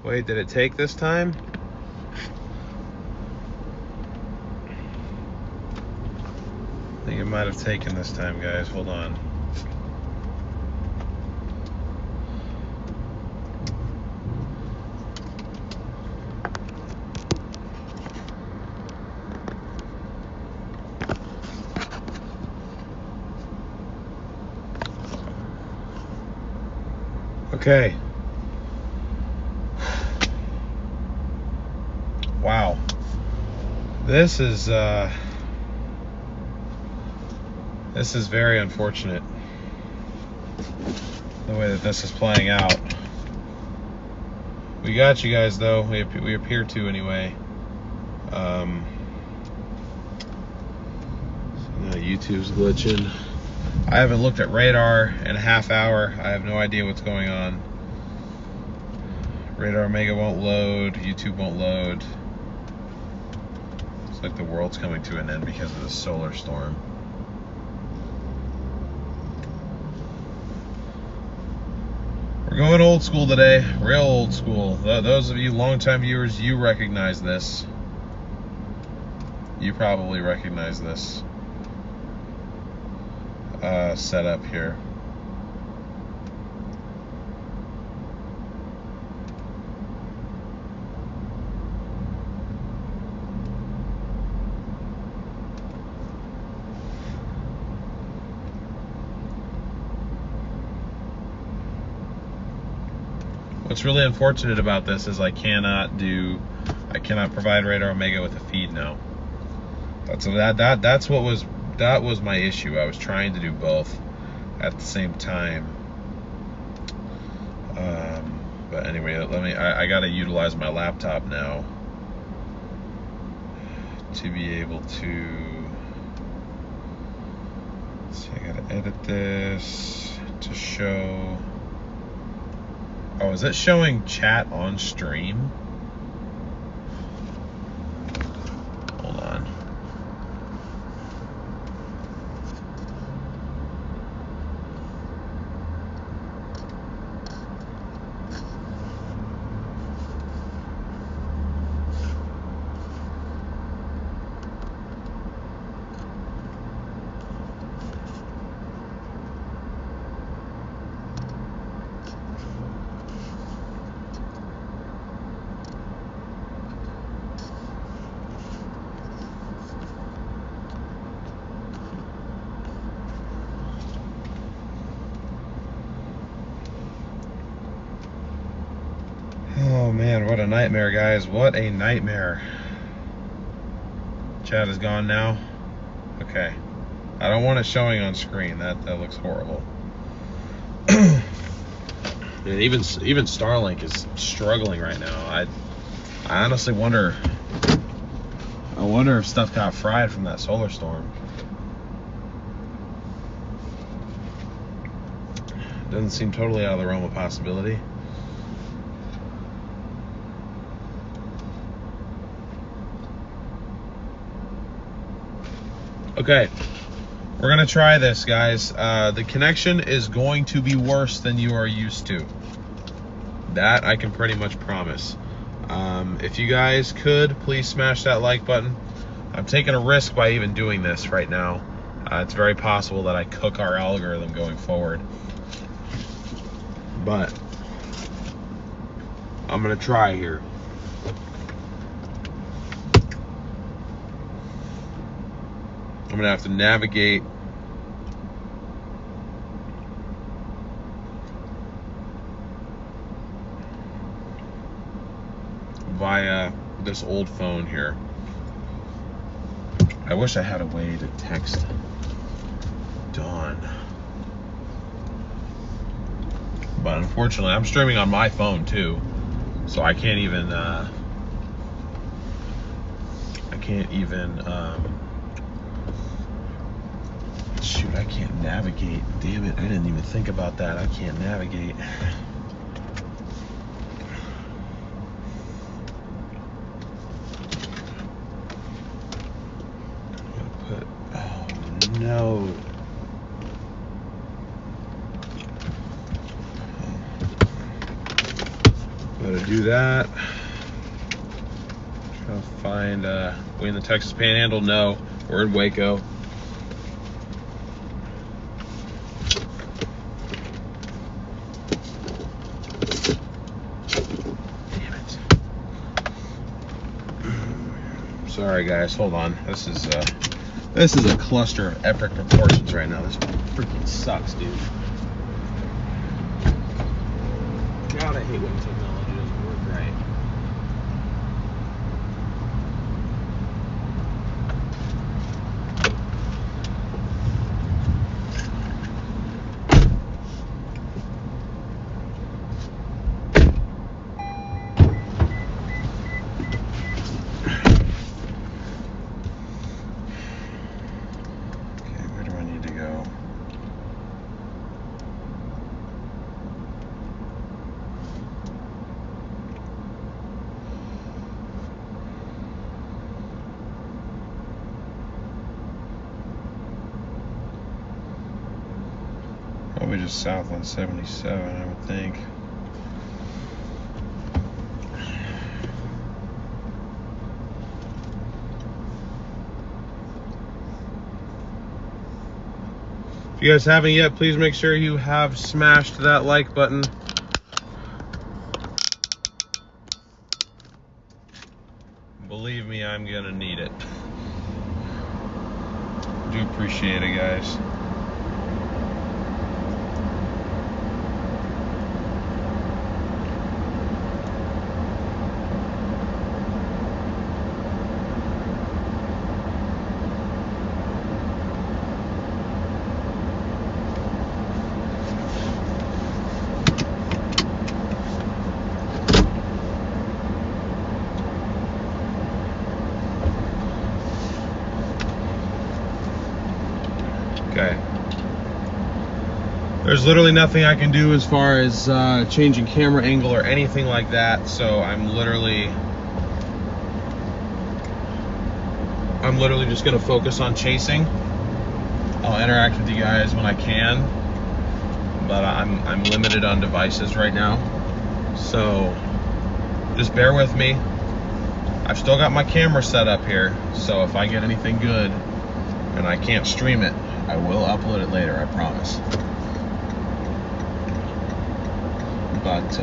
Wait, did it take this time? I think it might have taken this time, guys. Hold on. Okay. Wow. This is very unfortunate, the way that this is playing out. We got you guys though. We appear to anyway. YouTube's glitching. I haven't looked at radar in a half hour. I have no idea what's going on. Radar Omega won't load. YouTube won't load. It's like the world's coming to an end because of this solar storm. We're going old school today, real old school. Those of you longtime viewers, you recognize this. You probably recognize this setup here. What's really unfortunate about this is I cannot provide Radar Omega with a feed now. That was my issue. I was trying to do both at the same time. But anyway, I gotta utilize my laptop now to be able to, let's see, I gotta edit this to show. Oh, is it showing chat on stream? Hold on. Oh man, what a nightmare, guys. What a nightmare. Chat is gone now. Okay. I don't want it showing on screen. That looks horrible. And even Starlink is struggling right now. I honestly wonder if stuff got fried from that solar storm. Doesn't seem totally out of the realm of possibility. Okay, we're gonna try this, guys. The connection is going to be worse than you are used to. That I can pretty much promise. If you guys could, please smash that like button. I'm taking a risk by even doing this right now. It's very possible that I cook our algorithm going forward. But I'm gonna try here. I'm gonna have to navigate via this old phone here. I wish I had a way to text Dawn, but unfortunately I'm streaming on my phone too, so I can't even shoot, I can't navigate. Damn it, I didn't even think about that. I can't navigate. Oh no. I'm gonna do that. Trying to find, we in the Texas Panhandle? No, we're in Waco. Damn it. Sorry guys, hold on. This is a cluster of epic proportions right now. This freaking sucks, dude. God, I hate when technology doesn't work right. Okay, where do I need to go? Probably just south on 77, I would think. If you guys haven't yet, please make sure you have smashed that like button. Believe me, I'm gonna need it. Do appreciate it, guys. Okay. There's literally nothing I can do as far as changing camera angle or anything like that, so I'm literally just gonna focus on chasing. I'll interact with you guys when I can, but I'm limited on devices right now, so just bear with me. I've still got my camera set up here, so if I get anything good and I can't stream it, I will upload it later, I promise. But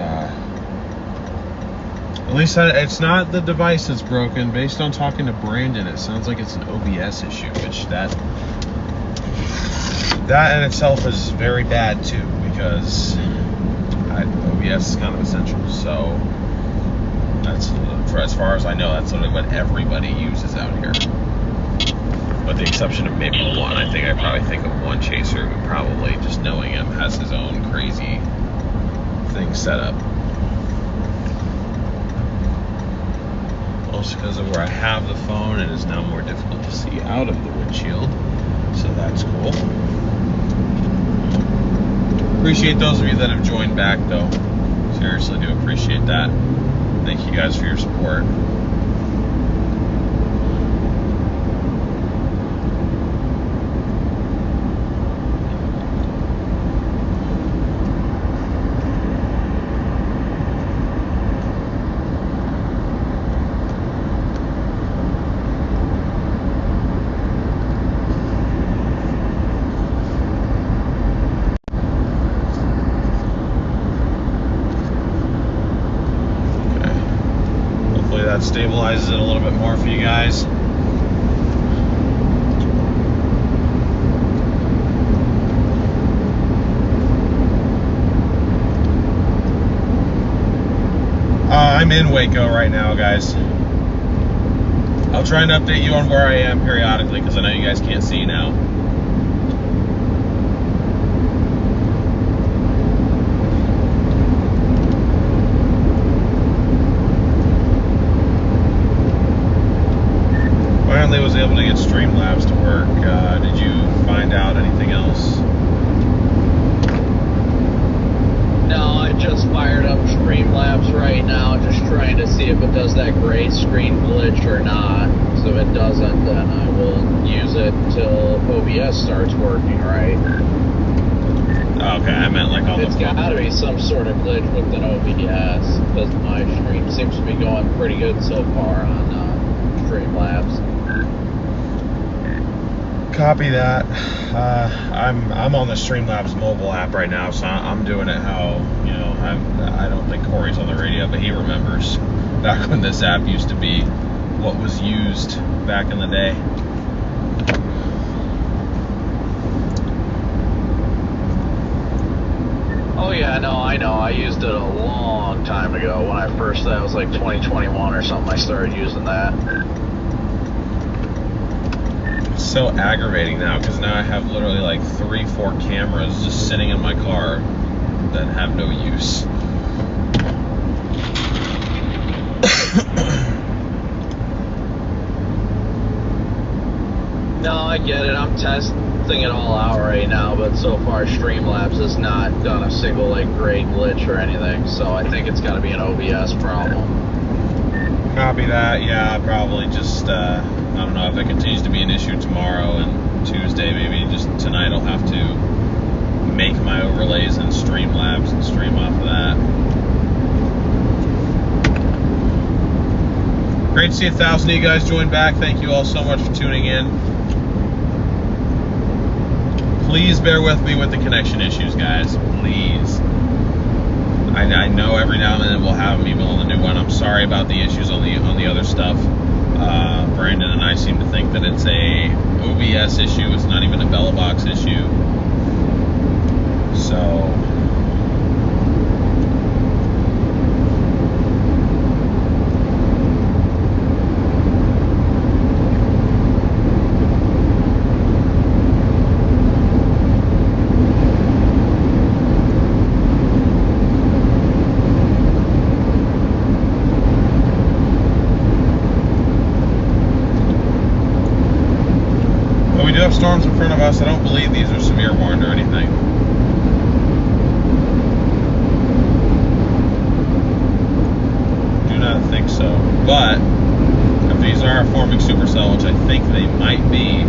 at least it's not the device that's broken. Based on talking to Brandon, it sounds like it's an OBS issue, which that in itself is very bad too, because OBS is kind of essential. So that's, for as far as I know, that's literally what everybody uses out here. With the exception of maybe one. I probably think of one chaser who probably, just knowing him, has his own crazy thing set up. Also because of where I have the phone, it is now more difficult to see out of the windshield. So that's cool. Appreciate those of you that have joined back though. Seriously do appreciate that. Thank you guys for your support. That stabilizes it a little bit more for you guys. I'm in Waco right now, guys. I'll try and update you on where I am periodically, because I know you guys can't see now. Finally was able to get Streamlabs to work. Did you find out anything else? No, I just fired up Streamlabs right now, just trying to see if it does that gray screen glitch or not. So if it doesn't, then I will use it until OBS starts working right. Okay, I meant like on It's got to be some sort of glitch with an OBS, because my stream seems to be going pretty good so far on Streamlabs. Copy that. I'm on the Streamlabs mobile app right now, so I'm doing it how, you know, I don't think Corey's on the radio, but he remembers back when this app used to be what was used back in the day. Oh yeah, no, I know. I used it a long time ago when I first, that was like 2021 or something, I started using that. It's so aggravating now, because now I have literally like 3-4 cameras just sitting in my car that have no use. No, I get it. I'm testing it all out right now, but so far Streamlabs has not done a single like great glitch or anything, so I think it's got to be an OBS problem. Copy that. Yeah, probably just, I don't know if it continues to be an issue tomorrow and Tuesday, maybe just tonight I'll have to make my overlays in Streamlabs and stream off of that. Great to see 1,000 of you guys join back. Thank you all so much for tuning in. Please bear with me with the connection issues, guys. Please. I know every now and then we'll have them even on the new one. I'm sorry about the issues on the other stuff. Brandon and I seem to think that it's a OBS issue. It's not even a Bella Box issue. So storms in front of us. I don't believe these are severe warned or anything. Do not think so. But if these are a forming supercell, which I think they might be,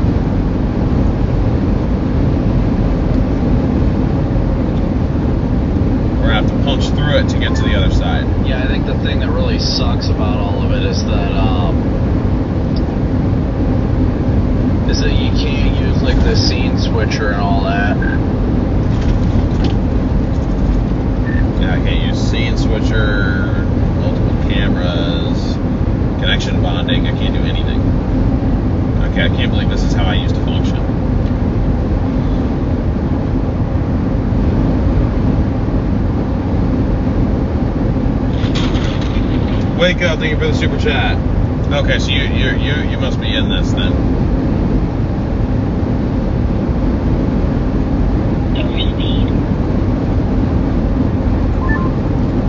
we're gonna have to punch through it to get to the other side. Yeah, I think the thing that really sucks about all of it is that you can't use like the scene switcher and all that. Yeah, I can't use scene switcher, multiple cameras, connection bonding. I can't do anything. Okay, I can't believe this is how I used to function. Wake up! Thank you for the super chat. Okay, so you must be in this then.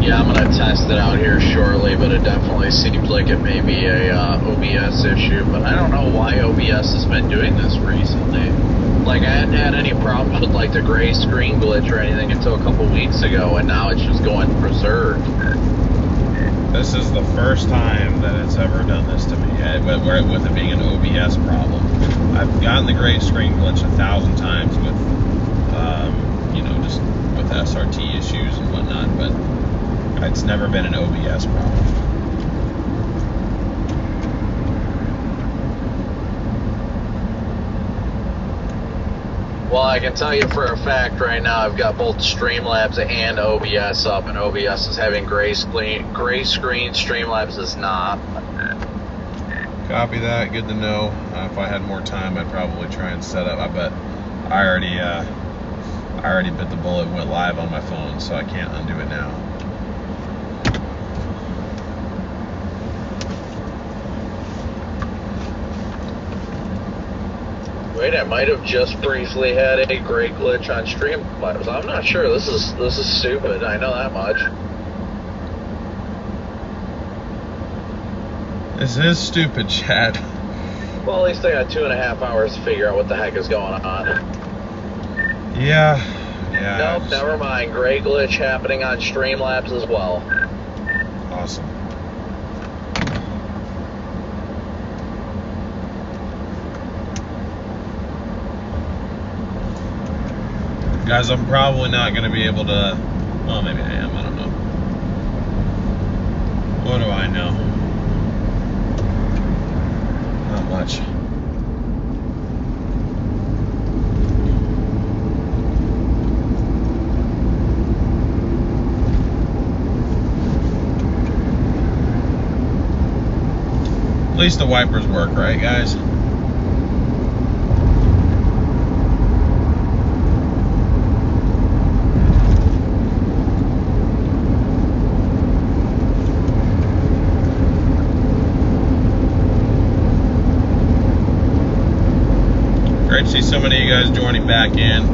Yeah, I'm gonna test it out here shortly, but it definitely seems like it may be a OBS issue. But I don't know why OBS has been doing this recently. Like, I hadn't had any problems with like the gray screen glitch or anything until a couple weeks ago, and now it's just going berserk. This is the first time that it's ever done this to me, with it being an OBS problem. I've gotten the gray screen glitch 1,000 times with, you know, just with SRT issues and whatnot, but it's never been an OBS problem. Well, I can tell you for a fact right now, I've got both Streamlabs and OBS up, and OBS is having gray screen, Streamlabs is not. Copy that. Good to know. If I had more time, I'd probably try and set up. But I already bit the bullet and went live on my phone, so I can't undo it now. Wait, I might have just briefly had a great glitch on Streamlabs. I'm not sure. This is stupid. I know that much. This is stupid, Chad. Well, at least I got 2.5 hours to figure out what the heck is going on. Yeah. Nope, never mind. Gray glitch happening on Streamlabs as well. Awesome. Guys, I'm probably not going to be able to, well, maybe I am, I don't know. What do I know? Not much. At least the wipers work, right, guys? Great to see so many of you guys joining back in.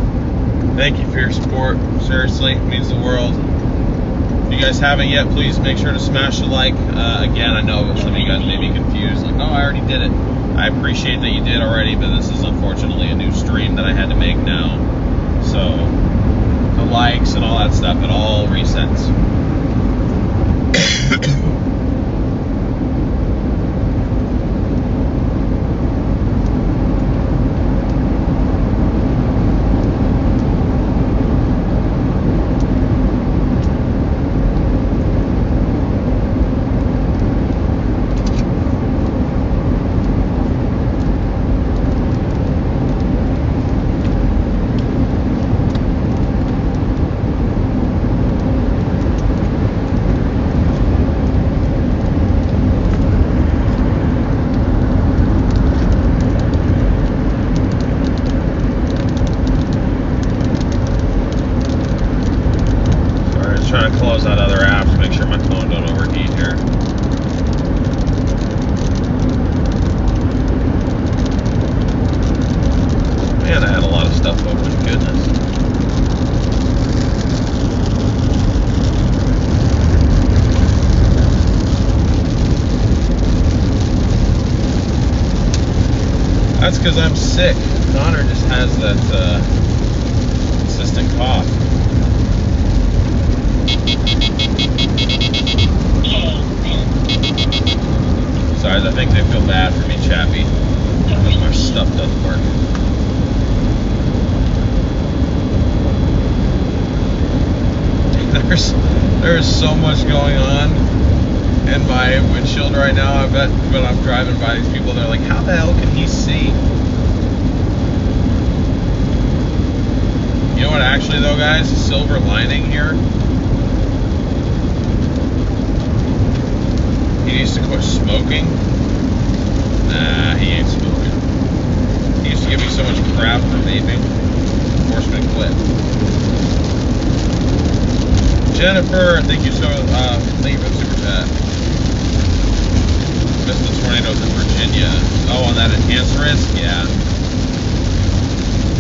Thank you for your support. Seriously, it means the world. If you guys haven't yet, please make sure to smash the like. Again, I know some of you guys may be confused, like, oh, I already did it. I appreciate that you did already, but this is unfortunately a new stream that I had to make now. So the likes and all that stuff, it all resets. Trying to close that other app to make sure my phone don't overheat here. Man, I had a lot of stuff open. Goodness. That's because I'm sick. Connor just has that consistent cough. Sorry, I think they feel bad for me, Chappie, because my stuff doesn't work. There's so much going on in my windshield right now. I bet when I'm driving by these people, they're like, how the hell can he see? You know what, actually though, guys, the silver lining here, he needs to quit smoking. Nah, he ain't smoking. He used to give me so much crap for vaping. Forced me to quit. Jennifer, thank you so thank you for the super chat. Missed the tornadoes in Virginia. Oh, on that enhanced risk? Yeah.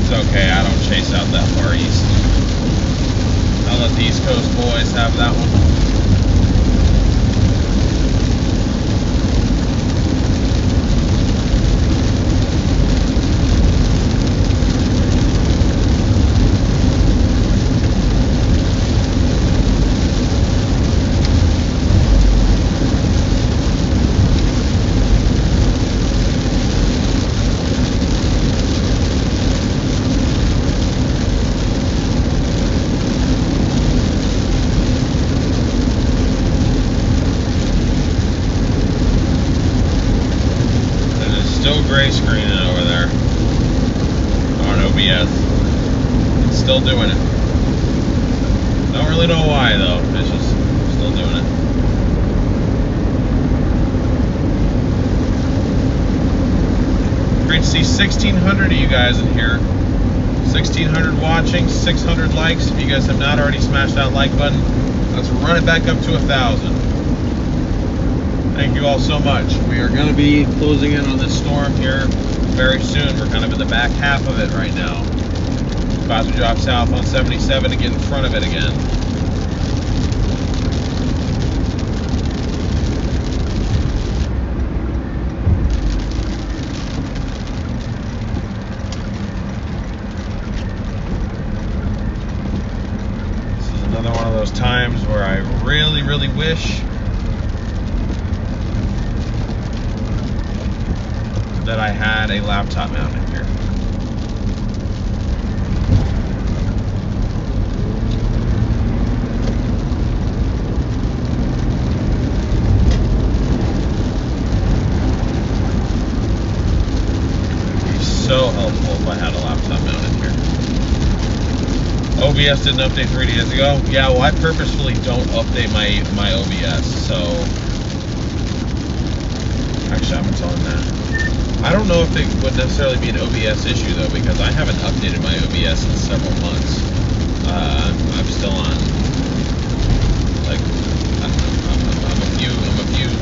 It's okay, I don't chase out that far east. I'll let the East Coast boys have that one. Gray screening over there on OBS. It's still doing it. Don't really know why though. It's just still doing it. Great to see 1,600 of you guys in here. 1,600 watching, 600 likes. If you guys have not already smashed that like button, let's run it back up to 1,000. Thank you all so much. We are going to be closing in on this storm here very soon. We're kind of in the back half of it right now. About to drop south on 77 to get in front of it again. This is another one of those times where I really, really wish that I had a laptop mounted here. helpful if I had a laptop mounted here. OBS didn't update 3 days ago. Yeah, well, I purposefully don't update my OBS, so actually I'm telling that. I don't know if it would necessarily be an OBS issue though, because I haven't updated my OBS in several months. I'm still on, like, I'm a few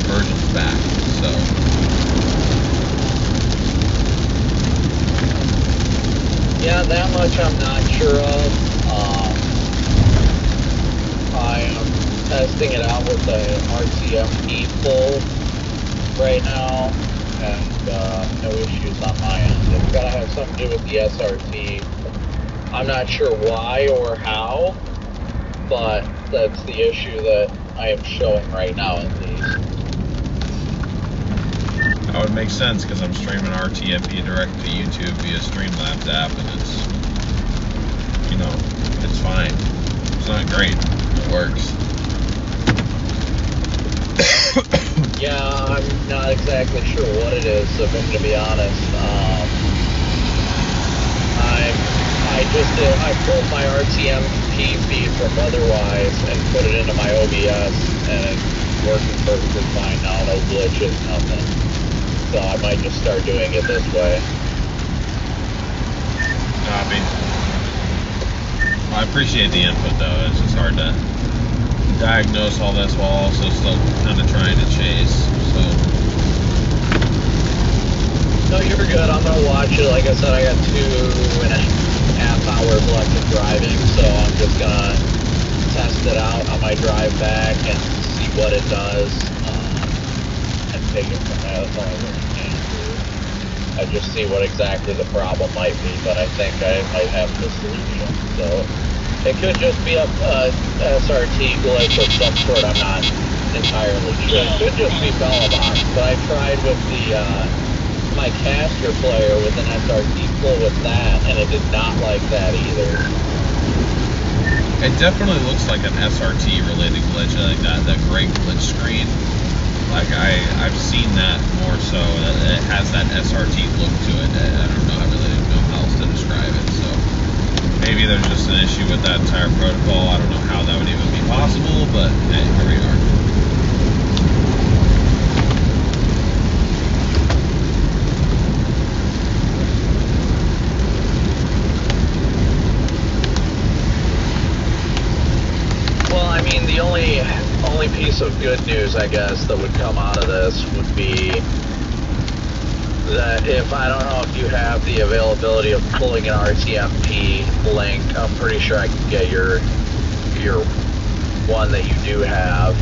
versions back, so. Yeah, that much I'm not sure of. I am testing it out with the RTMP full right now, and no issues on my end. It's got to have something to do with the SRT. I'm not sure why or how, but that's the issue that I am showing right now at least. That would make sense because I'm streaming RTMP direct to YouTube via Streamlabs app, and it's, you know, it's fine. It's not great. It works. Yeah, I'm not exactly sure what it is, if I'm going to be honest. I pulled my RTMP feed from Otherwise and put it into my OBS, and it's working perfectly fine now. No glitches, nothing. So I might just start doing it this way. Copy. Well, I appreciate the input though. It's just hard to diagnose all this while also still kind of trying to chase. So. No, you're good. I'm gonna watch it. Like I said, I got 2.5 hours left of driving, so I'm just gonna test it out on my drive back and see what it does, and take it from there. That's all I really can do. I just see what exactly the problem might be, but I think I might have the solution. So it could just be a SRT glitch of some sort. I'm not entirely sure. It could just be Bellabox, but I tried with the my caster player with an SRT full with that, and it did not like that either. It definitely looks like an SRT related glitch, like that great glitch screen. Like I've seen that more so. It has that SRT look to it. I don't know. I really don't know how else to describe it. So maybe there's just an issue with that entire protocol. I don't know how that would even be possible, but hey, here we are. The only piece of good news, I guess, that would come out of this would be that if, I don't know if you have the availability of pulling an RTMP link, I'm pretty sure I can get your one that you do have.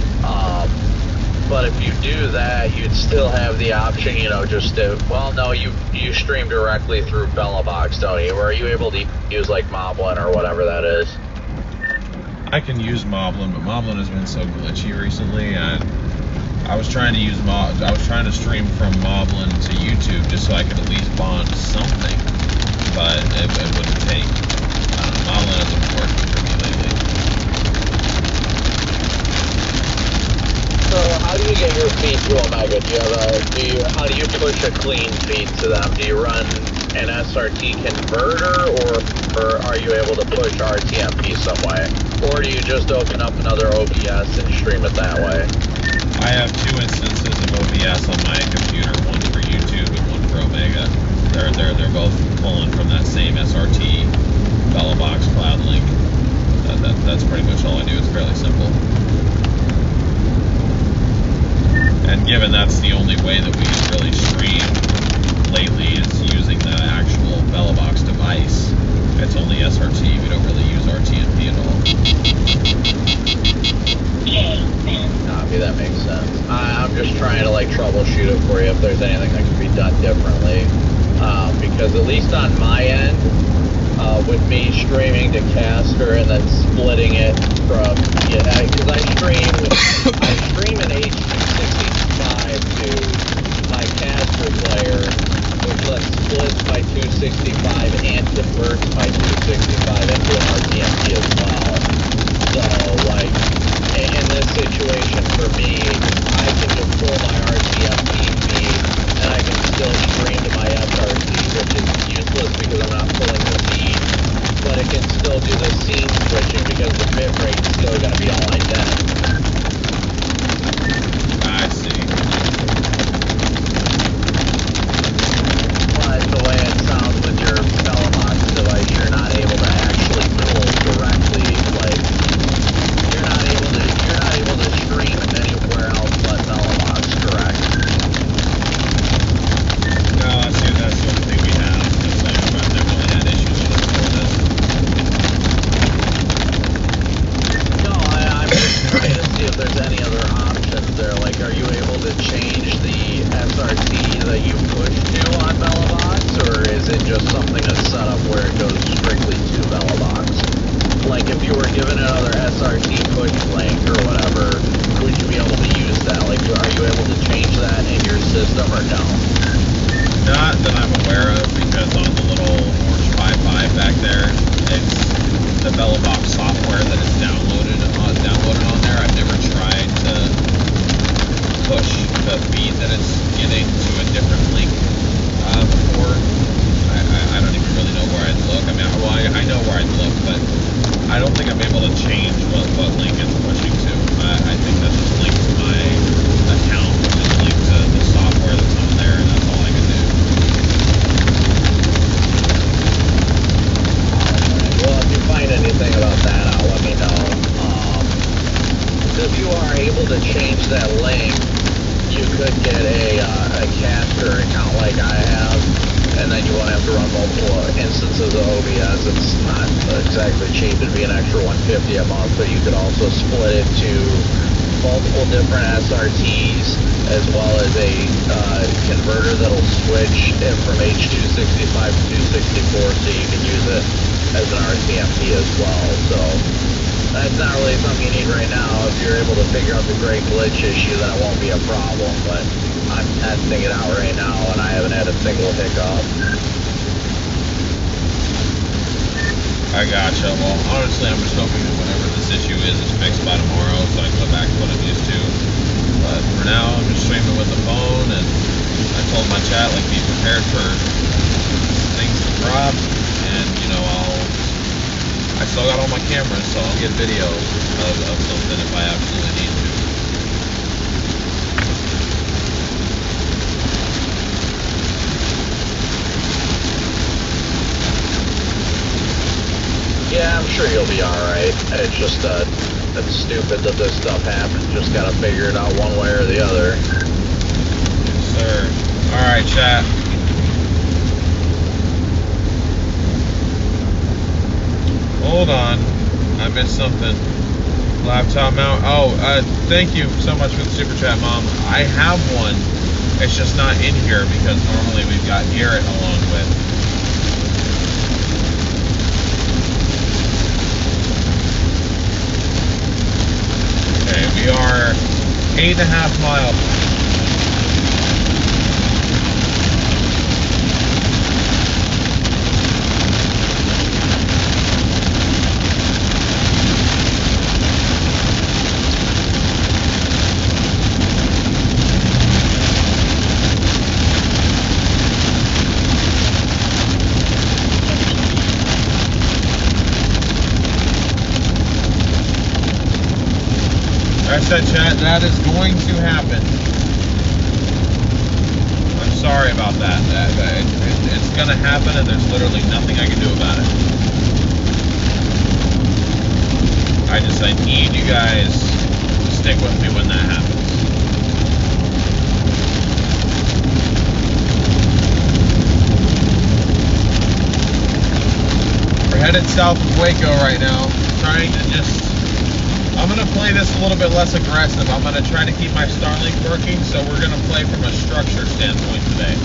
But if you do that, you'd still have the option, you know, just to, well, no, you stream directly through Bellabox, don't you? Or are you able to use like Moblin or whatever that is? I can use Moblin, but Moblin has been so glitchy recently, and I was trying to use I was trying to stream from Moblin to YouTube just so I could at least bond something, but it wouldn't take. Moblin hasn't been working for me lately. So how do you get your feed to Omega? How do you push a clean feed to them? Do you run an SRT converter, or are you able to push RTMP some way? Or do you just open up another OBS and stream it that way? I have 2 instances of OBS on my computer, one for YouTube and one for Omega. They're both pulling from that same SRT Bellabox cloud link. That's pretty much all I do. It's fairly simple. And given that's the only way that we can really stream lately is using the actual Bellabox device. It's only SRT. We don't really use RTMP at all. Copy, that makes sense. I'm just trying to like troubleshoot it for you if there's anything that can be done differently. Because at least on my end, with me streaming to caster and then splitting it from, because I stream an H265 to my caster player, which then splits my 265 and converts my 265 into an RTMP as well. So, like, in this situation for me, I can just pull my RTMP feed and I can still stream to my SRT, which is useless to change the SRT that you push to on Velobox, or is it just something that's set up where it goes strictly to Velobox? Like if you were given another SRT push link or whatever, would you be able to use that? Like, are you able to change that in your system or no? Not that I'm aware of, because on the little orange 5.5 back there, it's the Velobox software that is downloaded on there. I've never tried to push the feed that it's getting to a different link before. I don't even really know where I'd look. I mean, well, I know where I'd look, but I don't think I'm able to change what link it's pushing to. I think that's just linked to my account, which is linked to the software that's on there, and that's all I can do. Well, if you find anything about that out, let me know. If you are able to change that link, you could get a caster account like I have, and then you won't have to run multiple instances of OBS. It's not exactly cheap. It'd be an extra $150 a month, but you could also split it to multiple different SRTs, as well as a converter that'll switch it from H265 to 264, so you can use it as an RCMP as well. So that's not really something you need right now. If you're able to figure out the great glitch issue, then it won't be a problem, but I'm testing it out right now, and I haven't had a single hiccup. I gotcha. Well, honestly, I'm just hoping that whatever this issue is fixed by tomorrow, so I can go back to what I'm used to. But for now, I'm just streaming with the phone, and I told my chat, like, be prepared for things to drop, and, you know, I still got all my cameras, so I'll get videos of something if I absolutely need to. Yeah, I'm sure you'll be alright. It's just, it's stupid that this stuff happens. Just gotta figure it out one way or the other. Yes, sir. Alright, chat. Hold on. I missed something. Laptop mount. Oh, thank you so much for the super chat, Mom. I have one. It's just not in here because normally we've got Garrett along with. Okay, we are 8.5 miles. I said, chat, that is going to happen. I'm sorry about that. It's going to happen, and there's literally nothing I can do about it. I need you guys to stick with me when that happens. We're headed south of Waco right now, trying to just... I'm going to play this a little bit less aggressive. I'm going to try to keep my Starlink working, so we're going to play from a structure standpoint today.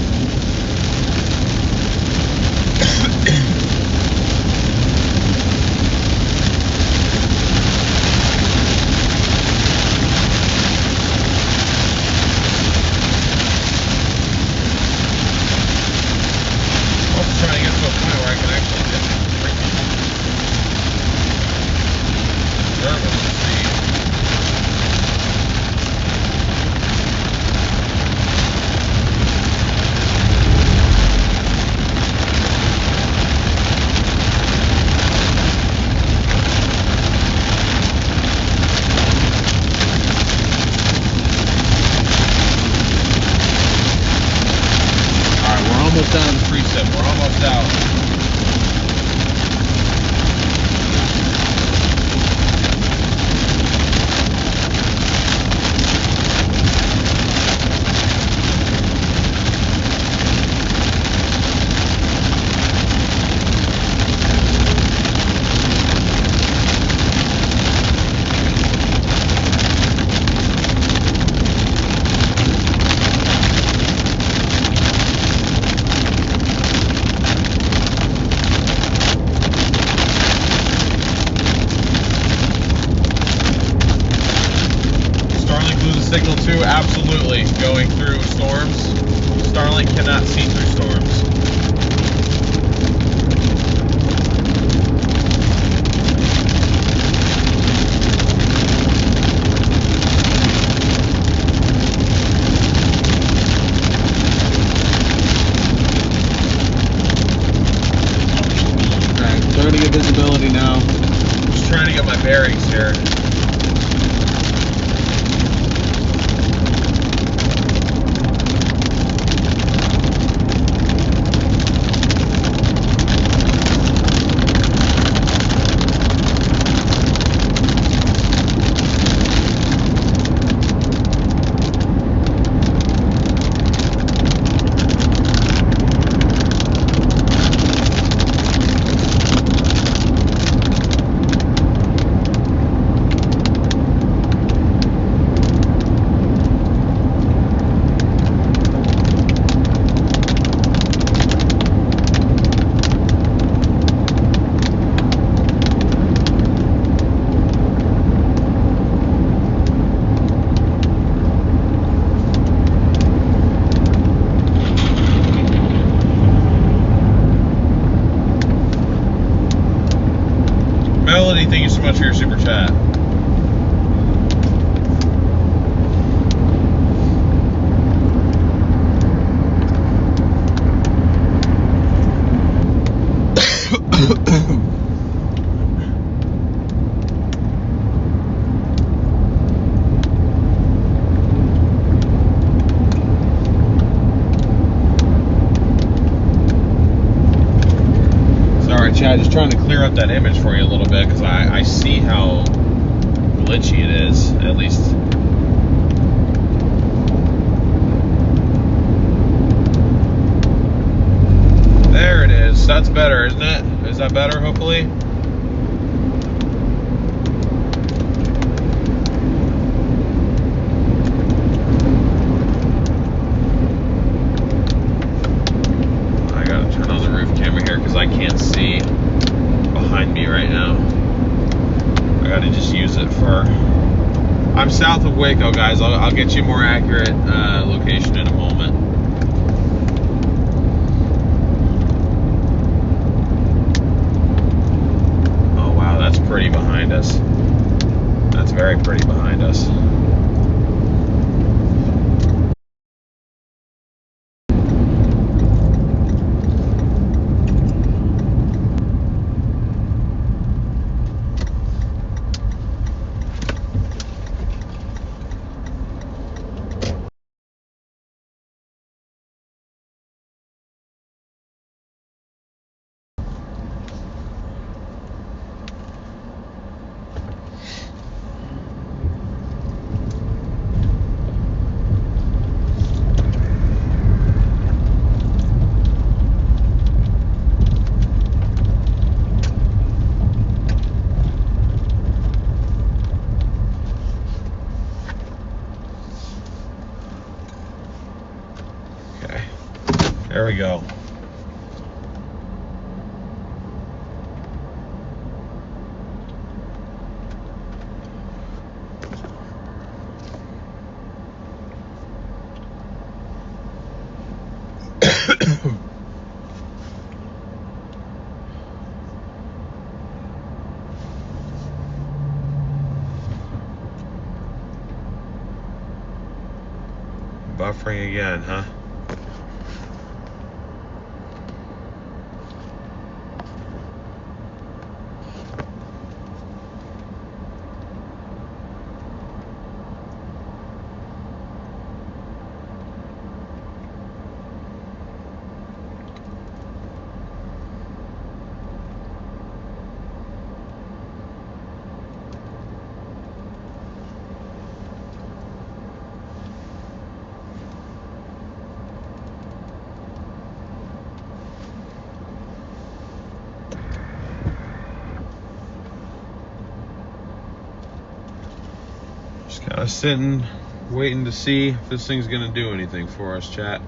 I'm also trying to get to a point where I can actually get service. absolutely going through storms. Starlink cannot see through storms. Alright, starting to get visibility now. Just trying to get my bearings here. Melody, thank you so much for your super chat. Sorry, Chad, just trying to clear up that image for you a little bit because I see how glitchy it is, at least. There it is. That's better, isn't it? Is that better, hopefully? I gotta turn on the roof camera here because I can't see behind me right now. I gotta just use it for... I'm south of Waco, guys. I'll get you a more accurate location in a moment. Oh wow, that's pretty behind us. That's very pretty behind us. There we go. Buffering again, huh? Kind of sitting, waiting to see if this thing's gonna do anything for us, chat.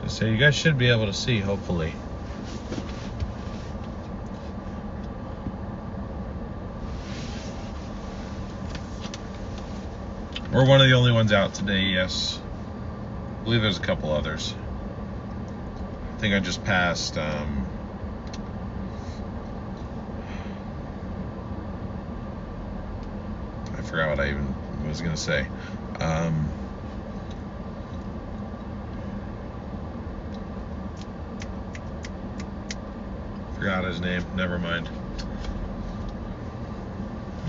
So you guys should be able to see, hopefully. We're one of the only ones out today, yes. I believe there's a couple others. I think I just passed, I forgot what I even was gonna say. Forgot his name, never mind.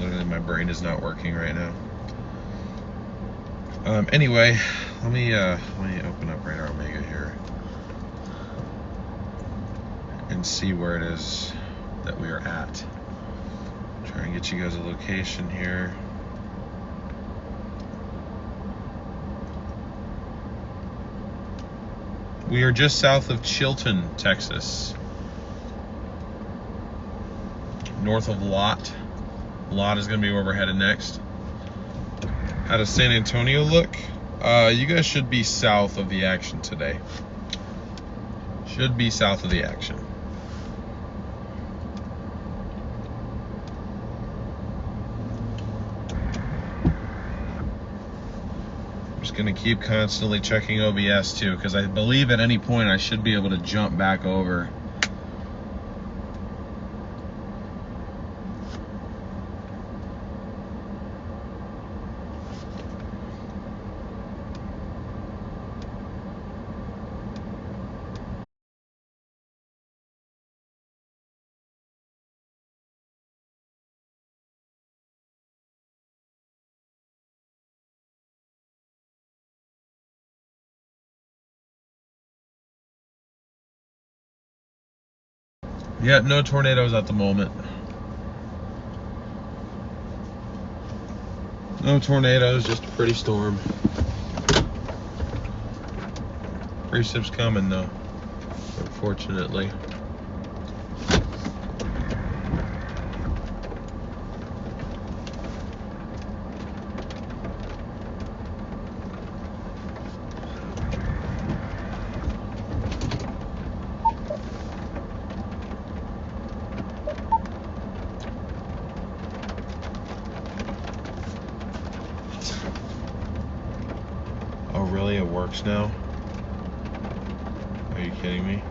Literally my brain is not working right now. Anyway, let me open up Radar Omega here and see where it is that we are at. Try and get you guys a location here. We are just south of Chilton, Texas. North of Lott. Lott is going to be where we're headed next. How does San Antonio look? You guys should be south of the action today. Should be south of the action. I'm just going to keep constantly checking OBS too, because I believe at any point I should be able to jump back over. Yeah, no tornadoes at the moment. No tornadoes, just a pretty storm. Precip's coming though, unfortunately. Oh really, it works now? Are you kidding me?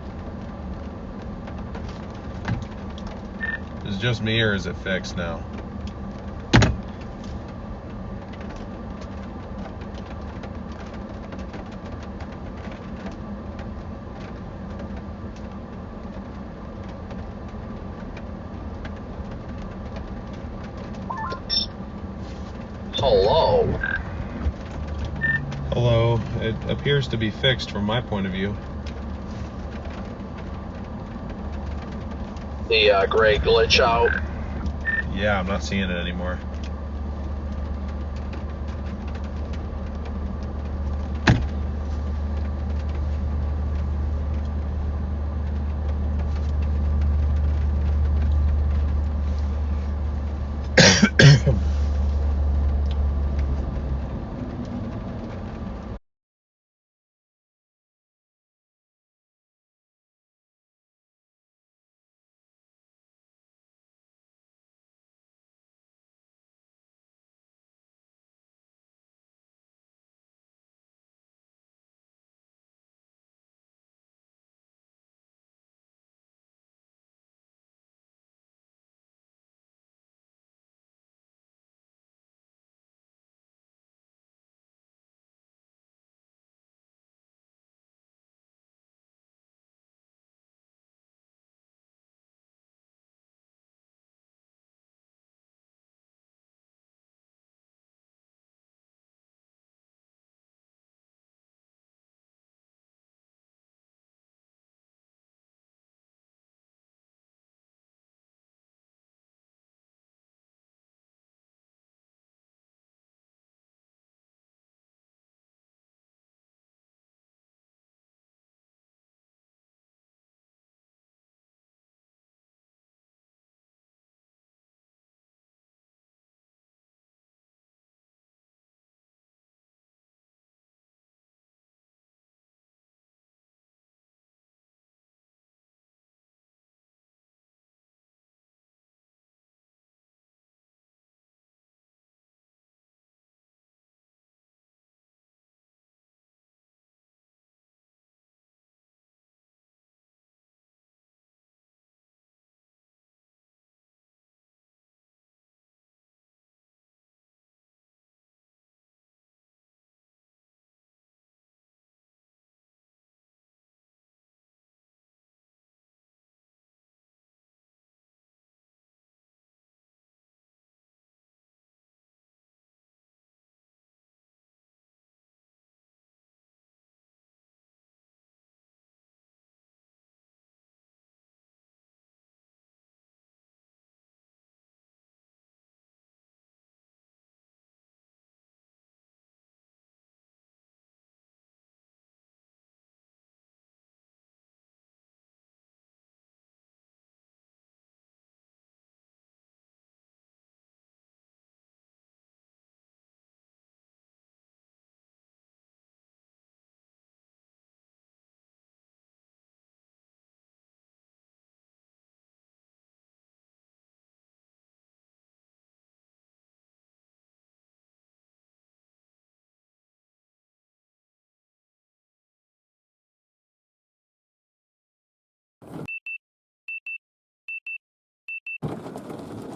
Is it just me or is it fixed now? Hello. Hello, it appears to be fixed from my point of view. The gray glitch out. Yeah, I'm not seeing it anymore.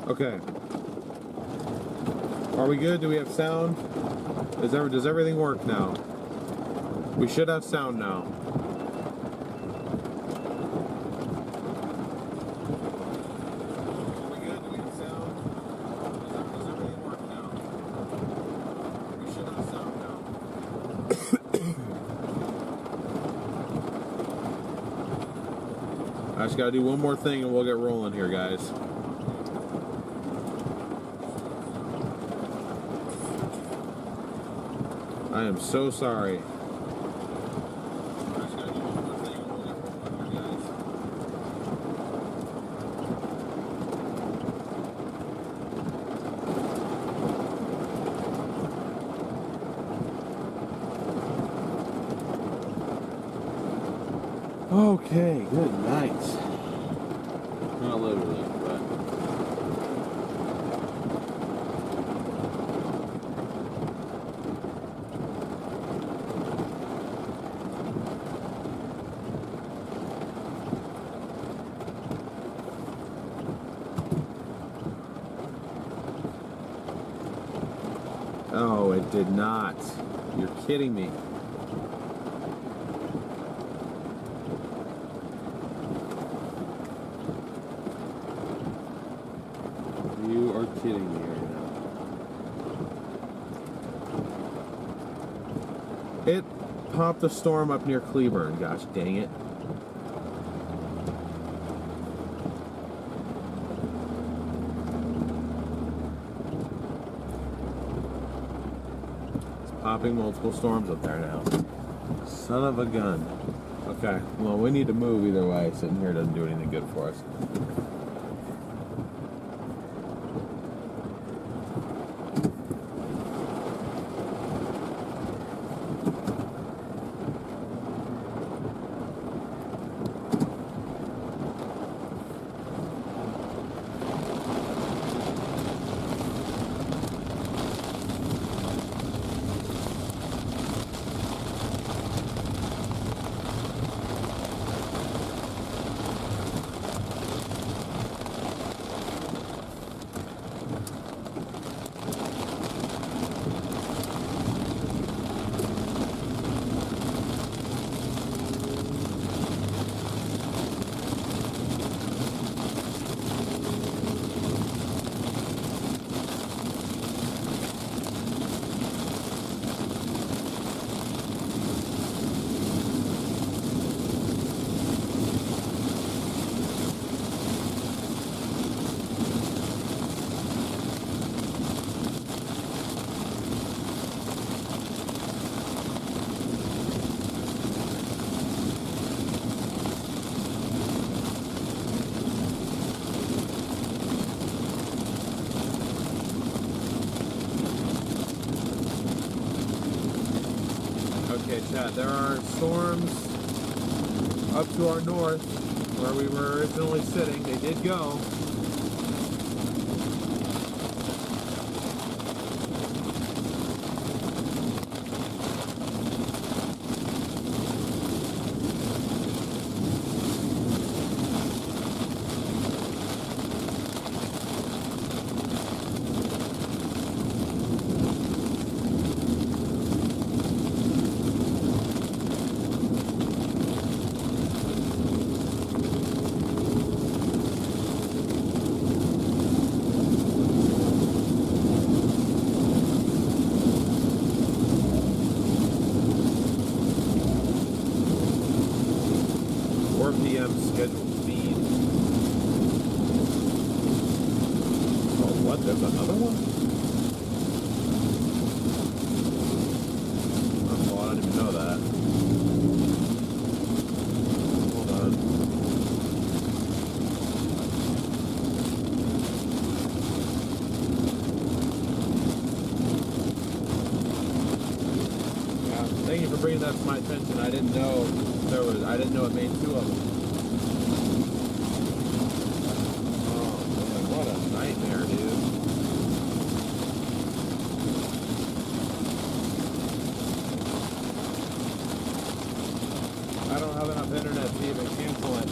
Okay. Are we good? Do we have sound? Does everything work now? We should have sound now. Are we good? Do we have sound? Does everything work now? We should have sound now. I just gotta do one more thing and we'll get rolling here, guys. I am so sorry. Okay, good night. Not literally, but. Oh, it did not. You're kidding me. You are kidding me right now. It popped a storm up near Cleburne. Gosh dang it. Popping multiple storms up there now. Son of a gun. Okay, well, we need to move either way. Sitting here doesn't do anything good for us. Okay, Chad, there are storms up to our north where we were originally sitting. They did go. PM scheduled speed. Oh, what? There's another one? Oh, I didn't even know that. Hold on. Yeah, thank you for bringing that to my attention. I didn't know I didn't know it made two of them. Oh man, what a nightmare, dude. I don't have enough internet to even cancel it.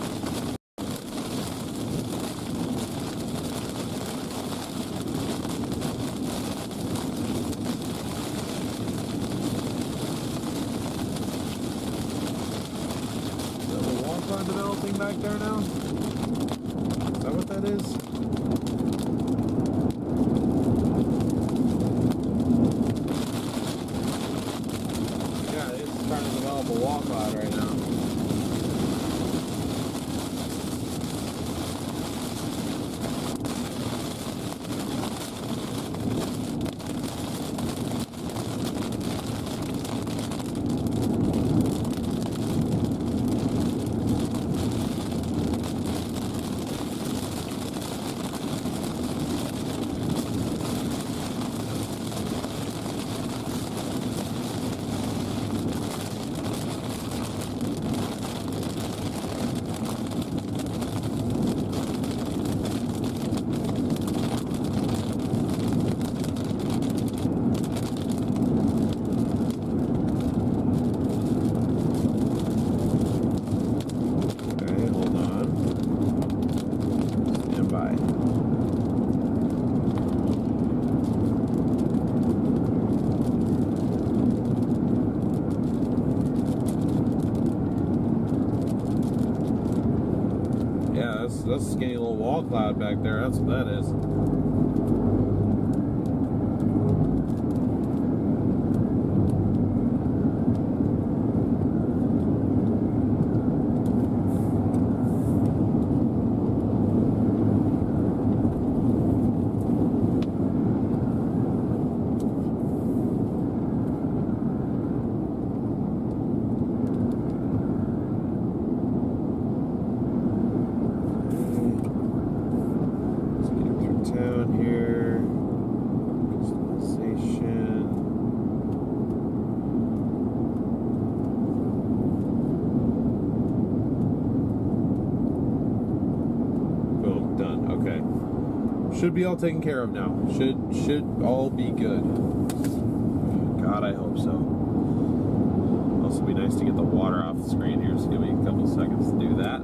going back there now? Is that what that is? Yeah, it's trying to develop a wall cloud right now. That's a skinny little wall cloud back there. That's what that is. Should be all taken care of now. Should all be good. God, I hope so. Also, be nice to get the water off the screen here. So give me a couple seconds to do that.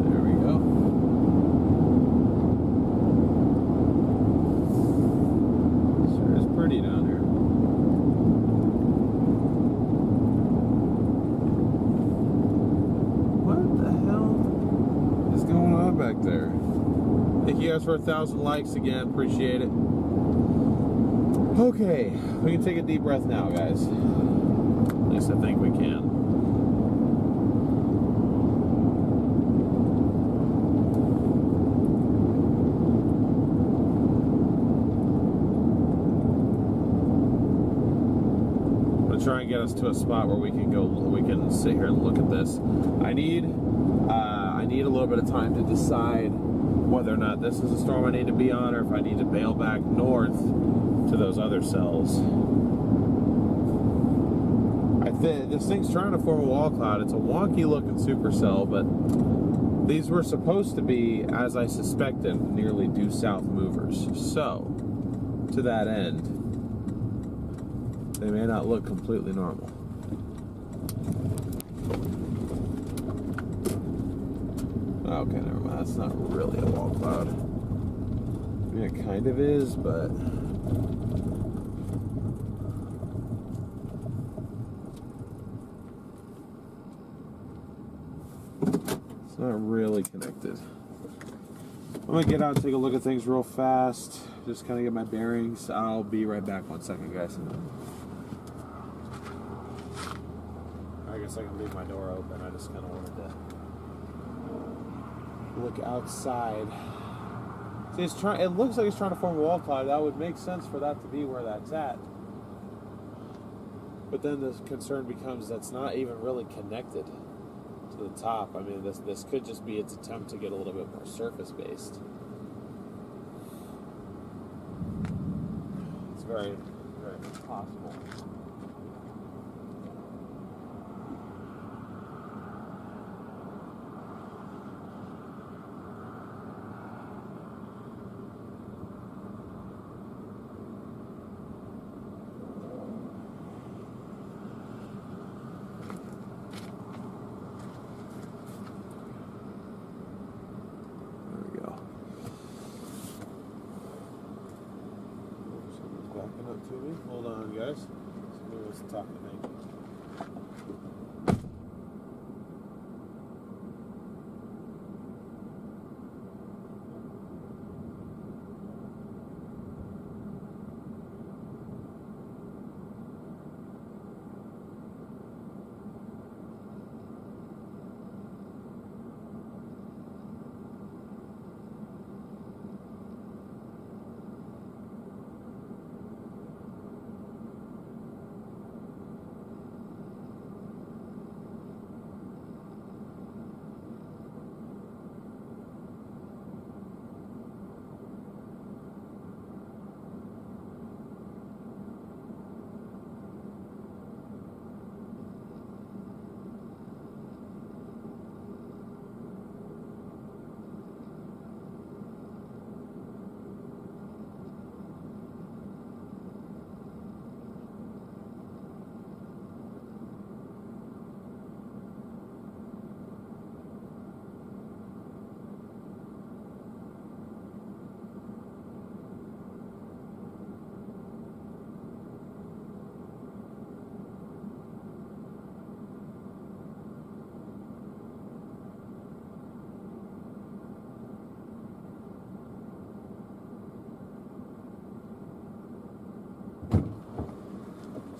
There we go. Sure is pretty down here. Back there. Thank you guys for 1,000 likes again. Appreciate it. Okay, we can take a deep breath now, guys. At least I think we can. I'm gonna try and get us to a spot where we can go. We can sit here and look at this. I need a little bit of time to decide whether or not this is a storm I need to be on, or if I need to bail back north to those other cells. This thing's trying to form a wall cloud. It's a wonky looking supercell, but these were supposed to be, as I suspected, nearly due south movers. So, to that end, they may not look completely normal. Okay, never mind. That's not really a wall cloud. I mean, it kind of is, but it's not really connected. I'm gonna get out and take a look at things real fast. Just kind of get my bearings. I'll be right back. 1 second, guys. I guess I can leave my door open. I just kind of wanted to look outside. See, it looks like it's trying to form a wall cloud. That would make sense for that to be where that's at. But then the concern becomes that's not even really connected to the top. I mean, this could just be its attempt to get a little bit more surface based. It's very, very possible. to me. Hold on, guys. Somebody wants to talk to me.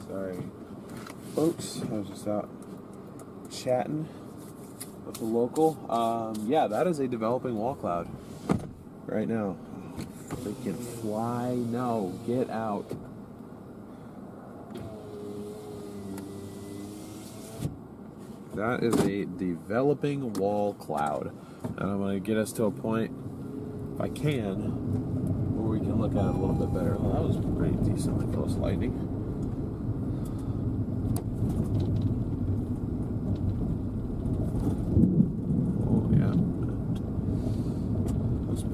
Sorry, folks. I was just out chatting with the local. Yeah, that is a developing wall cloud right now. Freaking fly! No, get out. That is a developing wall cloud, and I'm going to get us to a point, if I can, where we can look at it a little bit better. Well, that was pretty decently close lightning.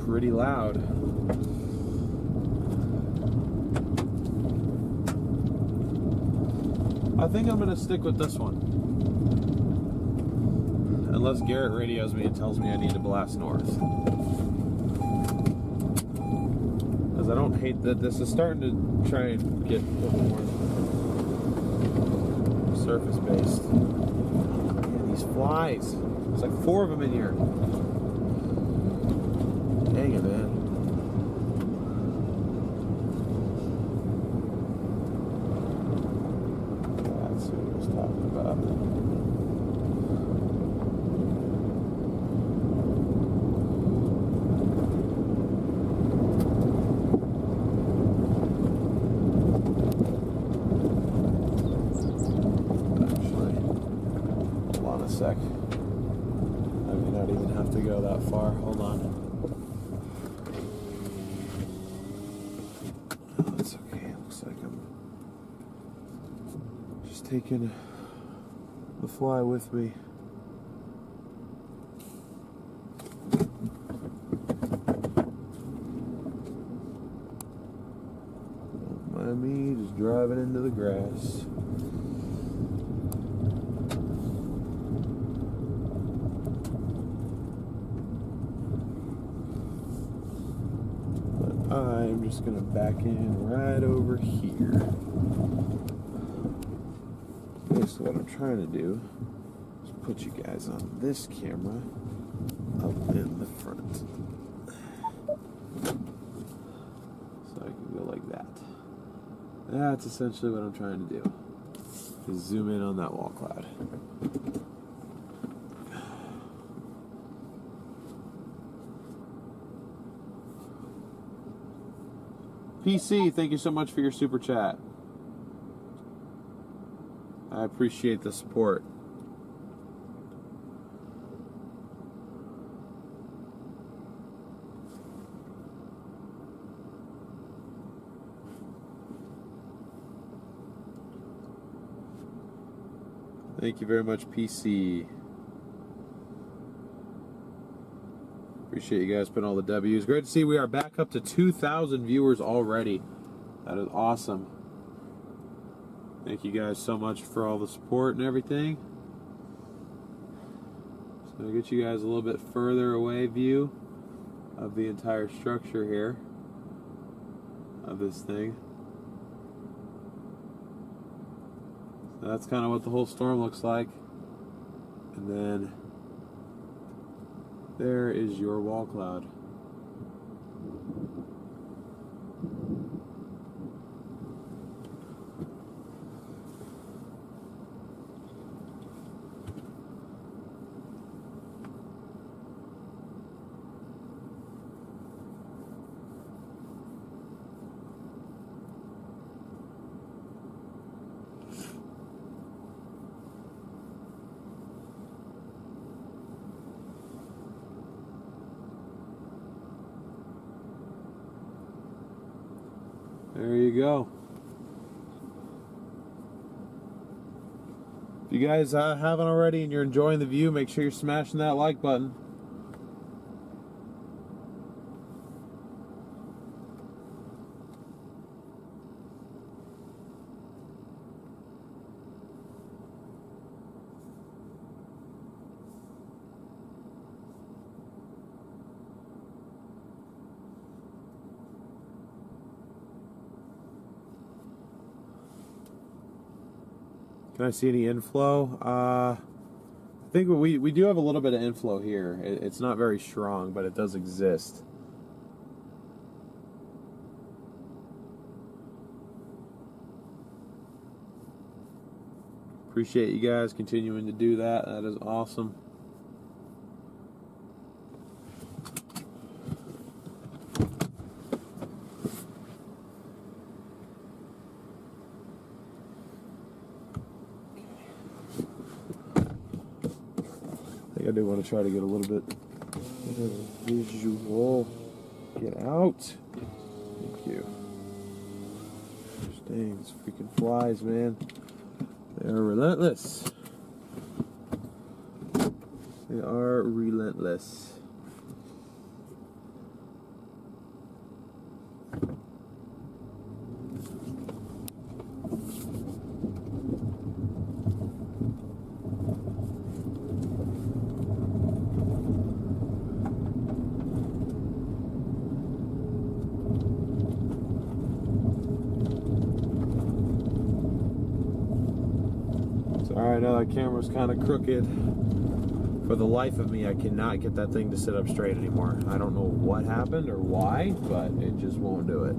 Pretty loud. I think I'm going to stick with this one. Unless Garrett radios me and tells me I need to blast north. Because I don't hate that this is starting to try and get a little more surface based. Man, these flies. There's like 4 of them in here. Dang it, man. That's what he was talking about. Actually, hold on a sec. I may not even have to go that far. Hold on. Taking the fly with me. Don't mind me just driving into the grass. But I'm just gonna back in right over here. So what I'm trying to do is put you guys on this camera up in the front. So I can go like that. That's essentially what I'm trying to do. Is zoom in on that wall cloud. PC, thank you so much for your super chat. I appreciate the support. Thank you very much, PC. Appreciate you guys putting all the W's. Great to see we are back up to 2,000 viewers already. That is awesome. Thank you guys so much for all the support and everything. So I'll get you guys a little bit further away view of the entire structure here of this thing. That's kind of what the whole storm looks like. And then there is your wall cloud. There you go. If you guys haven't already and you're enjoying the view, make sure you're smashing that like button. Can I see any inflow? I think we do have a little bit of inflow here. It's not very strong, but it does exist. Appreciate you guys continuing to do that. That is awesome. I do want to try to get a little bit of visual. Get out. Thank you. Dang, these freaking flies, man. They are relentless. They are relentless. I know that camera's kind of crooked. For the life of me, I cannot get that thing to sit up straight anymore. I don't know what happened or why, but it just won't do it.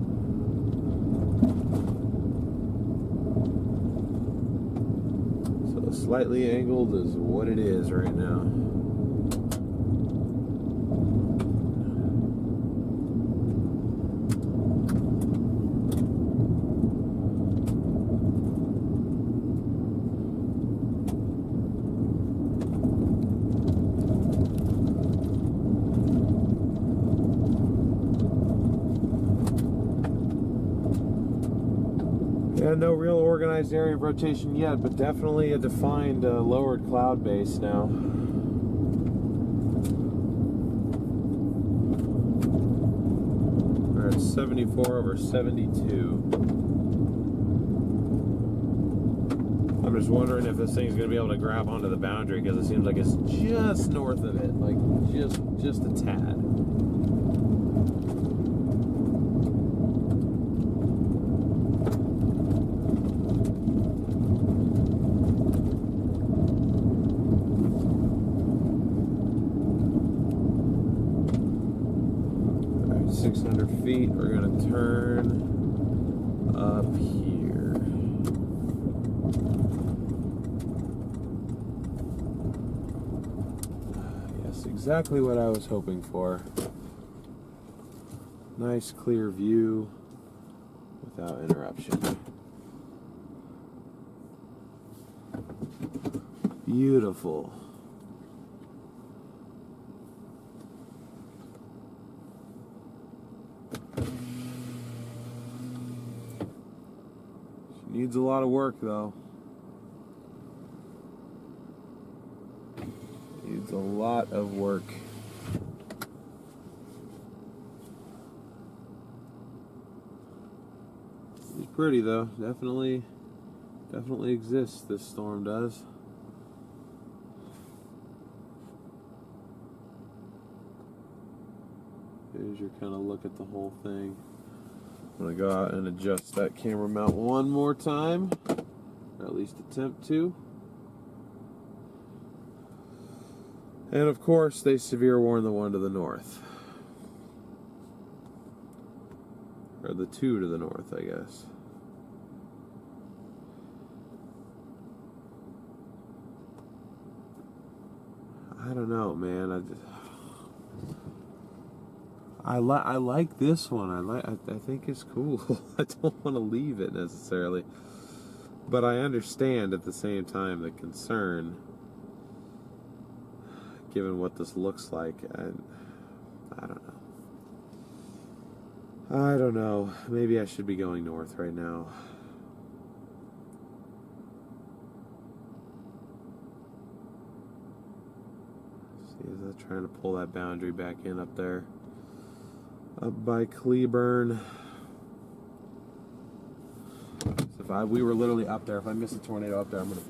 So slightly angled is what it is right now. Yeah, no real organized area of rotation yet, but definitely a defined lowered cloud base now. We're at 74 over 72. I'm just wondering if this thing's going to be able to grab onto the boundary, because it seems like it's just north of it, like just a tad. Feet, we're going to turn up here. Yes, exactly what I was hoping for. Nice clear view without interruption. Beautiful. Needs a lot of work though. Needs a lot of work. It's pretty though. Definitely exists, this storm does. Here's your kind of look at the whole thing. I'm going to go out and adjust that camera mount one more time. or at least attempt to. And of course, they severe warn the one to the north. Or the two to the north, I guess. I don't know, man. I like this one. I think it's cool. I don't want to leave it necessarily, but I understand at the same time the concern, given what this looks like. And I don't know. Maybe I should be going north right now. See, is that trying to pull that boundary back in up there? Up by Cleburne. So if we were literally up there. If I miss a tornado up there, I'm gonna.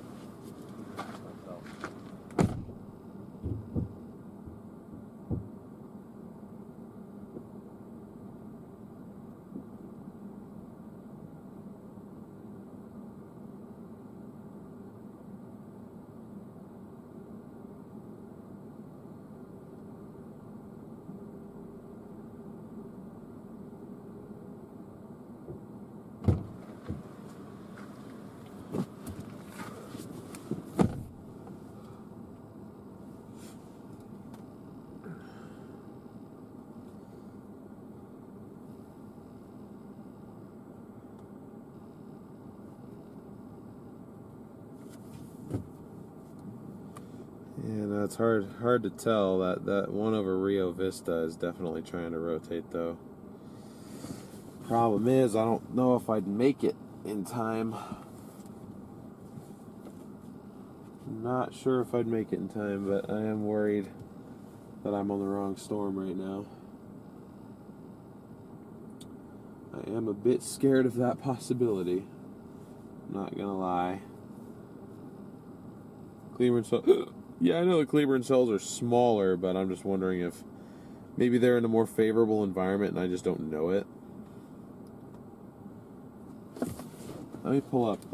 Yeah, it's hard to tell. That one over Rio Vista is definitely trying to rotate, though. Problem is, I don't know if I'd make it in time. I'm not sure if I'd make it in time, but I am worried that I'm on the wrong storm right now. I am a bit scared of that possibility. I'm not gonna lie. Cleburne cells. Yeah, I know the Cleburne cells are smaller, but I'm just wondering if maybe they're in a more favorable environment and I just don't know it. Let me pull up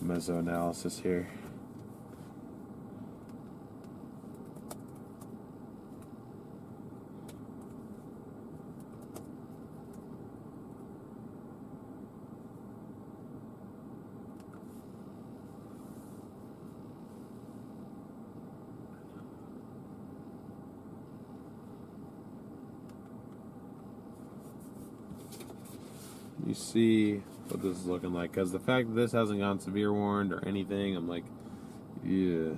mesoanalysis here. You see what this is looking like, because the fact that this hasn't gone severe warned or anything, I'm like, yeah.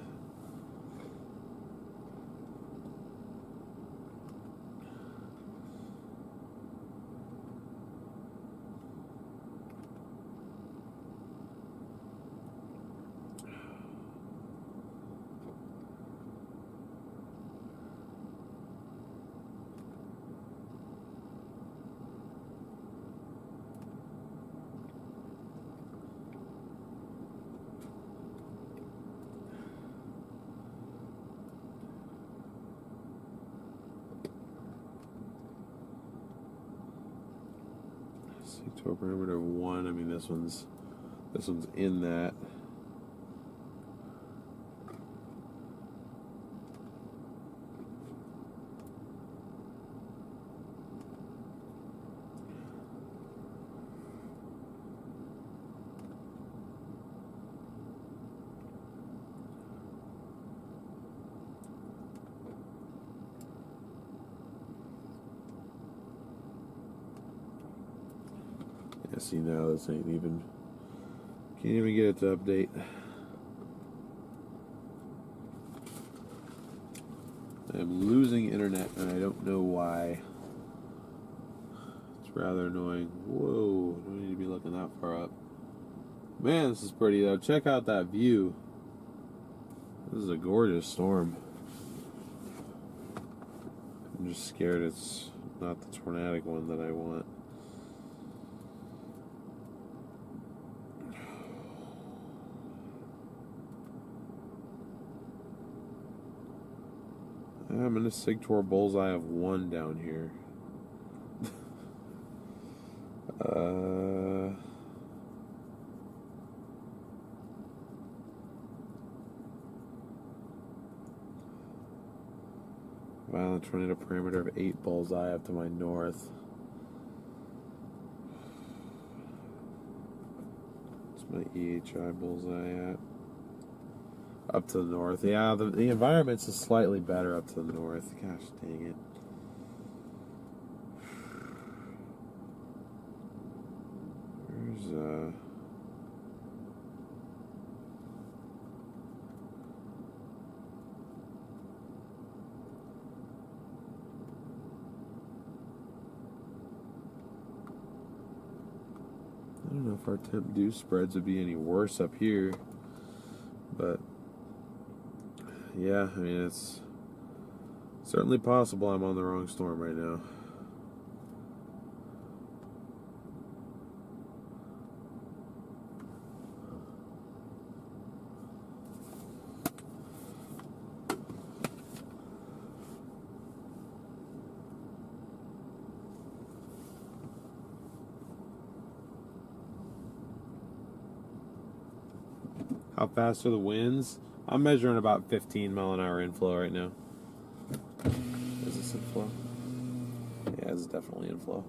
To a perimeter of 1. I mean, this one's in that. Yeah, see, now this ain't even, can't even get it to update. I'm losing internet and I don't know why. It's rather annoying. Whoa, don't need to be looking that far up. Man, this is pretty though. Check out that view. This is a gorgeous storm. I'm just scared it's not the tornadic one that I want. I'm in a Sigtor bullseye of 1 down here. Violent tornado parameter of 8 bullseye up to my north. What's my EHI bullseye at? Up to the north. Yeah, the environment's is slightly better up to the north. Gosh dang it. Where's I don't know if our temp dew spreads would be any worse up here, but yeah, I mean, it's certainly possible I'm on the wrong storm right now. How fast are the winds? I'm measuring about 15 mile an hour inflow right now. Is this inflow? Yeah, it's definitely inflow.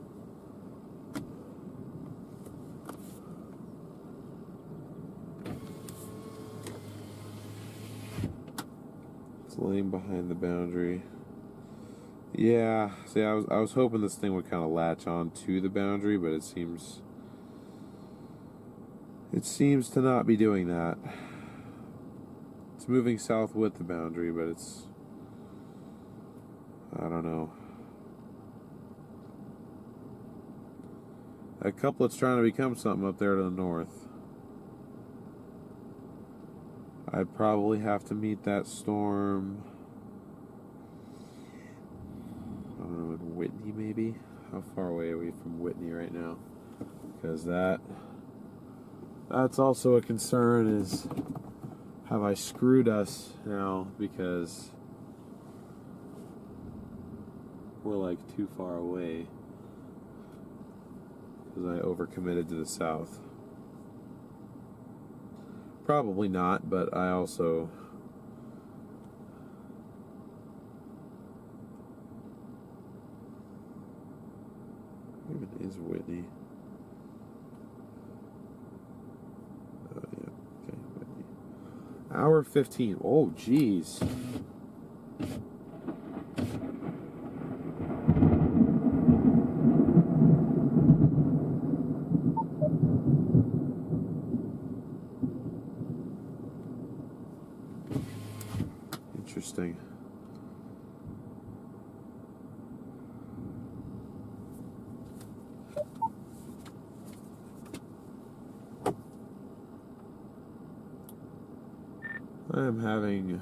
It's laying behind the boundary. Yeah, see, I was hoping this thing would kind of latch on to the boundary, but it seems to not be doing that. It's moving south with the boundary, but it's, I don't know. That couplet's trying to become something up there to the north. I'd probably have to meet that storm, I don't know, in Whitney maybe? How far away are we from Whitney right now? Because that's also a concern, is have I screwed us now because we're like too far away because I overcommitted to the south. Probably not, but I also where even is Whitney? Hour 15. Oh, geez. Interesting. I am having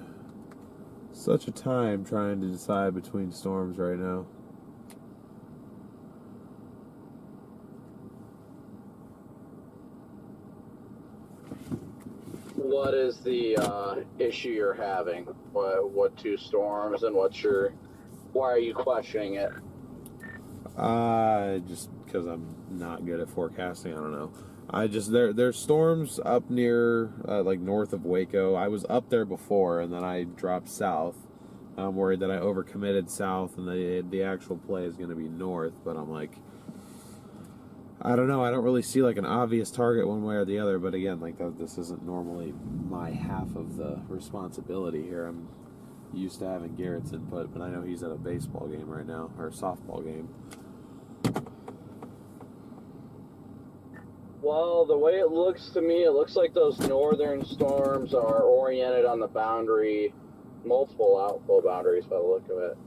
such a time trying to decide between storms right now. What is the issue you're having? What two storms, and why are you questioning it? Just because I'm not good at forecasting, I don't know. There's storms up near, like north of Waco. I was up there before, and then I dropped south. I'm worried that I overcommitted south, and the actual play is going to be north. But I'm like, I don't know. I don't really see like an obvious target one way or the other. But again, like this isn't normally my half of the responsibility here. I'm used to having Garrett's input, but I know he's at a baseball game right now, or a softball game. Well, the way it looks to me, it looks like those northern storms are oriented on the boundary, multiple outflow boundaries by the look of it.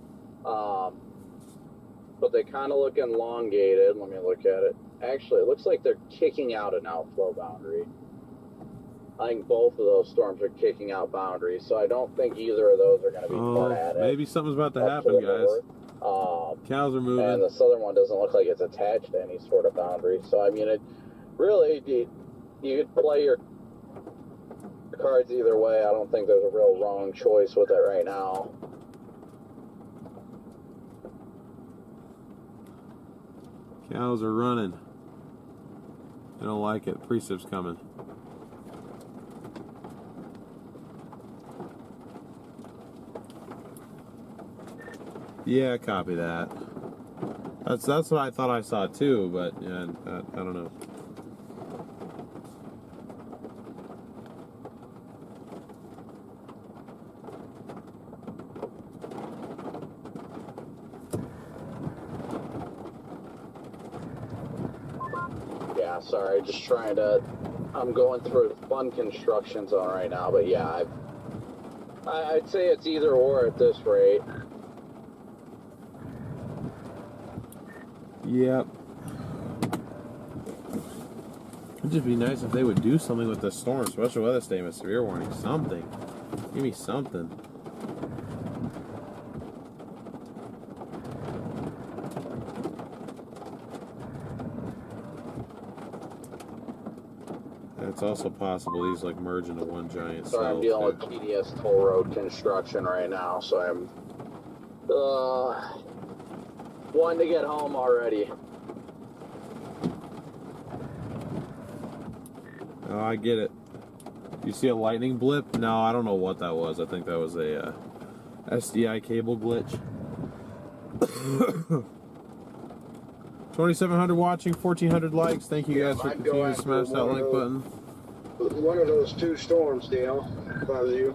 But they kind of look elongated. Let me look at it. Actually, it looks like they're kicking out an outflow boundary. I think both of those storms are kicking out boundaries, so I don't think either of those are going to be put at it. Maybe something's about to happen, guys. Cows are moving. And the southern one doesn't look like it's attached to any sort of boundary. So, I mean, really, you could play your cards either way. I don't think there's a real wrong choice with it right now. Cows are running. I don't like it. Precip's coming. Yeah, copy that. That's what I thought I saw too, but yeah, I don't know. Yeah, sorry, just trying to. I'm going through a fun construction zone right now, but yeah, I'd say it's either or at this rate. Yep. It'd just be nice if they would do something with the storm, special weather statement, severe warning, something. Give me something. It's also possible these like merge into one giant cell. Sorry, I'm dealing with PDS toll road construction right now, so I'm wanting to get home already. Oh, I get it. You see a lightning blip? No, I don't know what that was. I think that was a SDI cable glitch. 2,700 watching, 1,400 likes. Thank you guys for continuing to smash that like button. One of those two storms, Dale, if I was you.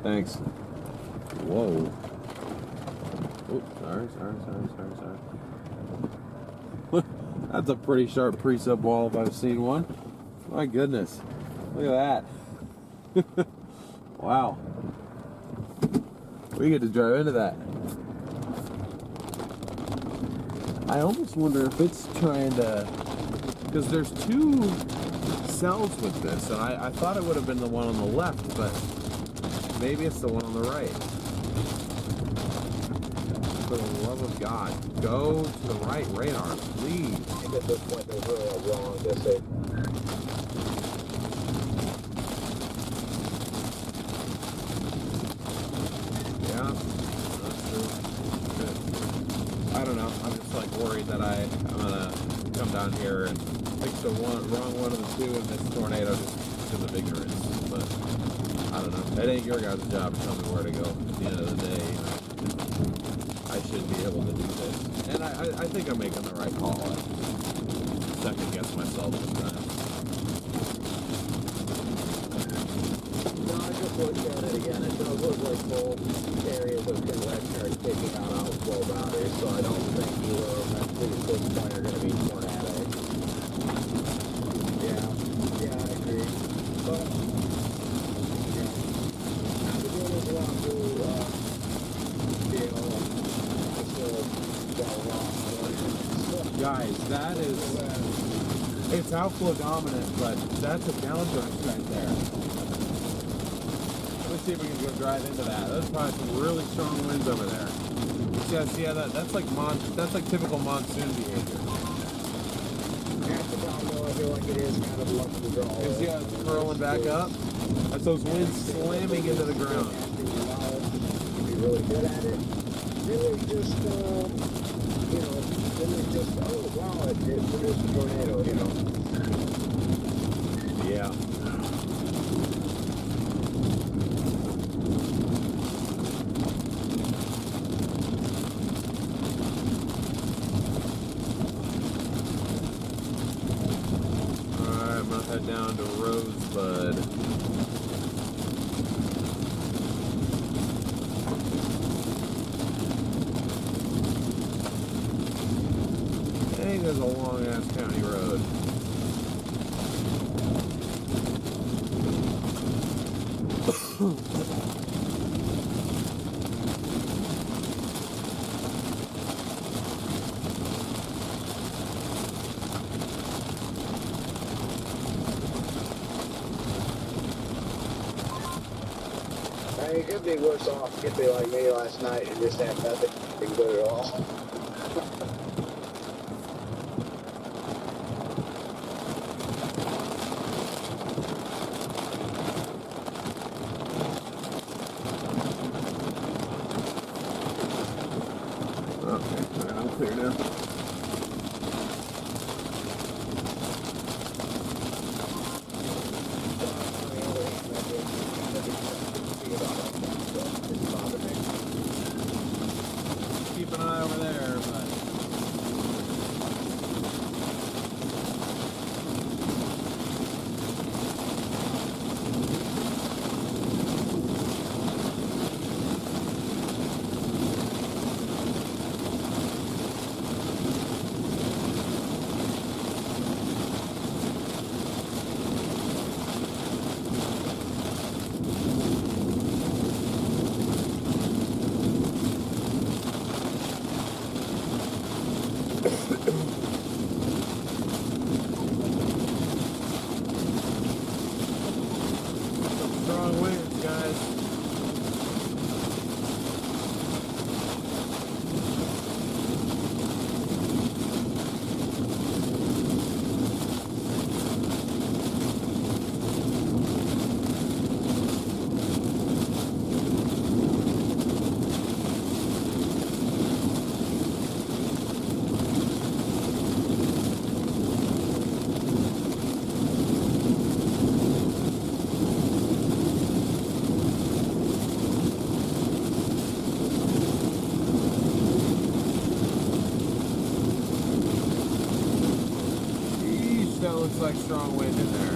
Thanks. Whoa. Oops, sorry. That's a pretty sharp precip wall if I've seen one. My goodness. Look at that. Wow. We get to drive into that. I almost wonder if it's trying to, because there's two cells with this, and I thought it would have been the one on the left, but maybe it's the one on the right. For the love of God, go to the right radar, please. I think at this point there's really a wrong decision. Yeah, that's true. Good. I don't know. I'm just like worried that I'm gonna come down here and fix the wrong one of the two in this tornado just because of ignorance. But I don't know. It ain't your guys' job to tell me where to go. At the end of the day, you know, I should be able to do this. And I think I'm making the right call. I second guess myself this time. No, I just looked at it again. It does look like both areas of convection are taking out outflow boundaries, so I don't think either of them at this point are going to be tornadic. Yeah, I agree. But, yeah. The deal is along to, Guys, that is, it's outflow dominant, but that's a downdraft right there. Let's see if we can go drive into that. There's probably some really strong winds over there. Yeah, that's like typical monsoon behavior. Half the time, though, I feel like it is kind of luck to draw. You see how it's curling back up? That's those winds slamming into the ground. Be really good at it. Really just, you know, really just, oh wow, it produced a tornado, you know. Yeah. Alright, I'm gonna head down to Rosebud. Dang, there's a long ass county road. I mean, it could be worse off. It could be like me last night and just have nothing good at all. Okay, I'm clear now. looks like strong wind in there.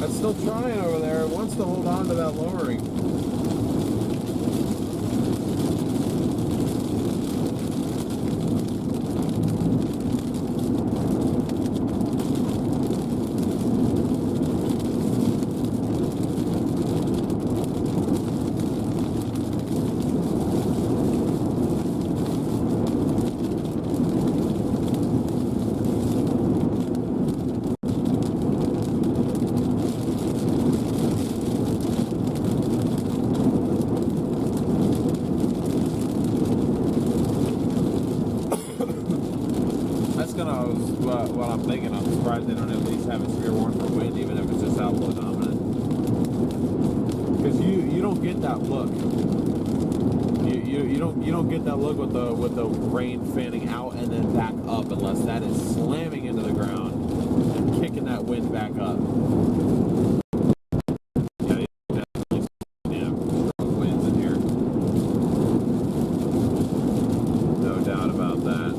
That's still trying over there. It wants to hold on to that lowering. What I'm thinking, I'm surprised they don't at least have a severe warning for wind, even if it's just outflow dominant. Because you don't get that look. You don't get that look with the rain fanning out and then back up, unless that is slamming into the ground and kicking that wind back up. Yeah, definitely strong winds in here. No doubt about that.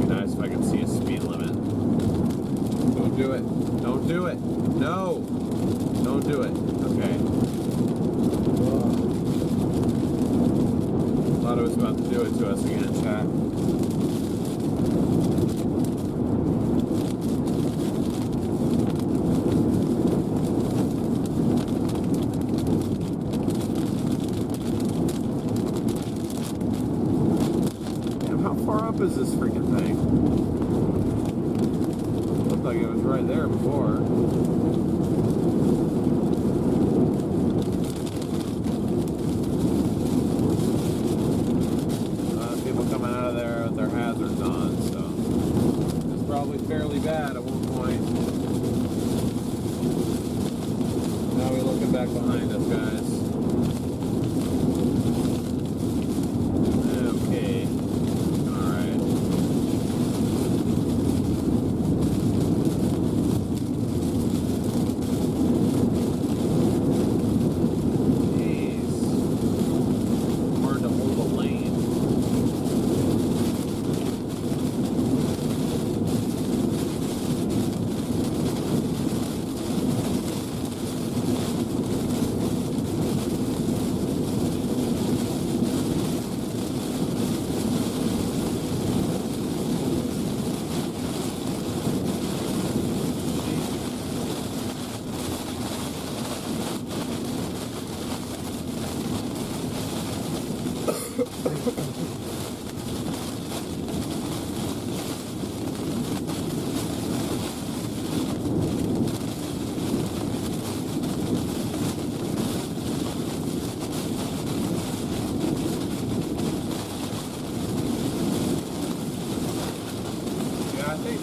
Nice if I can see a speed limit. Don't do it. Don't do it. No. Don't do it. Okay. Thought it was about to do it to us again, chat. How far up is this freaking thing? Looked like it was right there before. People coming out of there with their hazards on, so it's probably fairly bad at one point. Now we're looking back behind us, guys. Okay.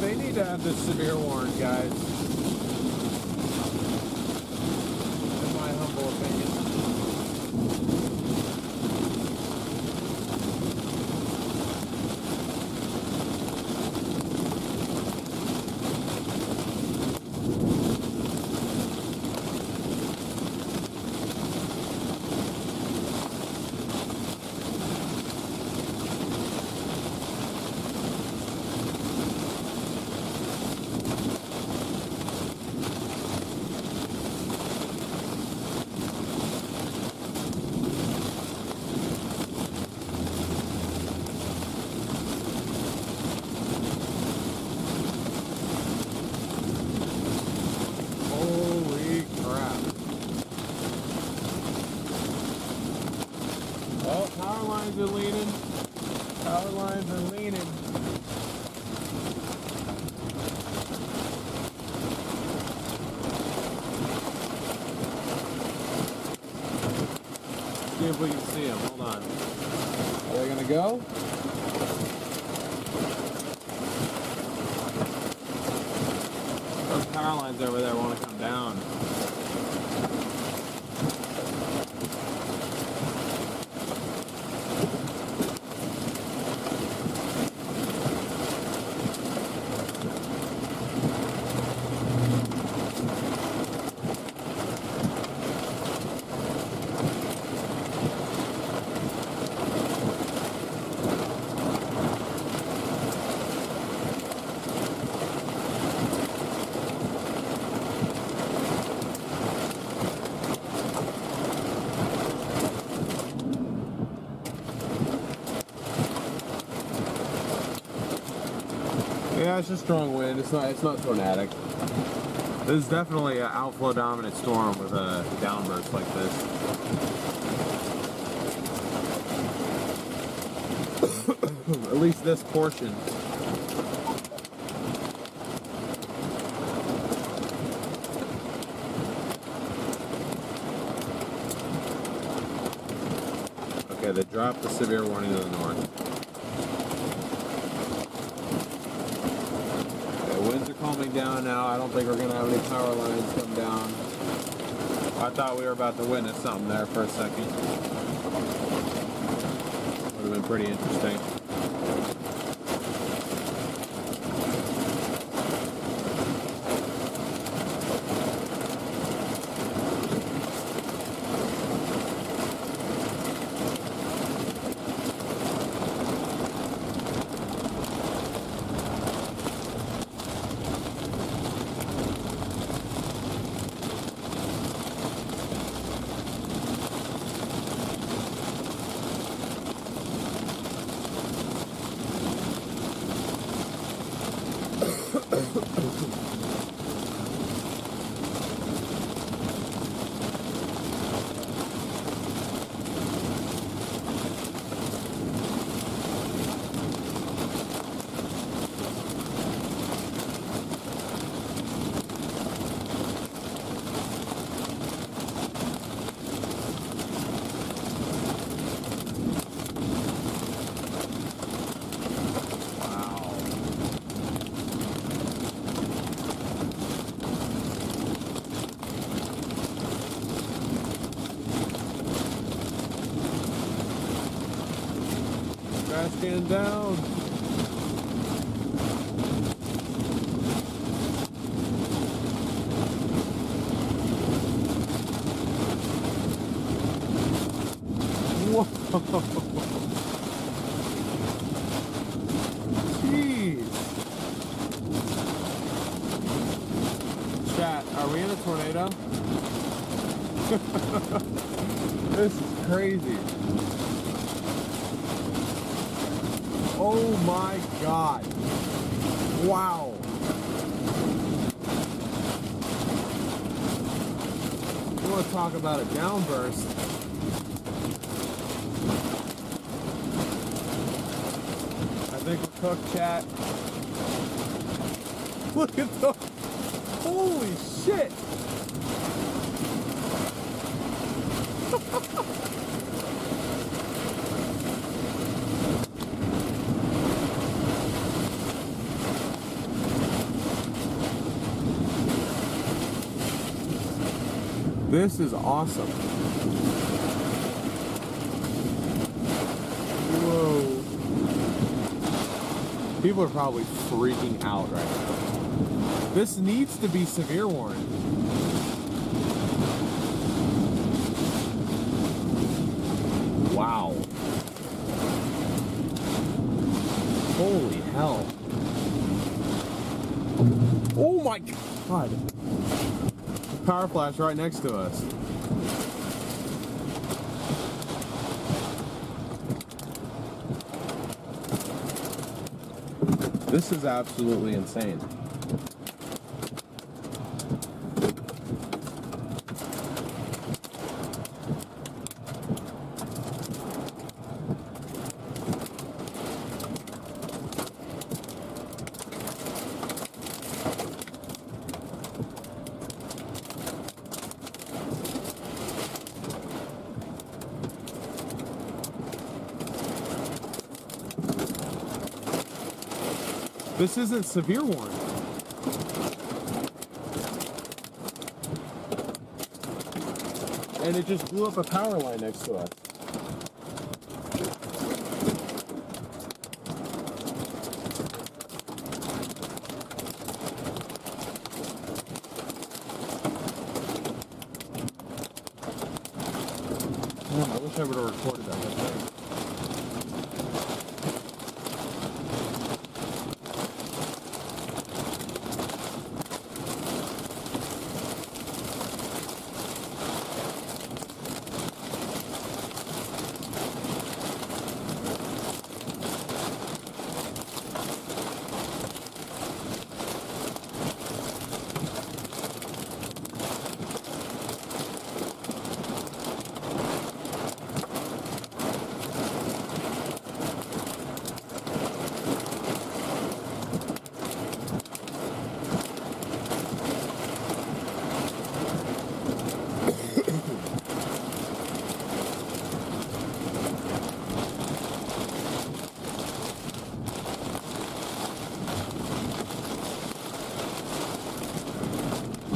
They need to have this severe warning, guys. In my humble opinion. Power lines are leaning. Power lines are leaning. See if we can see them. Hold on. Are they gonna go? Those power lines over there want to come down. Yeah, it's just strong wind. It's not tornadic. This is definitely an outflow dominant storm with a downburst like this. At least this portion. Okay, they dropped the severe warning to the north. Okay, winds are calming down now. I don't think we're going to have any power lines come down. I thought we were about to witness something there for a second. Would have been pretty interesting. Stand down. Whoa. Jeez. Chat, are we in a tornado? This is crazy. Oh my God. Wow. You want to talk about a downburst? I think we're cooked, chat. Look at the... Holy shit. This is awesome. Whoa. People are probably freaking out right now. This needs to be severe warning. Wow. Holy hell. Oh my God. Power flash right next to us. This is absolutely insane. This isn't severe warning. And it just blew up a power line next to us. Oh, I wish I would have recorded that.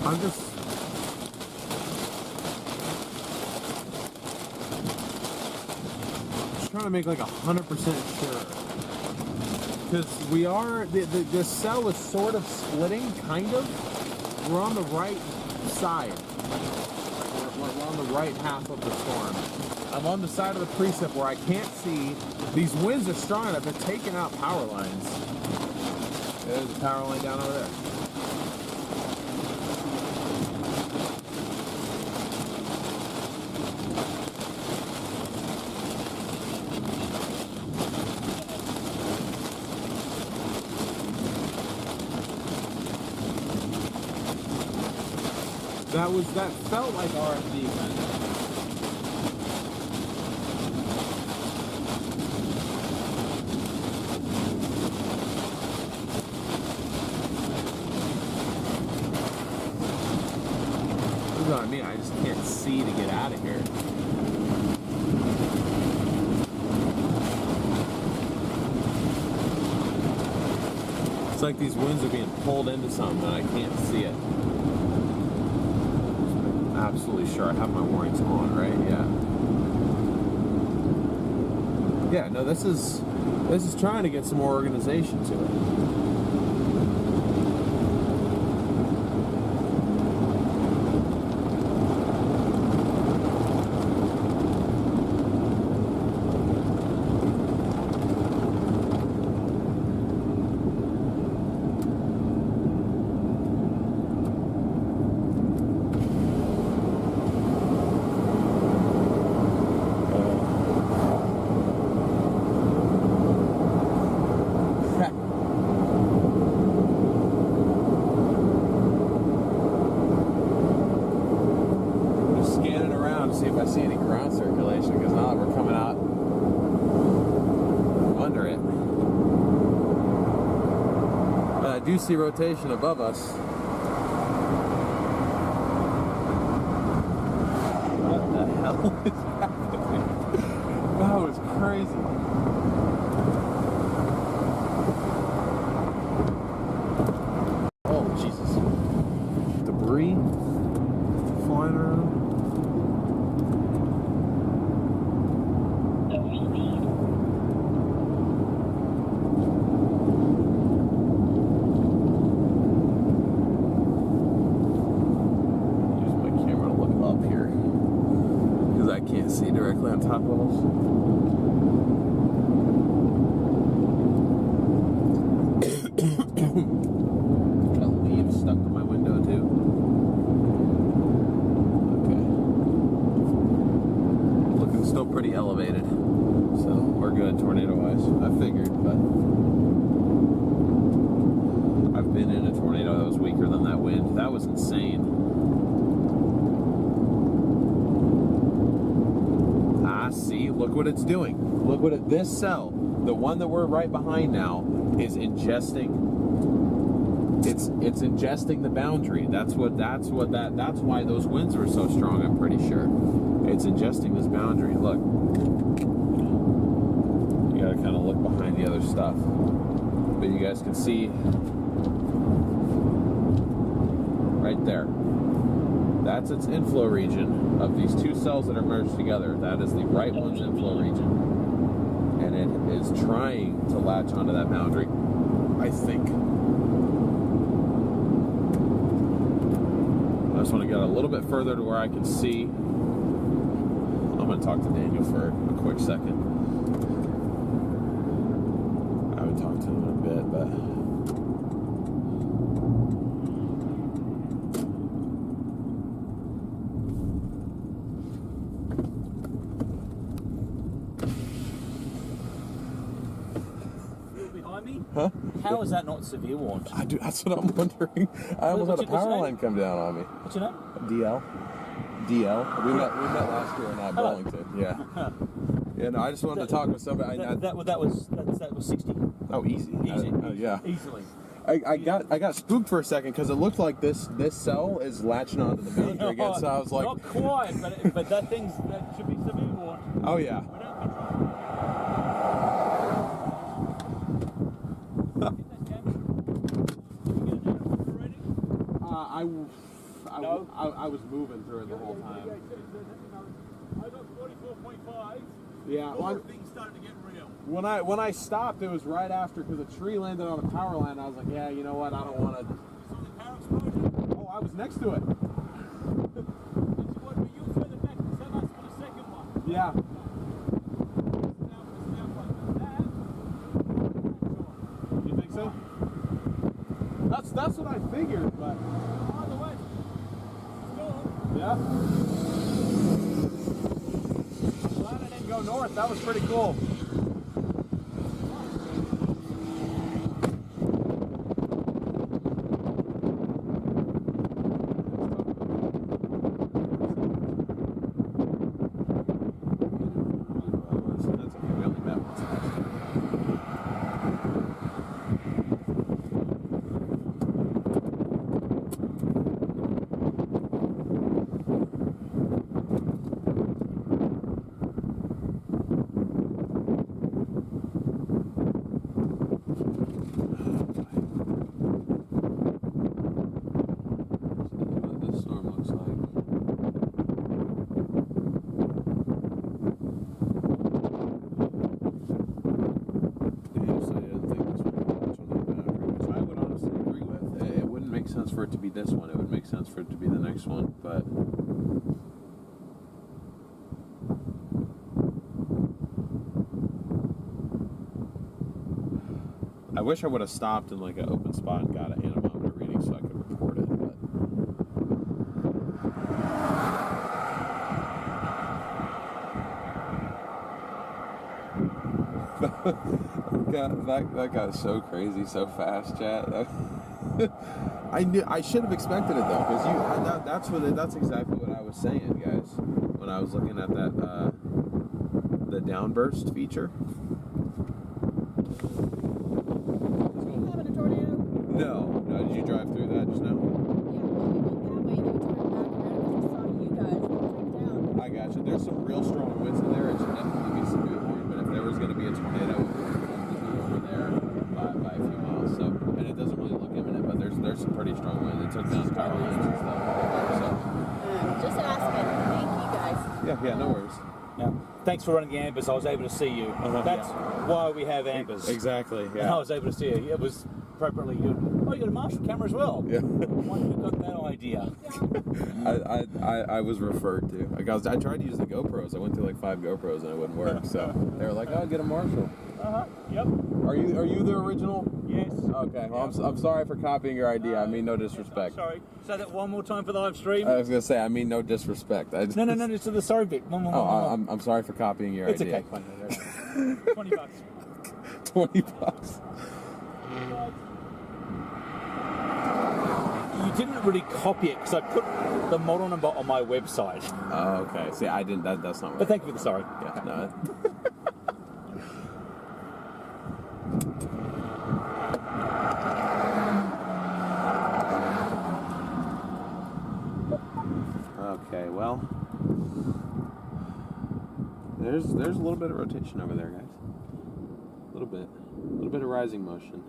I'm just trying to make like 100% sure, because we are the cell is sort of splitting, kind of. We're on the right side, we're on the right half of the storm. I'm on the side of the precip where I can't see. These winds are strong enough, they're taking out power lines. There's a power line down over there. That felt like RFD kind of. This is what I mean, I just can't see to get out of here. It's like these winds are being pulled into something and I can't see it. Absolutely sure I have my warnings on, right? Yeah, no, this is trying to get some more organization to it. I do see rotation above us. What the hell is happening? That was crazy. Oh, Jesus. Debris flying around. Directly on top of us. Got leaves stuck to my window too. Okay. Looking still pretty elevated. So we're good tornado wise. I figured, but I've been in a tornado that was weaker than that wind. That was insane. See, look what it's doing. Look what this cell, the one that we're right behind now, is ingesting. It's ingesting the boundary. That's why those winds were so strong, I'm pretty sure. It's ingesting this boundary. Look. You gotta kind of look behind the other stuff. But you guys can see right there. That's its inflow region of these two cells that are merged together. That is the right one's inflow region. And it is trying to latch onto that boundary, I think. I just want to get a little bit further to where I can see. I'm going to talk to Daniel for a quick second. I haven't talked to him in a bit, but... Huh? How is that not severe warned? That's what I'm wondering. I almost had a power line come down on me. What's your name? DL. We met last year in Burlington. Yeah. Yeah. No, I just wanted to talk with somebody. That was 60. Oh, easy. Yeah. Easily. I got spooked for a second because it looked like this cell is latching onto the boundary again. So I was like, not quite, but that should be severe warned. Oh yeah. I was moving through it the whole time. I got 44.5. Yeah. Before things started to get real. When I stopped, it was right after, because a tree landed on a power line. I was like, yeah, you know what? I don't want to. You saw the power explosion? Oh, I was next to it. You were further back, so that's for the second one. Yeah. You think so? That's what I figured, but. Either way, Yeah. Glad I didn't go north. That was pretty cool. That's okay. We only met once. For it to be this one, it would make sense for it to be the next one, but I wish I would have stopped in like an open spot and got an anemometer reading so I could report it, but that got so crazy so fast, chat. I should have expected it though, because that's exactly what I was saying, guys, when I was looking at that the downburst feature. Are you having a tornado? No, did you drive through that just now? Yeah, well, we went that way and then we turned back around because we saw you guys freaked out. I got you. There's some real strong winds in there. It should definitely be some good horn, but if there was going to be a tornado, it would be over there by a few miles. So, and it doesn't really look imminent, but there's some pretty strong winds. It took down power lines and stuff. Just asking. Thank you guys. Yeah, no worries. Yeah. Thanks for running the ambers. I was able to see you. That's why we have ambers. Exactly. And I was able to see you. It was appropriately good. Oh, you got a Marshall camera as well. Yeah. Why you got that idea? I was referred to. Like I tried to use the GoPros. I went through like 5 GoPros and it wouldn't work. So they were like, "Oh, get a Marshall." Yep. Are you the original? Yes. Okay. Well, I'm sorry for copying your idea. I mean no disrespect. Sorry. Say that one more time for the live stream. I was gonna say I mean no disrespect. No. It's the sorry bit. One more. I'm sorry for copying your idea. It's okay. $20. $20. You didn't really copy it because I put the model number on my website. Oh, okay. See, I didn't. That's not. But thank you for the sorry. Yeah. No. Okay, well, there's a little bit of rotation over there, guys. A little bit of rising motion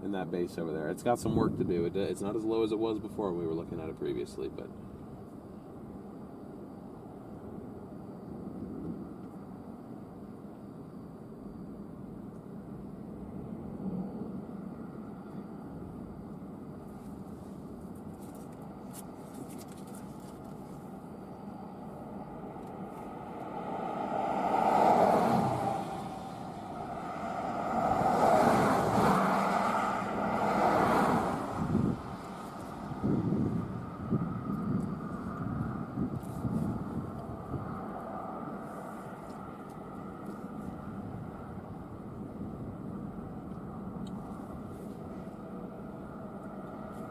in that base over there. It's got some work to do. It's not as low as it was before when we were looking at it previously, but.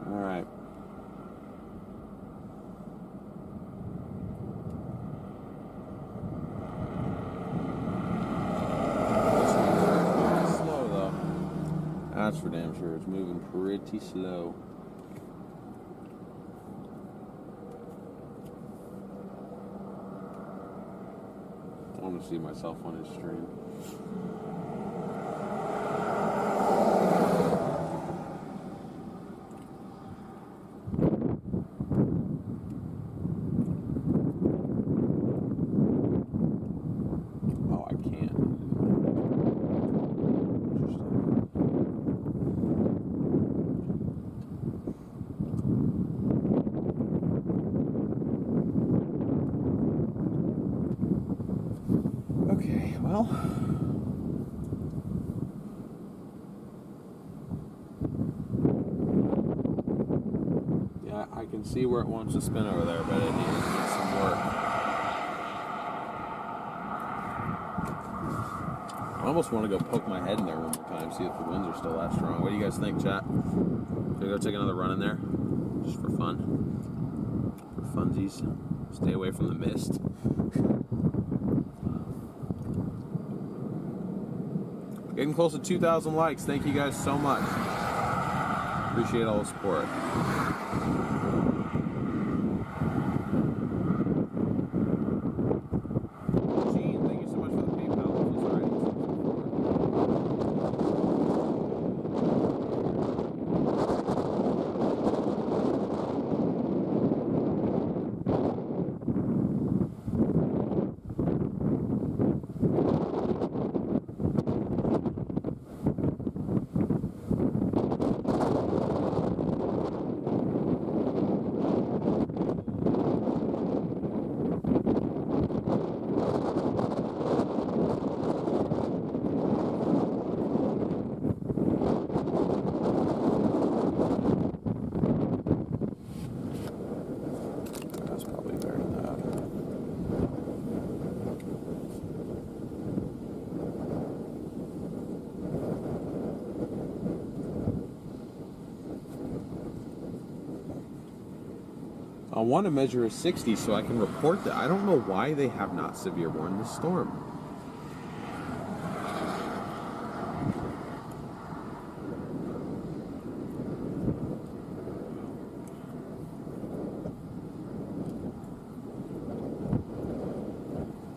Alright. Slow though. That's for damn sure. It's moving pretty slow. I want to see myself on his stream. Well, yeah, I can see where it wants to spin over there, but it needs some work. I almost want to go poke my head in there one more time, see if the winds are still that strong. What do you guys think, chat? Should we go take another run in there? Just for fun? For funsies? Stay away from the mist. Getting close to 2,000 likes. Thank you guys so much. Appreciate all the support. Gene, thank you so much for the PayPal. I want to measure a 60 so I can report that. I don't know why they have not severe warned this storm.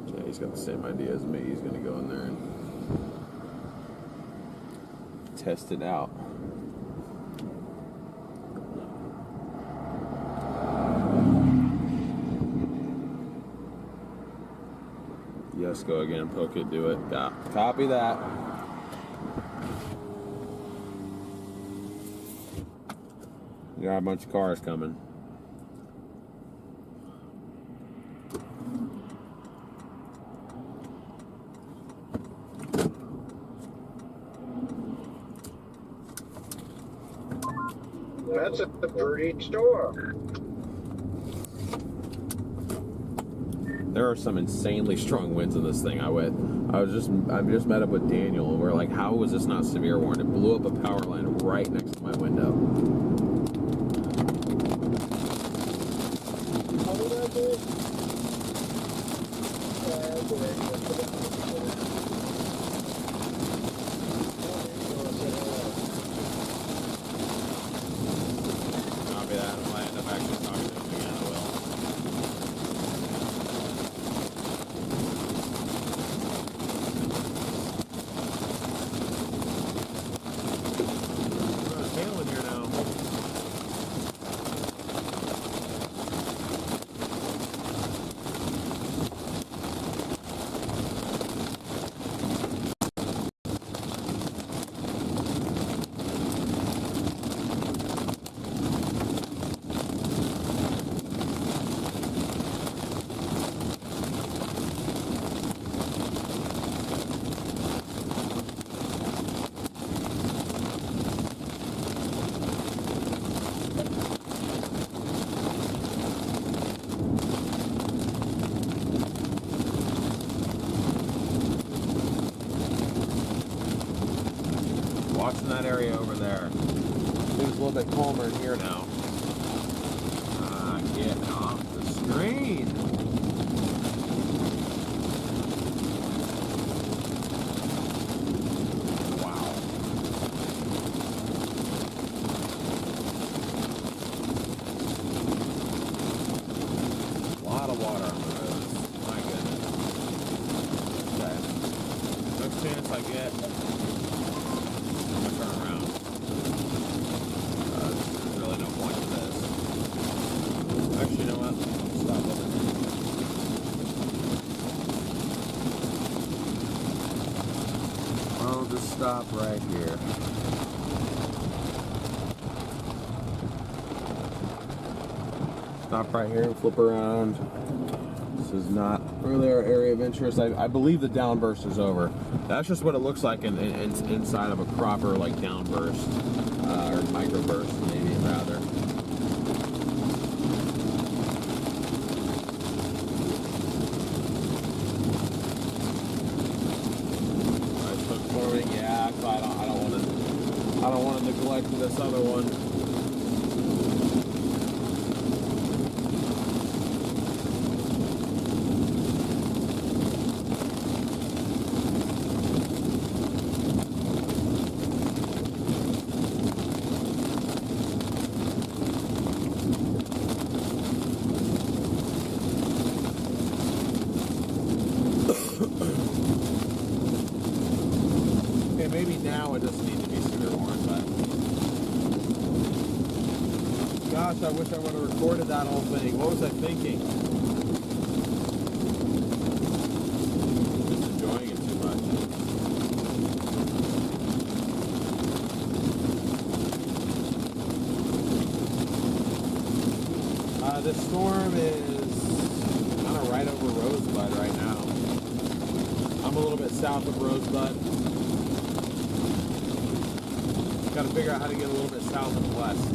Yeah, he's got the same idea as me. He's going to go in there and test it out. Yes, go again, poke it, do it. Yeah, copy that. You got a bunch of cars coming. That's a pretty storm. There are some insanely strong winds in this thing. I just met up with Daniel and we're like, how was this not severe warned? It blew up a power line right next to my window. Copy that. If I end up actually talking to him again, I will. Watching that area over there. Seems a little bit calmer in here now. Get off the screen. Wow. A lot of water on the roads. My goodness. Okay. Next chance I get, turn around. There's really no point to this. Actually, you know what? Stop over here. I'll just stop right here. Stop right here and flip around. This is not really our area of interest. I believe the downburst is over. That's just what it looks like inside of a proper like downburst or microburst, maybe rather. Nice hook forming. Yeah, I don't want to neglect this other one. Maybe now it doesn't need to be severe warned, but gosh, I wish I would have recorded that whole thing. What was I thinking? Just enjoying it too much. The storm is kind of right over Rosebud right now. I'm a little bit south of Rosebud. Got to figure out how to get a little bit south and west.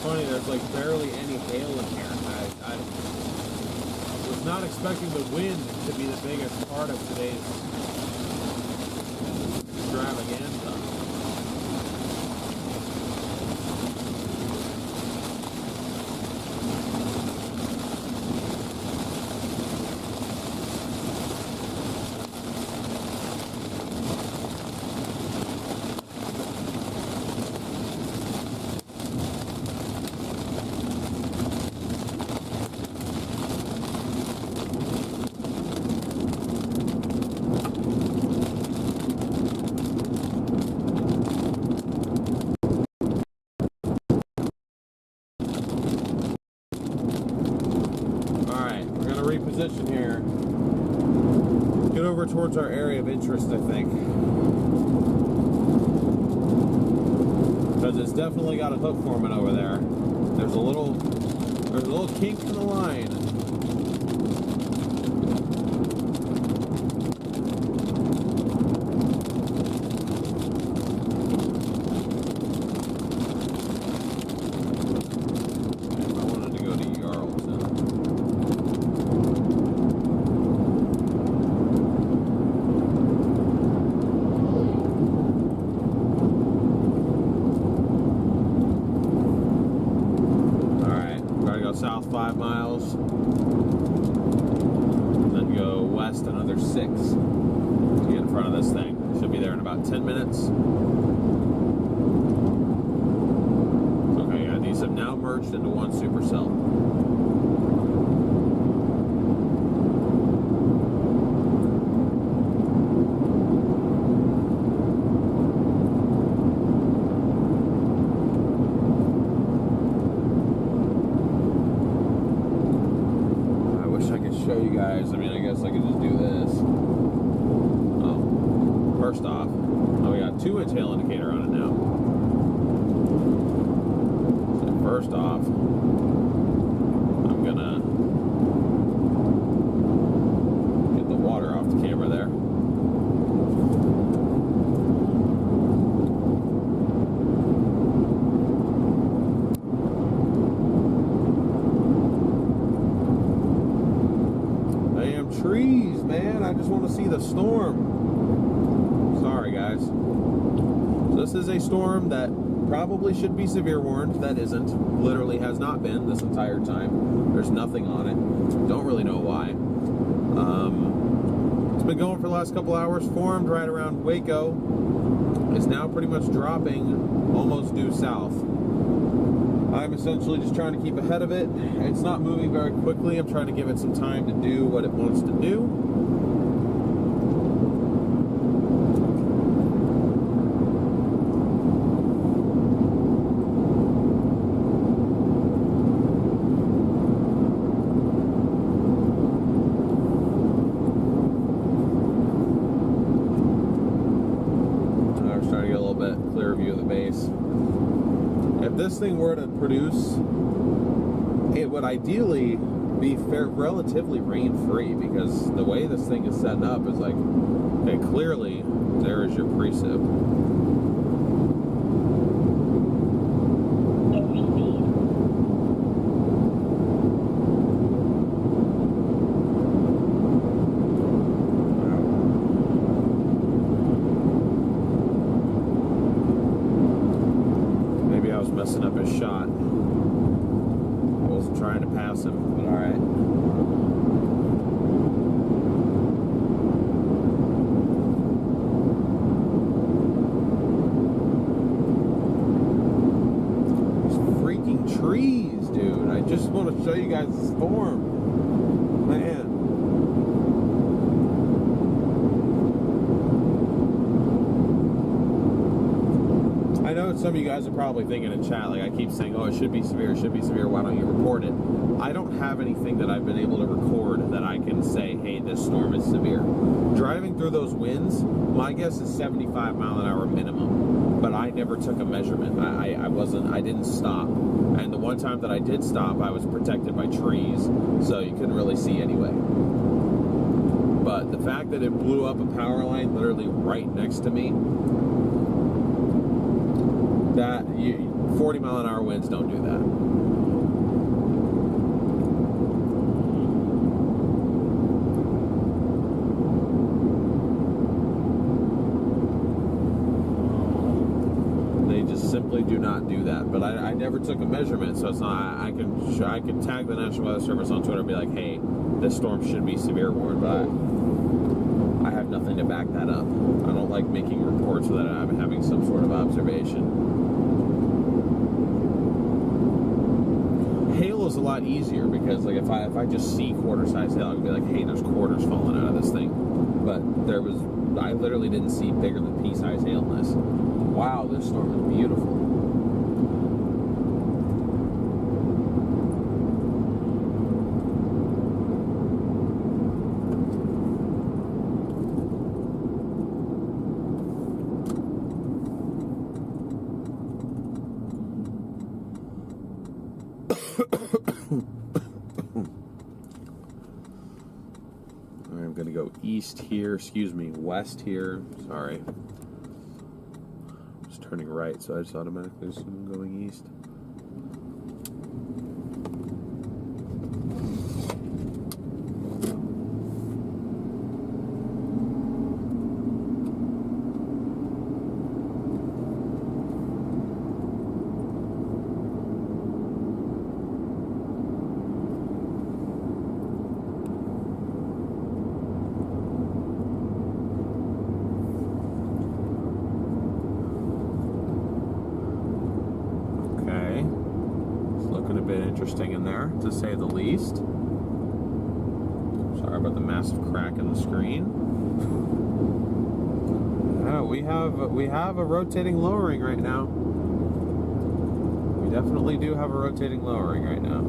Funny, there's like barely any hail in here. I was not expecting the wind to be the biggest part of today's extravaganza. Reposition here. Get over towards our area of interest, I think. Because it's definitely got a hook forming over there. There's a little kink in the line. South 5 miles, then go west another 6 to get in front of this thing. Should be there in about 10 minutes. Okay, yeah, these have now merged into one supercell. Show you guys. I mean, I guess I could just do this. Oh, first off, we got 2 inch hail indicator on it now. So first off, I'm gonna get the water off the camera there. Trees, man. I just want to see the storm. Sorry, guys. So this is a storm that probably should be severe warned. That isn't. Literally has not been this entire time. There's nothing on it. Don't really know why. been going for the last couple hours, formed right around Waco. It's now pretty much dropping almost due south. I'm essentially just trying to keep ahead of it. It's not moving very quickly. I'm trying to give it some time to do what it wants to do. If this thing were to produce, it would ideally be relatively rain-free, because the way this thing is set up is like, okay, clearly there is your precip. Messing up his shot. I wasn't trying to pass him, but alright. These freaking trees, dude. I just want to show you guys the storm. Man. I know some of you guys are probably thinking in chat, like I keep saying, oh, it should be severe, why don't you report it? I don't have anything that I've been able to record that I can say, hey, this storm is severe. Driving through those winds, my guess is 75 mile an hour minimum, but I never took a measurement. I didn't stop. And the one time that I did stop, I was protected by trees, so you couldn't really see anyway. But the fact that it blew up a power line literally right next to me, 40 mile an hour winds don't do that. They just simply do not do that. But I never took a measurement, so it's not. I can tag the National Weather Service on Twitter and be like, hey, this storm should be severe warned, but I have nothing to back that up. I don't like making reports without having some sort of observation. Hail is a lot easier because, like, if I just see quarter-size hail, I can be like, hey, there's quarters falling out of this thing. But I literally didn't see bigger than pea-size hail in this. Wow, this storm is beautiful. I'm going to go east here, west here, sorry. I was turning right, so I just automatically assumed going east. Interesting in there, to say the least. Sorry about the massive crack in the screen. We have a rotating lowering right now. We definitely do have a rotating lowering right now.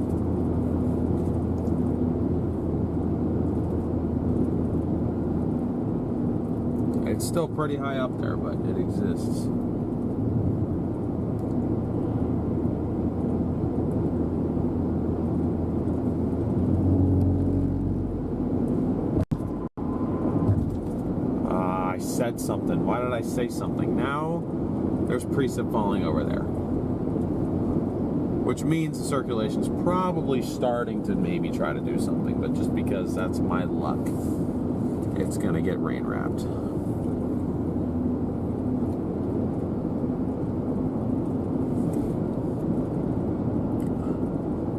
It's still pretty high up there, but it exists. Said something. Why did I say something? Now there's precip falling over there, which means the circulation's probably starting to maybe try to do something, but just because that's my luck, it's gonna get rain wrapped.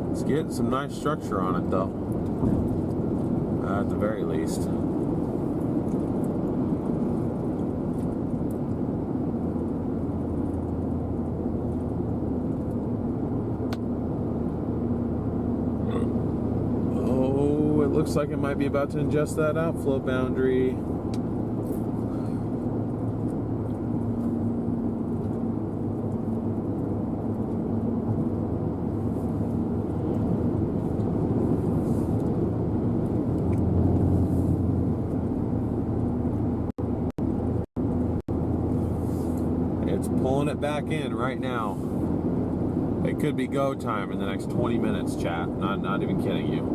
Let's get some nice structure on it though, at the very least. Looks like it might be about to ingest that outflow boundary. It's pulling it back in right now. It could be go time in the next 20 minutes, chat. Not even kidding you.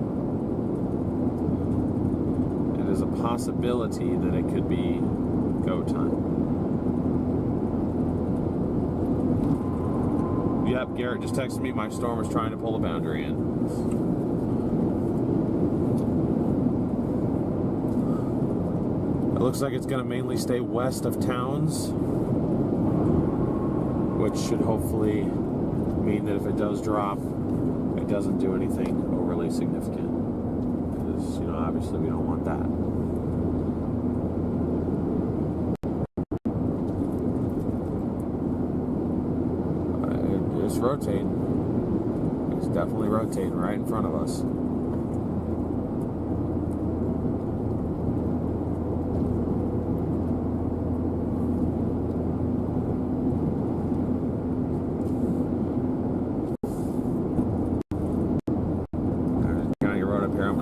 It is a possibility that it could be go time. Yep, Garrett just texted me. My storm is trying to pull the boundary in. It looks like it's going to mainly stay west of towns, which should hopefully mean that if it does drop, it doesn't do anything overly significant. Because, you know, obviously we don't want that. It's rotating. It's definitely rotating right in front of us.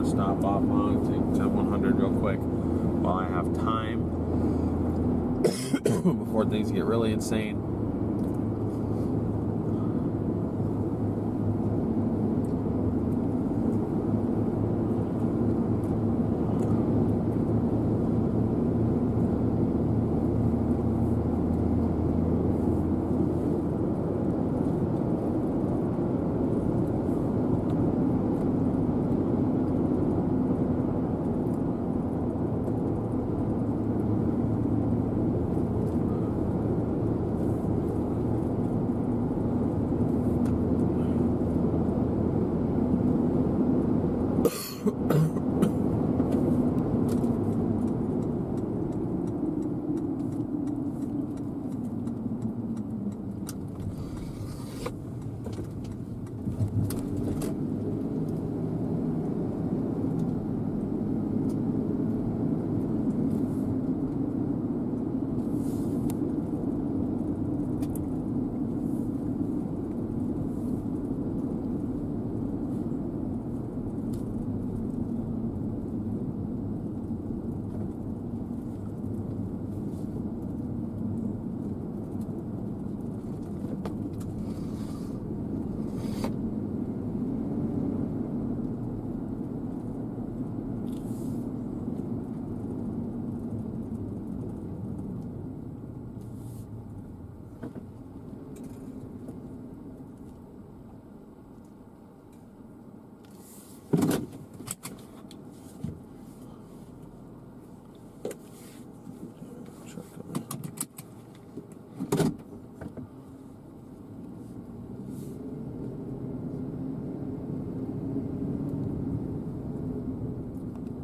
Stop off on, take 10-100 real quick while I have time before things get really insane.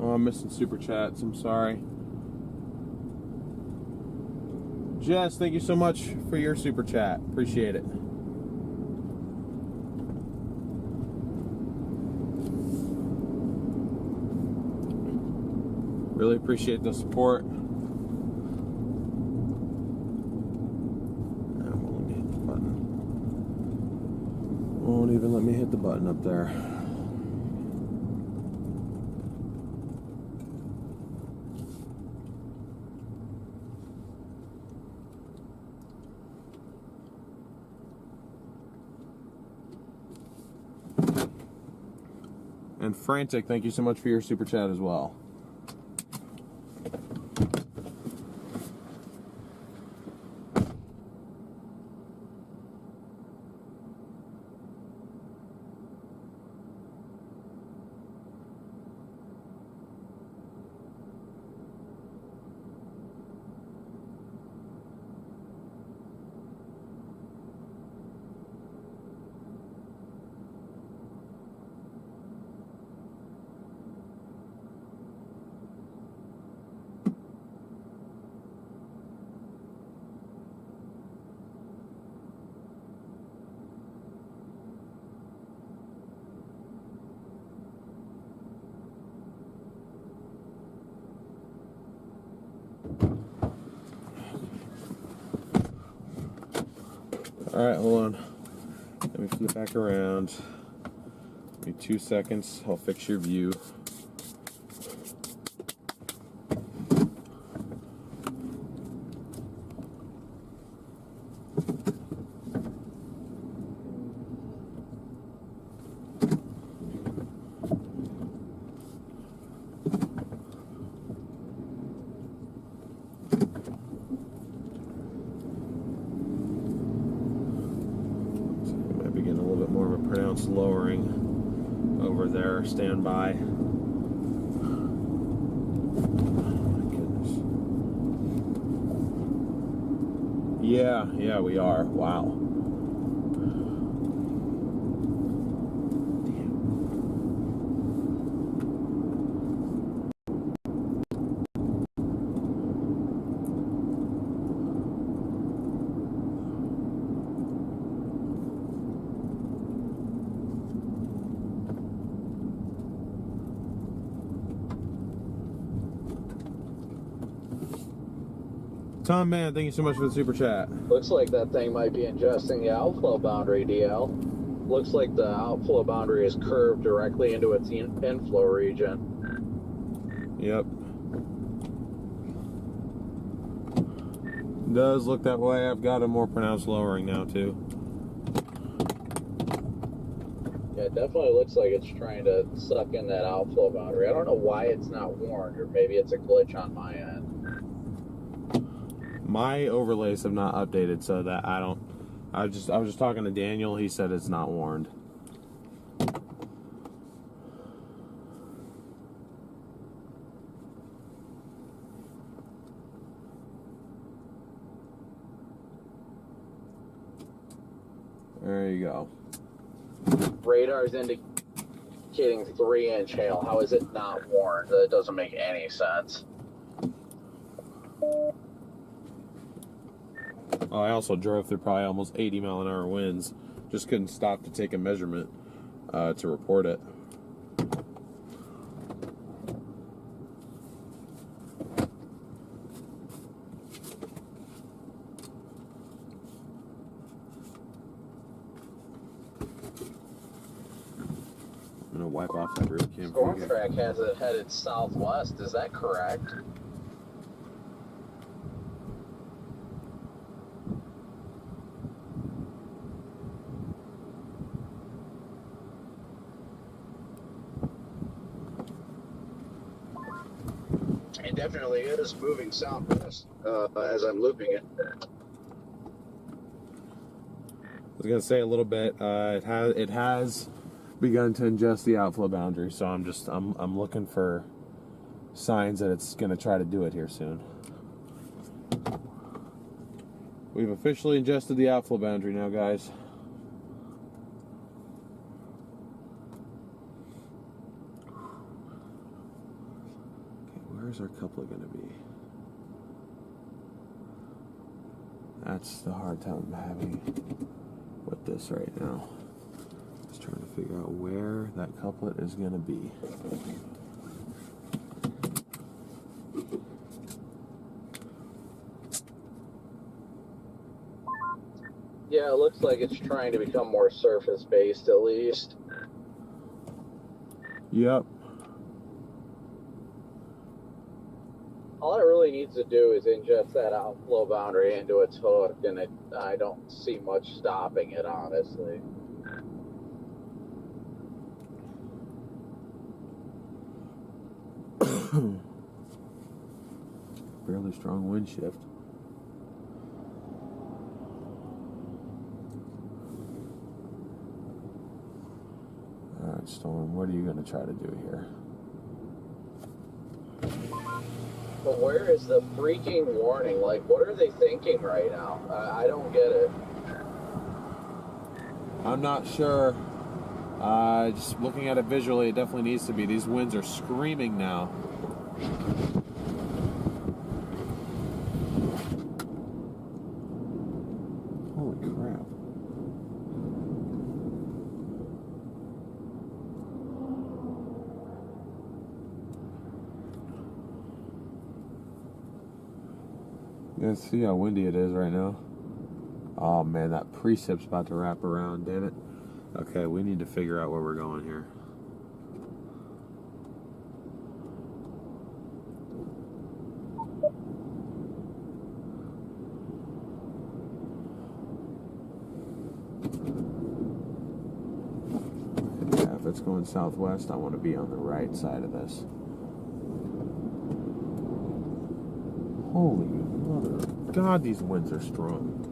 I'm missing super chats, I'm sorry. Jess, thank you so much for your super chat. Appreciate it. Really appreciate the support. Won't even let me hit the button up there. And Frantic, thank you so much for your super chat as well. Alright, hold on. Let me flip back around. Give me 2 seconds. I'll fix your view. Begin a little bit more of a pronounced lowering over there. Stand by. Oh my goodness. Yeah, we are. Wow. Tom, man, thank you so much for the super chat. Looks like that thing might be ingesting the outflow boundary, DL. Looks like the outflow boundary is curved directly into its inflow region. Yep. Does look that way. I've got a more pronounced lowering now, too. Yeah, it definitely looks like it's trying to suck in that outflow boundary. I don't know why it's not warned, or maybe it's a glitch on my end. My overlays have not updated, so that I was just talking to Daniel. He said it's not warned. There you go. Radar's indicating 3-inch hail. How is it not warned? That doesn't make any sense. Oh, I also drove through probably almost 80-mile-an-hour winds. Just couldn't stop to take a measurement to report it. I'm gonna wipe off that rear cam. Storm track has it headed southwest. Is that correct? It definitely is moving southwest as I'm looping it. I was gonna say a little bit. It has begun to ingest the outflow boundary, so I'm looking for signs that it's gonna try to do it here soon. We've officially ingested the outflow boundary now, guys. Where's our coupler going to be? That's the hard time I'm having with this right now. Just trying to figure out where that couplet is going to be. Yeah, it looks like it's trying to become more surface-based at least. Yep. All it really needs to do is ingest that outflow boundary into its hook, and I don't see much stopping it, honestly. Fairly strong wind shift. Alright, Storm, what are you going to try to do here? But where is the freaking warning? Like, what are they thinking right now? I don't get it. I'm not sure. Just looking at it visually, it definitely needs to be. These winds are screaming now. Holy crap. You guys see how windy it is right now? Oh man, that precip's about to wrap around, damn it. Okay, we need to figure out where we're going here. Yeah, if it's going southwest, I want to be on the right side of this. Holy mother of God, these winds are strong.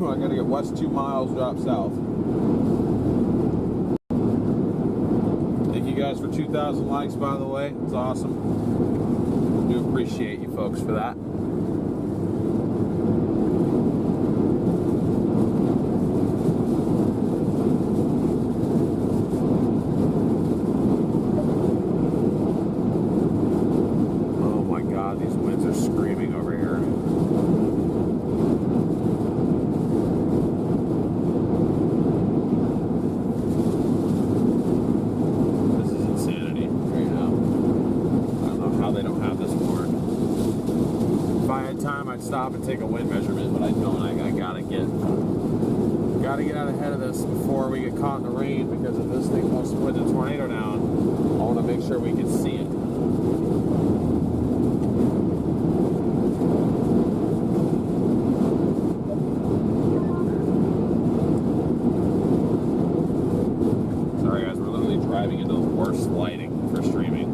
I gotta get west 2 miles, drop south. Thank you guys for 2,000 likes, by the way. It's awesome. I do appreciate you folks for that. Oh my God, these winds are screaming over here. Stop and take a wind measurement, but I don't. I gotta get out ahead of this before we get caught in the rain, because if this thing wants to put the tornado down, I want to make sure we can see it. Sorry guys, we're literally driving into the worst lighting for streaming.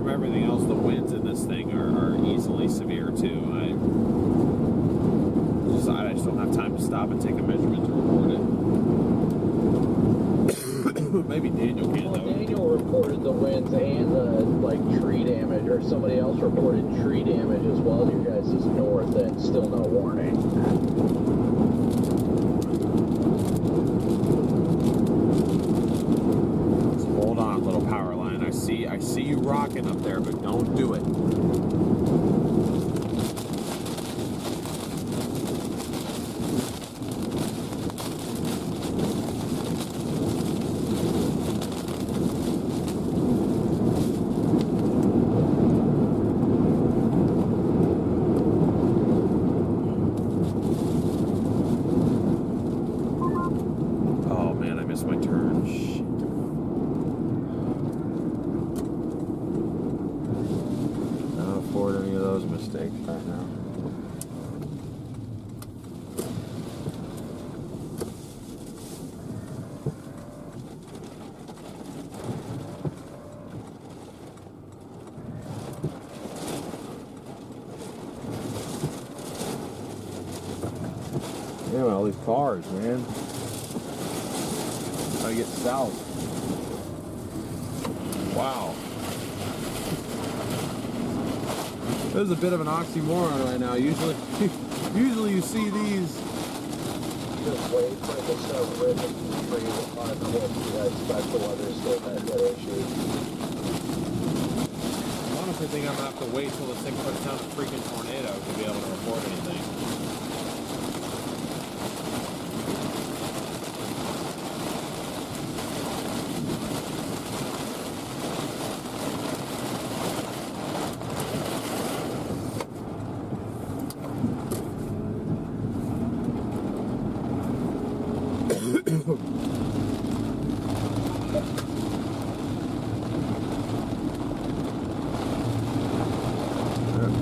Everything else, the winds in this thing are easily severe too. I just don't have time to stop and take a measurement to report it. Maybe Daniel can though. Daniel reported the winds and the tree damage, or somebody else reported tree damage as well as your guys' north, and still no warning. Hold on, little power line. I see you rocking up there, but don't do it. Oh man, I missed my turn. Shit. Any of those mistakes right now. Yeah, all these cars, man. Gotta get south. Wow. This is a bit of an oxymoron right now. Usually you see these. Just wait for it to start ripping trees apart and hope you guys expect the weather still has that issue. I honestly think I'm gonna have to wait till this thing puts down a freaking tornado to be able to report anything.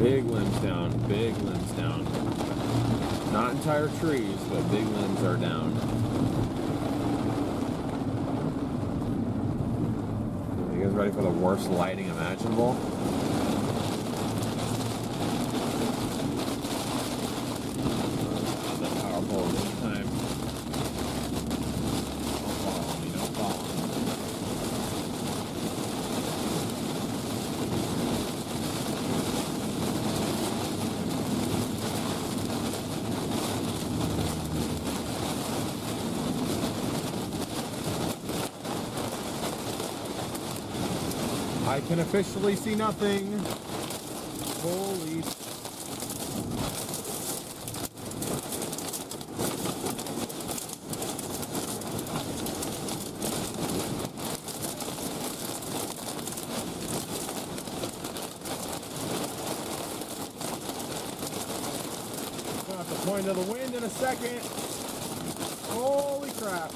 Big limbs down, big limbs down. Not entire trees, but big limbs are down. You guys ready for the worst lighting imaginable? Not that powerful this time. Don't follow me, don't follow me. I can officially see nothing. Holy. Gonna have to point to the wind in a second. Holy crap.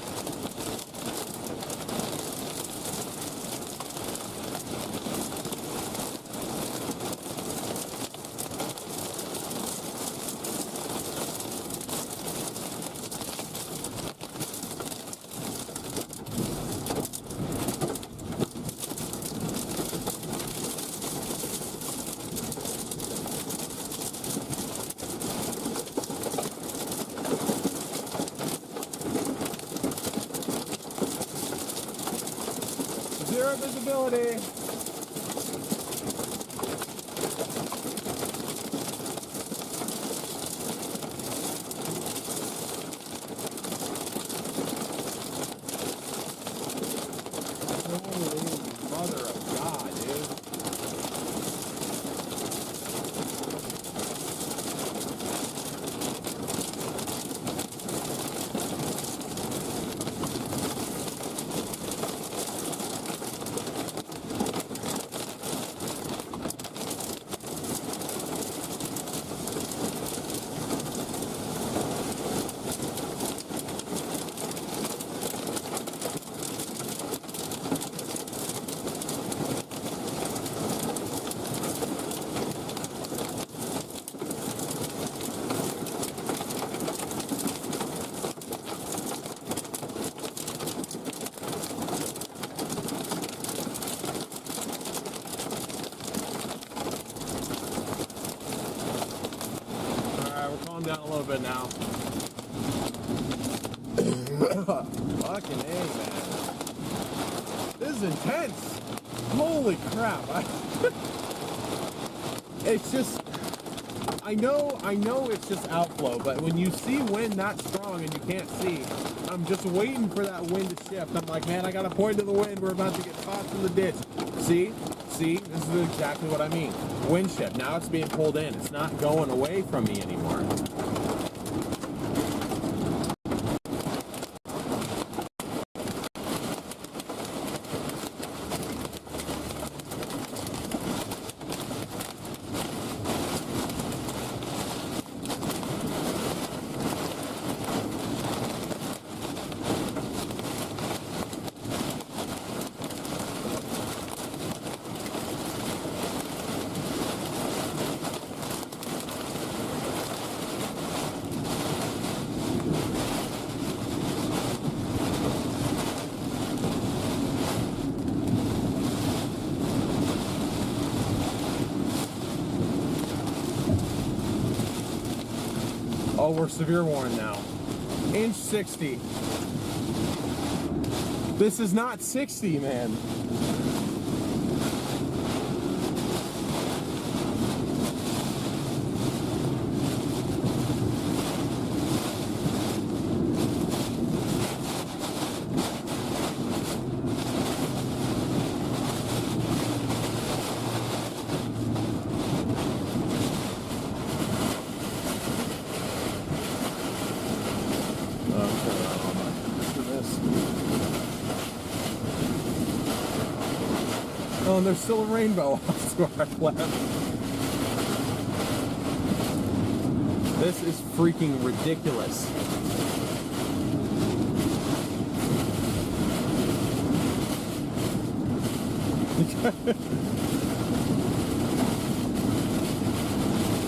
Zero visibility. Holy mother of God, dude. Down a little bit now. Fucking A, man. This is intense. Holy crap. It's just, I know it's just outflow, but when you see wind that strong and you can't see, I'm just waiting for that wind to shift. I'm like, man, I gotta point to the wind. We're about to get tossed in the ditch. See, this is exactly what I mean. Wind shift. Now it's being pulled in. It's not going away from me anymore. Oh, we're severe warned now. Inch 60. This is not 60, man. Oh, and there's still a rainbow off to our left. This is freaking ridiculous.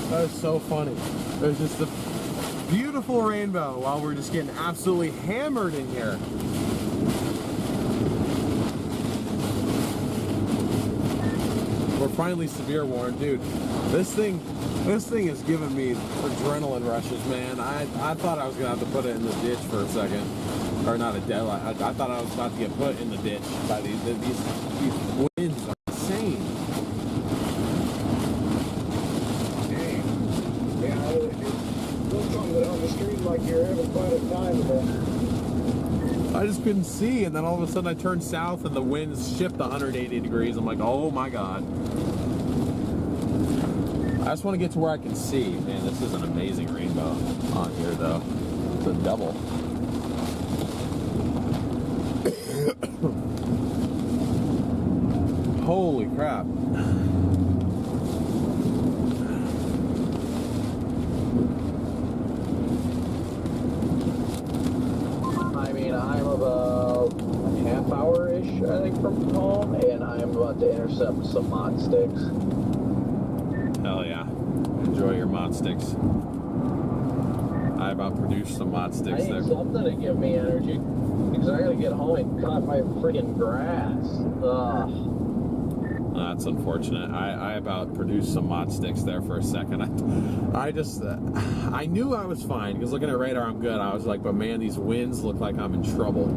That is so funny. There's just a beautiful rainbow while we're just getting absolutely hammered in here. We're finally severe warned, dude. This thing is giving me adrenaline rushes, man. I thought I was gonna have to put it in the ditch for a second, or not a deadline. I thought I was about to get put in the ditch by these winds are insane. Dang. Yeah, it looks on the street like you're having quite a time with that. I just just couldn't see, and then all of a sudden I turned south and the winds shift 180 degrees. I'm like, oh my God. I just want to get to where I can see. Man, this is an amazing rainbow on here though. It's a double. Holy crap. I mean, I'm about a half hour-ish, I think, from home, and I'm about to intercept some mod sticks. Hell yeah. Enjoy your mod sticks. I about produced some mod sticks I need there. something to give me energy, because I gotta get home and cut my freaking grass. Ugh. That's unfortunate. I about produced some mod sticks there for a second. I just, I knew I was fine, because looking at radar I'm good. I was like, but man, these winds look like I'm in trouble.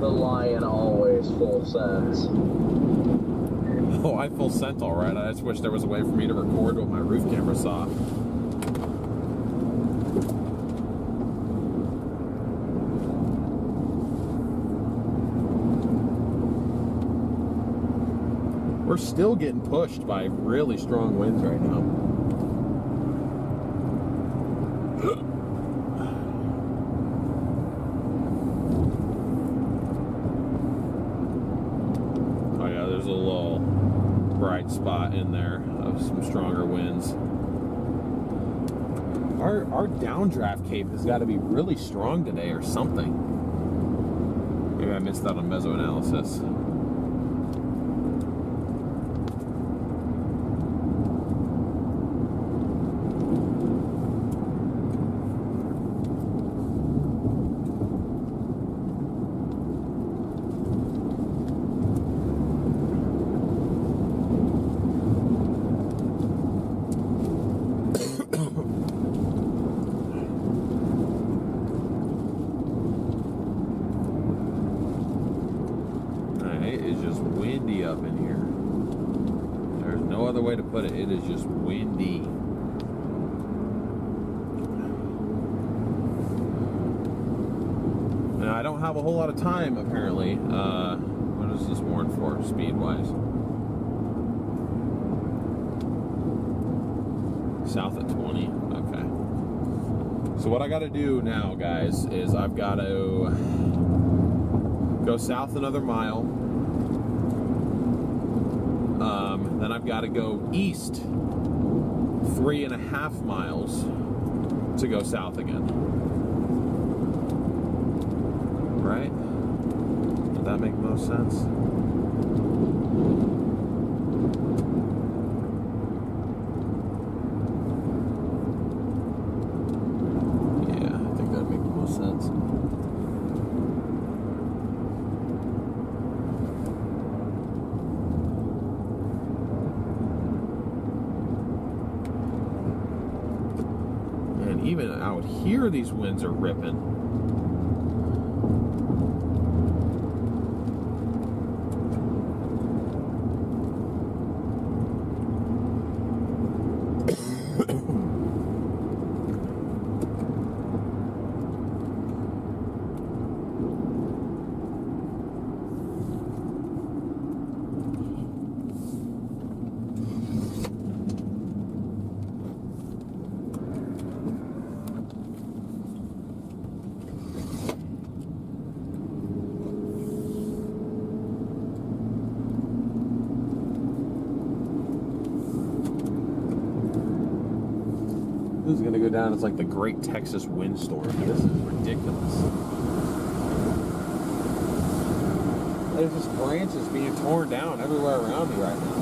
The lion always full sends. Oh, I full sent all right. I just wish there was a way for me to record what my roof camera saw. We're still getting pushed by really strong winds right now. Oh yeah, there's a little bright spot in there of some stronger winds. Our downdraft cape has got to be really strong today or something. Maybe I missed that on mesoanalysis. Up in here. There's no other way to put it. It is just windy. Now I don't have a whole lot of time apparently. What is this warned for speed wise? South at 20. Okay. So what I got to do now, guys, is I've got to go south another mile. Then I've got to go east 3.5 miles to go south again. Right? Would that make most sense? Yeah, I think that'd make the most sense. Even out here, these winds are ripping. This is going to go down as like the Great Texas Windstorm. This is ridiculous. There's just branches being torn down everywhere around me right now.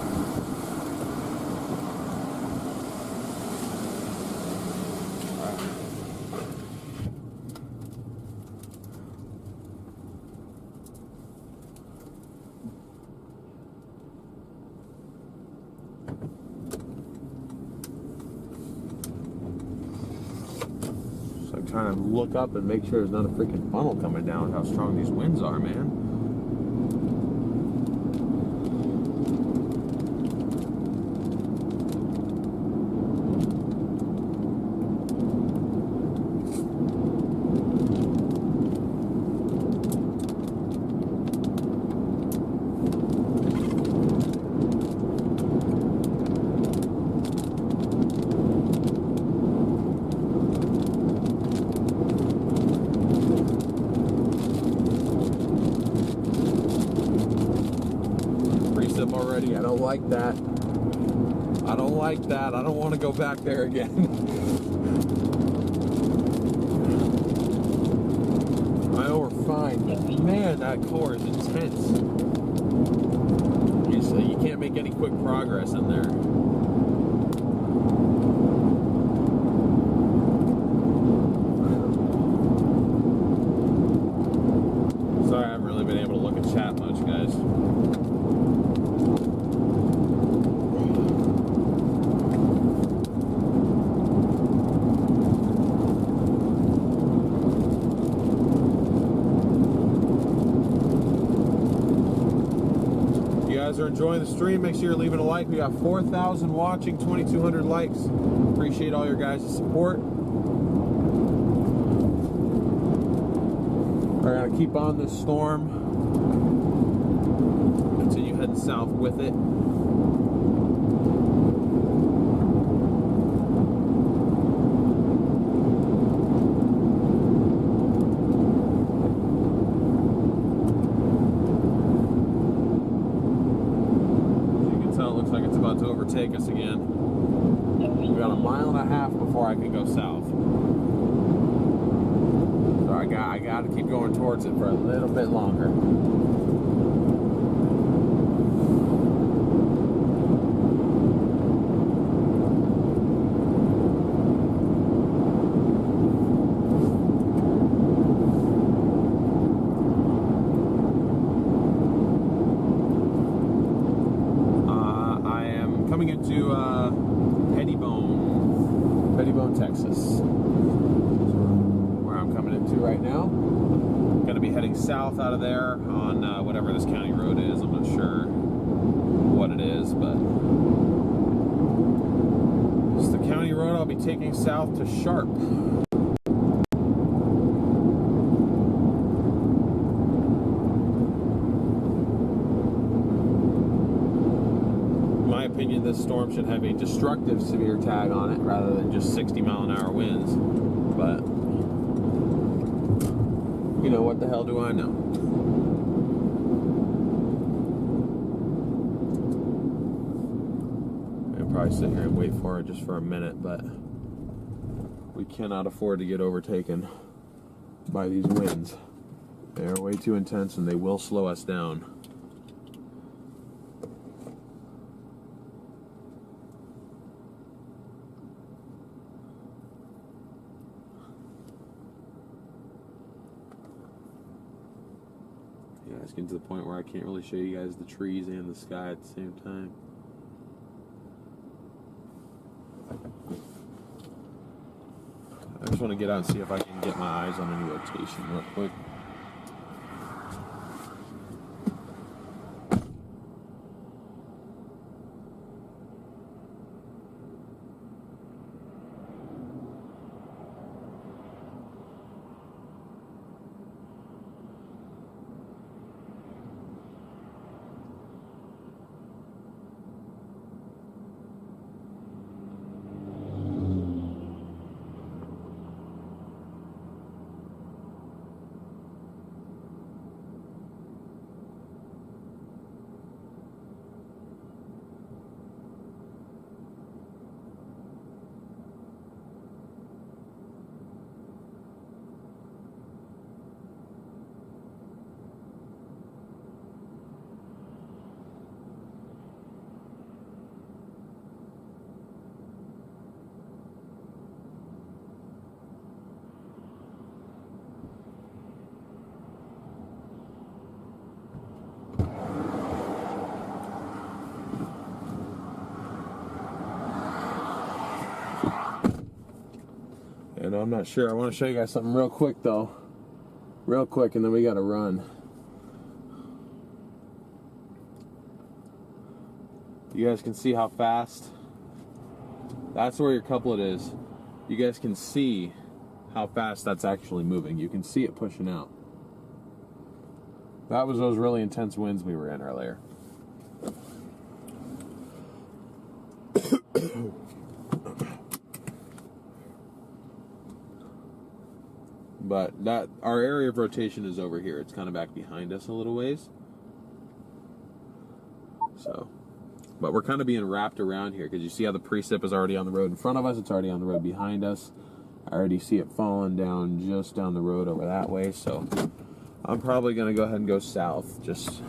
Trying to look up and make sure there's not a freaking funnel coming down. How strong these winds are, man. already. I don't like that. I don't like that. I don't want to go back there again. I know we're fine, but man, that core is intense. You can't make any quick progress in there. Sorry, I haven't really been able to look at chat much, guys. Are enjoying the stream, make sure you're leaving a like. We got 4,000 watching, 2,200 likes. Appreciate all your guys' support. We're gonna keep on this storm, continue heading south with it. Take us again. We got a mile and a half before I can go south. So I got to keep going towards it for a little bit longer. Pettibone, Texas, where I'm coming into right now. Going to be heading south out of there on whatever this county road is. I'm not sure what it is, but it's the county road I'll be taking south to Sharp. This storm should have a destructive severe tag on it rather than just 60-mile-an-hour winds, but you know, what the hell do I know? I'll probably sit here and wait for it just for a minute, but we cannot afford to get overtaken by these winds. They are way too intense and they will slow us down. Yeah, it's getting to the point where I can't really show you guys the trees and the sky at the same time. I just want to get out and see if I can get my eyes on any rotation real quick. And I'm not sure. I want to show you guys something real quick, though. Real quick, and then we got to run. You guys can see how fast. That's where your couplet is. You guys can see how fast that's actually moving. You can see it pushing out. That was those really intense winds we were in earlier. But that our area of rotation is over here. It's kind of back behind us a little ways. So But we're kind of being wrapped around here because you see how the precip is already on the road in front of us. It's already on the road behind us. I already see it falling down just down the road over that way. So I'm probably going to go ahead and go south. Just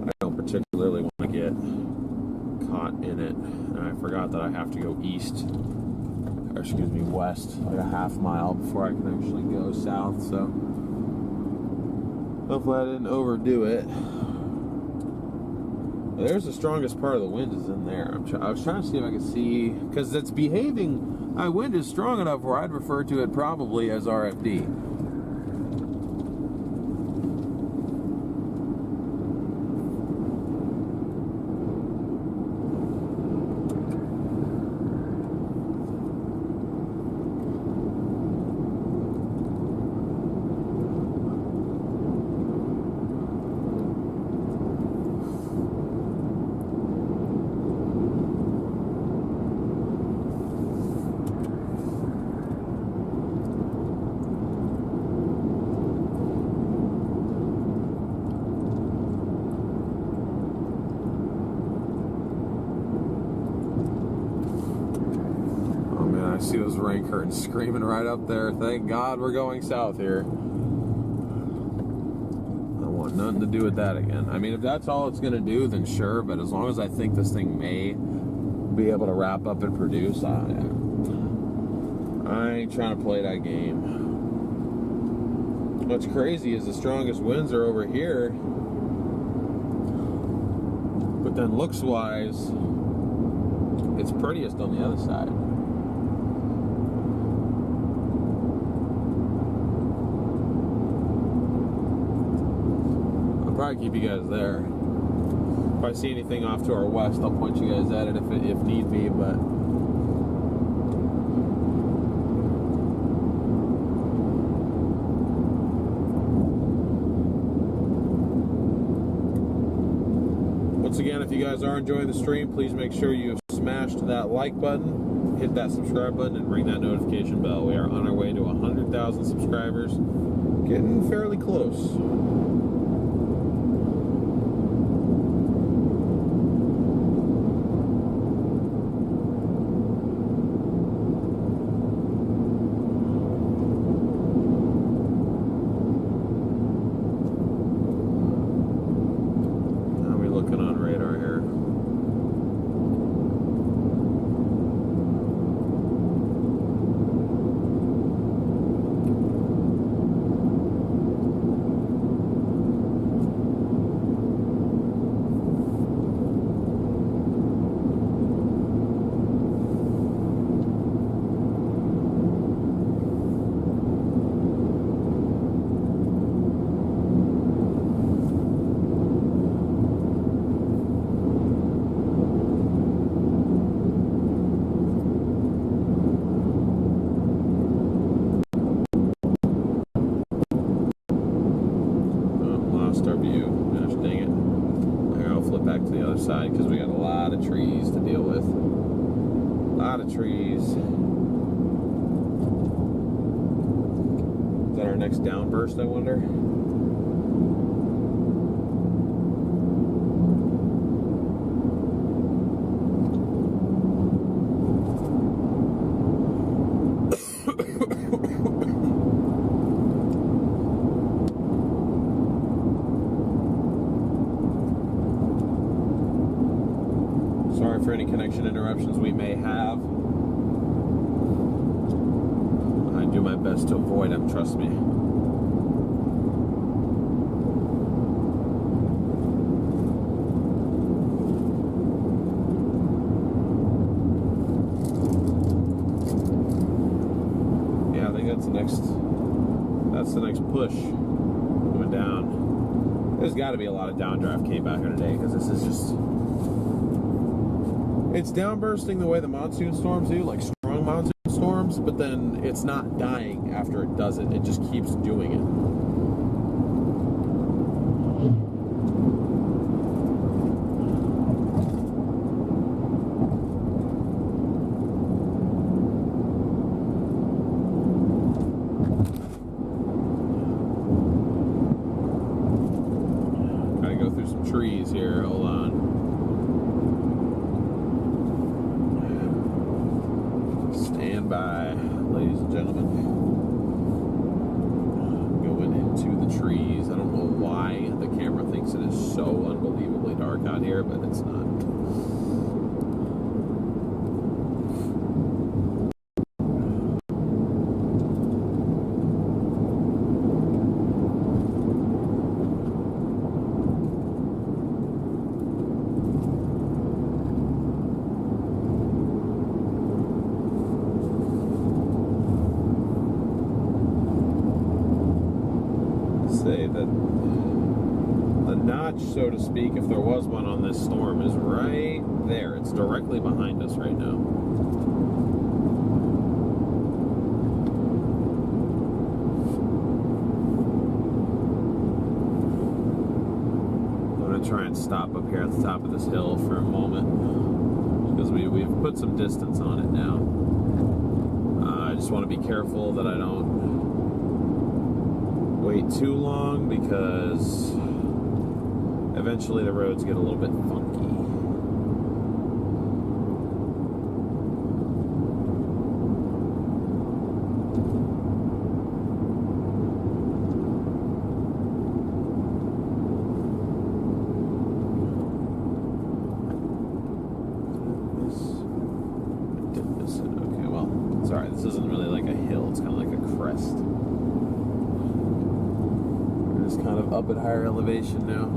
I don't particularly want to get caught in it. And I forgot that I have to go east. Or excuse me, west, like a half mile before I can actually go south, so hopefully I didn't overdo it. There's the strongest part of the wind is in there. I was trying to see if I could see, because it's behaving, wind is strong enough where I'd refer to it probably as RFD. I see those rain curtains screaming right up there. Thank God we're going south here. I want nothing to do with that again. I mean, if that's all it's going to do, then sure. But as long as I think this thing may be able to wrap up and produce, I ain't trying to play that game. What's crazy is the strongest winds are over here. But then looks-wise, it's prettiest on the other side. Probably keep you guys there. If I see anything off to our west, I'll point you guys at it if need be, but once again, if you guys are enjoying the stream, please make sure you have smashed that like button, hit that subscribe button, and ring that notification bell. We are on our way to 100,000 subscribers, getting fairly close. Side because we got a lot of trees to deal with. A lot of trees. Is that our next downburst, I wonder? For any connection interruptions we may have. I do my best to avoid them, trust me. Yeah, I think that's the next push going down. There's got to be a lot of downdraft came back here today because this is just, it's downbursting the way the monsoon storms do, like strong monsoon storms, but then it's not dying after it does it. It just keeps doing it. through some trees here. Hold on. Stand by, ladies and gentlemen. Going into the trees. I don't know why the camera thinks it is so unbelievably dark out here, but it's not. Say that the notch, so to speak, if there was one on this storm, is right there. It's directly behind us right now. I'm gonna try and stop up here at the top of this hill for a moment because we've put some distance on it now. I just want to be careful that I don't wait too long because eventually the roads get a little bit funky. Okay, well, sorry, this isn't really like a hill, it's kind of like a crest. Kind of up at higher elevation now.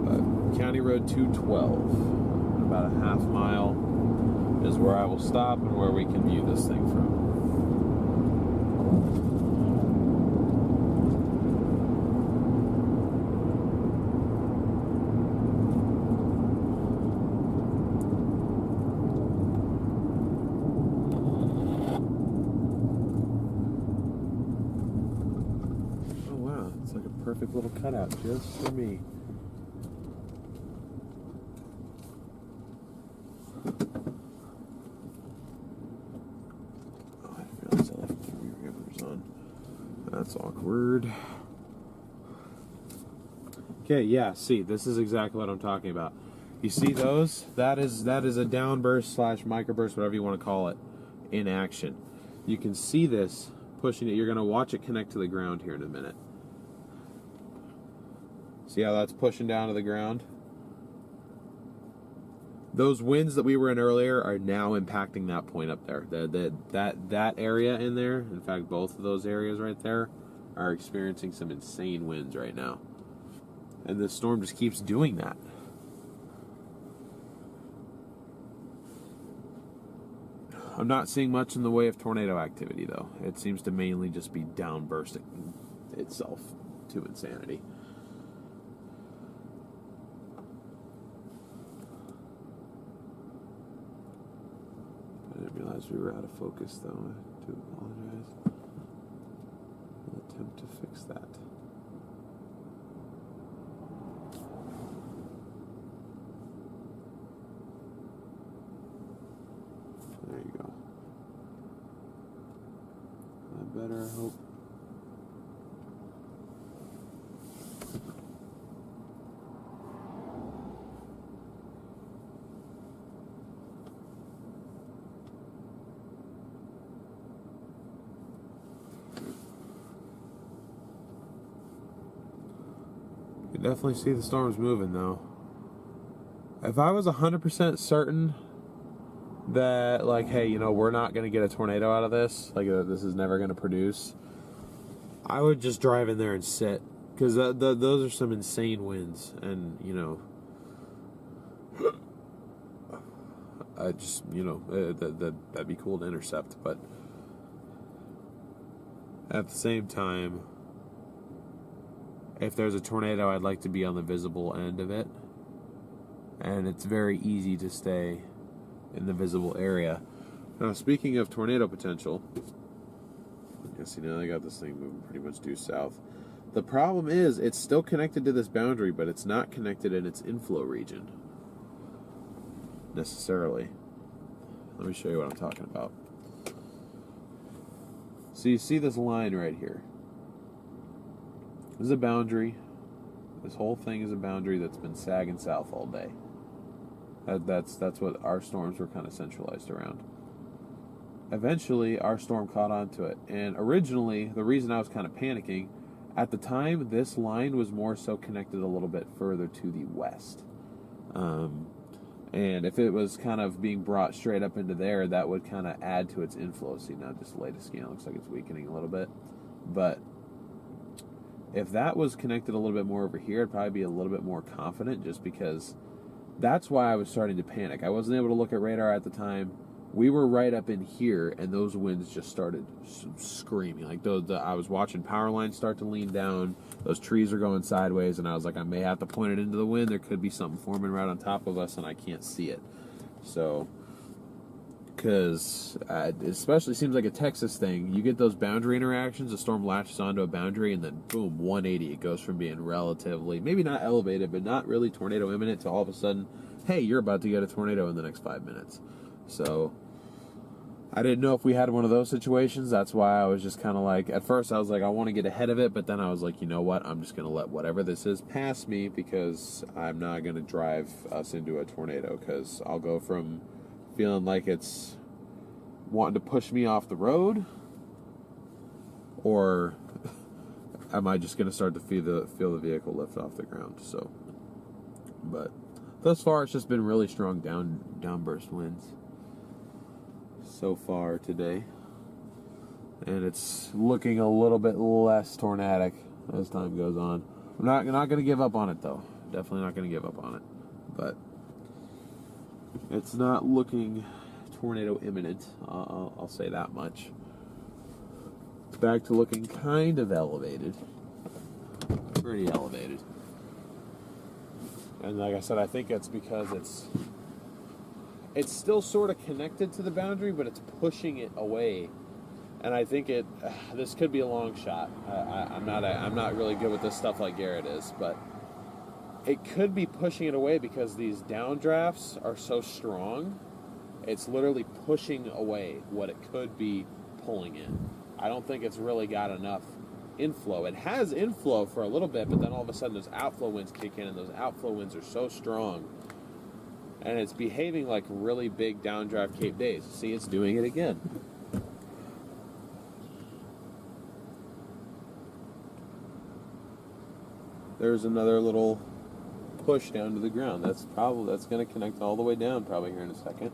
But County Road 212, about a half mile, is where I will stop and where we can view this thing from. Perfect little cutout just for me. Oh, I realized I left the rear cameras on. That's awkward. Okay, yeah, see, this is exactly what I'm talking about. You see those? That is a downburst slash microburst, whatever you want to call it, in action. You can see this pushing it. You're going to watch it connect to the ground here in a minute. See how that's pushing down to the ground? Those winds that we were in earlier are now impacting that point up there. That area in there, in fact, both of those areas right there, are experiencing some insane winds right now. And this storm just keeps doing that. I'm not seeing much in the way of tornado activity, though. It seems to mainly just be downbursting itself to insanity. I didn't realize we were out of focus, though. I do apologize. I'll attempt to fix that. There you go. That better, I hope. You can definitely see the storms moving, though. If I was 100% certain that, like, hey, you know, we're not going to get a tornado out of this, like, this is never going to produce, I would just drive in there and sit, because those are some insane winds, and, you know, I just, you know, that'd be cool to intercept, but at the same time, if there's a tornado, I'd like to be on the visible end of it, and it's very easy to stay in the visible area. Now, speaking of tornado potential, you see now I got this thing moving pretty much due south. The problem is it's still connected to this boundary, but it's not connected in its inflow region necessarily. Let me show you what I'm talking about. So you see this line right here. This is a boundary. This whole thing is a boundary that's been sagging south all day. That's what our storms were kind of centralized around. Eventually, our storm caught on to it. And originally, the reason I was kind of panicking, at the time, this line was more so connected a little bit further to the west. And if it was kind of being brought straight up into there, that would kind of add to its inflow. See, now just the latest scan looks like it's weakening a little bit. But if that was connected a little bit more over here, I'd probably be a little bit more confident, just because that's why I was starting to panic. I wasn't able to look at radar at the time. We were right up in here, and those winds just started screaming. Like I was watching power lines start to lean down. Those trees are going sideways, and I was like, I may have to point it into the wind. There could be something forming right on top of us, and I can't see it. So, because it especially seems like a Texas thing. You get those boundary interactions. The storm latches onto a boundary, and then boom, 180. It goes from being relatively, maybe not elevated, but not really tornado imminent, to all of a sudden, hey, you're about to get a tornado in the next 5 minutes. So I didn't know if we had one of those situations. That's why I was just kind of like, at first I was like, I want to get ahead of it, but then I was like, you know what, I'm just going to let whatever this is pass me, because I'm not going to drive us into a tornado, because I'll go from feeling like it's wanting to push me off the road, or am I just going to start to feel the vehicle lift off the ground. So, but thus far it's just been really strong downburst winds so far today, and it's looking a little bit less tornadic as time goes on. I'm not going to give up on it, though. Definitely not going to give up on it, but it's not looking tornado imminent. I'll say that much. It's back to looking kind of elevated, pretty elevated, and like I said, I think it's because it's still sort of connected to the boundary, but it's pushing it away. And I think this could be a long shot. I'm not really good with this stuff like Garrett is, but it could be pushing it away because these downdrafts are so strong. It's literally pushing away what it could be pulling in. I don't think it's really got enough inflow. It has inflow for a little bit, but then all of a sudden those outflow winds kick in, and those outflow winds are so strong. And it's behaving like really big downdraft Cape days. See, it's doing it again. There's another little push down to the ground. That's going to connect all the way down probably here in a second.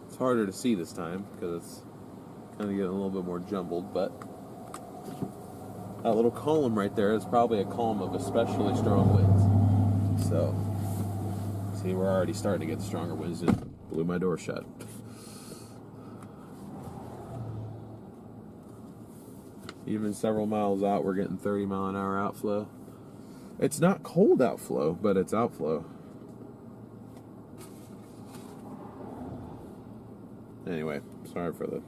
It's harder to see this time because it's kind of getting a little bit more jumbled, but that little column right there is probably a column of especially strong winds. So, see, we're already starting to get stronger winds. It blew my door shut. Even several miles out, we're getting 30-mile-an-hour outflow. It's not cold outflow, but it's outflow. Anyway, sorry for the...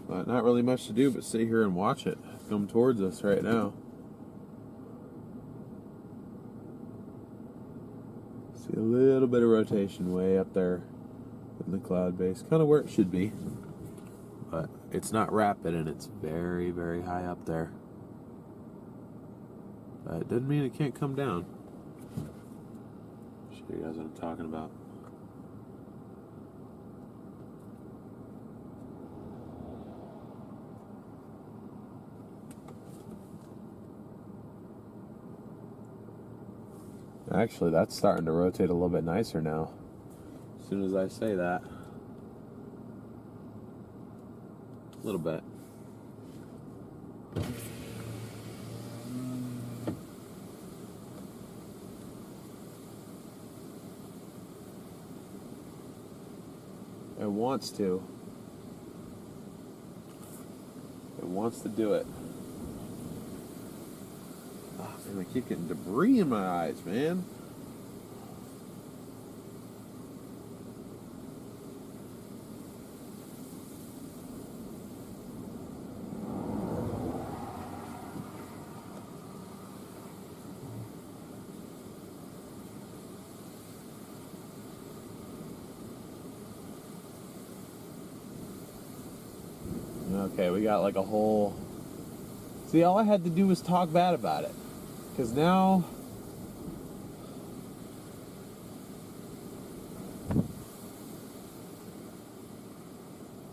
But not really much to do but sit here and watch it come towards us right now. See a little bit of rotation way up there in the cloud base, kind of where it should be. But it's not rapid, and it's very, very high up there. But it doesn't mean it can't come down. I'll show you guys what I'm talking about. Actually, that's starting to rotate a little bit nicer now. As soon as I say that. A little bit. At wants to. It wants to do it. Oh, man, I keep getting debris in my eyes, man. Okay, we got like a whole... See, all I had to do was talk bad about it. Because now...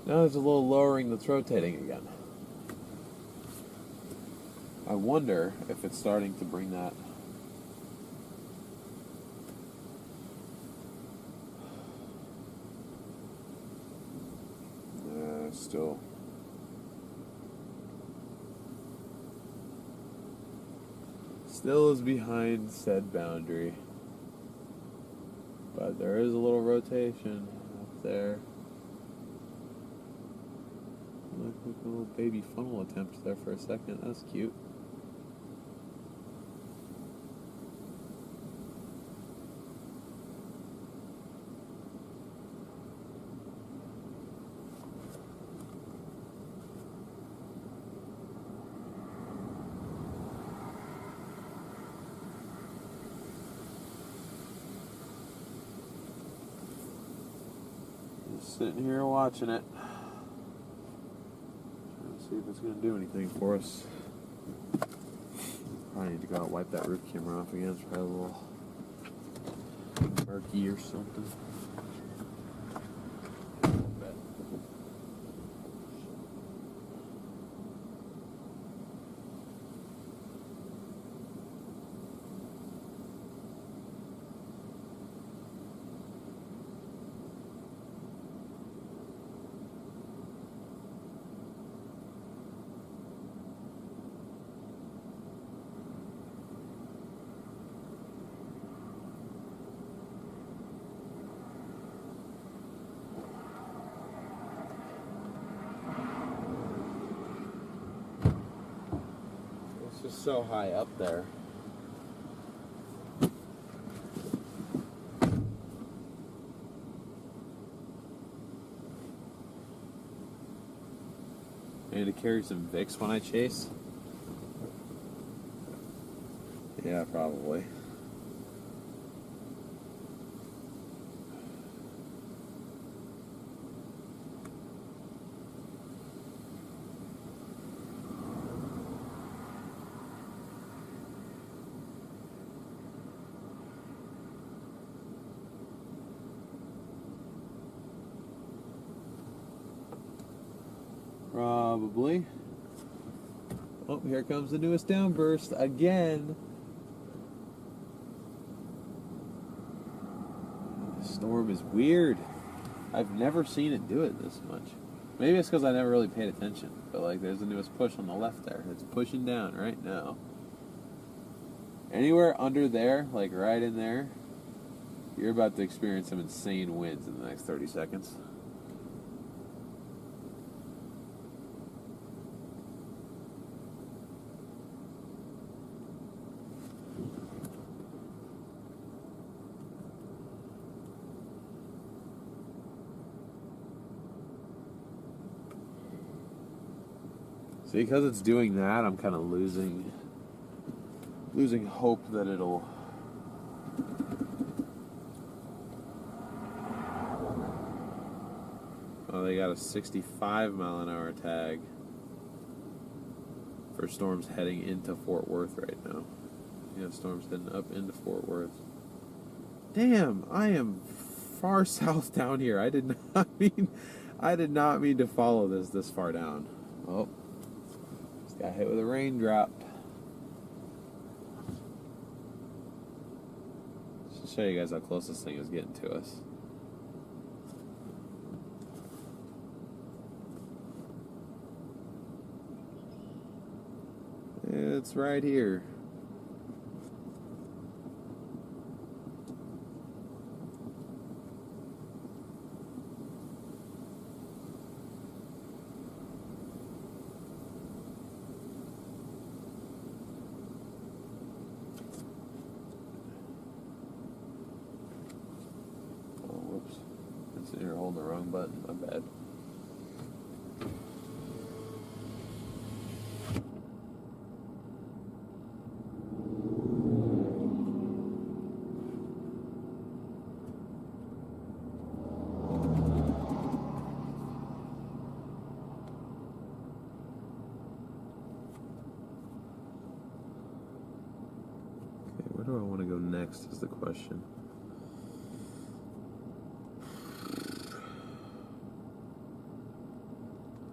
Now there's a little lowering that's rotating again. I wonder if it's starting to bring that... Still... Still is behind said boundary. But there is a little rotation up there. Look, a little baby funnel attempt there for a second. That's cute. Sitting here watching it. Trying to see if it's going to do anything for us. Probably need to go out and wipe that roof camera off again. It's probably a little murky or something. Just so high up there. I need to carry some Vicks when I chase. Yeah, probably. Probably. Oh, here comes the newest downburst again. The storm is weird. I've never seen it do it this much. Maybe it's because I never really paid attention. But like, there's the newest push on the left there. It's pushing down right now. Anywhere under there, like right in there, you're about to experience some insane winds in the next 30 seconds. See, because it's doing that, I'm kind of losing hope that it'll... Oh, they got a 65 mile an hour tag for storms heading into Fort Worth right now. Yeah, storms heading up into Fort Worth. Damn, I am far south down here. I did not mean to follow this far down. Oh. Got hit with a raindrop. Just to show you guys how close this thing is getting to us. It's right here. holding the wrong button. My bad. Where do I want to go next is the question.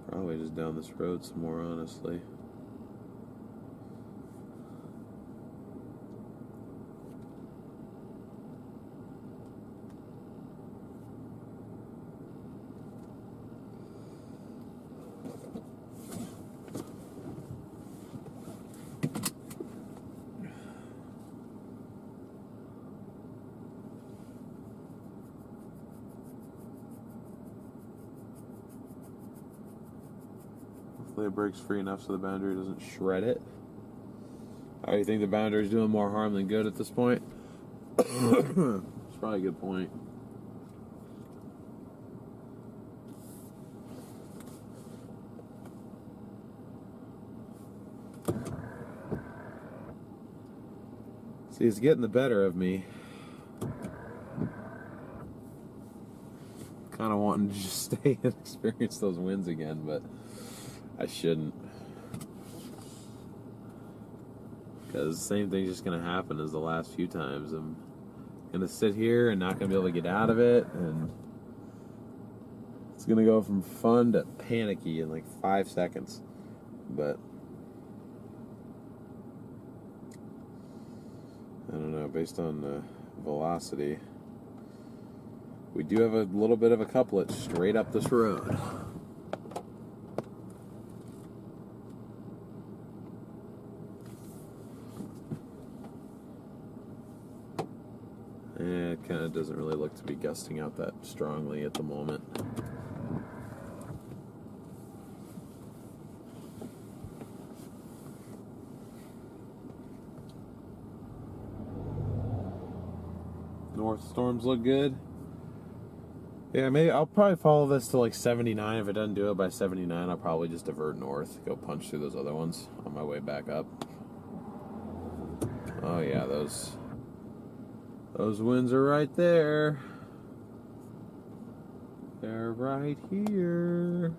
Probably just down this road some more, honestly. Hopefully it breaks free enough so the boundary doesn't shred it. I think the boundary is doing more harm than good at this point. It's probably a good point. See, it's getting the better of me. Kind of wanting to just stay and experience those winds again, but I shouldn't. Because the same thing's just going to happen as the last few times. I'm going to sit here and not going to be able to get out of it, and it's going to go from fun to panicky in like 5 seconds. But I don't know, based on the velocity, we do have a little bit of a couplet straight up this road. It kind of doesn't really look to be gusting out that strongly at the moment. North storms look good. Yeah, maybe I'll probably follow this to like 79. If it doesn't do it by 79, I'll probably just divert north, go punch through those other ones on my way back up. Oh yeah, those winds are right there. They're right here.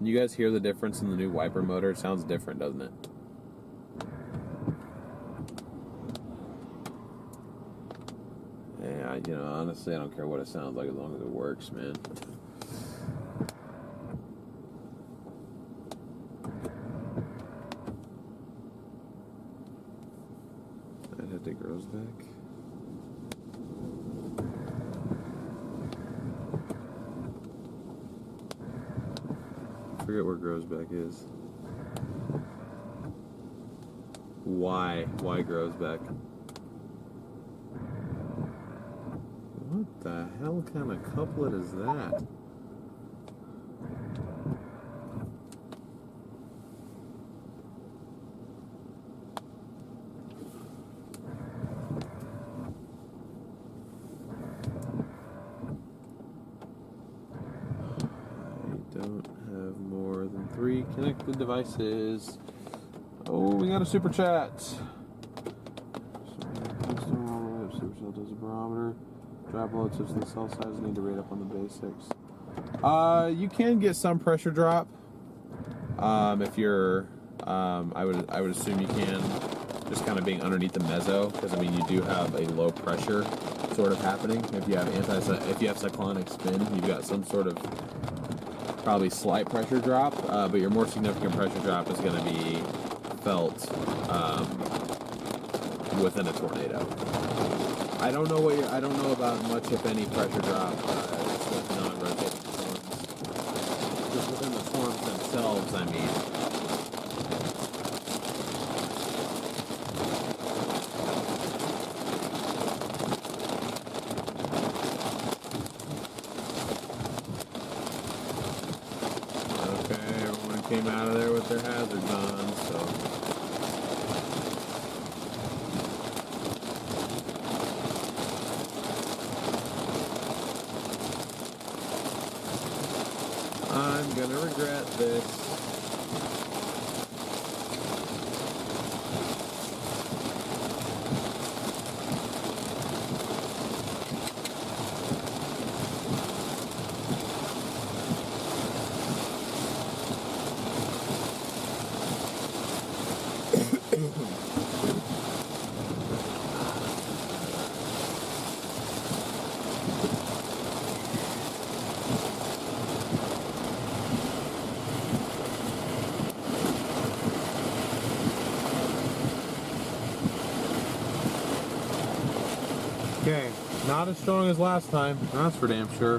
You guys hear the difference in the new wiper motor? It sounds different, doesn't it? Yeah, you know, honestly, I don't care what it sounds like as long as it works, man. I'd have to grows back. I forget where grows back is. Why grows back? What the hell kind of couplet is that? I don't have more than 3 connected devices. Oh, we got a super chat. Supercell does a barometer. Drop load tips to the cell size. Need to rate up on the basics. You can get some pressure drop. If you're, I would assume you can. Just kind of being underneath the meso, because I mean you do have a low pressure sort of happening. If you have cyclonic spin, you've got some sort of probably slight pressure drop. But your more significant pressure drop is going to be felt within a tornado. I don't know about much, if any, pressure drop with non-rotating storms. Just within the storms themselves, I mean. Okay, everyone came out of there with their hazards on, so. gonna regret this. Okay, not as strong as last time, that's for damn sure.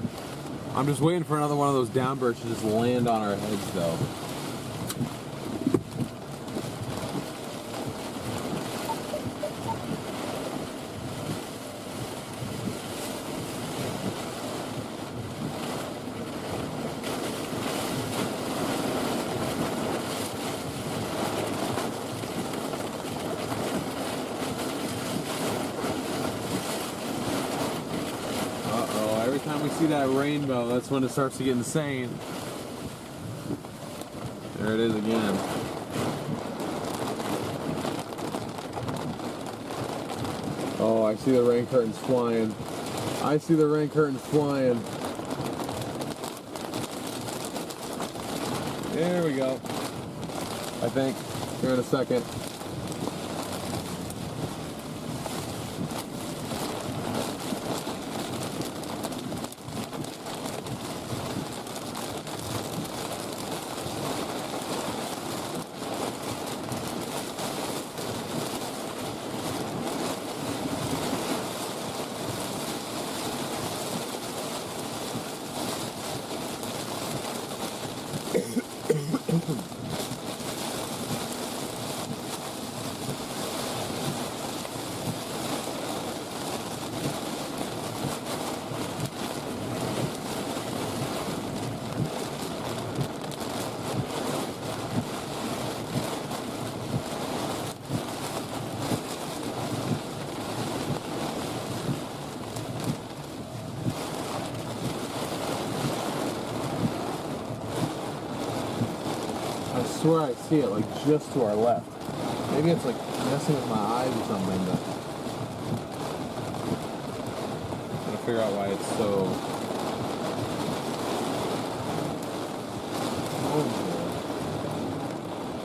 I'm just waiting for another one of those downbursts to just land on our heads though. Every time we see that rainbow, that's when it starts to get insane. There it is again. Oh, I see the rain curtains flying. I see the rain curtains flying. There we go. I think. Here in a second. I swear I see it like just to our left. Maybe it's like messing with my eyes or something, but I'm trying to figure out why it's so.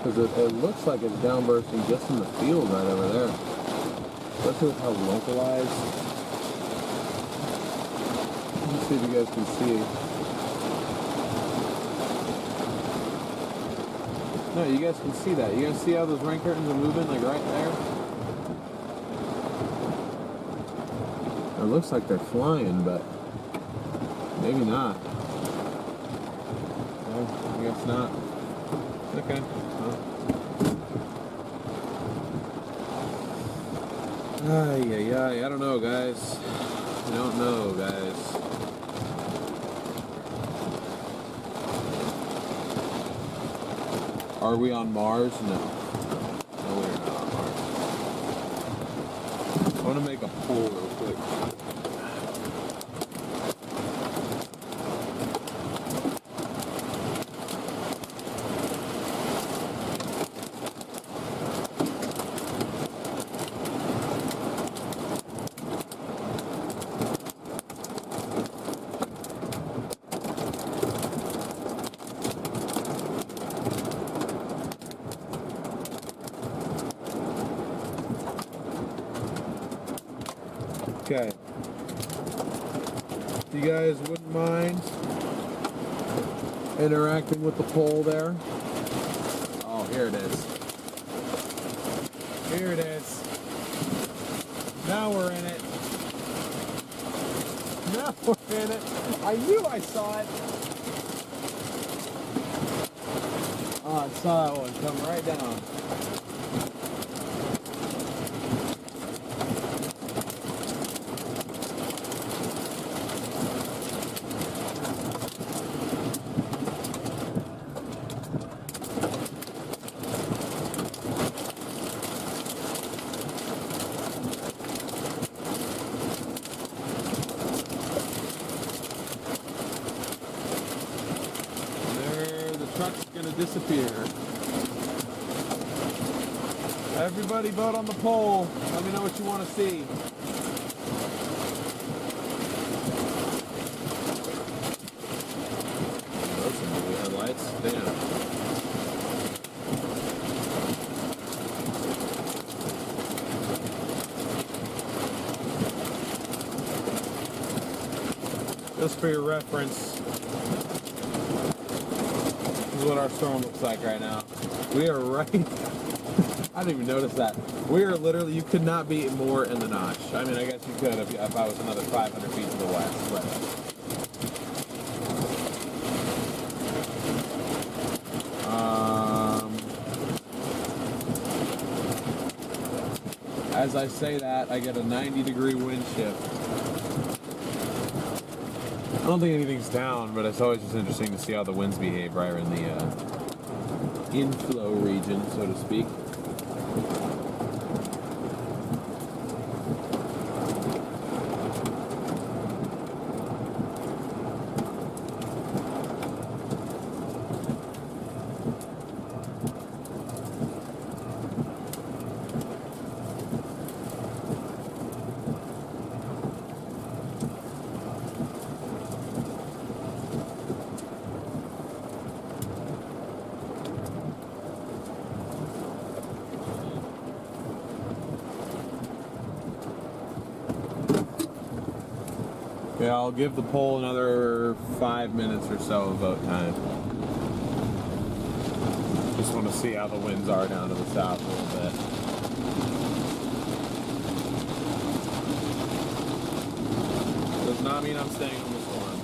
Because it looks like it's downbursting just in the field right over there. Especially with how localized. Let me see if you guys can see. No, you guys can see that. You guys see how those rain curtains are moving, like right there? It looks like they're flying, but maybe not. No, I guess not. Okay. I don't know, guys. I don't know, guys. Are we on Mars? No. No, we're not on Mars. I want to make a poll real quick. Okay. If you guys wouldn't mind interacting with the poll there. Oh, here it is. Here it is. Now we're in it. Now we're in it. I knew I saw it. Oh, I saw that one come right down. truck's gonna disappear. Everybody vote on the poll. Let me know what you want to see. Those are blue headlights. Damn. Just for your reference, this is what our storm looks like right now. We are right. I didn't even notice that. We are literally, you could not be more in the notch. I mean, I guess you could if I was another 500 feet to the west, but. As I say that, I get a 90-degree wind shift. I don't think anything's down, but it's always just interesting to see how the winds behave right in the inflow region, so to speak. Yeah, I'll give the poll another 5 minutes or so of vote time. Just want to see how the winds are down to the south a little bit. Does not mean I'm staying on the storm.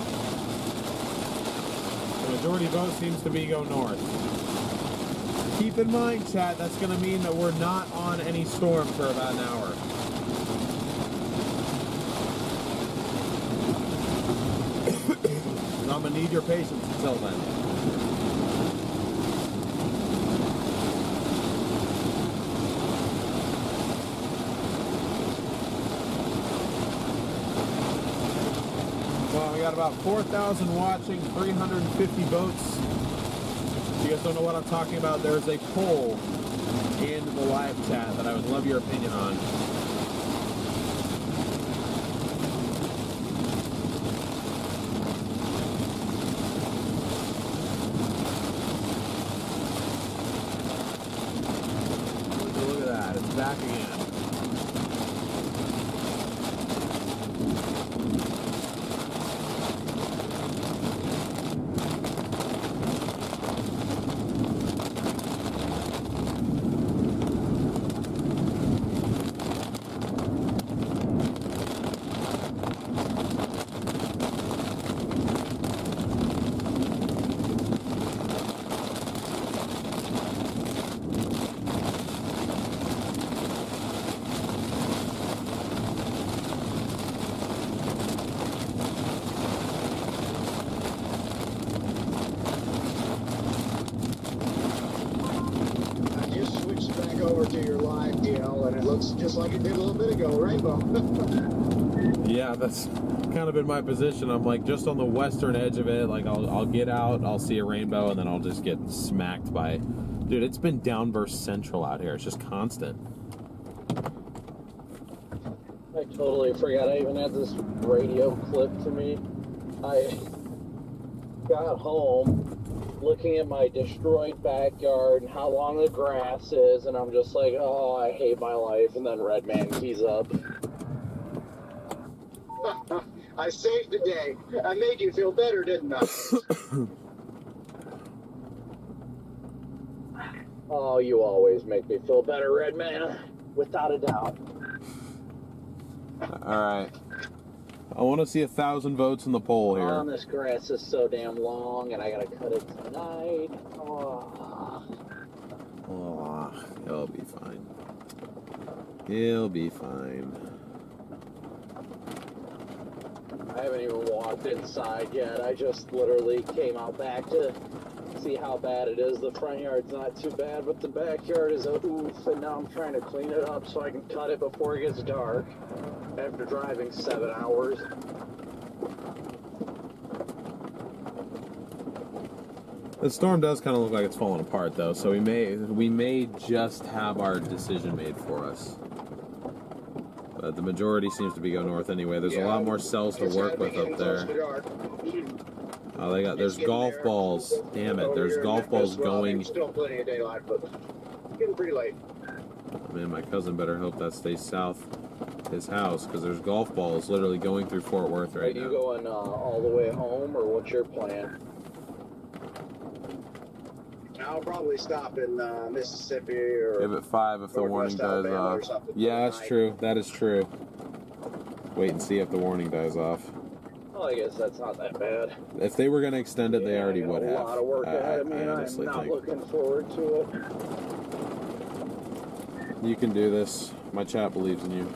The majority vote seems to be go north. Keep in mind, chat, that's going to mean that we're not on any storm for about an hour. I'm going to need your patience until then. Well, we got about 4,000 watching, 350 votes. If you guys don't know what I'm talking about, there's a poll in the live chat that I would love your opinion on. Back again. To your live DL, and it looks just like it did a little bit ago, rainbow. Yeah, that's kind of been my position. I'm like just on the western edge of it. Like I'll get out, I'll see a rainbow, and then I'll just get smacked by. Dude, it's been downburst central out here. It's just constant. I totally forgot I even had this radio clip to me. I got home looking at my destroyed backyard and how long the grass is, and I'm just like, oh, I hate my life. And then Redman keys up. I saved the day. I made you feel better, didn't I? Oh, you always make me feel better, Redman. Without a doubt. Alright. I want to see 1,000 votes in the poll here. Oh, this grass is so damn long, and I gotta cut it tonight. Oh, he'll be fine. He'll be fine. I haven't even walked inside yet. I just literally came out back to see how bad it is. The front yard's not too bad, but the backyard is a oof, and now I'm trying to clean it up so I can cut it before it gets dark after driving 7 hours. The storm does kind of look like it's falling apart, though, so we may just have our decision made for us. But the majority seems to be going north anyway. There's a lot more cells to work with up there. Oh, there's golf balls. Damn it, there's golf balls going. Still plenty of daylight, but getting pretty late. Man, my cousin better hope that stays south his house, because there's golf balls literally going through Fort Worth right now. Are you going all the way home, or what's your plan? I'll probably stop in Mississippi or Give it 5 if the warning dies off. Yeah, that's true. That is true. Wait and see if the warning dies off. Well, I guess that's not that bad. If they were going to extend it, they already I got would have. A lot of work ahead of me, I and honestly I'm not think. looking forward to it. You can do this. My chat believes in you.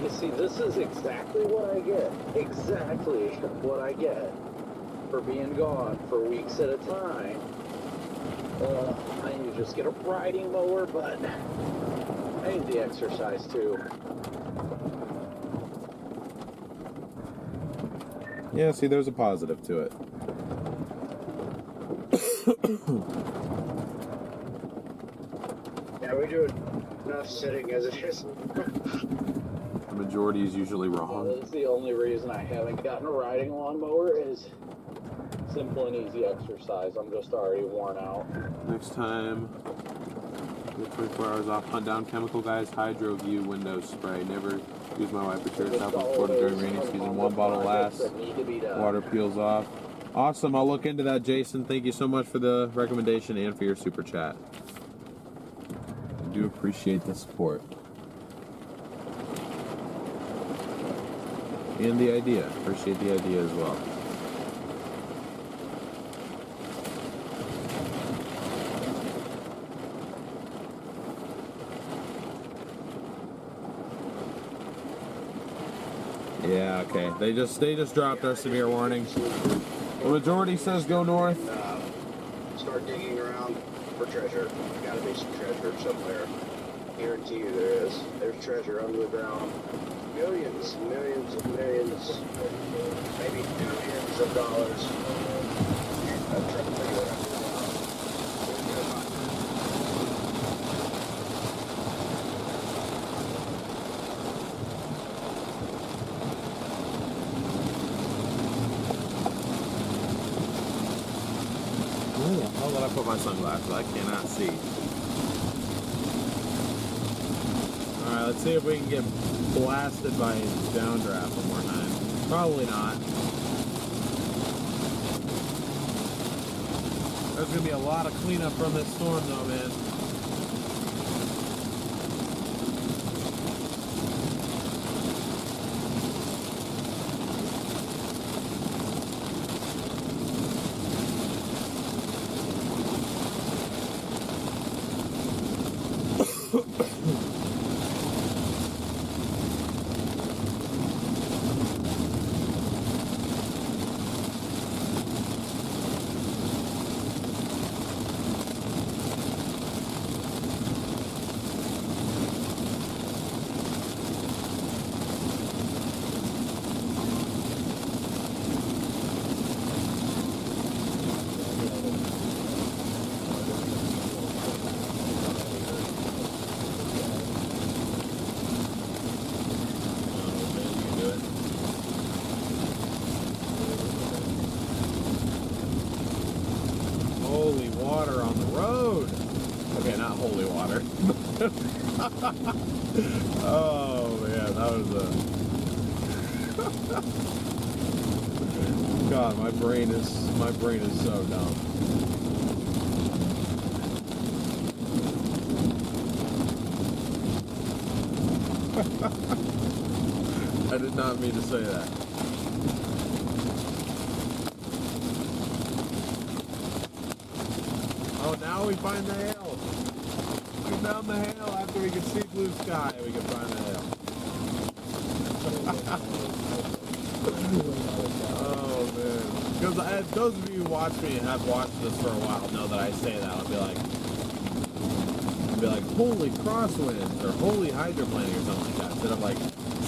You see, this is exactly what I get. Exactly what I get for being gone for weeks at a time. I need to just get a riding mower, but I need the exercise too. Yeah, see, there's a positive to it. Yeah, we do enough sitting as it is. The majority is usually wrong. That's the only reason I haven't gotten a riding lawnmower is simple and easy exercise. I'm just already worn out. Next time, get 24 hours off. Hunt down chemical guys, hydro view, windows spray. Never use my wiper to south of Florida during rainy season. 1 bottle lasts. Water peels off. Awesome. I'll look into that, Jason. Thank you so much for the recommendation and for your super chat. I do appreciate the support. And the idea. Appreciate the idea as well. Yeah, okay. They just dropped our severe warning. The majority says go north. Start digging around for treasure. Gotta be some treasure somewhere. Guarantee you there is. There's treasure under the ground. Millions, millions of millions, maybe billions of dollars. I'm trying to figure it out. Where the hell did I put my sunglasses? I cannot see. Alright, let's see if we can get blasted by downdraft one more time. Probably not. There's going to be a lot of cleanup from this storm though, man. Holy water on the road. Okay, not holy water. Oh man, that was a God, my brain is so dumb. I did not mean to say that. Oh, now we find the hail. We found the hail after we could see blue sky. We could find the hail. Oh man! Because those of you who watch me and have watched this for a while know that I say that. I'll be like, holy crosswinds or holy hydroplaning or something like that. Instead of like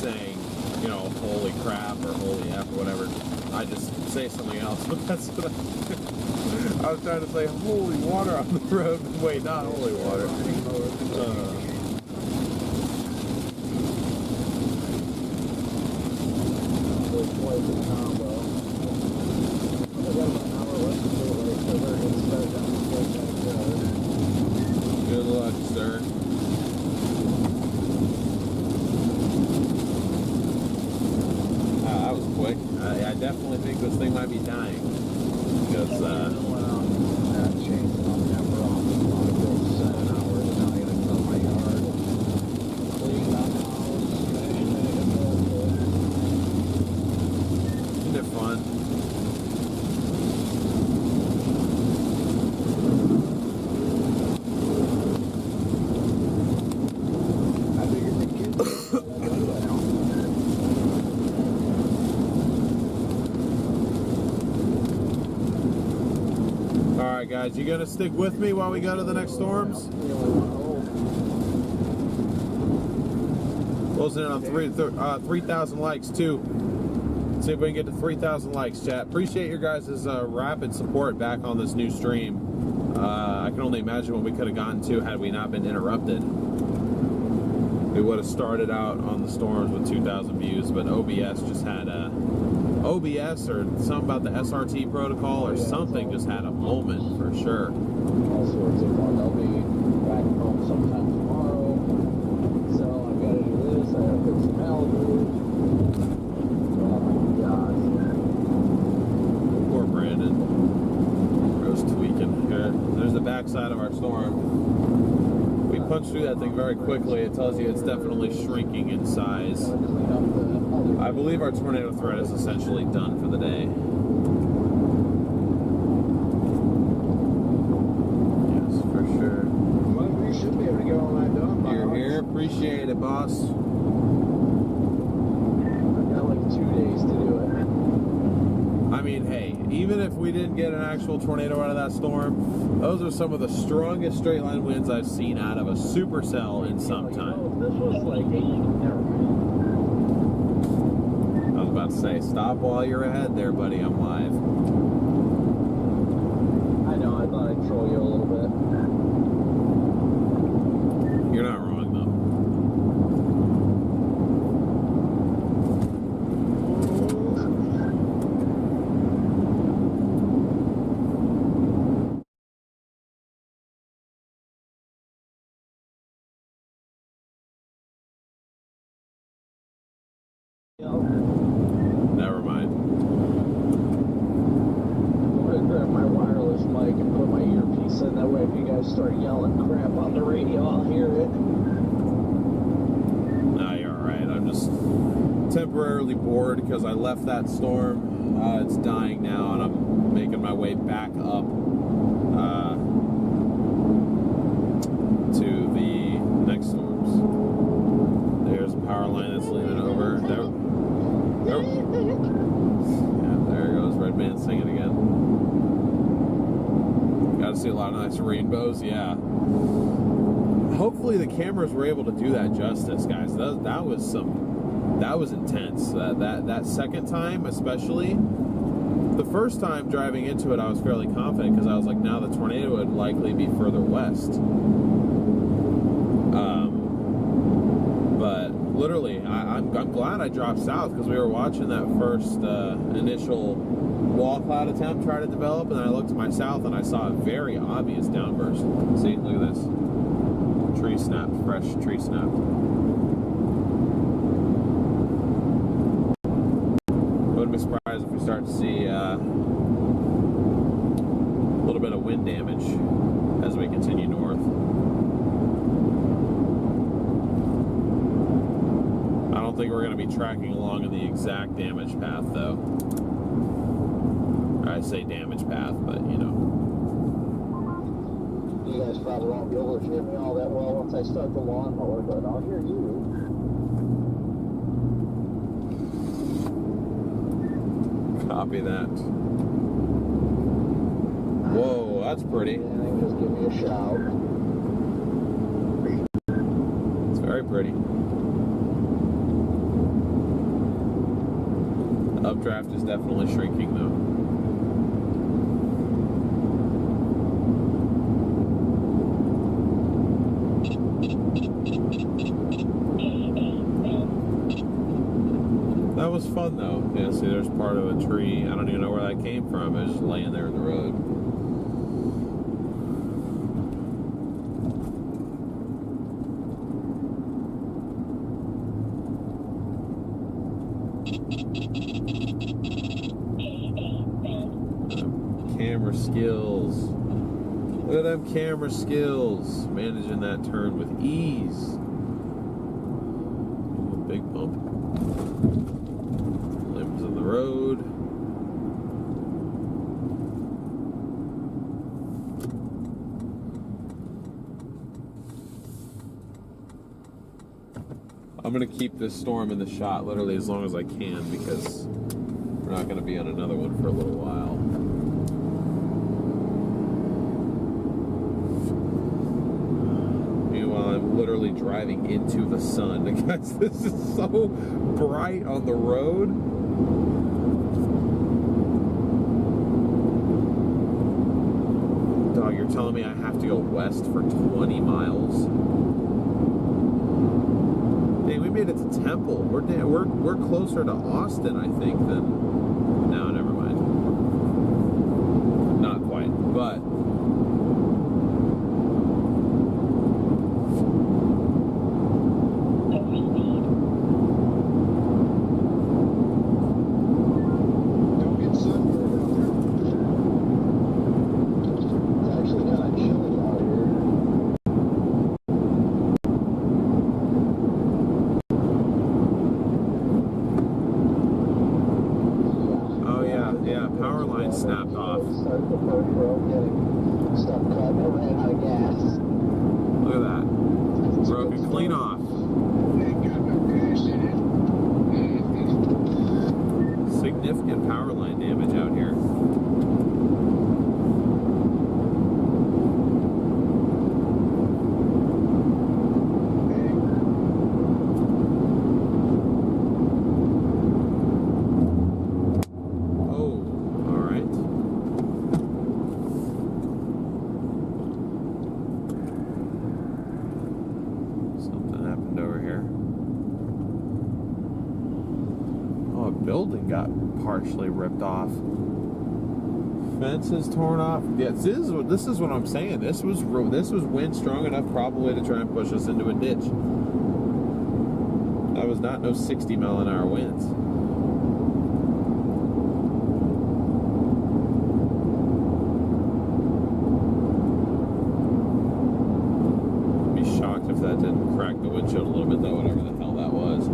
saying, you know, holy crap or holy F or whatever, I just say something else. But that's what I was trying to say holy water on the road. Wait, not holy water. Good luck, sir. That was quick. I definitely think this thing might be dying because isn't it fun? Alright guys, you gonna stick with me while we go to the next storms? Closing in on 3,000 likes too. Let's see if we can get to 3,000 likes, chat. Appreciate your guys' rapid support back on this new stream. I can only imagine what we could have gotten to had we not been interrupted. We would have started out on the storms with 2,000 views, but OBS just had a OBS or something about the SRT protocol or something just had a moment for sure. All sorts of fun. I'll be back home sometime tomorrow. So I've got to do this. I got to fix some Malibu. Oh my God. Poor Brandon. Bro's tweaking. Here, there's the backside of our storm. We punched through that thing very quickly. It tells you it's definitely shrinking in size. I believe our tornado threat is essentially done for the day. Yes, for sure. Well, we should be able to get all that done. You're here. Appreciate it, boss. I've got like 2 days to do it. I mean, hey, even if we didn't get an actual tornado out of that storm, those are some of the strongest straight line winds I've seen out of a supercell in some time. This was like 8. Never mind. I was about to say, stop while you're ahead there, buddy. I'm live. I know, I thought I'd troll you a little bit. You're not wrong, though. Never mind. I'm gonna grab my wireless mic and put my earpiece in. That way, if you guys start yelling crap on the radio, I'll hear it. Nah, you're alright. I'm just temporarily bored because I left that storm. It's dying now, and I'm making my way back up to the next storms. There's a power line that's leaning over. Yeah, there goes Red Man singing again. Got to see a lot of nice rainbows, yeah. Hopefully the cameras were able to do that justice, guys. That was intense. That second time, especially. The first time driving into it, I was fairly confident because I was like, now the tornado would likely be further west. But literally, I'm glad I dropped south because we were watching that first initial wall cloud attempt try to develop, and then I looked to my south and I saw a very obvious downburst. See, look at this. Tree snap, fresh tree snap. Wouldn't be surprised if we start to see a little bit of wind damage as we continue north. I don't think we're going to be tracking along in the exact damage path, though. I say damage path, but you know. You guys probably won't be able to hear me all that well once I start the lawnmower, but I'll hear you. Copy that. Whoa, that's pretty. And just give me a shout. It's very pretty. Updraft is definitely shrinking though. That was fun though. Yeah, see there's part of a tree. I don't even know where that came from. It was just laying there in the road. Camera skills. Look at them camera skills. Managing that turn with ease. Ooh, big bump. Limbs in the road. I'm going to keep this storm in the shot literally as long as I can because we're not going to be on another one for a little while. Meanwhile, I'm literally driving into the sun. Guys, this is so bright on the road. Dog, you're telling me I have to go west for 20 miles? Hey, we made it to Temple. We're closer to Austin, I think, than... No, never mind. Not quite, but... Don't get sunburned out there. It's actually kind of chilly out here. Power line snapped off. Start the first row, getting stuff cut. I ran out of gas. Look at that. Broken clean off. Ain't got no gas in it. Significant power line damage out here. Building got partially ripped off. Fences torn off. Yeah, this is what I'm saying. This was wind strong enough probably to try and push us into a ditch. That was not no 60-mile-an-hour winds. I'd be shocked if that didn't crack the windshield a little bit though, whatever the hell that was.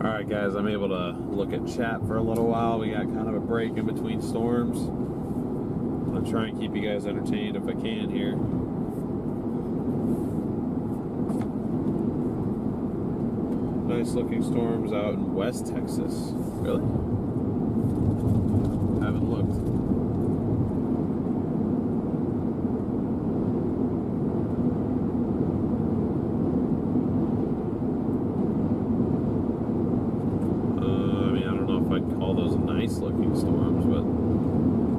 Alright guys, I'm able to look at chat for a little while. We got kind of a break in between storms. I'm trying to keep you guys entertained if I can here. Nice looking storms out in West Texas. Really? Haven't looked. Nice looking storms, but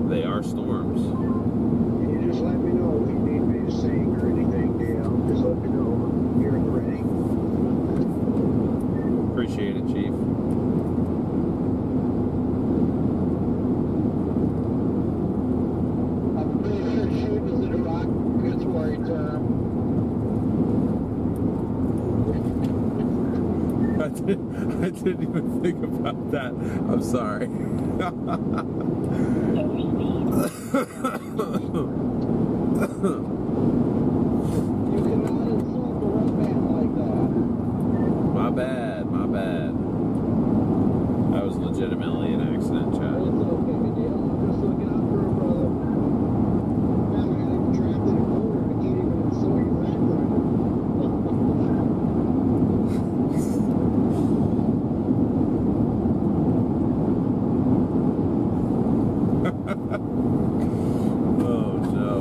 they are storms. Can you just let me know if you need me to sing or anything, DL? Just let me know. I'm here and ready. Appreciate it, Chief. didn't even think about that. I'm sorry. You cannot insult the red man like that. My bad. That was legitimately an accident, It's Chad. okay, good deal. I'm just looking out for a brother. Man, I got even trapped in a corner. I can't even insult your red rider. Oh no.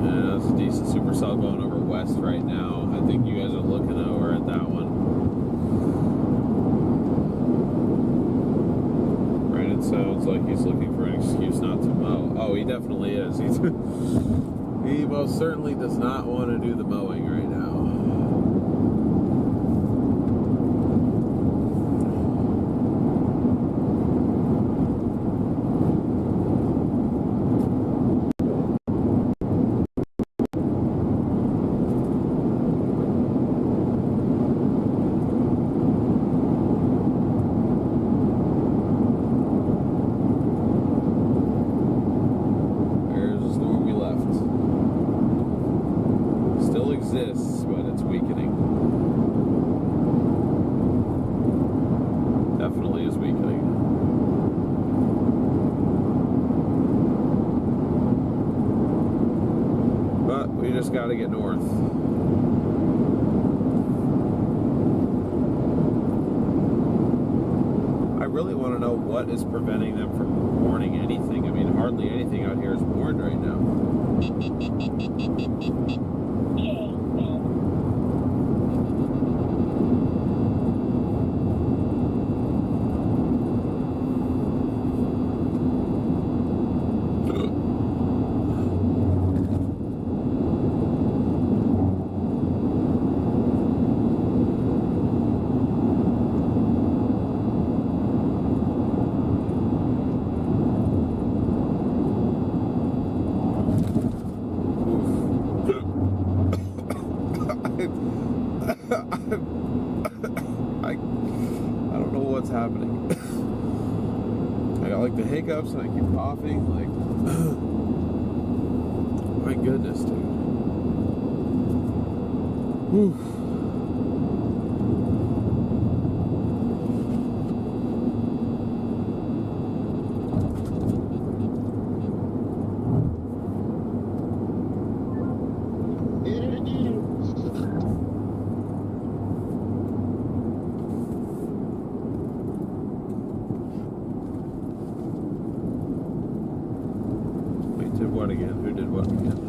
Yeah, that's a decent supercell going over west right now. I think you guys are looking over at that one. Right, it sounds like he's looking for an excuse not to mow. Oh, he definitely is. He most certainly does not want to do the mowing right now. There's the storm we left. Still exists, but it's weakening. Definitely is weakening. But we just got to get north. I really want to know what is preventing them from warning anything. I mean, hardly anything out here is warned right now. I don't know what's happening. I got like the hiccups and I keep coughing. Like, my goodness, dude. Whew. Hit it again. Wait, did what again? Who did what again?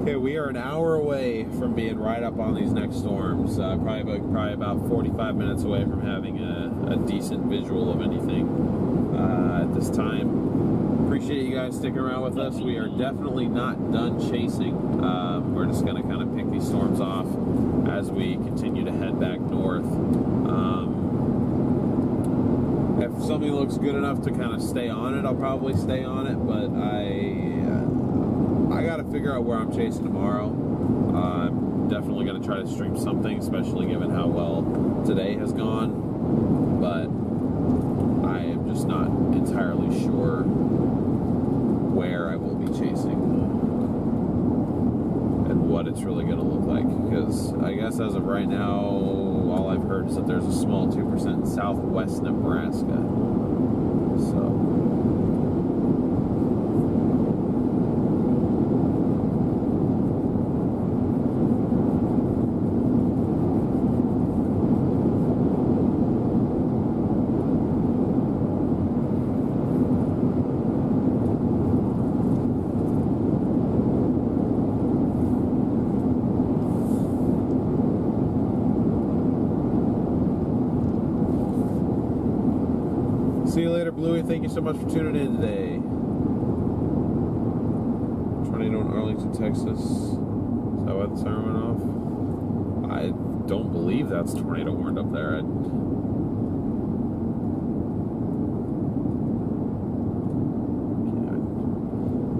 Okay, we are an hour away from being right up on these next storms. Probably about 45 minutes away from having a decent visual of anything at this time. Appreciate you guys sticking around with us. We are definitely not done chasing. We're just going to kind of pick these storms off as we continue to head back north. If something looks good enough to kind of stay on it, I'll probably stay on it, but I got to figure out where I'm chasing tomorrow. I'm definitely going to try to stream something, especially given how well today has gone. But I am just not entirely sure where I will be chasing and what it's really going to look like. Because I guess as of right now, all I've heard is that there's a small 2% in southwest Nebraska. So... later, Bluey. Thank you so much for tuning in today. Tornado in Arlington, Texas. Is that why the siren went off? I don't believe that's tornado warned up there.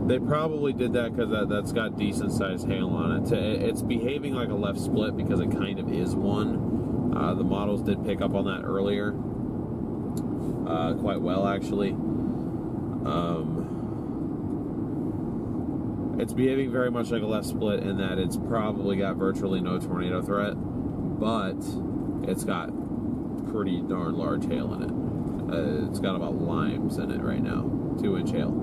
They probably did that because that's got decent sized hail on it. It's behaving like a left split because it kind of is one. The models did pick up on that earlier. Quite well, actually. It's behaving very much like a left split in that it's probably got virtually no tornado threat, but it's got pretty darn large hail in it. It's got about limes in it right now, 2-inch hail.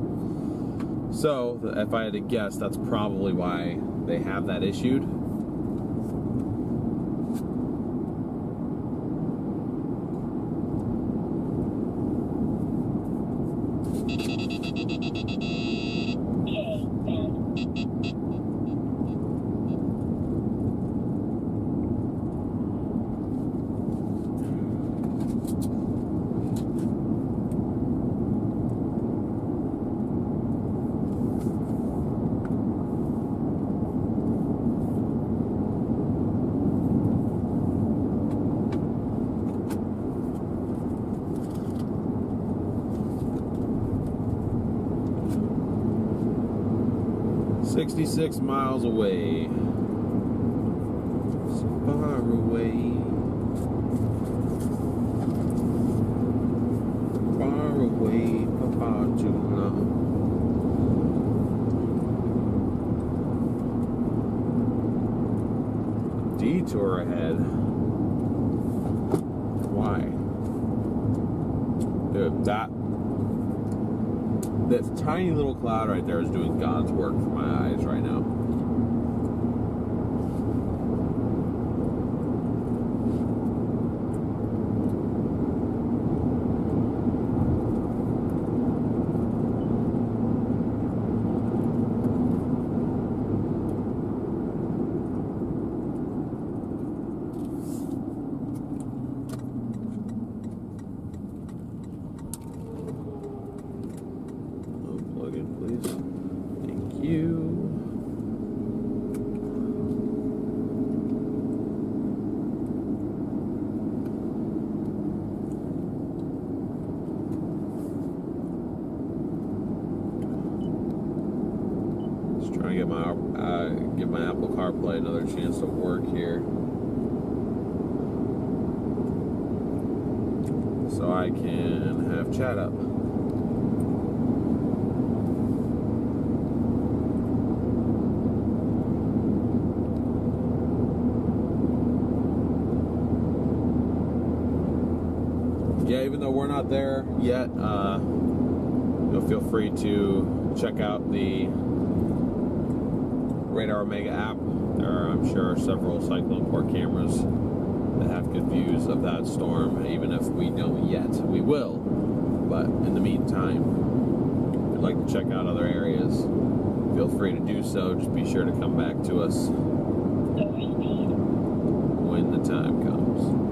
So, if I had to guess, that's probably why they have that issued. .6 miles away. So far away. Far away for far too long. Detour ahead. Why? Dude, that tiny little cloud right there is doing God's work for my eyes right now. Give my Apple CarPlay another chance to work here, so I can have chat up. Yeah, even though we're not there yet, you'll feel free to check out the Radar Omega app. There are, I'm sure, several cyclone port cameras that have good views of that storm. Even if we don't yet, we will. But in the meantime, if you'd like to check out other areas, feel free to do so. Just be sure to come back to us when the time comes.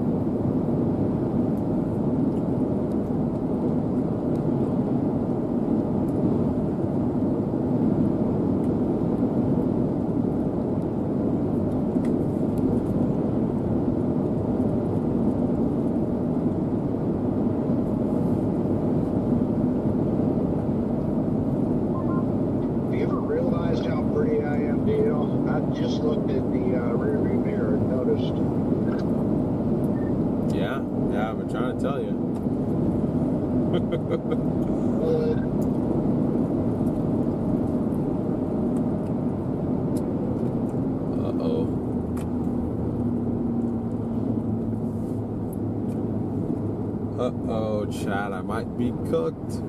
Uh-oh, Chad, I might be cooked.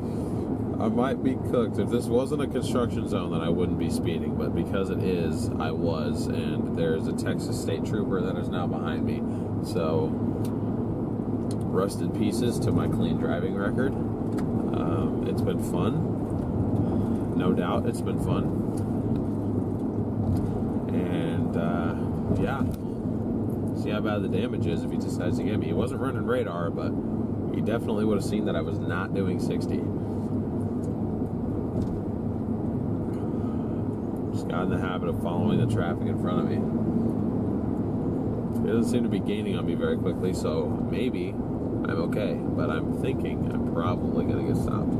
I might be cooked. If this wasn't a construction zone, then I wouldn't be speeding. But because it is, I was. And there's a Texas state trooper that is now behind me. So, rest in pieces to my clean driving record. It's been fun. No doubt it's been fun. And, yeah. See how bad the damage is if he decides to get me. He wasn't running radar, but he definitely would have seen that I was not doing 60. Just got in the habit of following the traffic in front of me. It doesn't seem to be gaining on me very quickly, so maybe I'm okay, but I'm thinking I'm probably going to get stopped.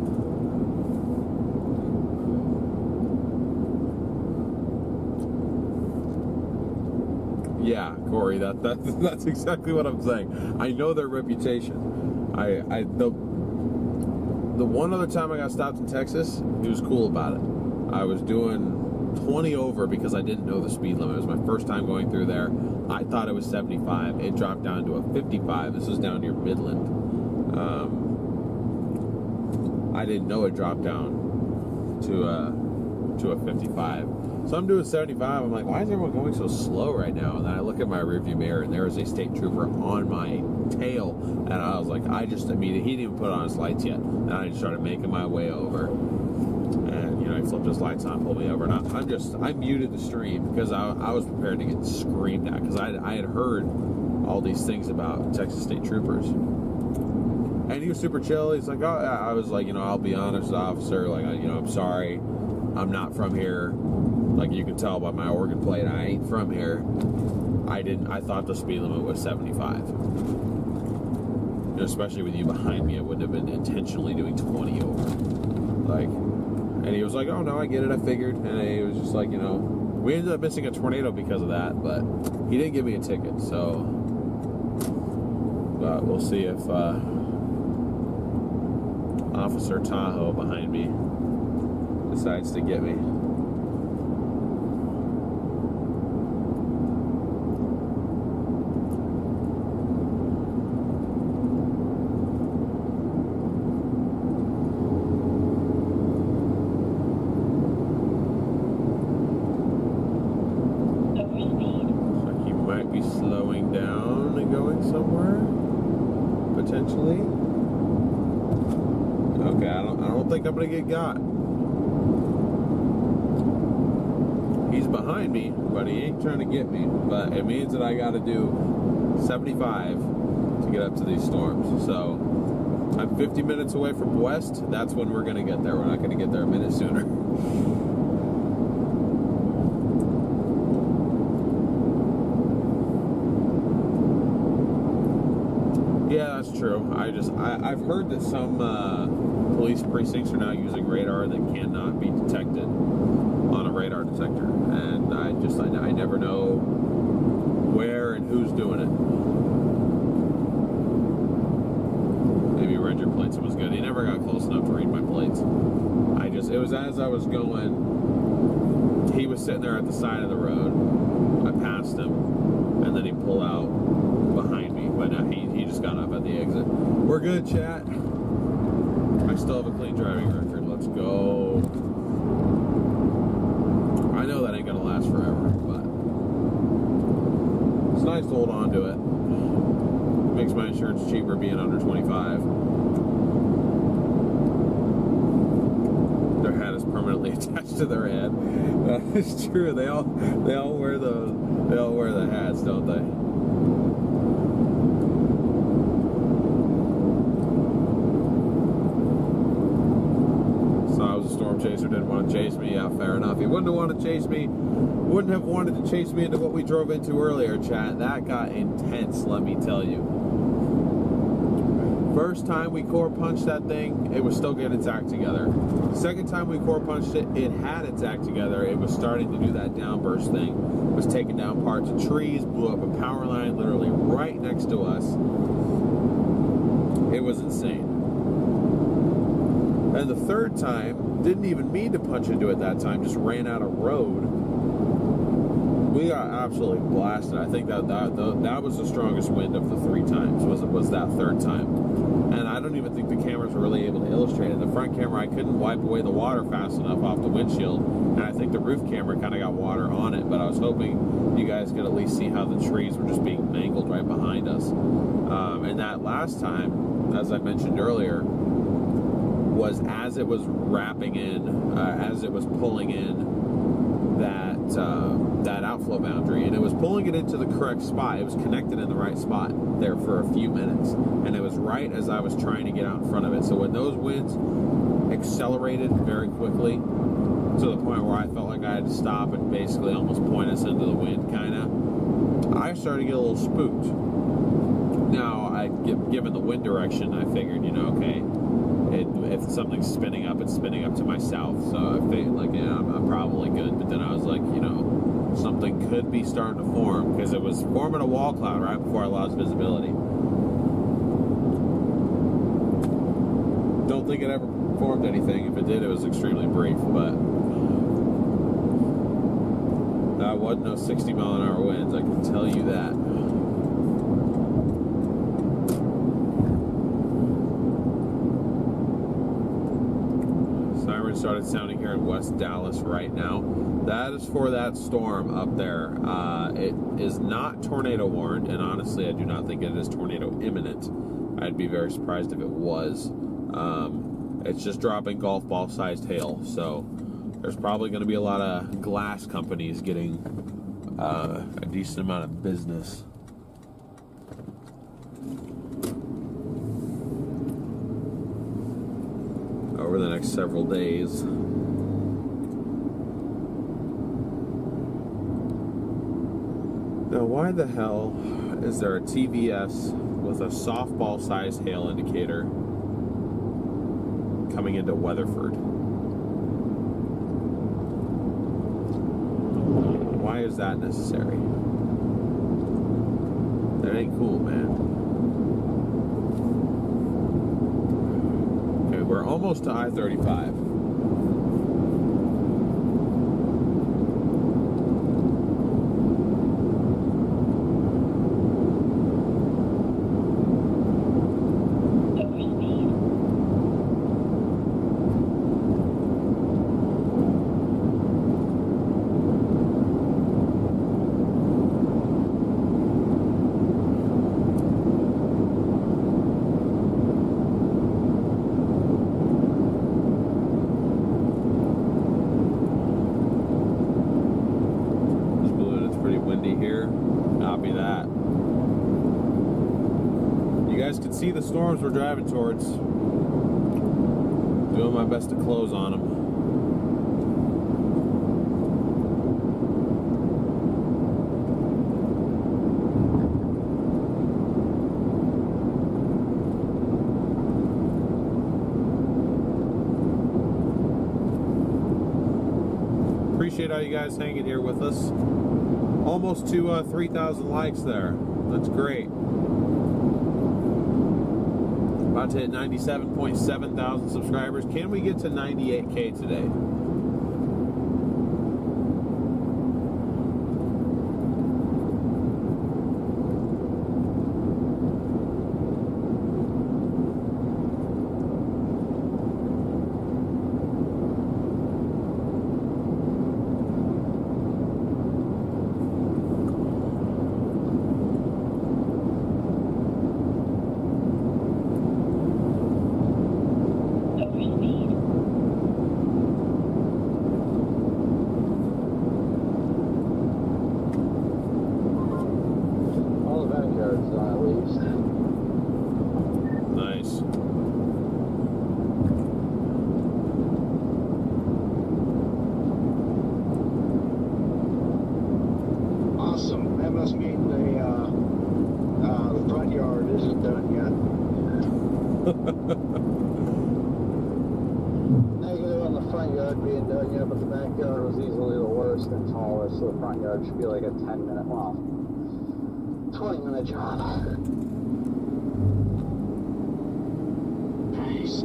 Yeah, Corey, that's exactly what I'm saying. I know their reputation. The one other time I got stopped in Texas, he was cool about it. I was doing 20 over because I didn't know the speed limit. It was my first time going through there. I thought it was 75. It dropped down to a 55. This is down near Midland. I didn't know it dropped down to a 55. So I'm doing 75. I'm like, why is everyone going so slow right now? And then I look at my rearview mirror, and there is a state trooper on my tail. And I was like, I just immediately, he didn't even put on his lights yet. And I just started making my way over. And, you know, he flipped his lights on, pulled me over. And I muted the stream because I was prepared to get screamed at because I had heard all these things about Texas state troopers. And he was super chill. He's like, oh, yeah. I was like, you know, I'll be honest, officer. Like, you know, I'm sorry. I'm not from here. Like you can tell by my organ plate, I ain't from here. I thought the speed limit was 75. And especially with you behind me, I wouldn't have been intentionally doing 20 over. Like, and he was like, oh no, I get it, I figured. And he was just like, you know, we ended up missing a tornado because of that, but he didn't give me a ticket, so. But we'll see if Officer Tahoe behind me decides to get me. Potentially. Okay, I don't think I'm gonna get got. He's behind me, but he ain't trying to get me. But it means that I gotta do 75 to get up to these storms. So I'm 50 minutes away from west. That's when we're gonna get there. We're not gonna get there a minute sooner. Yeah, that's true. I've heard that some police precincts are now using radar that cannot be detected on a radar detector, and I never know where and who's doing it. Maybe read your plates. It was good. He never got close enough to read my plates. It was as I was going. He was sitting there at the side of the road. I passed him, and then he pulled out behind me, but he just got up at the exit. We're good, chat. I still have a clean driving record. Let's go. I know that ain't gonna last forever, but it's nice to hold on to it. Makes my insurance cheaper being under 25. Their hat is permanently attached to their head. That is true. They all wear the hats, don't they? Chaser didn't want to chase me. Yeah, fair enough. He wouldn't have wanted to chase me. Wouldn't have wanted to chase me into what we drove into earlier, chat. That got intense, let me tell you. First time we core punched that thing, it was still getting its act together. Second time we core punched it, it had its act together. It was starting to do that downburst thing. It was taking down parts of trees, blew up a power line literally right next to us. It was insane. And the third time, didn't even mean to punch into it that time, just ran out of road. We got absolutely blasted. I think that was the strongest wind of the 3 times, was that third time. And I don't even think the cameras were really able to illustrate it. The front camera, I couldn't wipe away the water fast enough off the windshield, and I think the roof camera kind of got water on it, but I was hoping you guys could at least see how the trees were just being mangled right behind us. And that last time, as I mentioned earlier, was as it was wrapping in, as it was pulling in, that that outflow boundary, and it was pulling it into the correct spot. It was connected in the right spot there for a few minutes, and it was right as I was trying to get out in front of it. So when those winds accelerated very quickly to the point where I felt like I had to stop and basically almost point us into the wind, kind of, I started to get a little spooked. Now, given the wind direction, I figured, you know, okay, if something's spinning up, it's spinning up to my south. So if they, like, yeah, I'm probably good. But then I was like, you know, something could be starting to form, because it was forming a wall cloud right before I lost visibility. Don't think it ever formed anything. If it did, it was extremely brief. But that wasn't no 60-mile-an-hour winds, I can tell you that. Started sounding here in West Dallas right now. That is for that storm up there. It is not tornado warned, and honestly, I do not think it is tornado imminent. I'd be very surprised if it was. It's just dropping golf ball sized hail, so there's probably going to be a lot of glass companies getting a decent amount of business. Over the next several days. Now, why the hell is there a TVS with a softball sized hail indicator coming into Weatherford? Why is that necessary? That ain't cool, man. We're almost to I-35. See the storms we're driving towards. Doing my best to close on them. Appreciate all you guys hanging here with us. Almost to 3,000 likes there. That's great. About to hit 97.7 thousand subscribers. Can we get to 98K today? Should be like a 10-minute, well, 20-minute job. Nice.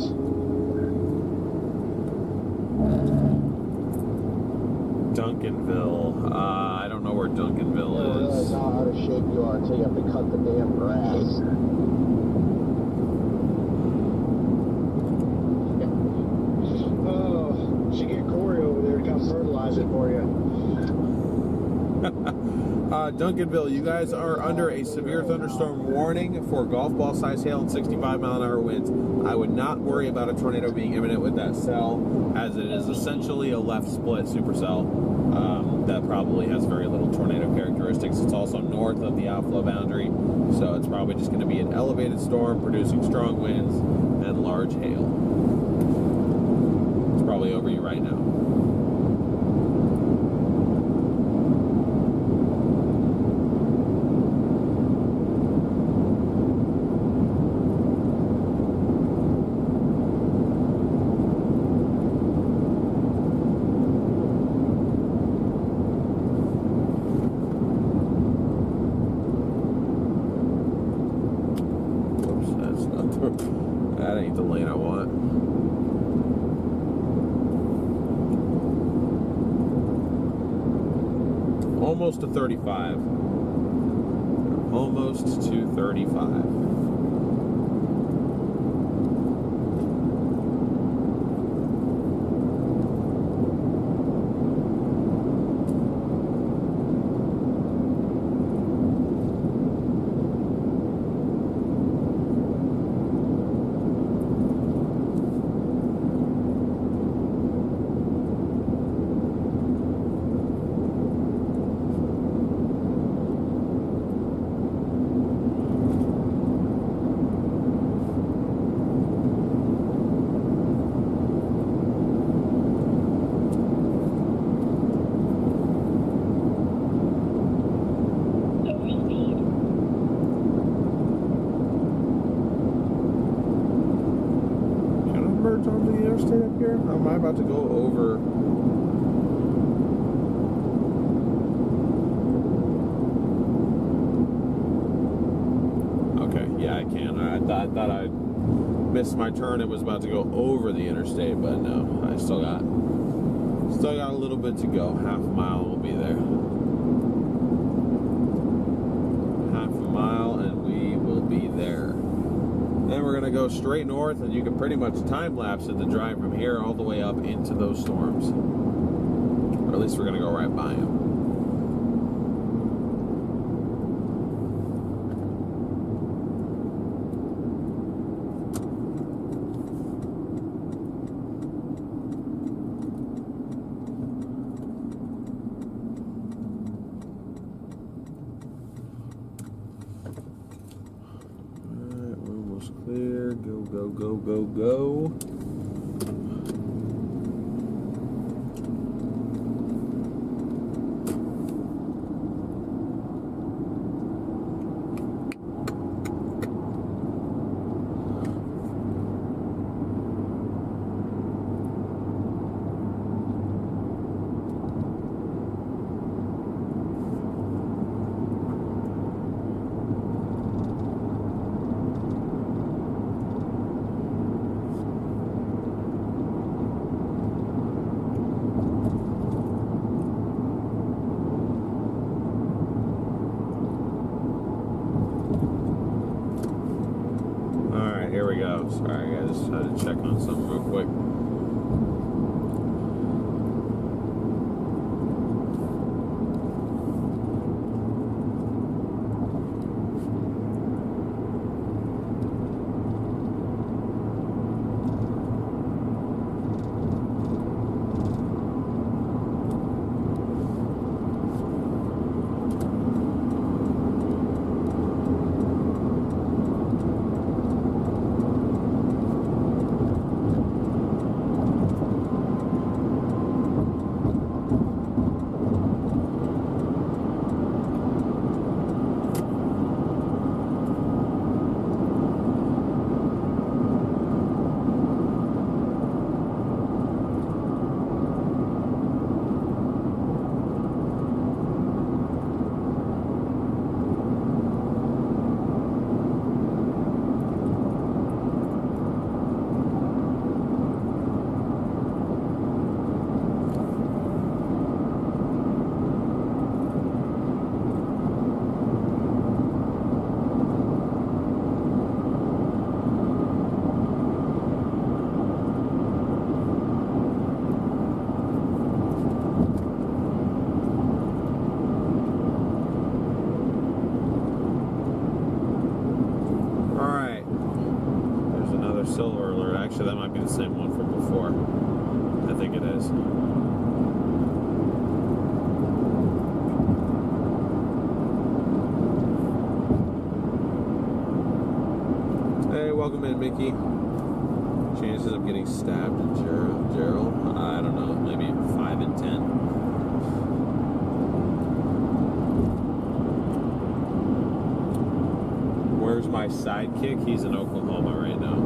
Duncanville. I don't know where Duncanville is. I don't know how out of shape you are until you have to cut the damn grass. Oh, should get Corey over there to come fertilize it for you. Duncanville, you guys are under a severe thunderstorm warning for golf ball size hail and 65-mile-an-hour winds. I would not worry about a tornado being imminent with that cell, as it is essentially a left split supercell that probably has very little tornado characteristics. It's also north of the outflow boundary, so it's probably just going to be an elevated storm producing strong winds and large hail. It's probably over you right now. That ain't the lane I want. Almost to 35. Almost to 35. Onto the interstate up here? Am I about to go over? Okay, yeah, I can. I thought I missed my turn. It was about to go over the interstate, but no, I still got a little bit to go. Half a mile, we'll be there. Half a mile, and we will be there. Then we're going to go straight north, and you can pretty much time-lapse it, the drive from here all the way up into those storms. Or at least we're going to go right by them. Clear, go, go, go, go, go. Here we go. Sorry, I just had to check on something real quick. welcome in, Mickey. Chances of getting stabbed, Gerald? I don't know, maybe 5 in 10. Where's my sidekick? He's in Oklahoma right now.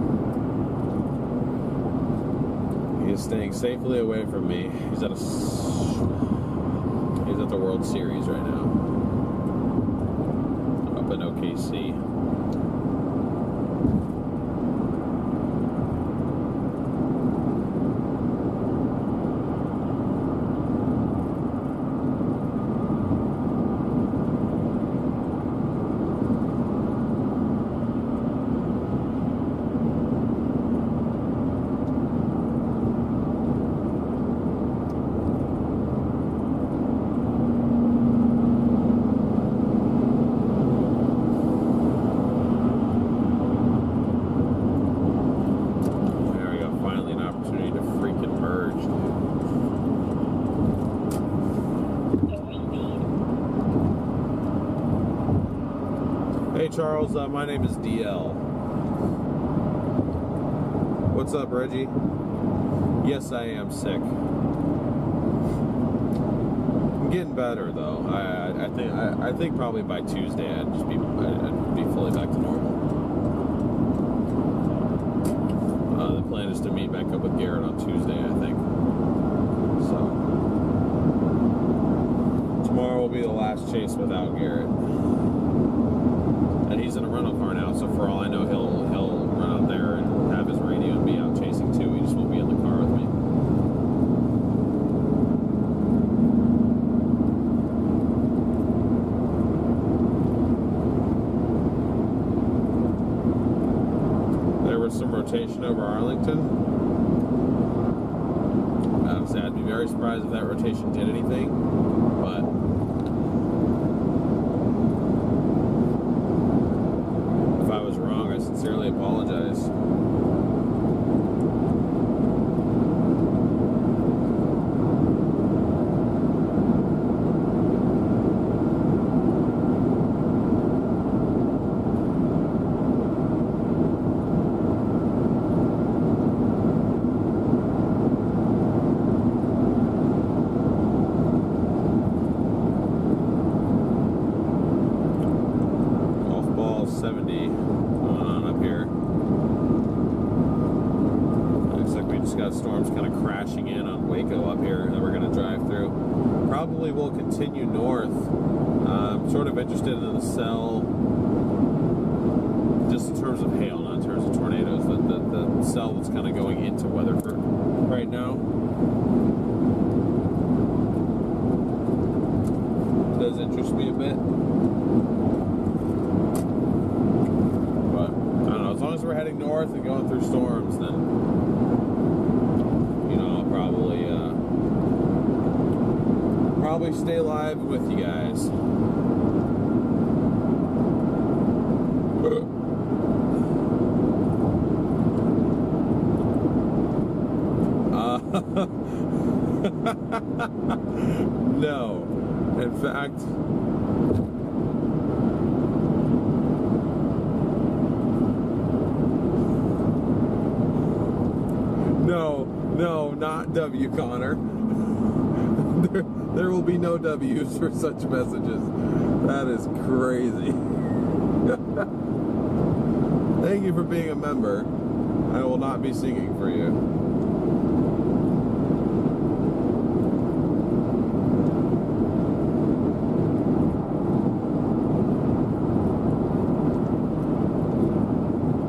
He is staying safely away from me. He's at the World Series right now. Up in OKC. Charles, my name is DL. What's up, Reggie? Yes, I am sick. I'm getting better though. I think probably by Tuesday I'd be fully back to normal. The plan is to meet back up with Garrett on Tuesday, I think. So tomorrow will be the last chase without Garrett. And he's in a rental car now, so for all I know, he'll run out there and have his radio and be out chasing too. He just won't be in the car with me. There was some rotation over Arlington. I'd be very surprised if that rotation did anything, but I sincerely apologize. Golf ball 70. Got storms kind of crashing in on Waco up here that we're going to drive through. Probably will continue north. I'm sort of interested in the cell, just in terms of hail, not in terms of tornadoes. The cell that's kind of going into Weatherford right now does interest me a bit. But I don't know, as long as we're heading north and going through storms, then probably stay live with you guys. No. In fact, no, not W, Connor. There will be no W's for such messages. That is crazy. Thank you for being a member. I will not be singing for you.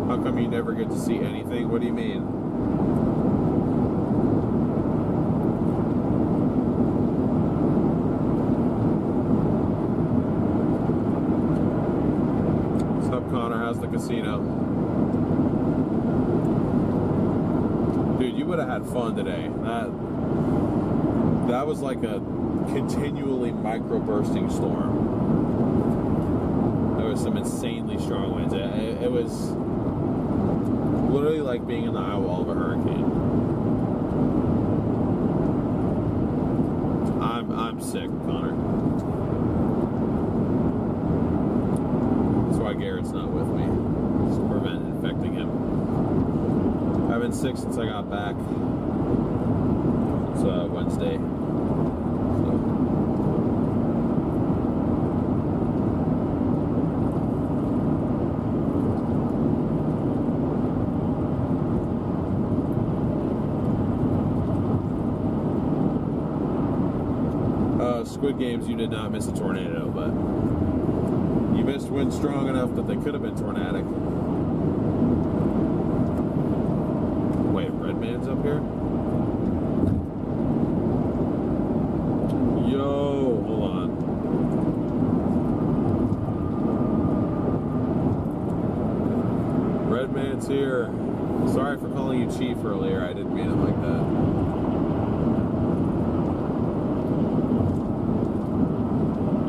How come you never get to see anything? What do you mean? The casino. Dude, you would have had fun today. That was like a continually microbursting storm. There was some insanely strong winds. It was literally like being in the eye wall of a hurricane. I'm sick, Connor. That's why Garrett's not with me. Just to prevent infecting him. been sick since I got back. It's Wednesday. Squid Games, you did not miss a tornado, but you missed wind strong enough that they could have been tornadic. Wait, Red Man's up here? Yo, hold on. Red Man's here. Sorry for calling you Chief earlier. I didn't mean it like that.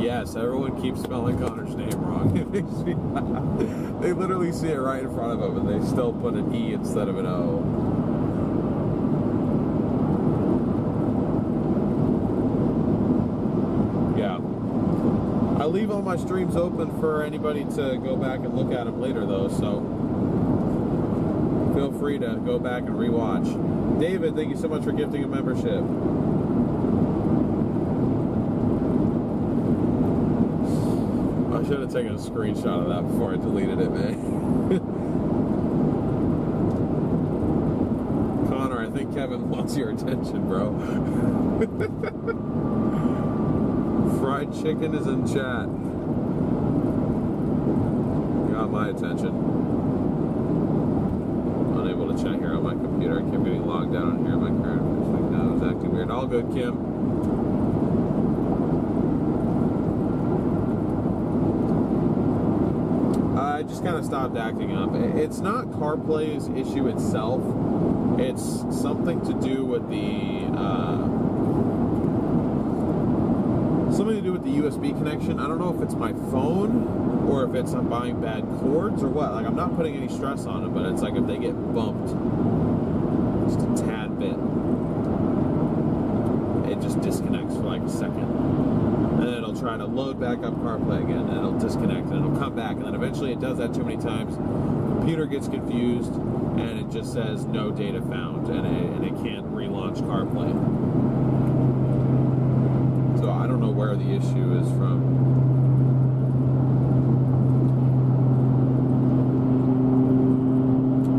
Yes, everyone keeps spelling Connor's name wrong. It makes me laugh. They literally see it right in front of them and they still put an E instead of an O. Yeah. I leave all my streams open for anybody to go back and look at them later though, so feel free to go back and rewatch. David, thank you so much for gifting a membership. I should have taken a screenshot of that before I deleted it, man. Connor, I think Kevin wants your attention, bro. Fried chicken is in chat. Got my attention. Unable to chat here on my computer. I kept getting logged out on here on my current. That was acting weird. All good, Kim. I just kind of stopped acting up. It's not CarPlay's issue itself. It's something to do with the USB connection. I don't know if it's my phone or if it's I'm buying bad cords or what. Like, I'm not putting any stress on it, but it's like if they get bumped just a tad bit, it just disconnects for like a second. And then it'll try to load back up CarPlay again, and it'll disconnect, and it'll come back, and then eventually it does that too many times. Computer gets confused, and it just says no data found, and it can't relaunch CarPlay. So I don't know where the issue is from.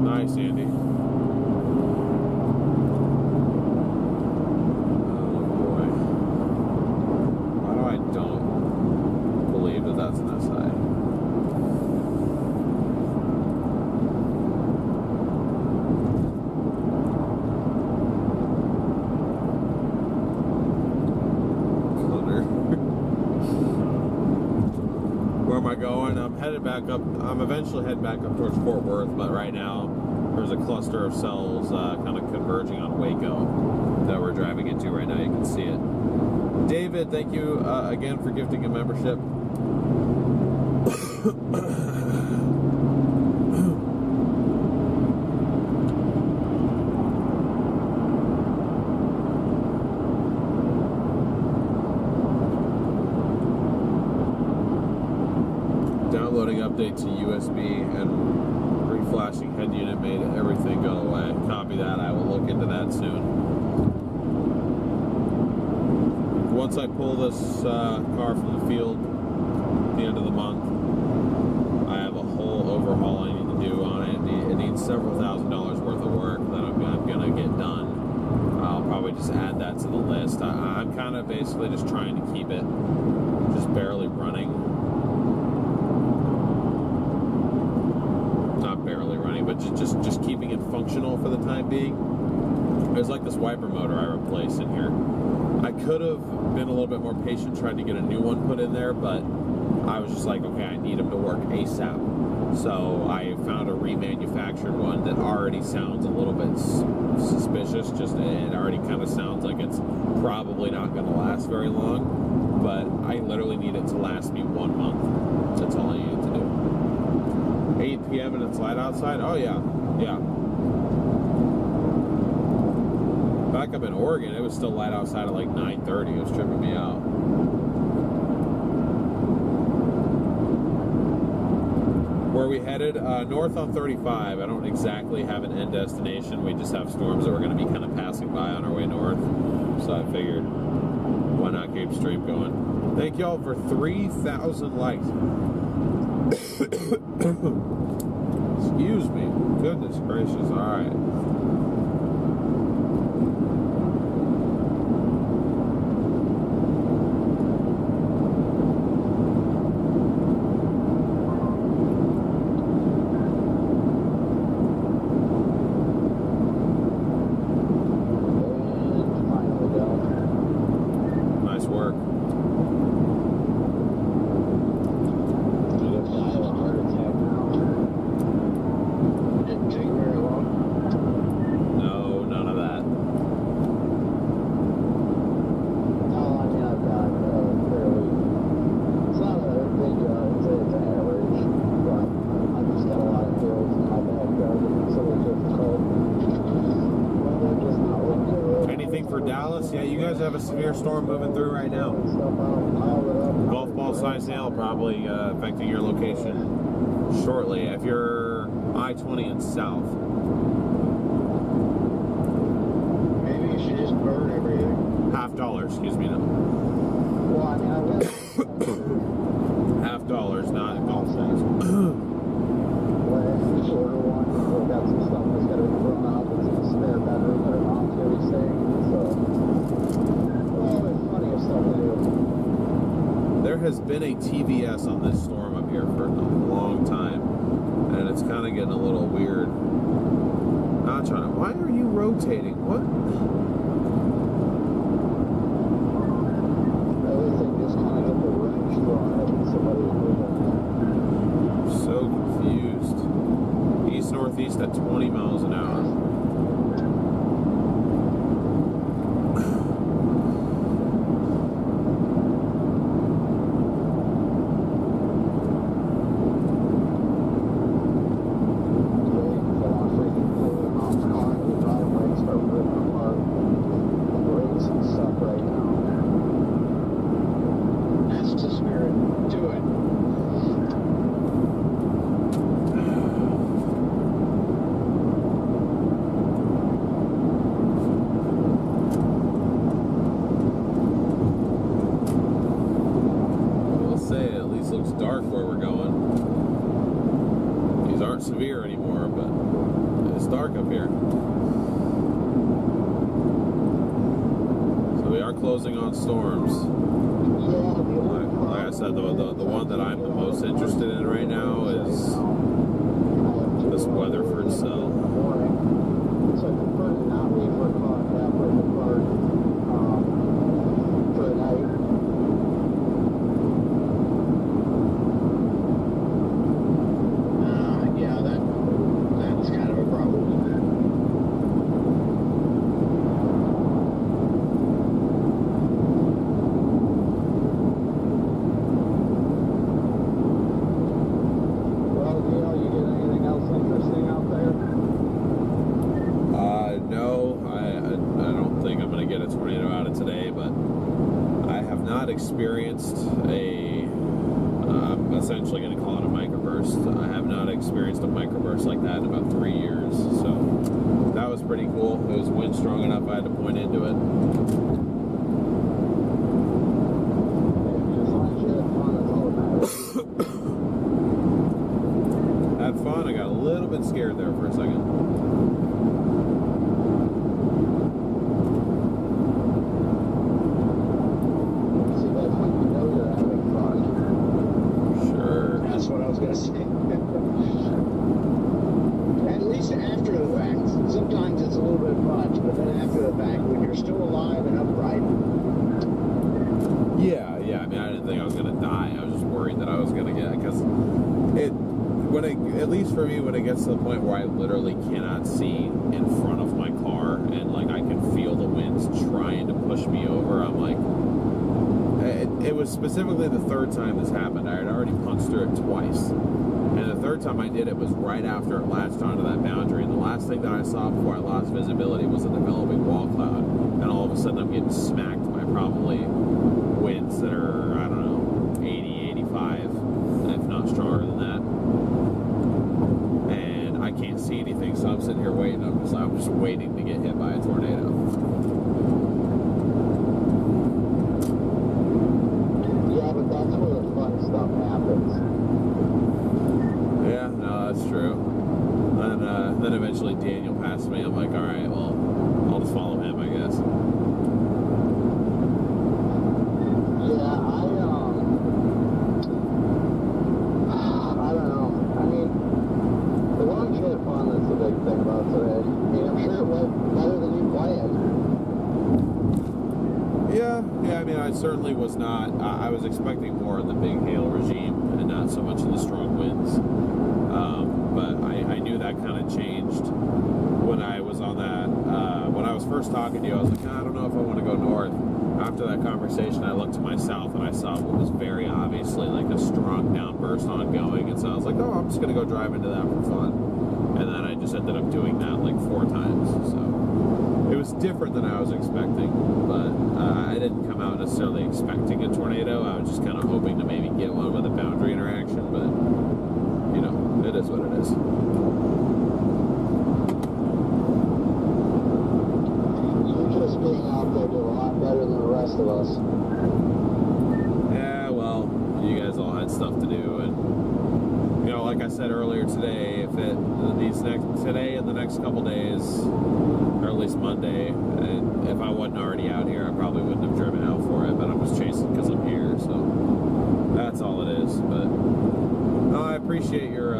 Nice, Andy. Back up. I'm eventually heading back up towards Fort Worth, but right now there's a cluster of cells kind of converging on Waco that we're driving into right now. You can see it. David, thank you again for gifting a membership. Downloading update to USB and reflashing head unit made everything go away. Copy that. I will look into that soon. Once I pull this car from the field at the end of the month, I have a whole overhaul I need to do on it. It needs several $1,000s worth of work that I'm going to get done. I'll probably just add that to the list. I'm kind of basically just trying to keep it just barely running. But just keeping it functional for the time being. There's like this wiper motor I replaced in here. I could have been a little bit more patient trying to get a new one put in there, but I was just like, okay, I need them to work ASAP. So I found a remanufactured one that already sounds a little bit suspicious. Just it already kind of sounds like it's probably not going to last very long. But I literally need it to last me 1 month. That's all I needed to do. 8 p.m. and it's light outside? Oh, yeah. Yeah. Back up in Oregon, it was still light outside at like 9:30. It was tripping me out. Where are we headed? North on 35. I don't exactly have an end destination. We just have storms that we're going to be kind of passing by on our way north. So I figured, why not keep stream going? Thank y'all for 3,000 likes. Excuse me. Goodness gracious. All right. Have a severe storm moving through right now. Golf ball size hail probably affecting your location shortly. If you're I-20 and south. Maybe you should just burn everything. $50, excuse me. Well, I mean, I've got $50, not golf balls. shorter one. We've got some stuff that's got to be thrown out. It's in a spare bedroom that our mom's going to be staying in. So, well, there's plenty of stuff to do. There has been a TVS on this storm up here for a long time, and it's kind of getting a little weird. Not trying to. Why are you rotating? What? Everything just kind of get the wrench thrown at somebody moving. So confused. East northeast at 20 miles an hour. On storms. Like I said, the one that I'm the most interested in right now is this Weatherford cell. So I prefer to not leave for the park for the night. Yeah, that's kind of a problem. Experienced I'm essentially going to call it a microburst. I have not experienced a microburst like that in about 3 years, so that was pretty cool. It was wind strong enough I had to point into it. Had fun. I got a little bit scared there for a second. At least for me, when it gets to the point where I literally cannot see in front of my car and like I can feel the winds trying to push me over, I'm like, it was specifically the third time this happened. I had already punched through it twice, and the third time I did it was right after it latched onto that boundary, and the last thing that I saw before I lost visibility was a developing wall cloud, and all of a sudden I'm getting smacked by probably winds that are, I don't know, 80, 85, if not stronger than that. certainly was not. I was expecting more of the big hail regime and not so much of the strong winds. But I knew that kind of changed when I was on that. When I was first talking to you, I was like, I don't know if I want to go north. After that conversation, I looked to my south and I saw what was very obviously like a strong downburst ongoing. And so I was like, oh, I'm just going to go drive into that for fun. And then I just ended up doing that like 4 times. So it was different than I was expecting, but I didn't come out necessarily expecting a tornado. I was just kind of hoping to maybe get one with a boundary interaction, but you know, it is what it is. You just being out there did a lot better than the rest of us. Yeah, well, you guys all had stuff to do, and you know, like I said earlier today, if today and the next couple days, or at least Monday, and if I wasn't already out here, I probably wouldn't have driven out for it, but I'm just chasing because I'm here, so that's all it is. But no, I appreciate your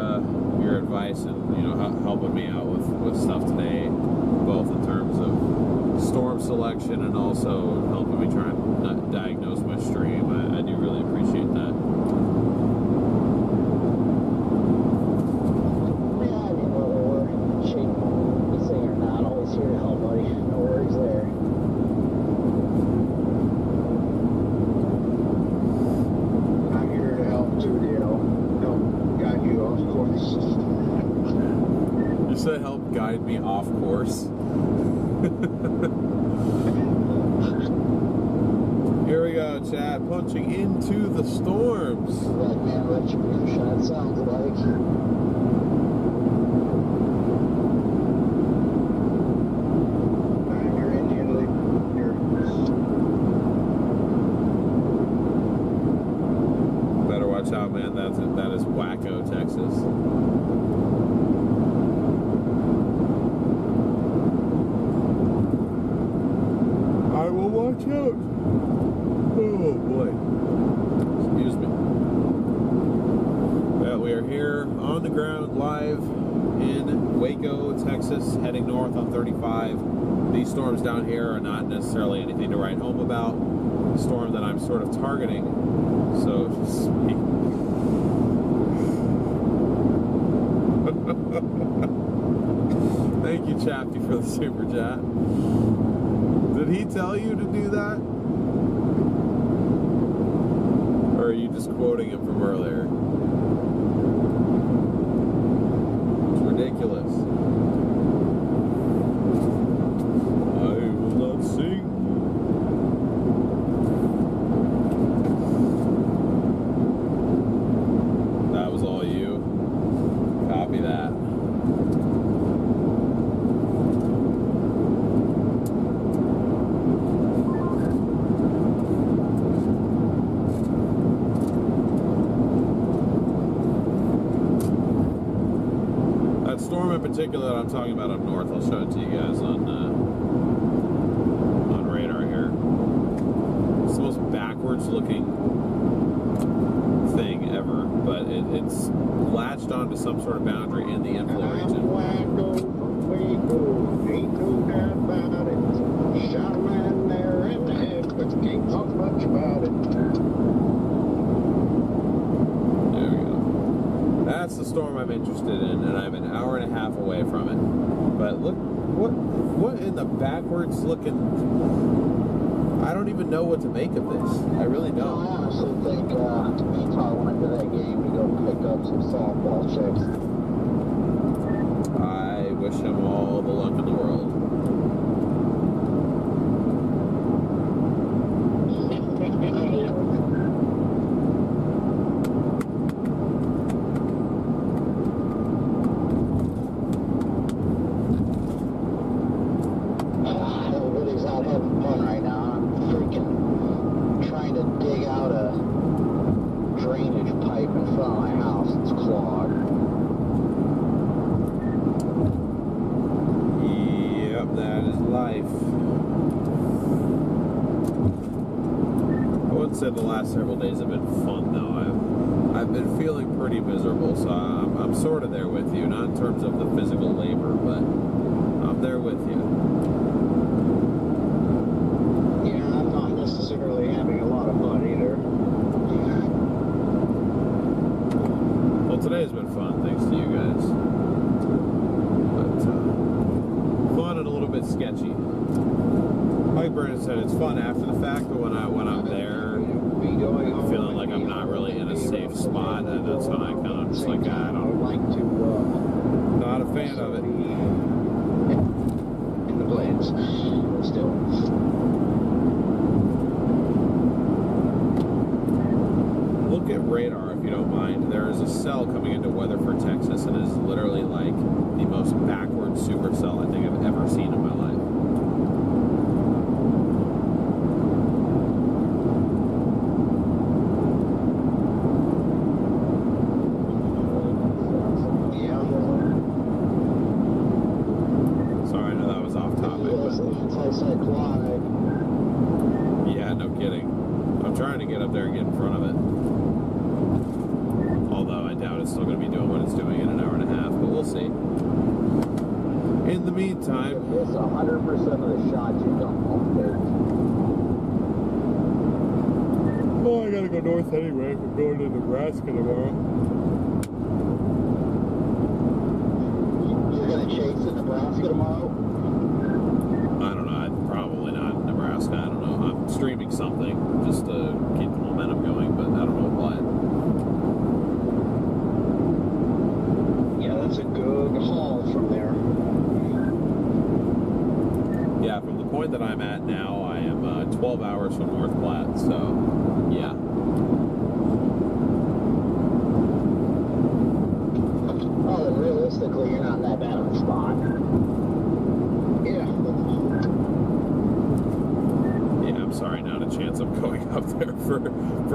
advice and, you know, helping me out with stuff today, both in terms of storm selection and also helping me try and diagnose my stream. I do really appreciate that. Here to help, buddy. No worries there. I'm here to help too, DL. Help guide you off course. You said help guide me off course. Here we go, chat. Punching into the storms. Right, man, retribution, it sounds like. Watch out, man. That is wacko, Texas. I will watch out. Oh boy. Excuse me. Well, we are here on the ground live in Waco, Texas, heading north on 35. These storms down here are not necessarily anything to write home about. The storm that I'm sort of targeting, so to speak. Thank you, Chapty, for the super chat. Did he tell you to do that? Or are you just quoting him from earlier? It's ridiculous. I will not sing. That was all you. Copy that. That storm in particular that I'm talking about up north, I'll show it to you guys on radar here. It's the most backwards looking thing ever, but it's latched onto some sort of boundary in the inflow region. Ain't no doubt about it. Shot a man there in the head, but you can't talk much about it. There we go. That's the storm I'm interested in, and I'm an hour and a half away from it. But look, what in the backwards looking... I don't even know what to make of this. I really don't. I honestly think me probably went to that game to go pick up some softball chicks. I wish him all the luck in the world. Everybody's out having fun right now. I'm freaking trying to dig out a drainage pipe in front of my house. It's clogged. Yep, that is life. I wouldn't say the last several days have been fun though. I've been feeling pretty miserable, so I'm sort of there with you. Not in terms of the physical labor, but I'm there with you. Yeah, I'm not necessarily having a lot today's been fun, thanks to you guys. But fun and a little bit sketchy. Like Brandon said, it's fun after the fact, but when I'm there, feeling like I'm not really in a safe spot, and that's when I kind of just like, I don't like to. Not a fan of it. In the blades, still. Look at radar if you don't mind. There is a cell coming into Weatherford, Texas, and it is literally like the most backward supercell I think I've ever seen in my life. Sorry, I know that was off topic, but Anti-cyclonic. yeah, no kidding. I'm trying to get up there and get in front of it. Although I doubt it's still going to be doing what it's doing in an hour and a half, but we'll see. In the meantime, It's 100% of the shots you don't want. well, I gotta go north anyway. We're going to Nebraska tomorrow. You're going to chase in Nebraska tomorrow? I don't know. Probably not in Nebraska. I don't know. I'm streaming something just to keep the momentum going, but I don't know what. Yeah, that's a good haul from there. Yeah, from the point that I'm at now, I am 12 hours from North Platte, so yeah. Oh, then realistically, you're not that bad of a spot. Yeah. Yeah, I'm sorry, not a chance I'm going up there for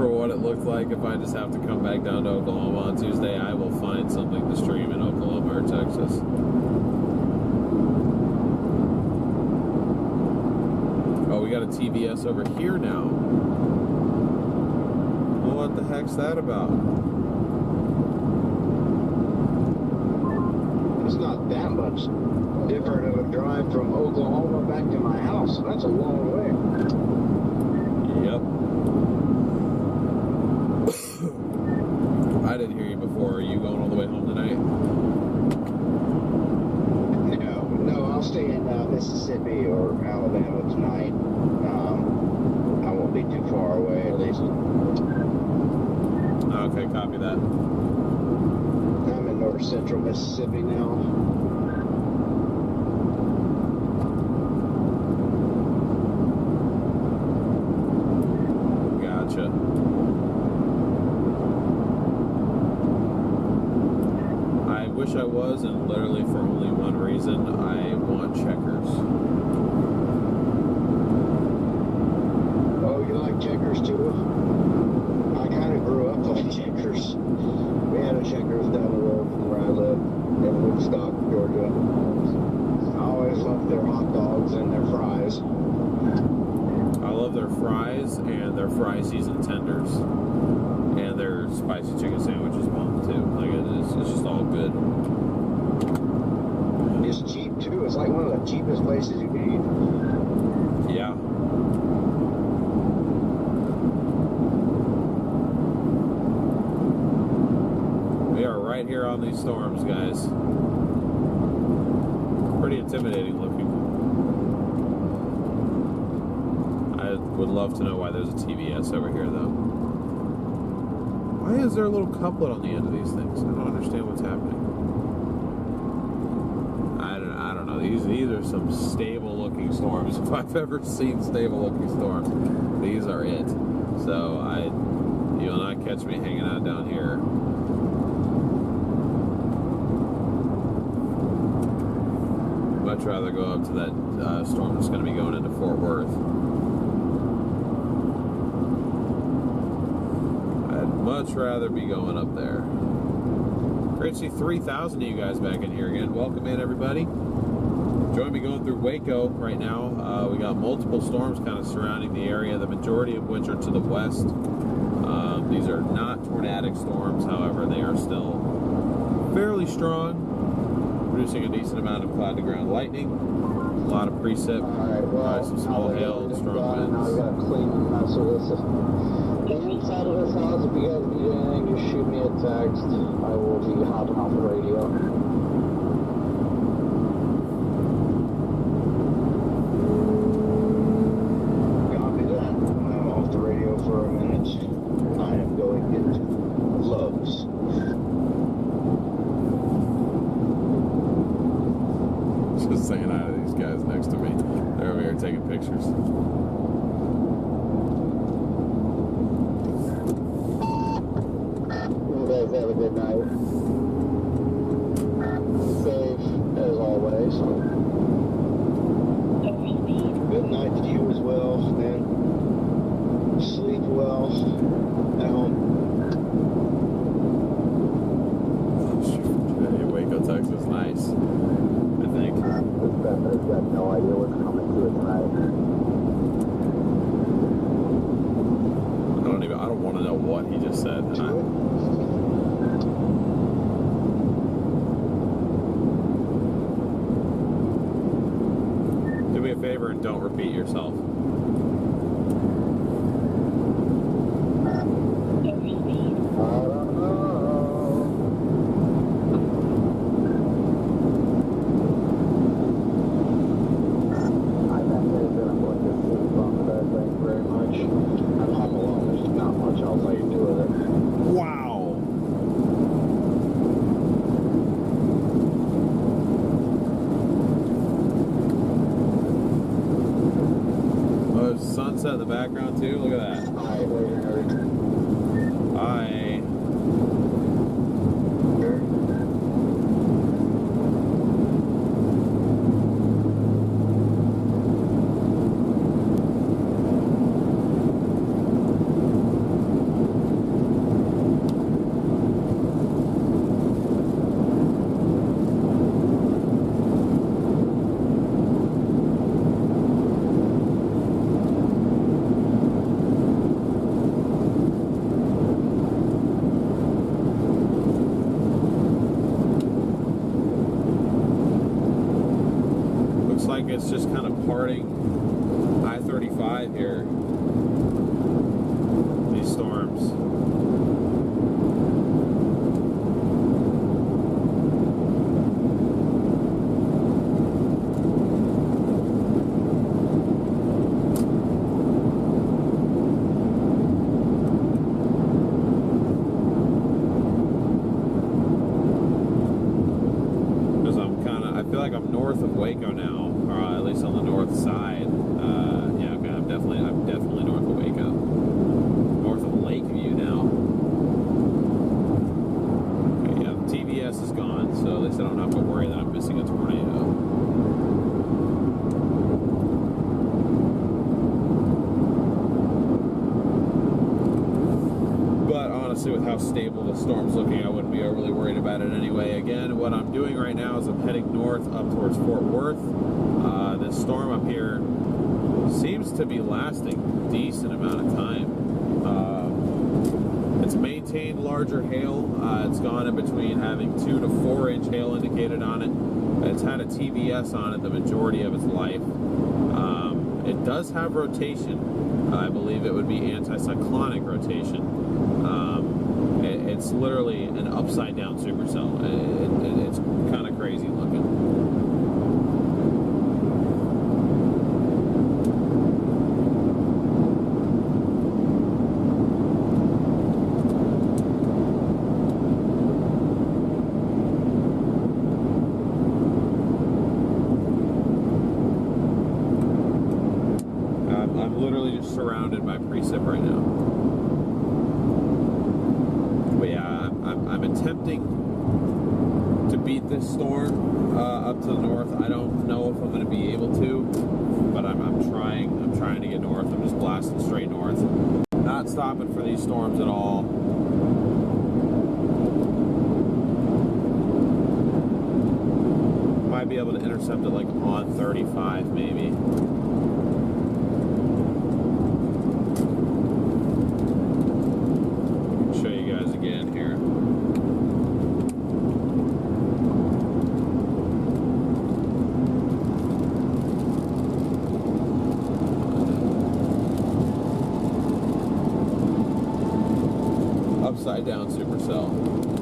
what it looked like. If I just have to come back down to Oklahoma on Tuesday, I will find something to stream in Oklahoma or Texas. Oh, we got a TVS over here now. Well, what the heck's that about? It's not that much different of a drive from Oklahoma back to my house. That's a long way. Yep. I didn't hear you before. Are you going all the way home tonight? No, I'll stay in Mississippi or Alabama tonight. I won't be too far away, at least. Okay, copy that. I'm in north central Mississippi now. Gotcha. I wish I was, and literally for only one reason. I want checkers. Oh, you like checkers too? I kind of grew up on checkers. We had a checkers down the road from where I live in Woodstock, Georgia. I always loved their hot dogs and their fries. I love their fries and their fry seasoned tenders, and their spicy chicken sandwiches bomb too. Like it's just all good. It's cheap too. It's like one of the cheapest places you can eat. Yeah. We are right here on these storms, guys. Pretty intimidating looking. I would love to know why there's a TVS over here, though. Why is there a little couplet on the end of these things? I don't understand what's happening. I don't know. These are some stable-looking storms. If I've ever seen stable-looking storms, these are it. So you'll not catch me hanging out down here. Much rather go up to that storm that's going to be going into Fort Worth. I'd much rather be going up there. Great to see 3,000 of you guys back in here again. Welcome in, everybody. Join me going through Waco right now. We got multiple storms kind of surrounding the area, the majority of which are to the west. These are not tornadic storms, however, they are still fairly strong, producing a decent amount of cloud-to-ground lightning, a lot of precip, probably some small hail, strong winds. Now we gotta clean the mess of this. The inside of this house, if you guys need anything, just shoot me a text. I will be hopping off the radio. Copy that. I'm off the radio for a minute. I am going into Love's. Just saying hi to these guys next to me. They're over here taking pictures. You guys have a good night. Safe as always. Good night to you as well, man. Sleep well at home. Hey, Waco, Texas, nice. I think. This Bethany's got no idea what's coming to it tonight. I don't want to know what he just said. Do me a favor and don't repeat yourself. I don't know. I'm going to sleep on the bed. Thank you very much. I'm home alone. There's not much else I can do with it. Wow. Oh, there's sunset in the background too. Look at that. Alright, later. Hi. It's just kind of parting I-35 here. These storms. Because I feel like I'm north of Waco now. At least on the north side. Yeah, okay, I'm definitely north of Waco. North of Lakeview now. Okay, yeah, the TVS is gone, so at least I don't have to worry that I'm missing a tornado. But honestly, with how stable the storm's looking, I wouldn't be overly worried about it anyway. Again, what I'm doing right now is I'm heading north up towards Fort Worth. This storm up here seems to be lasting a decent amount of time. It's maintained larger hail. It's gone in between having 2 to 4 inch hail indicated on it. It's had a TVS on it the majority of its life. It does have rotation. I believe it would be anticyclonic rotation. It's literally an upside down supercell. It's kind of crazy looking. I'm literally just surrounded by precip right now. But yeah, I'm attempting to beat this storm up to the north. I don't know if I'm going to be able to, but I'm trying. I'm trying to get north. I'm just blasting straight north. Not stopping for these storms at all. Might be able to intercept it like on 35 maybe. Show you guys again here. upside down Supercell.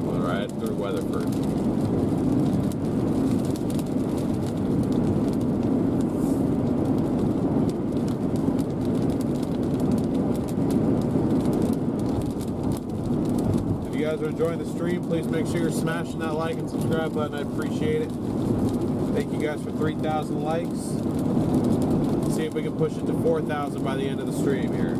All right, through Weatherford. If you guys are enjoying the stream, please make sure you're smashing that like and subscribe button. I appreciate it. Thank you guys for 3,000 likes. See if we can push it to 4,000 by the end of the stream here.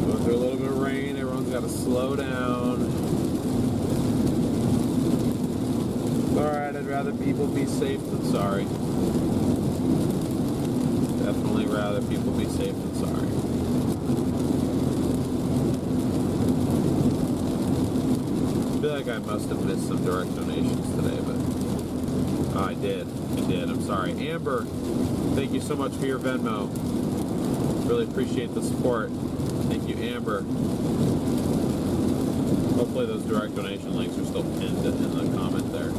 Going through a little bit of rain. Everyone's got to slow down. It's alright, I'd rather people be safe than sorry. Definitely rather people be safe than sorry. I feel like I must have missed some direct donations today, but oh, I did. I'm sorry. Amber, thank you so much for your Venmo. Really appreciate the support. Thank you, Amber. Hopefully those direct donation links are still pinned in the comment there.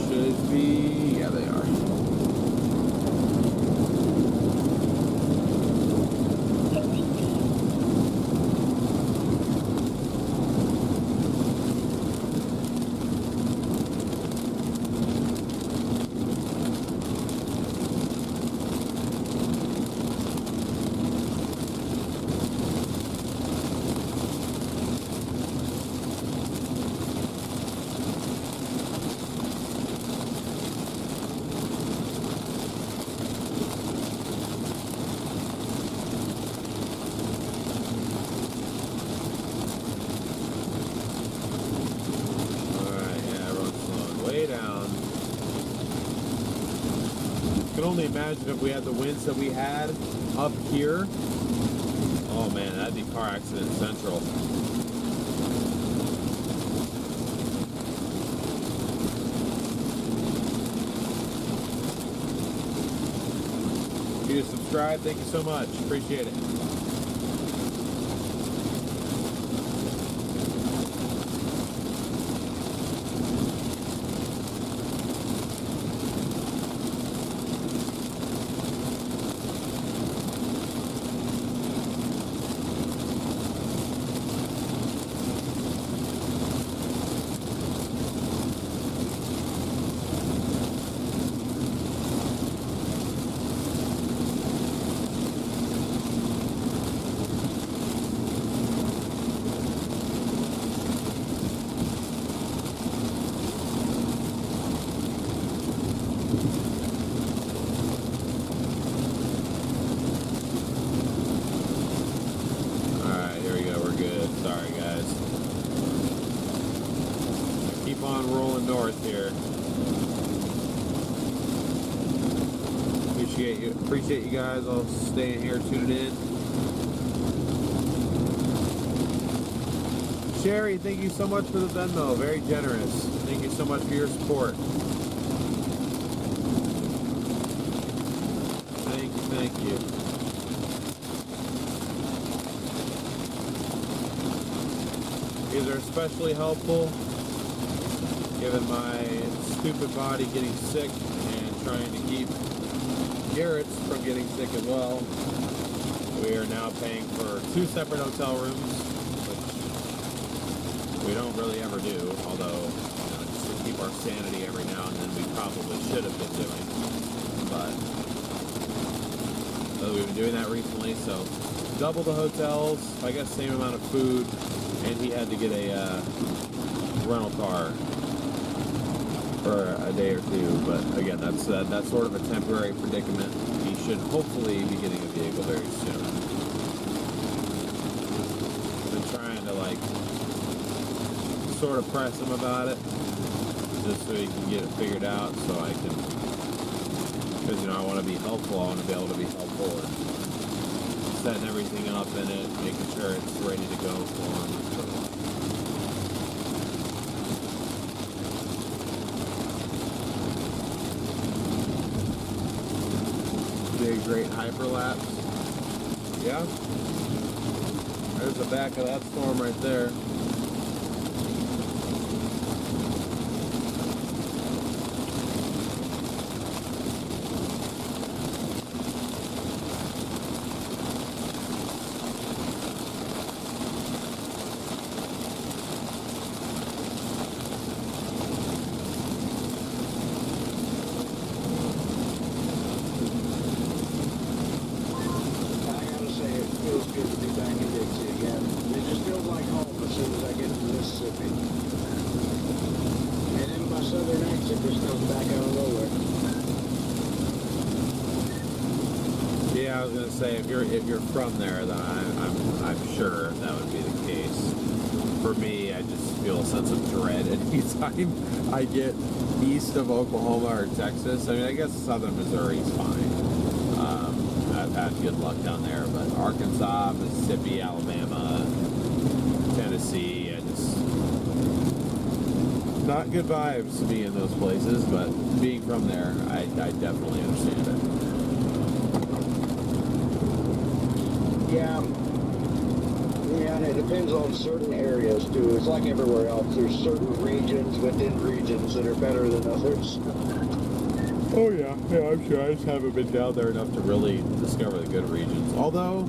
Should be, yeah, they are. Imagine if we had the winds that we had up here. Oh man, that'd be car accident central. If you subscribe, thank you so much. Appreciate it. Appreciate you guys all staying here, tuning in. Sherry, thank you so much for the Venmo. Very generous. Thank you so much for your support. Thank you. These are especially helpful given my stupid body getting sick and trying to keep Garrett's from getting sick as well. We are now paying for 2 separate hotel rooms, which we don't really ever do, although just to keep our sanity every now and then we probably should have been doing. But we've been doing that recently, so double the hotels, I guess same amount of food, and he had to get a rental car for a day or two, but again, that's sort of a temporary predicament. He should hopefully be getting a vehicle very soon. I've been trying to sort of press him about it, just so he can get it figured out, so I can, because I want to be helpful. I want to be able to be helpful and setting everything up in it, making sure it's ready to go for him. Big, great hyperlapse. Yeah. There's the back of that storm right there. southern exit just comes back out of nowhere. Yeah, I was gonna say if you're from there, then I'm sure that would be the case. For me, I just feel a sense of dread anytime I get east of Oklahoma or Texas. I mean, I guess southern Missouri is fine. I've had good luck down there, but Arkansas, Mississippi, Alabama, Tennessee, I just not good vibes to me in those places. But being from there, I definitely understand it. Yeah. Yeah, and it depends on certain areas too. It's like everywhere else. There's certain regions within regions that are better than others. Oh yeah, I'm sure. I just haven't been down there enough to really discover the good regions. Although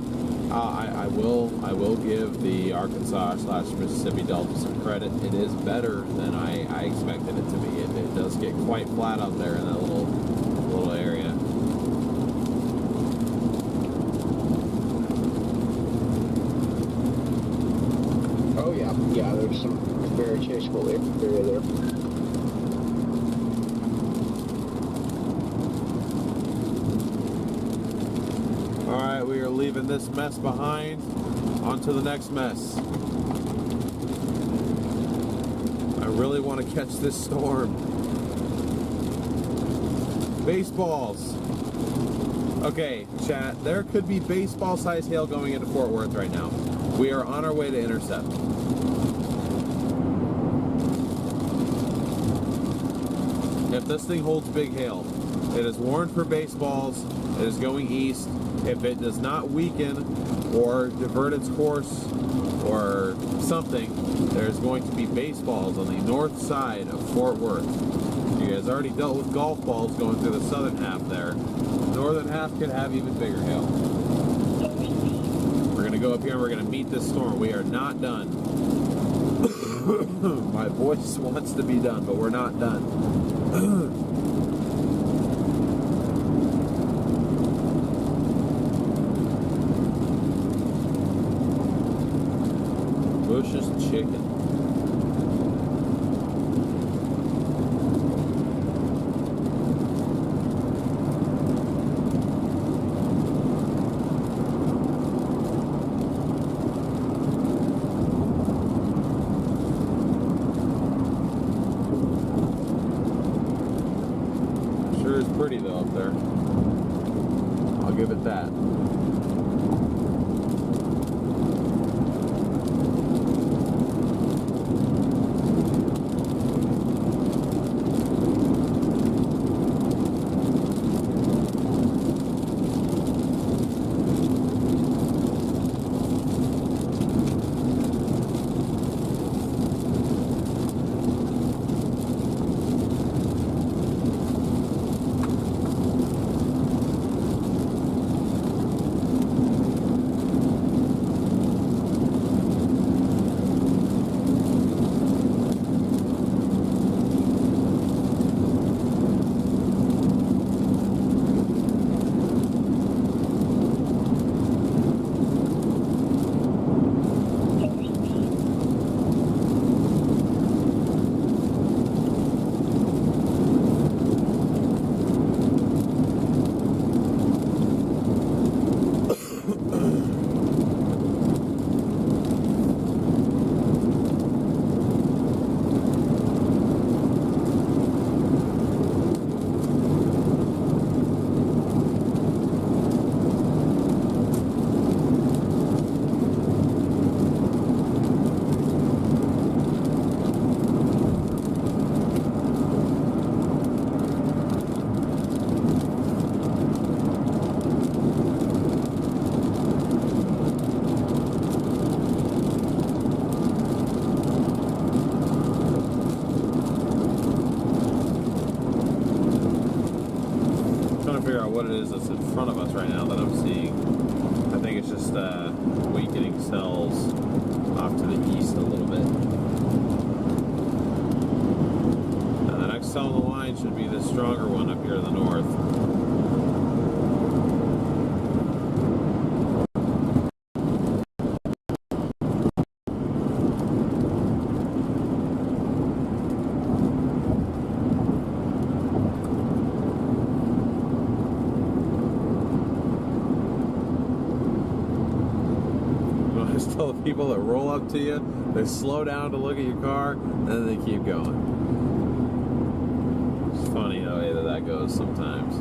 I will give the Arkansas/Mississippi Delta some credit. It is better than I expected it to be. It does get quite flat out there in that little area. Oh yeah, yeah. There's some very chaseable area there. Alright, we are leaving this mess behind. On to the next mess. I really want to catch this storm. Baseballs. Okay, chat, there could be baseball-sized hail going into Fort Worth right now. We are on our way to intercept. If this thing holds big hail, it is warned for baseballs. It is going east. If it does not weaken or divert its course or something, there's going to be baseballs on the north side of Fort Worth. You guys already dealt with golf balls going through the southern half there. The northern half could have even bigger hail. We're going to go up here and we're going to meet this storm. We are not done. My voice wants to be done, but we're not done. Bush's chicken. Sure is pretty though up there. I'll give it that. What it is that's in front of us right now that I'm seeing. I think it's just weakening cells off to the east a little bit. And the next cell in the line should be the stronger one up here in the north. people that roll up to you, they slow down to look at your car, and then they keep going. It's funny the way that goes sometimes.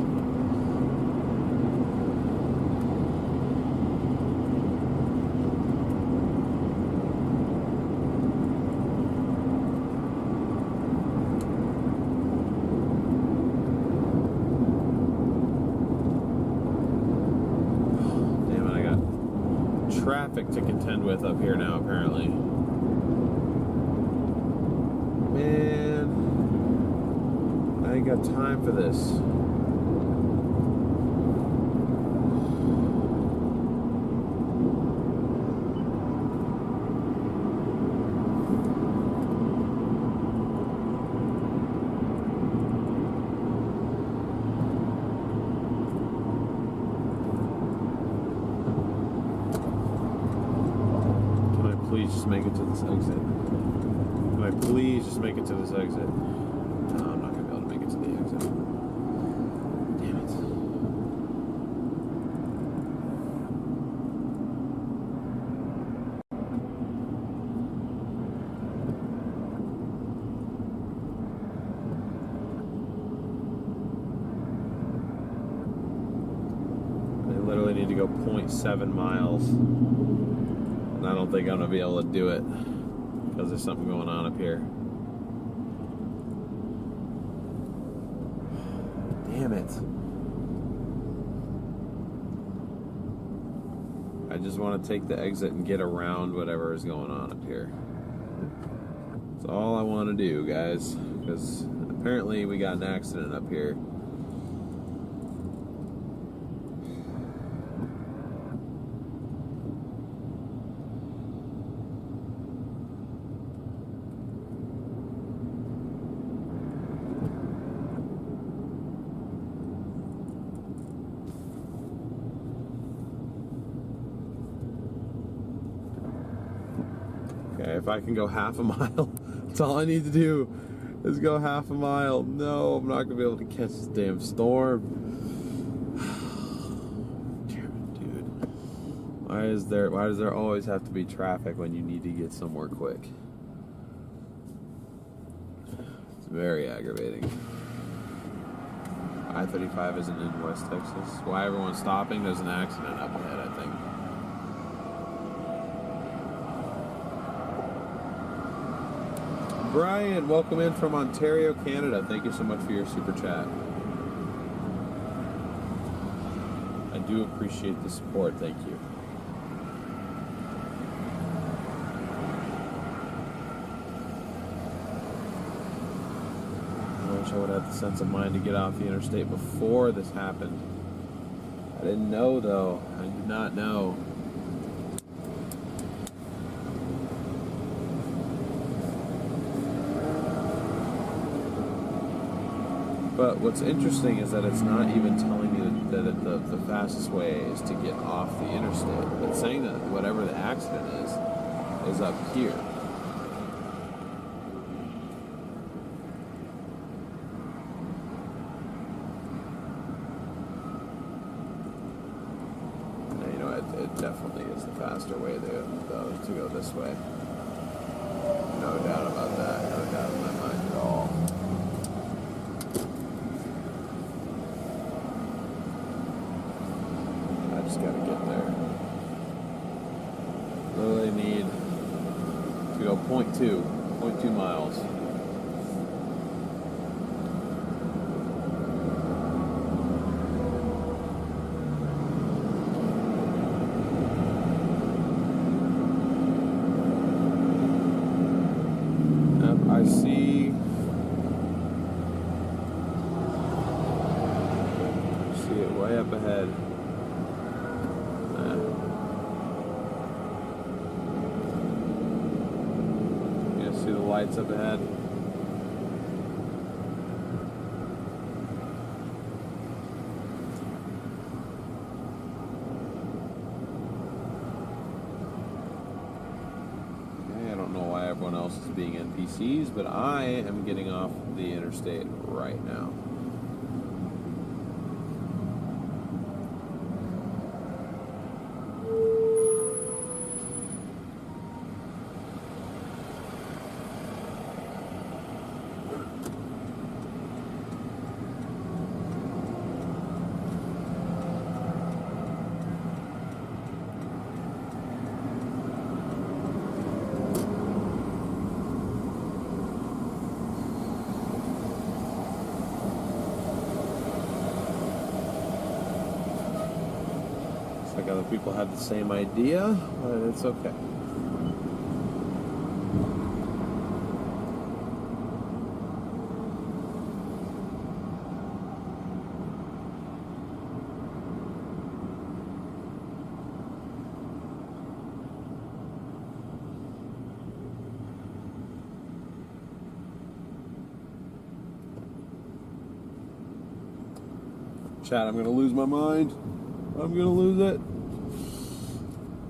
Traffic to contend with up here now, apparently. Man, I ain't got time for this. Please just make it to this exit. Can I please just make it to this exit? No, I'm not going to be able to make it to the exit. Damn it. I literally need to go 0.7 miles. And I don't think I'm going to be able to do it because there's something going on up here. Damn it. I just want to take the exit and get around whatever is going on up here. That's all I want to do, guys, because apparently we got an accident up here. Okay, if I can go half a mile, that's all I need to do is go half a mile. No, I'm not gonna be able to catch this damn storm. Damn it, dude. Why does there always have to be traffic when you need to get somewhere quick? It's very aggravating. I-35 isn't in West Texas. Why everyone's stopping? There's an accident up ahead, I think. Brian, welcome in from Ontario, Canada. Thank you so much for your super chat. I do appreciate the support. Thank you. I wish I would have had the sense of mind to get off the interstate before this happened. I didn't know, though. I did not know. But what's interesting is that it's not even telling me that the fastest way is to get off the interstate. It's saying that whatever the accident is up here. And, you know, it definitely is the faster way to go this way. No doubt about that. No doubt in my mind at all. Just gotta get there. Literally need to go 0.2 miles. Yep, I see it way up ahead. See the lights up ahead. Okay, I don't know why everyone else is being NPCs, but I am getting off the interstate right now. like other people had the same idea, but it's okay. Chat, I'm gonna lose my mind. I'm gonna lose it.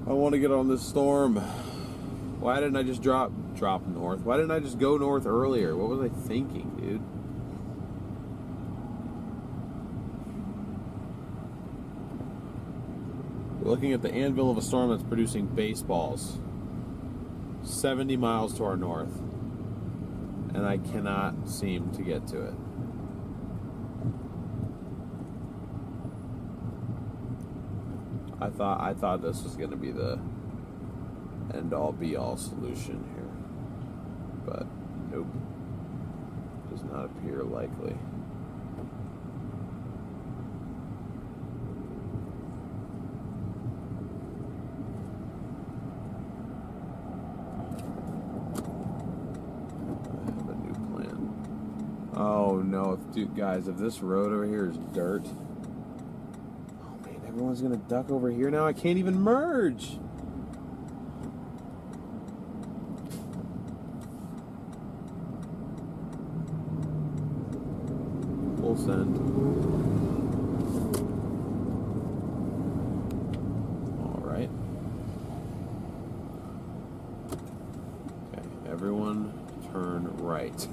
I want to get on this storm. Why didn't I just drop north? Why didn't I just go north earlier? What was I thinking, dude? We're looking at the anvil of a storm that's producing baseballs 70 miles to our north, and I cannot seem to get to it. I thought this was going to be the end-all be-all solution here, but nope, does not appear likely. I have a new plan. Oh no, dude, guys, if this road over here is dirt, everyone's gonna duck over here now. I can't even merge. Full send. All right. Okay, everyone turn right.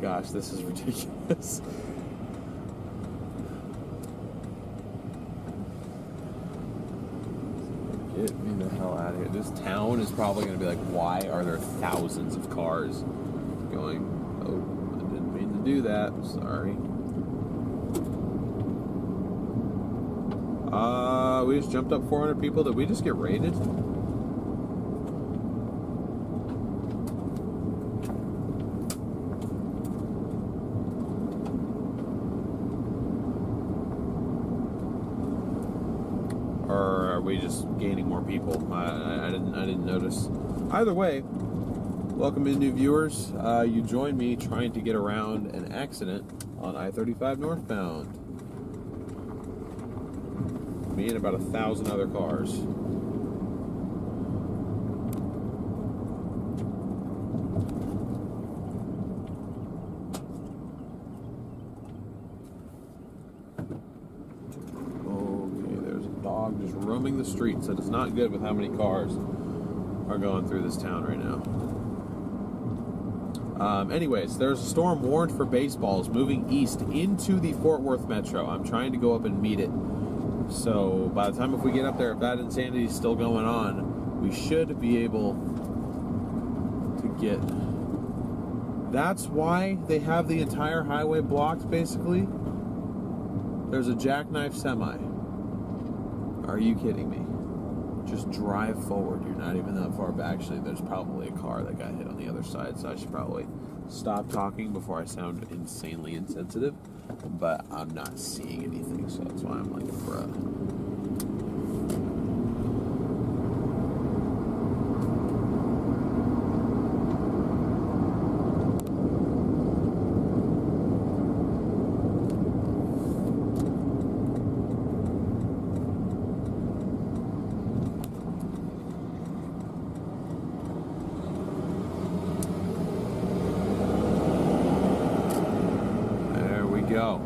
Gosh, this is ridiculous. Get me the hell out of here. This town is probably going to be like, why are there thousands of cars going? Oh, I didn't mean to do that. Sorry. We just jumped up 400 people. Did we just get raided? We just gaining more people. I didn't notice. Either way, welcome in new viewers. You join me trying to get around an accident on I-35 northbound. Me and about 1,000 other cars. Just roaming the streets. That is not good with how many cars are going through this town right now. Anyways, there's a storm warned for baseballs moving east into the Fort Worth metro. I'm trying to go up and meet it. So by the time if we get up there, if that insanity is still going on, we should be able to get... That's why they have the entire highway blocked, basically. There's a jackknife semi. Are you kidding me? Just drive forward. You're not even that far back. Actually, there's probably a car that got hit on the other side, so I should probably stop talking before I sound insanely insensitive. But I'm not seeing anything, so that's why I'm like, bruh. Go.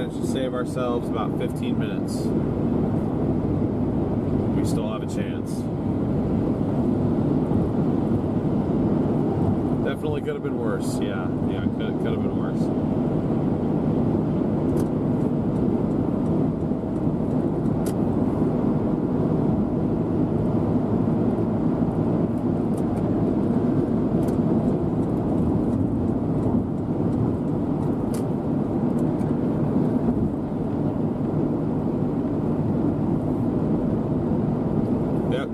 managed to save ourselves about 15 minutes. We still have a chance. Definitely could have been worse. Yeah, could have been worse.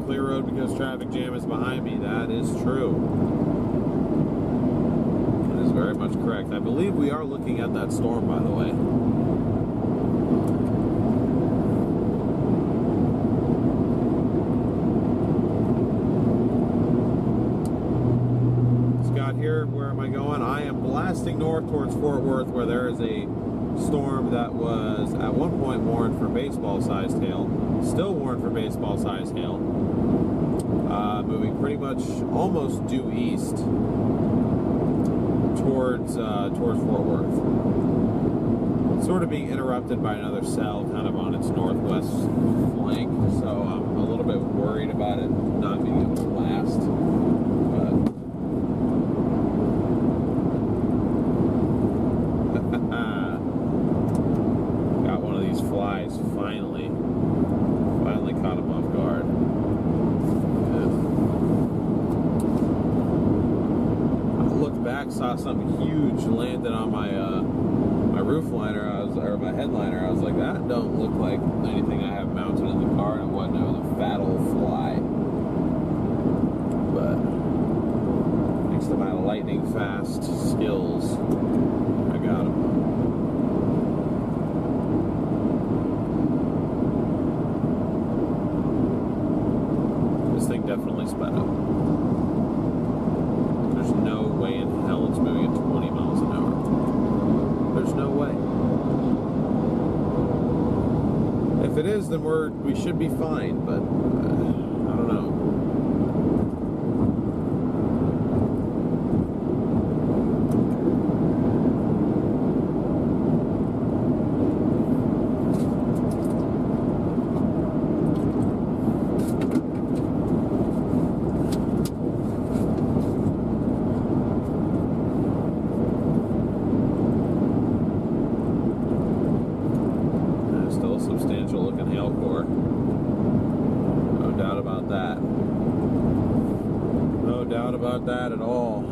Clear road because traffic jam is behind me. That is true. That is very much correct. I believe we are looking at that storm, by the way. Scott here, where am I going? I am blasting north towards Fort Worth, where there is a storm that was at one point warned for baseball-sized hail. Still warned for baseball-sized hail. Moving pretty much almost due east towards Fort Worth. Sort of being interrupted by another cell kind of on its northwest flank, so I'm a little bit worried about it not being able to last. Got one of these flies finally caught him off guard. Back, saw something huge landed on my my roof liner, or my headliner. I was like, that don't look like anything I have mounted in the car, and it wasn't. It was a fat old fly. But thanks to my lightning fast skills, I got him. This thing definitely sped up. There's no way in hell it's moving at 20 miles an hour. There's no way. If it is, then we should be fine, but I don't know. Substantial looking hail core. No doubt about that. No doubt about that at all.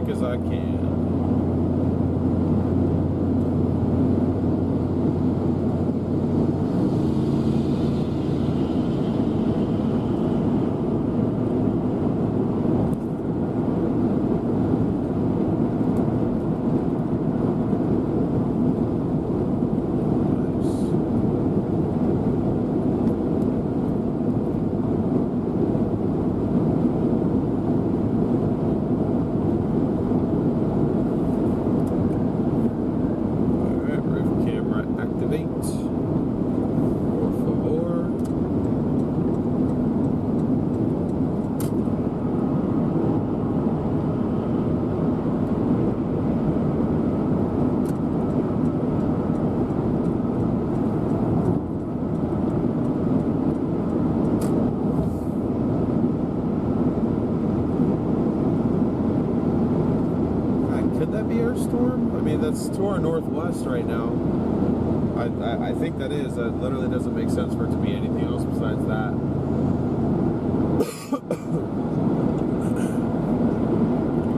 As I can. Storm? I mean, that's to our northwest right now. I think that is. That literally doesn't make sense for it to be anything else besides that.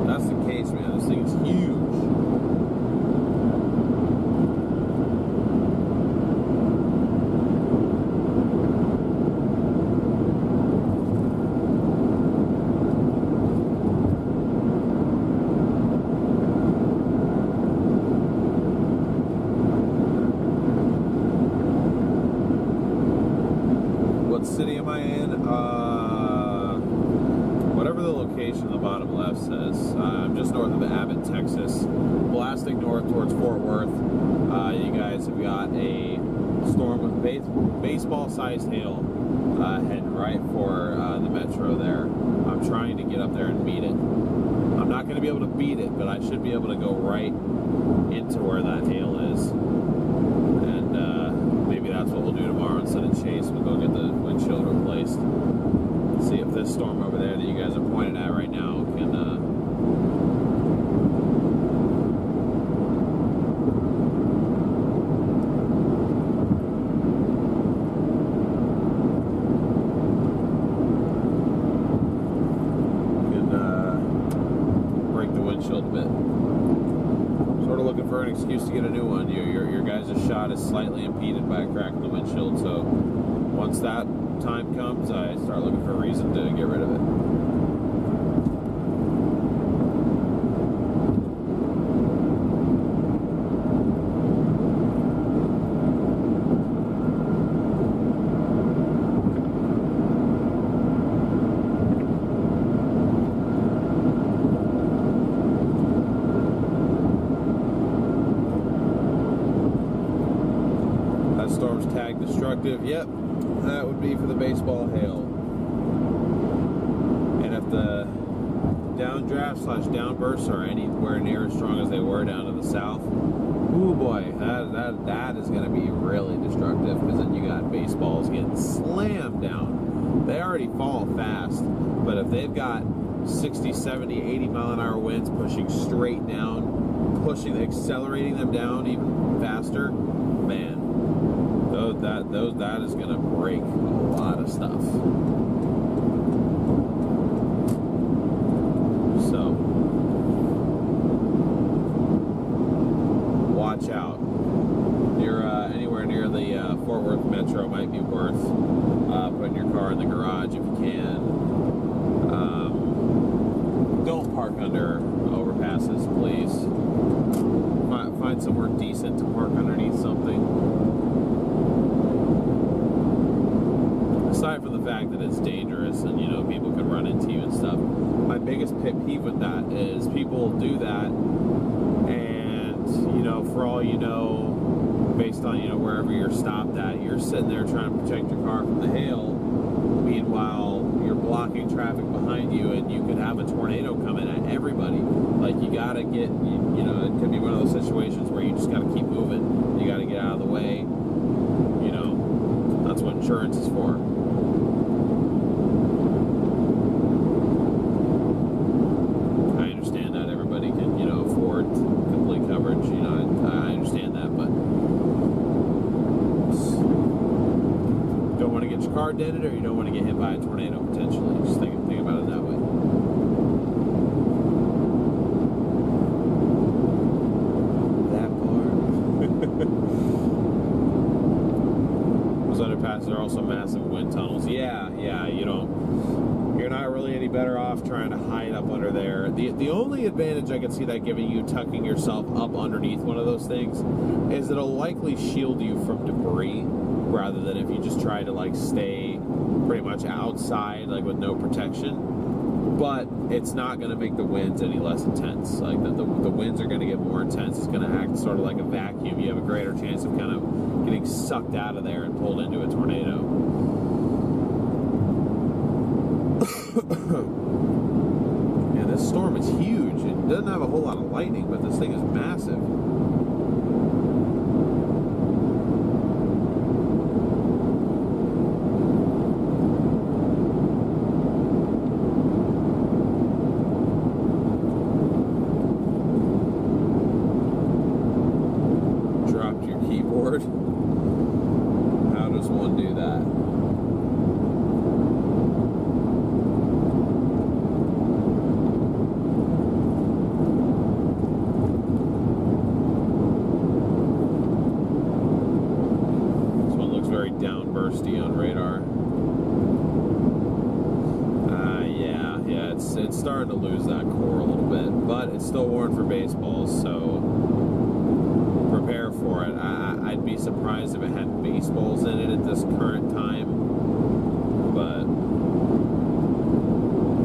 That's the case, man. This thing is huge. location in the bottom left says I'm just north of Abbott, Texas, blasting north towards Fort Worth. You guys have got a storm with baseball-sized hail heading right for the metro there. I'm trying to get up there and meet it. I'm not going to be able to beat it, but I should be able to go right into where that hail is. And maybe that's what we'll do tomorrow. Instead of chase, we'll go get the windshield replaced. See if this storm over there that you guys are pointing at right now can break the windshield a bit. Sort of looking for an excuse to get a new one. Your guys' shot is slightly impeded by a crack in the windshield, so once that time comes, I start looking for a reason to get rid of it. That storm's tagged destructive. Yep. That would be for the baseball hail. And if the downdraft / downbursts are anywhere near as strong as they were down to the south, ooh boy, that is going to be really destructive, because then you got baseballs getting slammed down. They already fall fast, but if they've got 60, 70, 80 mile an hour winds pushing straight down, accelerating them down even faster, man, that is going to break a lot of stuff. So, watch out. You're anywhere near the Fort Worth Metro might be worth putting your car in the garage if you can. Don't park under overpasses, please. Find somewhere decent to park underneath something. Aside from the fact that it's dangerous and, you know, people could run into you and stuff, my biggest pet peeve with that is people do that, and, you know, for all you know, based on, you know, wherever you're stopped at, you're sitting there trying to protect your car from the hail. Meanwhile, you're blocking traffic behind you, and you could have a tornado coming at everybody. Like, you gotta get, you know, it could be one of those situations where you just gotta keep moving. You gotta get out of the way. You know, that's what insurance is for. I understand that everybody can, you know, afford complete coverage. You know, I understand that, but don't want to get your car dented, or you don't want to get hit by a tornado potentially. Just think about it that way. That part. Those underpasses are also massive wind tunnels. Yeah, you're not really any better off trying to hide up under there. The only advantage I can see that giving you, tucking yourself up underneath one of those things, is it'll likely shield you from debris, rather than if you just try to like stay pretty much outside, like with no protection. But it's not going to make the winds any less intense. Like the winds are going to get more intense. It's going to act sort of like a vacuum. You have a greater chance of kind of getting sucked out of there and pulled into a tornado. Yeah, this storm is huge. It doesn't have a whole lot of lightning, but this thing is massive. Dropped your keyboard. How does one do that? Downbursty on radar. Yeah, it's starting to lose that core a little bit, but it's still warned for baseballs, so prepare for it. I'd be surprised if it had baseballs in it at this current time, but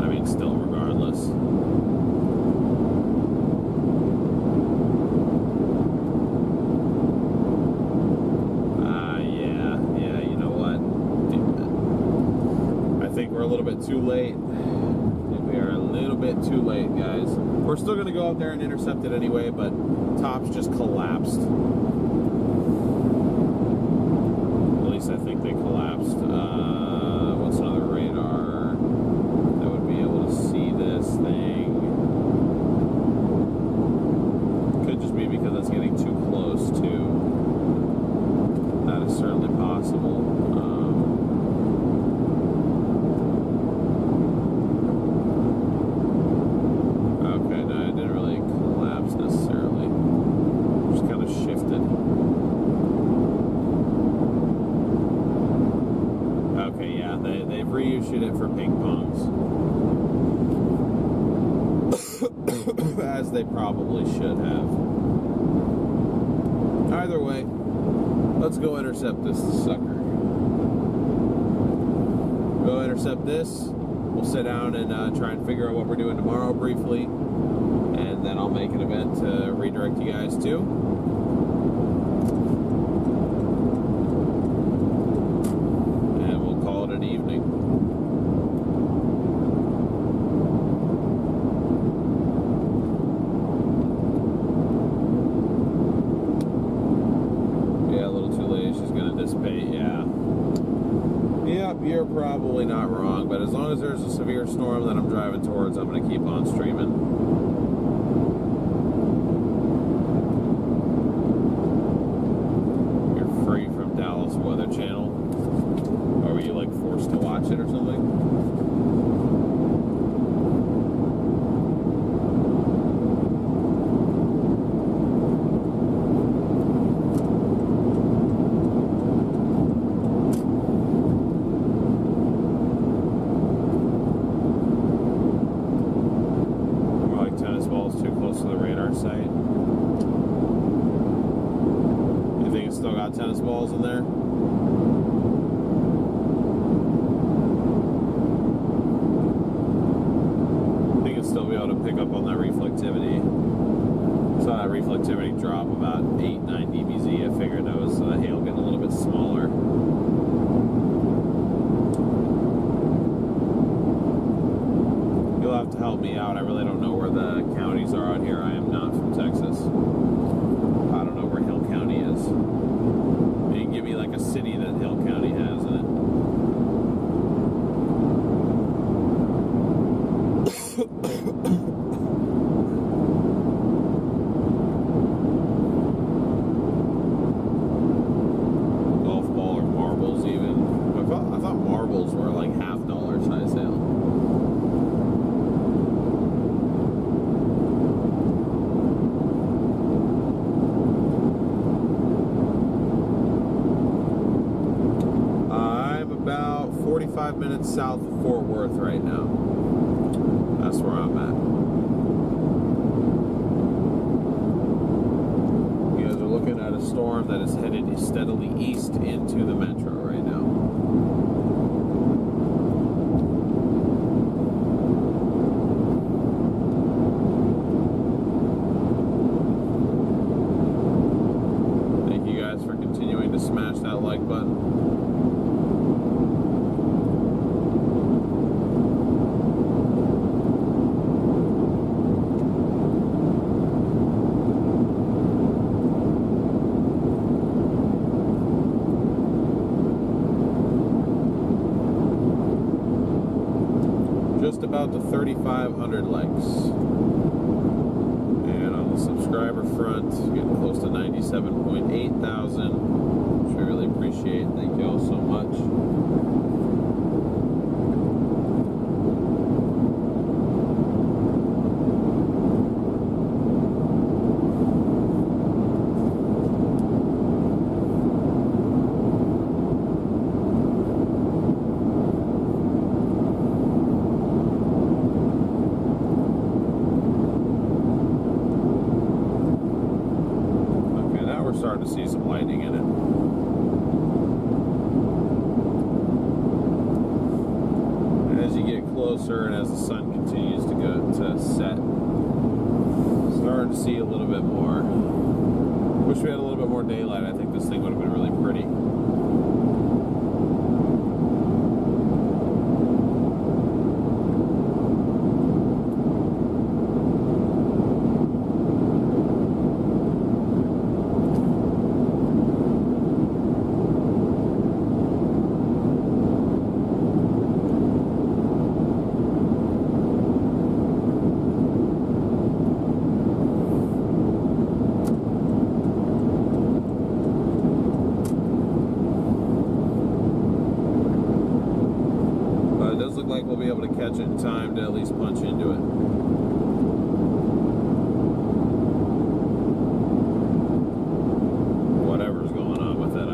I mean, still, regardless. late. I think we are a little bit too late, guys. We're still going to go out there and intercept it anyway, but tops just collapsed. At least I think they collapsed. What's another radar that would be able to see this thing? Could just be because it's getting too close, too. That is certainly possible. Okay, no, it didn't really collapse necessarily. Just kind of shifted. Okay, yeah, they've reissued it for ping pongs. As they probably should have. Either way, let's go intercept this sucker. Go intercept this. We'll sit down and try and figure out what we're doing tomorrow briefly. And then I'll make an event to redirect you guys to. And we'll call it an evening. You're probably not wrong, but as long as there's a severe storm that I'm driving towards, I'm going to keep on streaming. You're free from Dallas Weather Channel. Or were you like forced to watch it or something? Tennis balls in there. I think it'll still be able to pick up on that reflectivity. Saw that reflectivity drop about 8-9 dBz. I figured that was hail getting a little bit smaller. You'll have to help me out. I really don't know where the counties are out here. I am not from Texas. I don't know where Hill County is. You can give me like a city that Hill County has in it. Golf ball or marbles even. I thought marbles were like $half size sale. I'm about 45 minutes south of Fort Worth right now. That's where I'm at. You guys are looking at a storm that is headed steadily east into the metro right now. Thank you guys for continuing to smash that like button. Just about to 3,500 likes. And on the subscriber front, getting close to 97.8 thousand, which I really appreciate. Thank you all so much. Starting to see some lightning in it. And as you get closer and as the sun continues to go to set, starting to see a little bit more. Wish we had a little bit more daylight. I think this thing would have been really pretty. time to at least punch into it. Whatever's going on with it,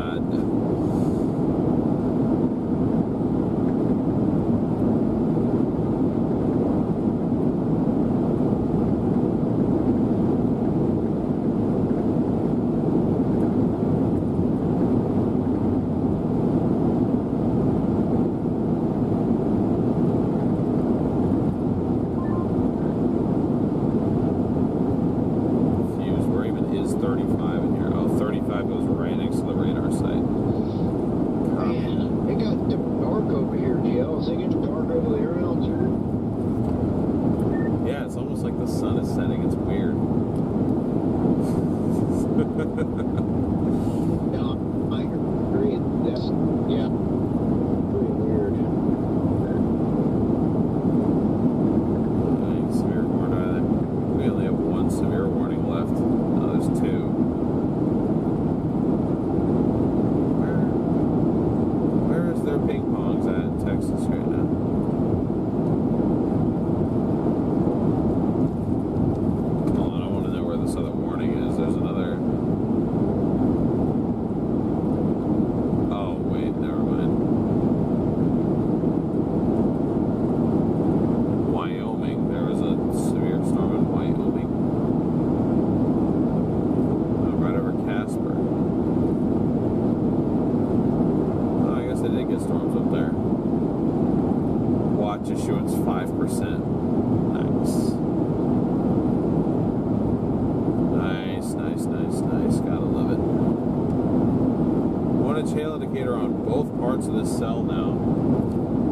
of this cell now.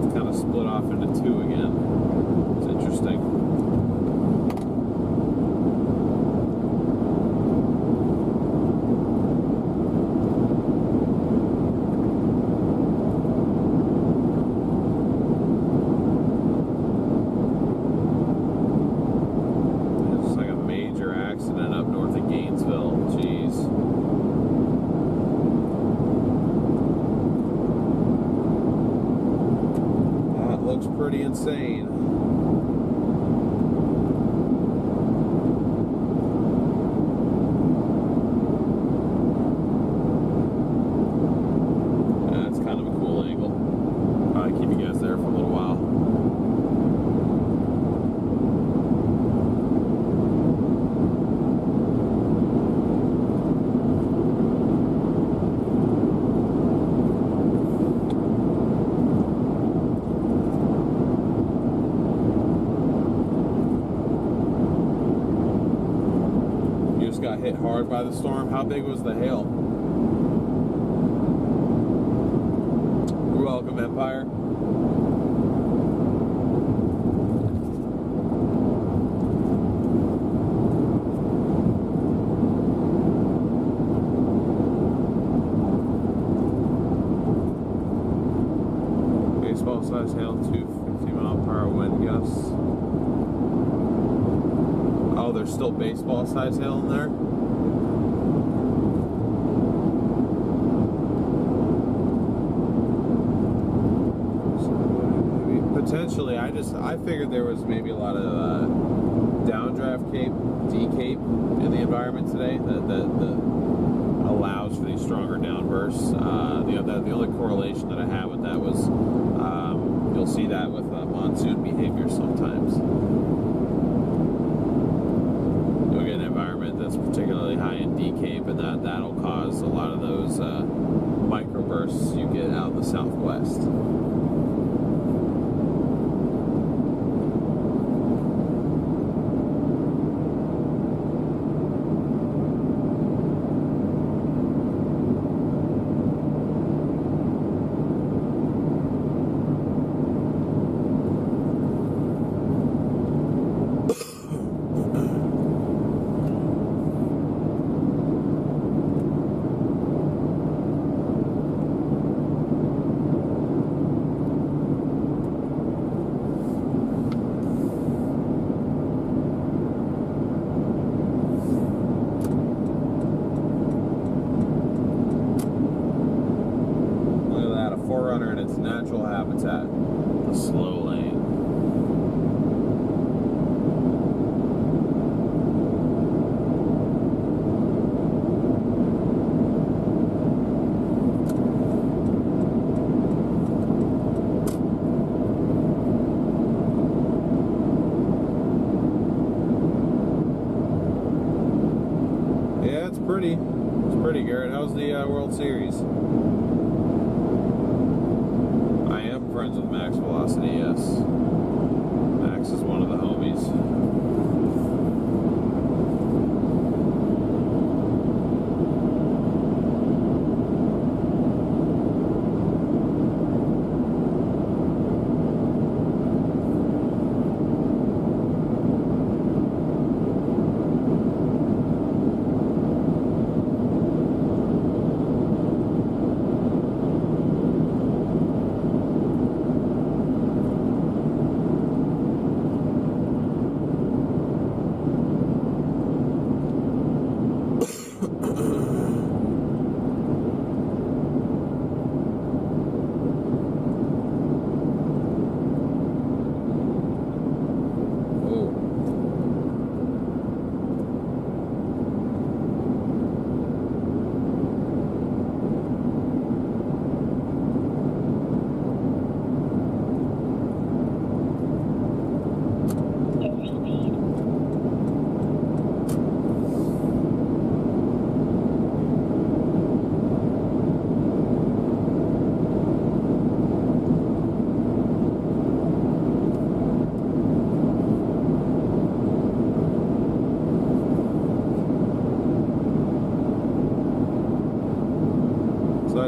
It's kind of split off into two again. It's interesting. It's like a major accident up north of Gainesville. Jeez. Looks pretty insane. That's kind of a cool angle. Probably keep you guys there for a little while. Got hit hard by the storm. How big was the hail? You're welcome, Empire. Baseball size hail, 250-mile-per-hour wind gusts. Oh, there's still baseball size hail in there? Potentially, I figured there was maybe a lot of downdraft cape, D-cape in the environment today that allows for these stronger downbursts. The only correlation that I have with that was you'll see that with monsoon behavior sometimes. You'll get an environment that's particularly high in D-cape, and that'll cause a lot of those microbursts you get out in the southwest. pretty. It's pretty, Garrett. How's the World Series? I am friends with Max Velocity, yes. Max is one of the homies.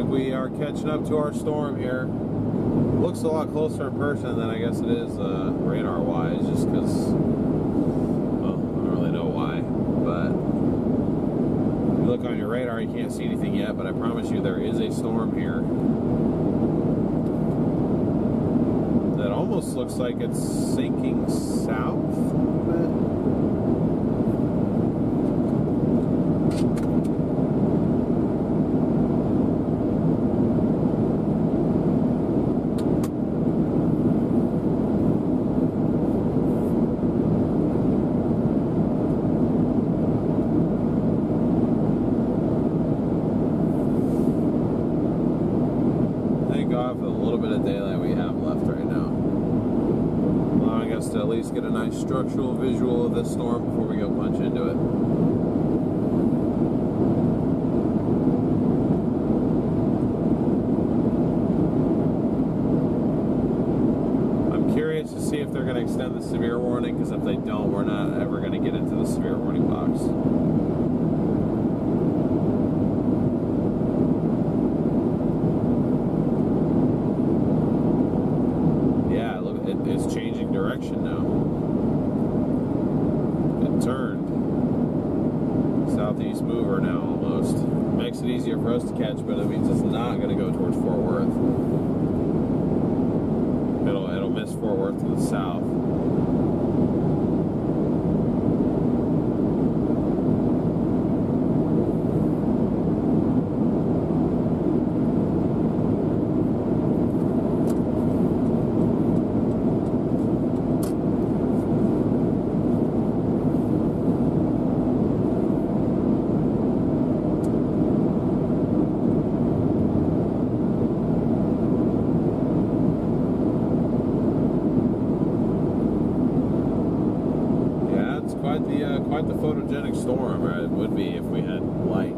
We are catching up to our storm here. Looks a lot closer in person than I guess it is radar wise, just because, well, I don't really know why, but if you look on your radar you can't see anything yet, but I promise you there is a storm here that almost looks like it's sinking south a bit. At least get a nice structural visual of this storm before we go punch into it. I'm curious to see if they're going to extend the severe warning, because if they don't, we're not ever going to get into the severe warning box. It's changing direction now. It turned. Southeast mover now almost. Makes it easier for us to catch, but it means it's not going to go towards Fort Worth. It'll miss Fort Worth to the south. Quite the photogenic storm, or it would be if we had light.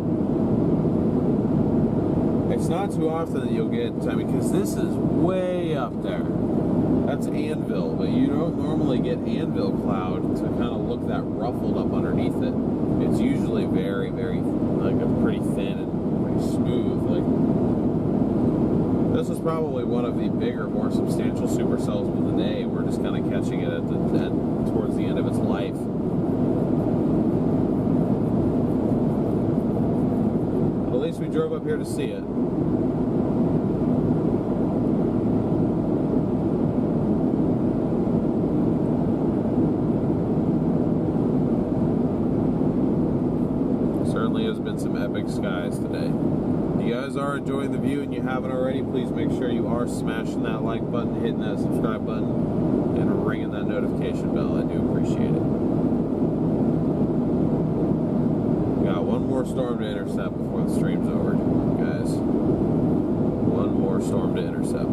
It's not too often that you'll get, I mean, because this is way up there. That's Anvil, but you don't normally get Anvil cloud to kind of look that ruffled up underneath it. It's usually very, very, like a pretty thin and pretty smooth. Like, this is probably one of the bigger, more substantial supercells of the day. We're just kind of catching it towards the end of its life. At least we drove up here to see it. Certainly has been some epic skies today. If you guys are enjoying the view and you haven't already, please make sure you are smashing that like button, hitting that subscribe button, and ringing that notification bell. I do appreciate it. Got one more storm to intercept before the stream's over, guys. One more storm to intercept.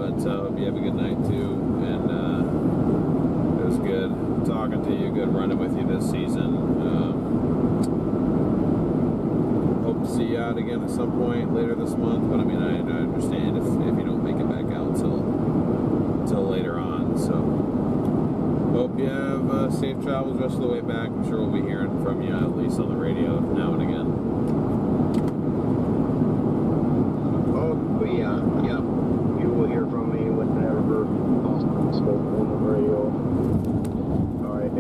but hope you have a good night too. And it was good talking to you, good running with you this season. Hope to see you out again at some point later this month, but I mean, I understand if you don't make it back out till later on. So hope you have safe travels the rest of the way back. I'm sure we'll be hearing from you at least on the radio now and again. Oh, yeah. You will hear from me whenever possible on the radio. Alright,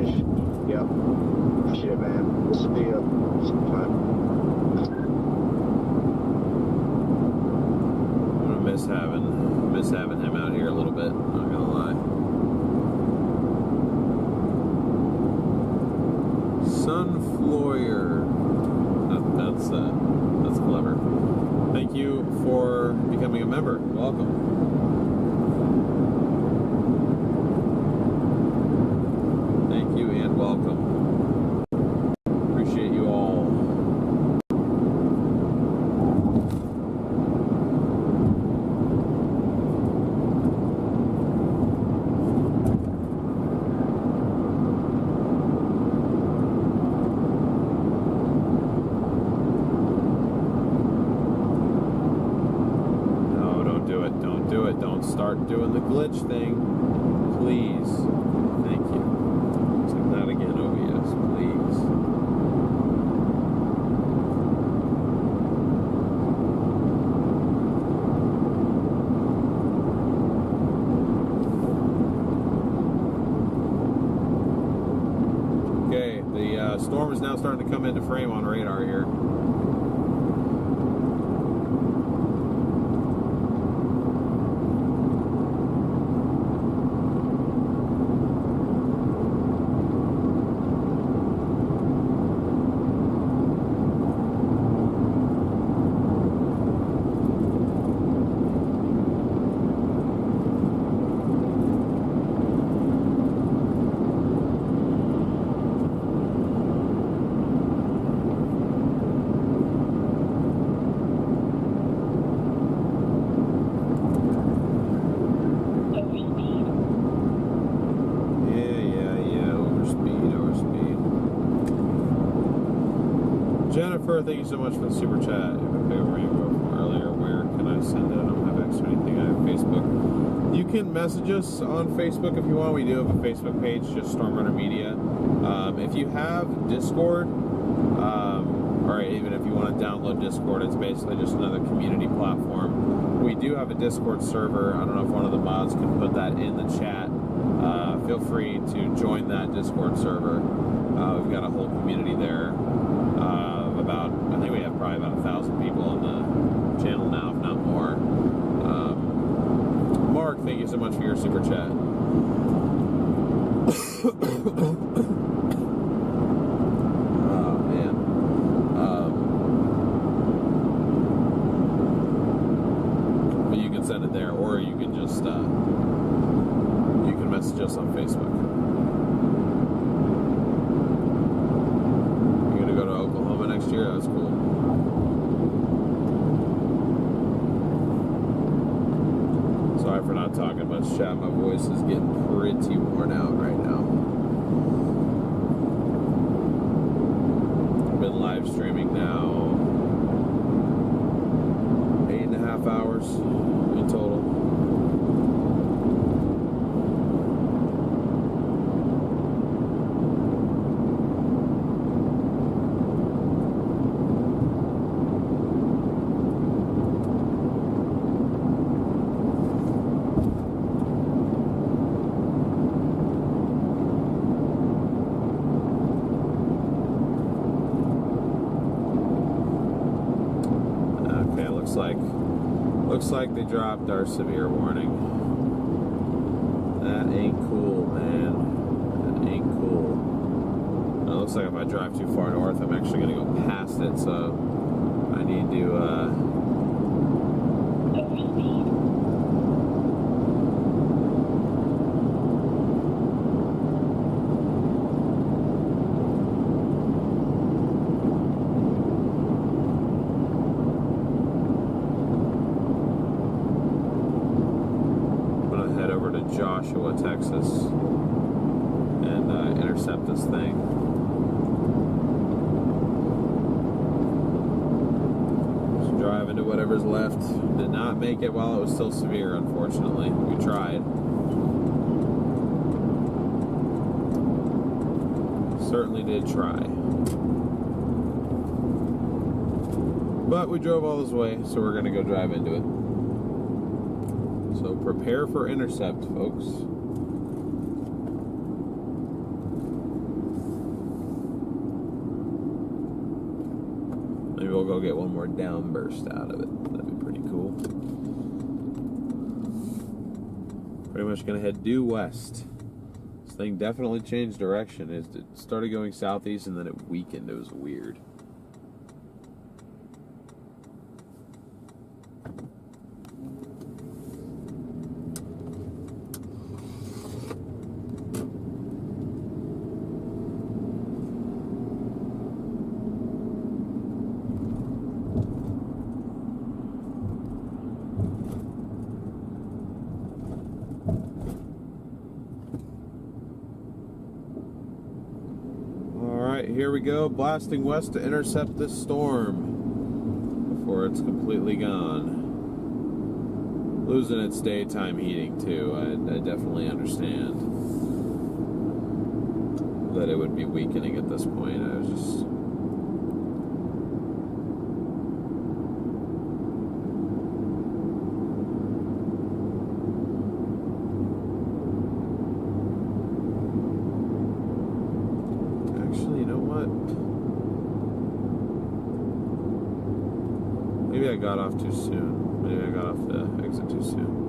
yep. Shit, man. This will be sometime. I'm gonna miss having him out here a little bit, not gonna lie. Sunfloyer. That's clever. Thank you for becoming a member. Welcome. Thank you and welcome. Appreciate you all. Start doing the glitch thing, please. Thank you. Take that again, OBS, please. Okay, the storm is now starting to come into frame on radar here. Thank you so much for the super chat. From earlier, where can I send it? I don't have X or anything. I have Facebook. You can message us on Facebook if you want. We do have a Facebook page, just StormRunner Media. If you have Discord, or even if you want to download Discord, it's basically just another community platform. We do have a Discord server. I don't know if one of the mods can put that in the chat. Feel free to join that Discord server. We've got a whole community there. I think we have probably about 1,000 people on the channel now, if not more. Mark, thank you so much for your super chat. Oh man. But you can send it there, or you can just you can message us on Facebook. Next year, that's cool. Sorry for not talking much, chat. My voice is getting pretty worn out right now. I've been live streaming now 8.5 hours in total. Looks like they dropped our severe warning. That ain't cool, man. That ain't cool. It looks like if I drive too far north, I'm actually going to go past it, so I need to, Joshua, Texas, and intercept this thing. Just drive into whatever's left. Did not make it while it was still severe, unfortunately. We tried. Certainly did try. But we drove all this way, so we're going to go drive into it. So prepare for intercept, folks. Maybe we'll go get one more downburst out of it. That'd be pretty cool. Pretty much going to head due west. This thing definitely changed direction. It started going southeast and then it weakened. It was weird. Here we go, blasting west to intercept this storm before it's completely gone. Losing its daytime heating too. I definitely understand that it would be weakening at this point. I was just maybe I got off too soon. Maybe I got off the exit too soon.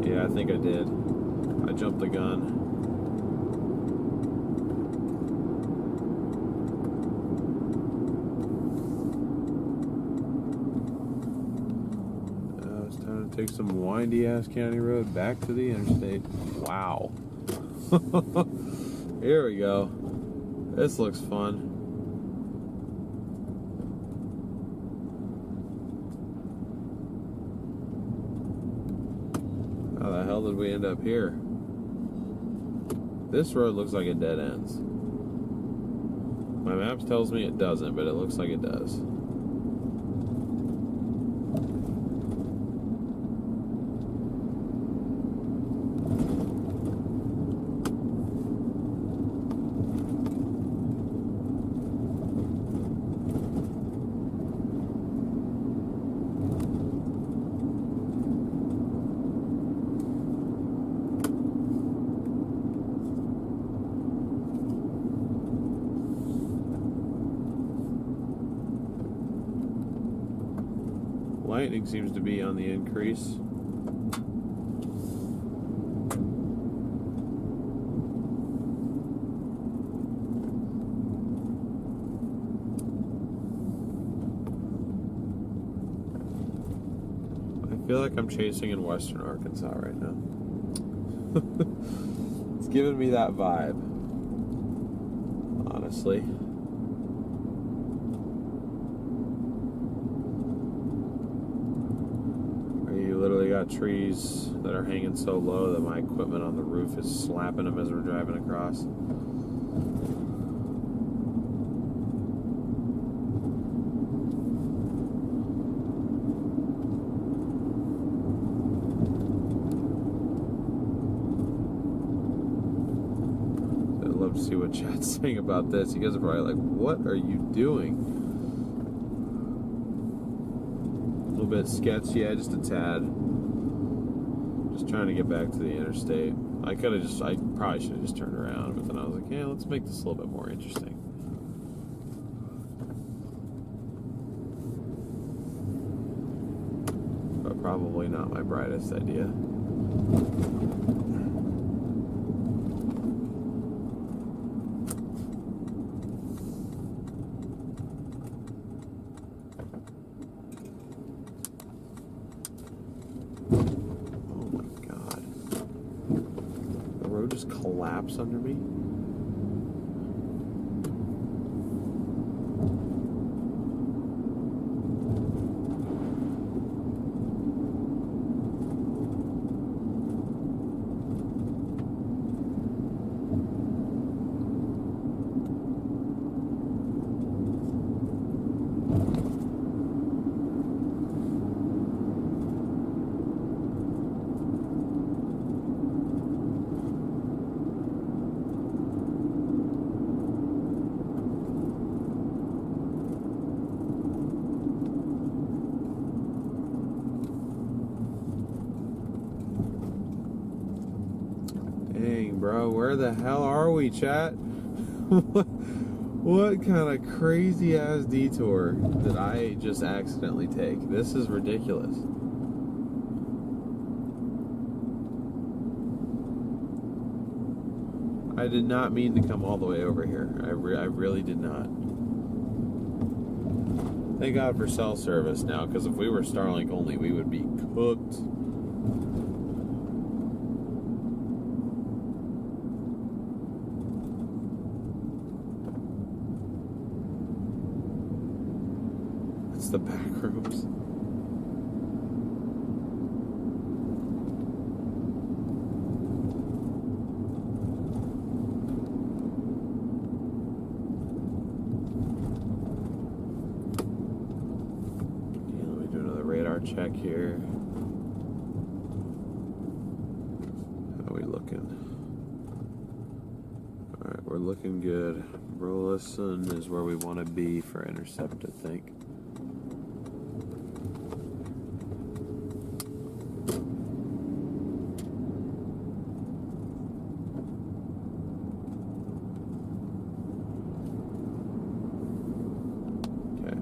Yeah, I think I did. I jumped the gun. Take some windy ass county road back to the interstate. Wow. Here we go. This looks fun. How the hell did we end up here? This road looks like it dead ends. My map tells me it doesn't, but it looks like it does. Lightning seems to be on the increase. I feel like I'm chasing in western Arkansas right now. It's giving me that vibe, honestly. Literally got trees that are hanging so low that my equipment on the roof is slapping them as we're driving across. I'd love to see what chat's saying about this. You guys are probably like, what are you doing? A little bit sketchy, yeah, just a tad. Just trying to get back to the interstate. I probably should have just turned around, but then I was like, yeah, let's make this a little bit more interesting. But probably not my brightest idea. road just collapse under me? Dang, bro, where the hell are we, chat? What kind of crazy ass detour did I just accidentally take? This is ridiculous. I did not mean to come all the way over here. I really did not. Thank God for cell service now, because if we were Starlink only, we would be cooked. It's the back rooms. Check here. How are we looking? Alright, we're looking good. Burleson is where we want to be for intercept, I think. Okay.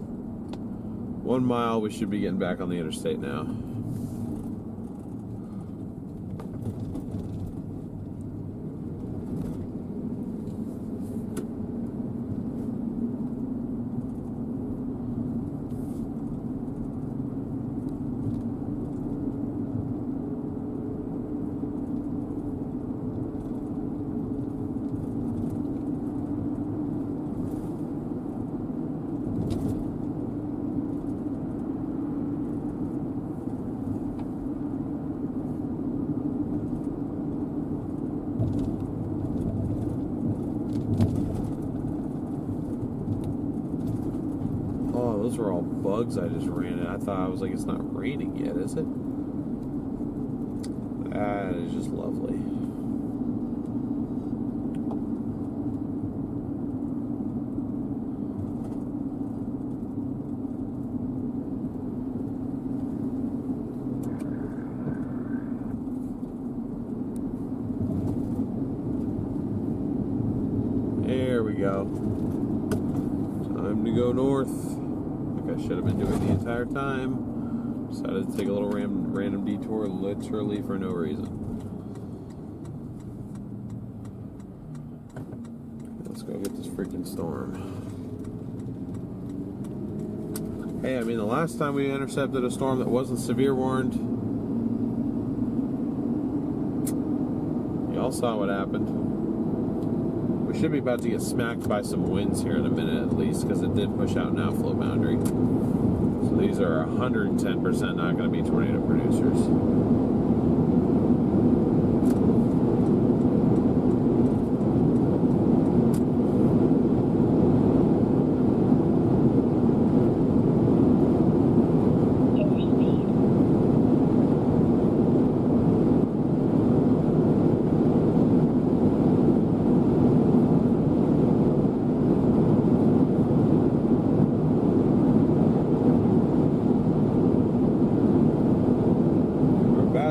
1 mile, we should be getting back on the interstate now. Those were all bugs I just ran in. I thought, I was like, it's not raining yet, is it? That is just lovely. There we go. Time to go north. I should have been doing the entire time. Decided to take a little random detour literally for no reason. Let's go get this freaking storm. Hey, I mean, the last time we intercepted a storm that wasn't severe warned, y'all saw what happened. We should be about to get smacked by some winds here in a minute at least, because it did push out an outflow boundary. So these are 110% not going to be tornado producers.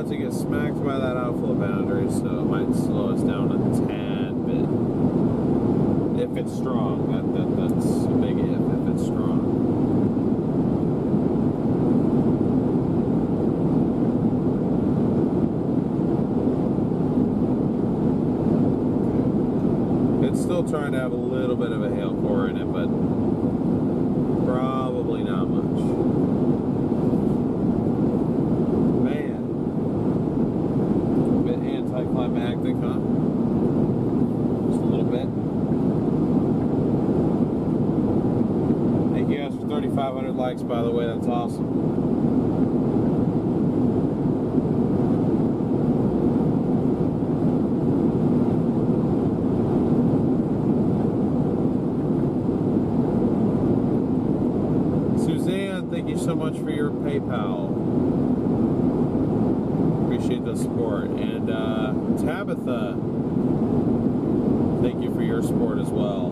To get smacked by that outflow boundary, so it might slow us down a tad bit. If it's strong, that's a big if it's strong. It's still trying to have a little bit of a hail core in it, but probably not much. Anticlimactic, huh? likes, by the way. That's awesome. Thank you so much for your PayPal. Appreciate the support. And Tabitha, thank you for your support as well.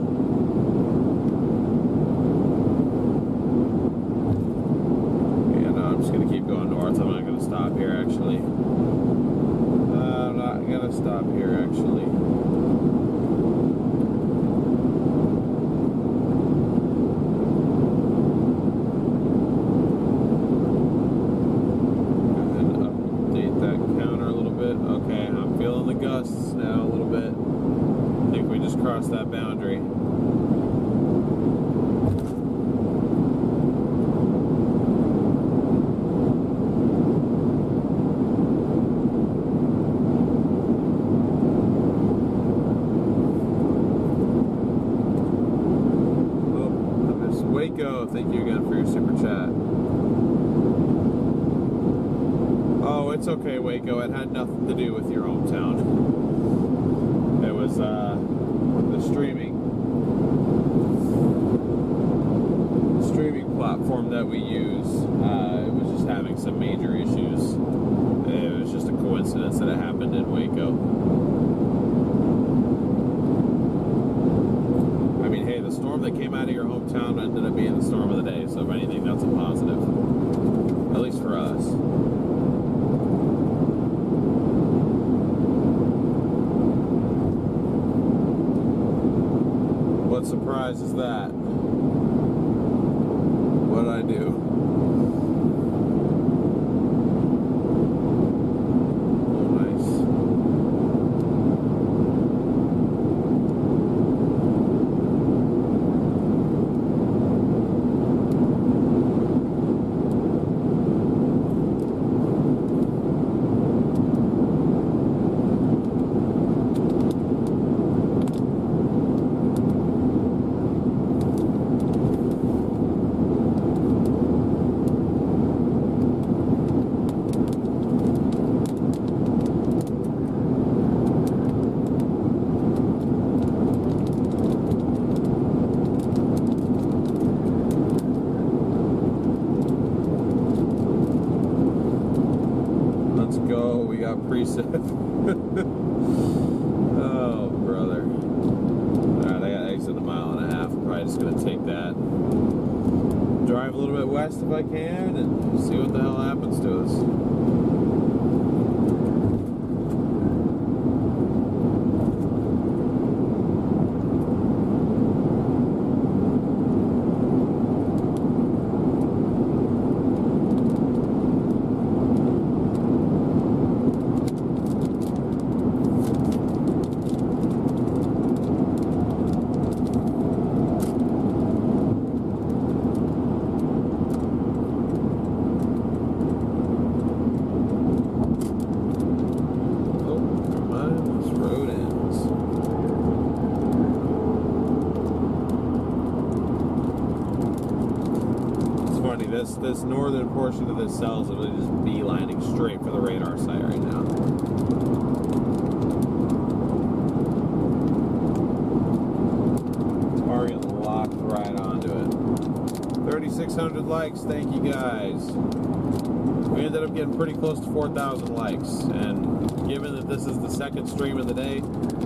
And I'm just going to keep going north. I'm not going to stop here, actually. I'm not going to stop here, actually. Now a little bit. I think we just crossed that boundary. Oh, Miss Waco, thank you again for your super chat. Oh, it's okay, Waco. It had nothing to do with your hometown. It was the streaming platform that we use. It was just having some major issues. It was just a coincidence that it happened in Waco. I mean, hey, the storm that came out of your hometown ended up being the storm of the day. So if anything, that's a positive, at least for us. What surprise is that? What'd I do? Oh, nice. Oh, brother. Alright, I got to exit a mile and a half. I'm probably just going to take that. Drive a little bit west if I can and see what the hell happens to us. 20. This northern portion of this cell is really just beelining straight for the radar site right now. Target locked right onto it. 3,600 likes, thank you guys. We ended up getting pretty close to 4,000 likes, and given that this is the second stream of the day,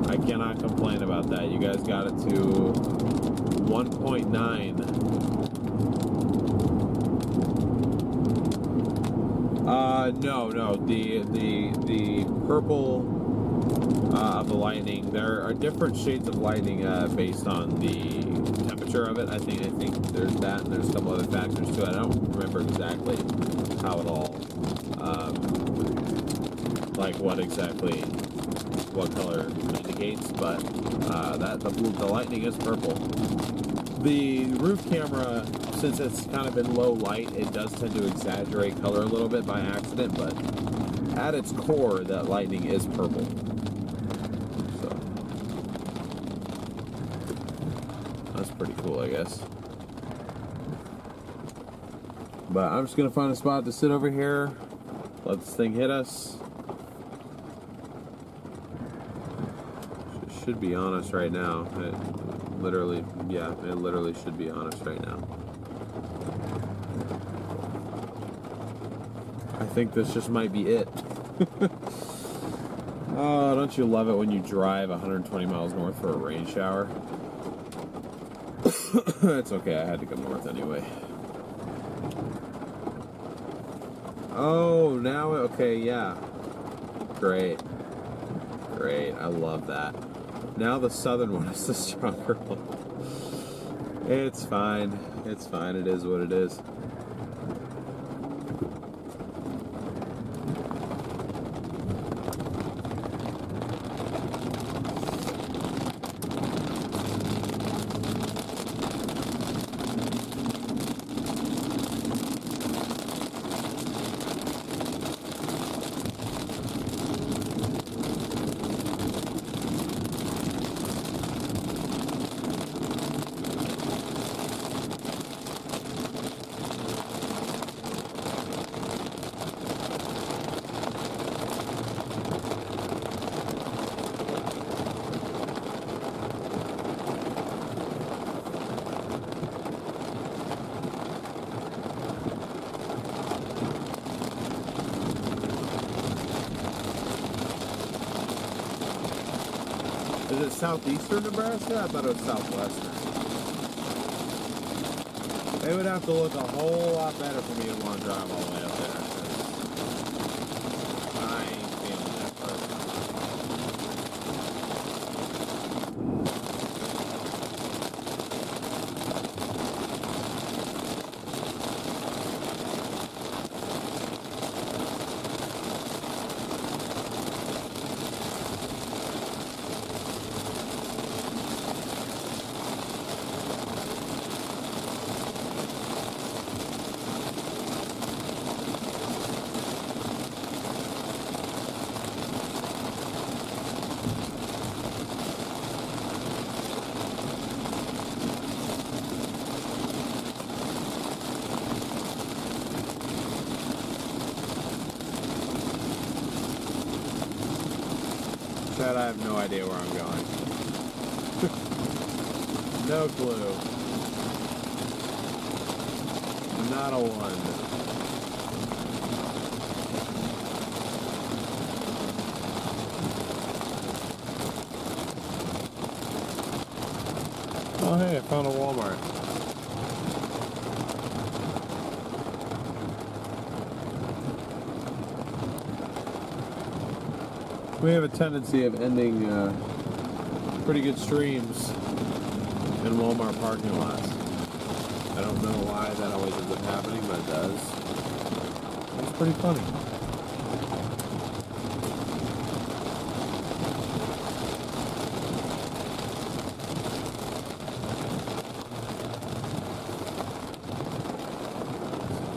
I cannot complain about that. You guys got it to 1.9. No. The purple of the lightning. There are different shades of lightning based on the temperature of it. I think there's that, and there's a couple other factors too. I don't remember exactly how it all, like what color indicates, but the lightning is purple. The roof camera, since it's kind of in low light, it does tend to exaggerate color a little bit by accident, but at its core, that lightning is purple. So that's pretty cool, I guess. But I'm just gonna find a spot to sit over here, let this thing hit us. It should be on us right now. It literally should be on us right now. I think this just might be it. Oh, don't you love it when you drive 120 miles north for a rain shower? It's okay, I had to go north anyway. Oh, now, okay, yeah. Great. Great, I love that. Now the southern one is the stronger one. It's fine. It's fine, it is what it is. Is it southeastern Nebraska? I thought it was southwestern. It would have to look a whole lot better for me to want to drive all the way up there. I ain't feeling that first. Chad, I have no idea where I'm going. No clue. Not a one. Oh hey, I found a Walmart. We have a tendency of ending pretty good streams in Walmart parking lots. I don't know why that always ends up happening, but it does. It's pretty funny.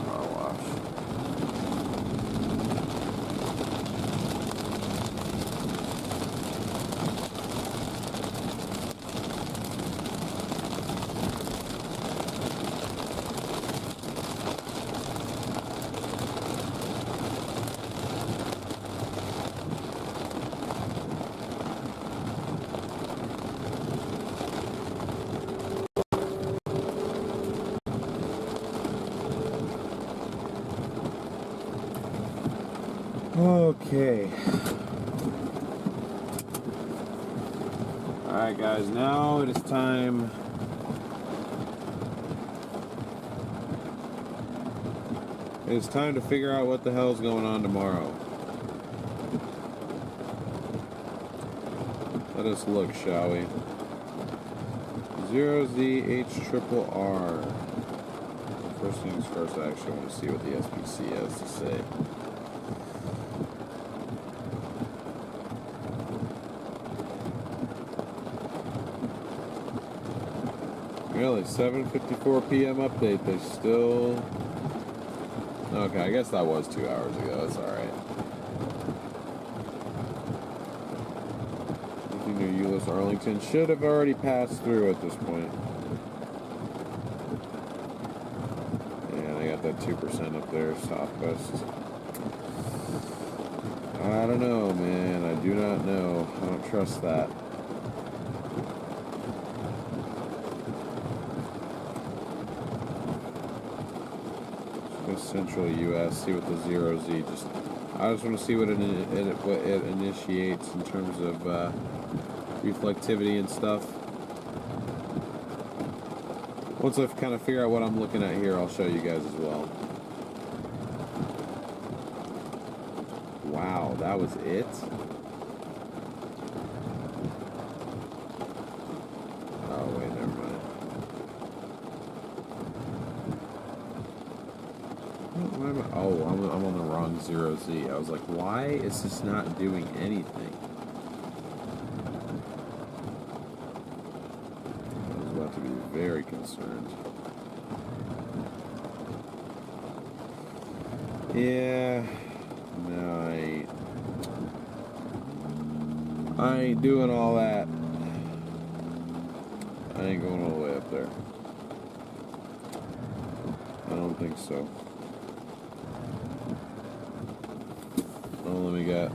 Car wash. Okay. Alright guys, now it is time to figure out what the hell is going on tomorrow. Let us look, shall we? 0ZH-RRR. First things first, I actually want to see what the SPC has to say. Really, 7:54 p.m. update. They still... Okay, I guess that was 2 hours ago. That's alright. Anything near Euless, Arlington should have already passed through at this point. And I got that got 2% up there, southwest. I don't know, man. I do not know. I don't trust that. Central U.S. See what the 0Z I just want to see what it initiates in terms of reflectivity and stuff. Once I kind of figure out what I'm looking at here, I'll show you guys as well. Wow, that was it? Oh wait, never mind. Oh, I'm on the wrong 0Z. I was like, why is this not doing anything? I was about to be very concerned. Yeah. No, I ain't doing all that. I ain't going all the way up there. I don't think so.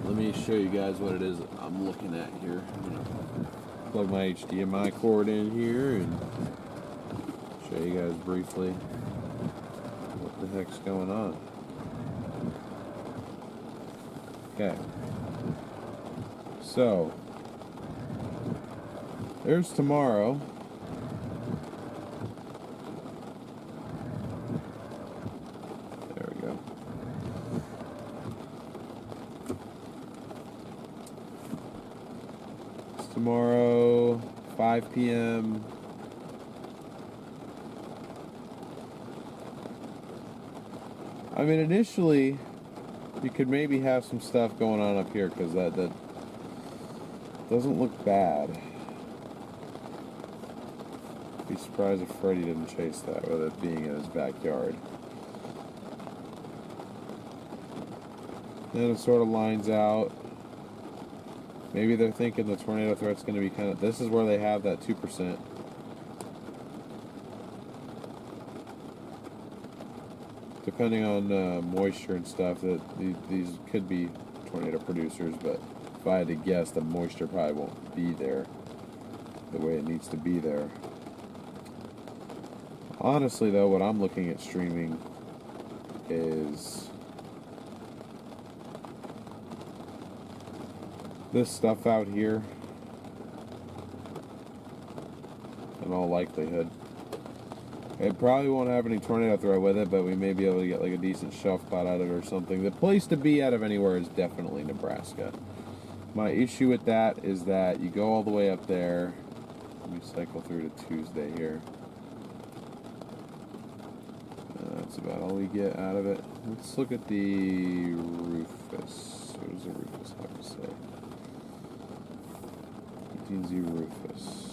Let me show you guys what it is I'm looking at here. I'm gonna plug my HDMI cord in here and show you guys briefly what the heck's going on. Okay. So there's tomorrow. There we go. Tomorrow, 5 p.m. I mean, initially, you could maybe have some stuff going on up here because that doesn't look bad. Be surprised if Freddy didn't chase that with it being in his backyard. Then it sort of lines out. Maybe they're thinking the tornado threat's going to be kind of... This is where they have that 2%. Depending on moisture and stuff, that these could be tornado producers, but if I had to guess, the moisture probably won't be there the way it needs to be there. Honestly, though, what I'm looking at streaming is this stuff out here, in all likelihood. It probably won't have any tornado threat with it, but we may be able to get like a decent shelf cloud out of it or something. The place to be out of anywhere is definitely Nebraska. My issue with that is that you go all the way up there. Let me cycle through to Tuesday here. That's about all we get out of it. Let's look at the Rufus. What does the Rufus have to say? 18Z Rufus.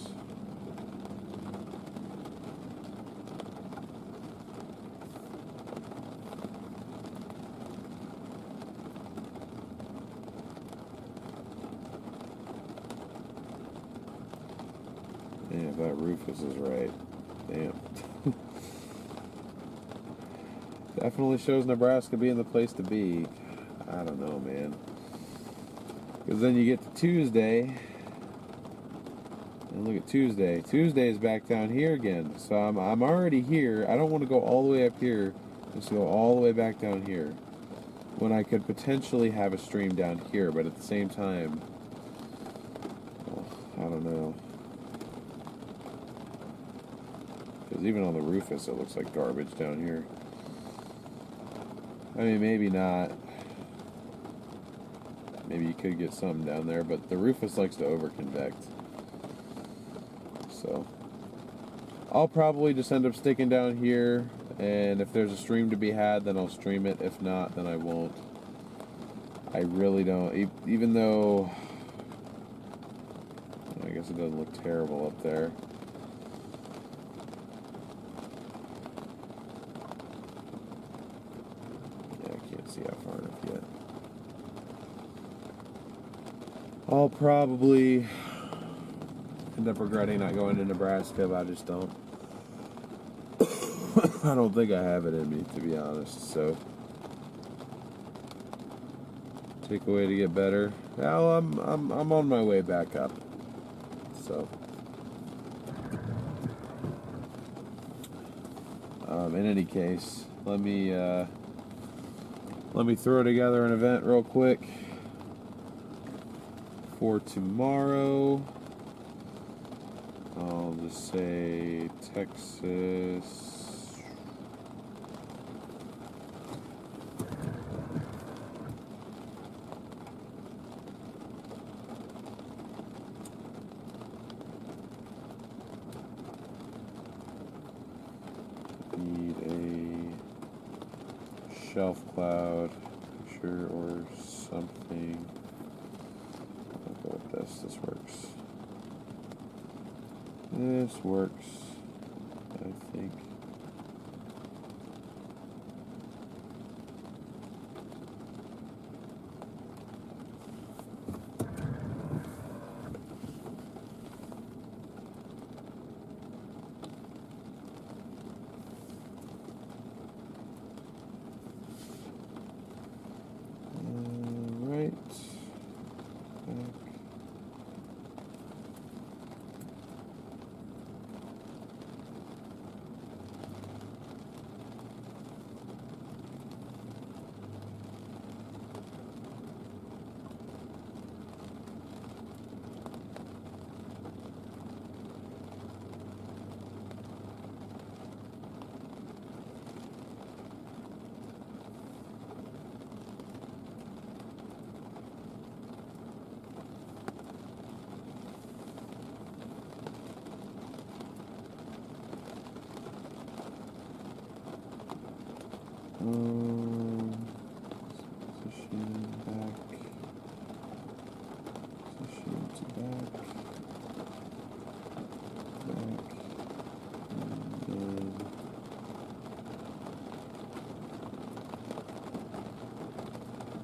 Yeah, if that Rufus is right. Damn. Definitely shows Nebraska being the place to be. I don't know, man. Because then you get to Tuesday. And look at Tuesday. Tuesday is back down here again. So I'm already here. I don't want to go all the way up here. Just go all the way back down here. When I could potentially have a stream down here. But at the same time, well, I don't know. Because even on the Rufus, it looks like garbage down here. I mean, maybe not. Maybe you could get something down there, but the Rufus likes to over-convect. So, I'll probably just end up sticking down here, and if there's a stream to be had, then I'll stream it. If not, then I won't. I really don't. Even though, I guess it doesn't look terrible up there. See how far enough yet. I'll probably end up regretting not going to Nebraska, but I just don't. I don't think I have it in me, to be honest. So, take away to get better. Now I'm on my way back up. So, in any case, let me throw together an event real quick for tomorrow. I'll just say Texas. Need a shelf cloud picture or something. I'll go with this. This works. This works, I think. Right. Back. Position back. Position to back. Back. And then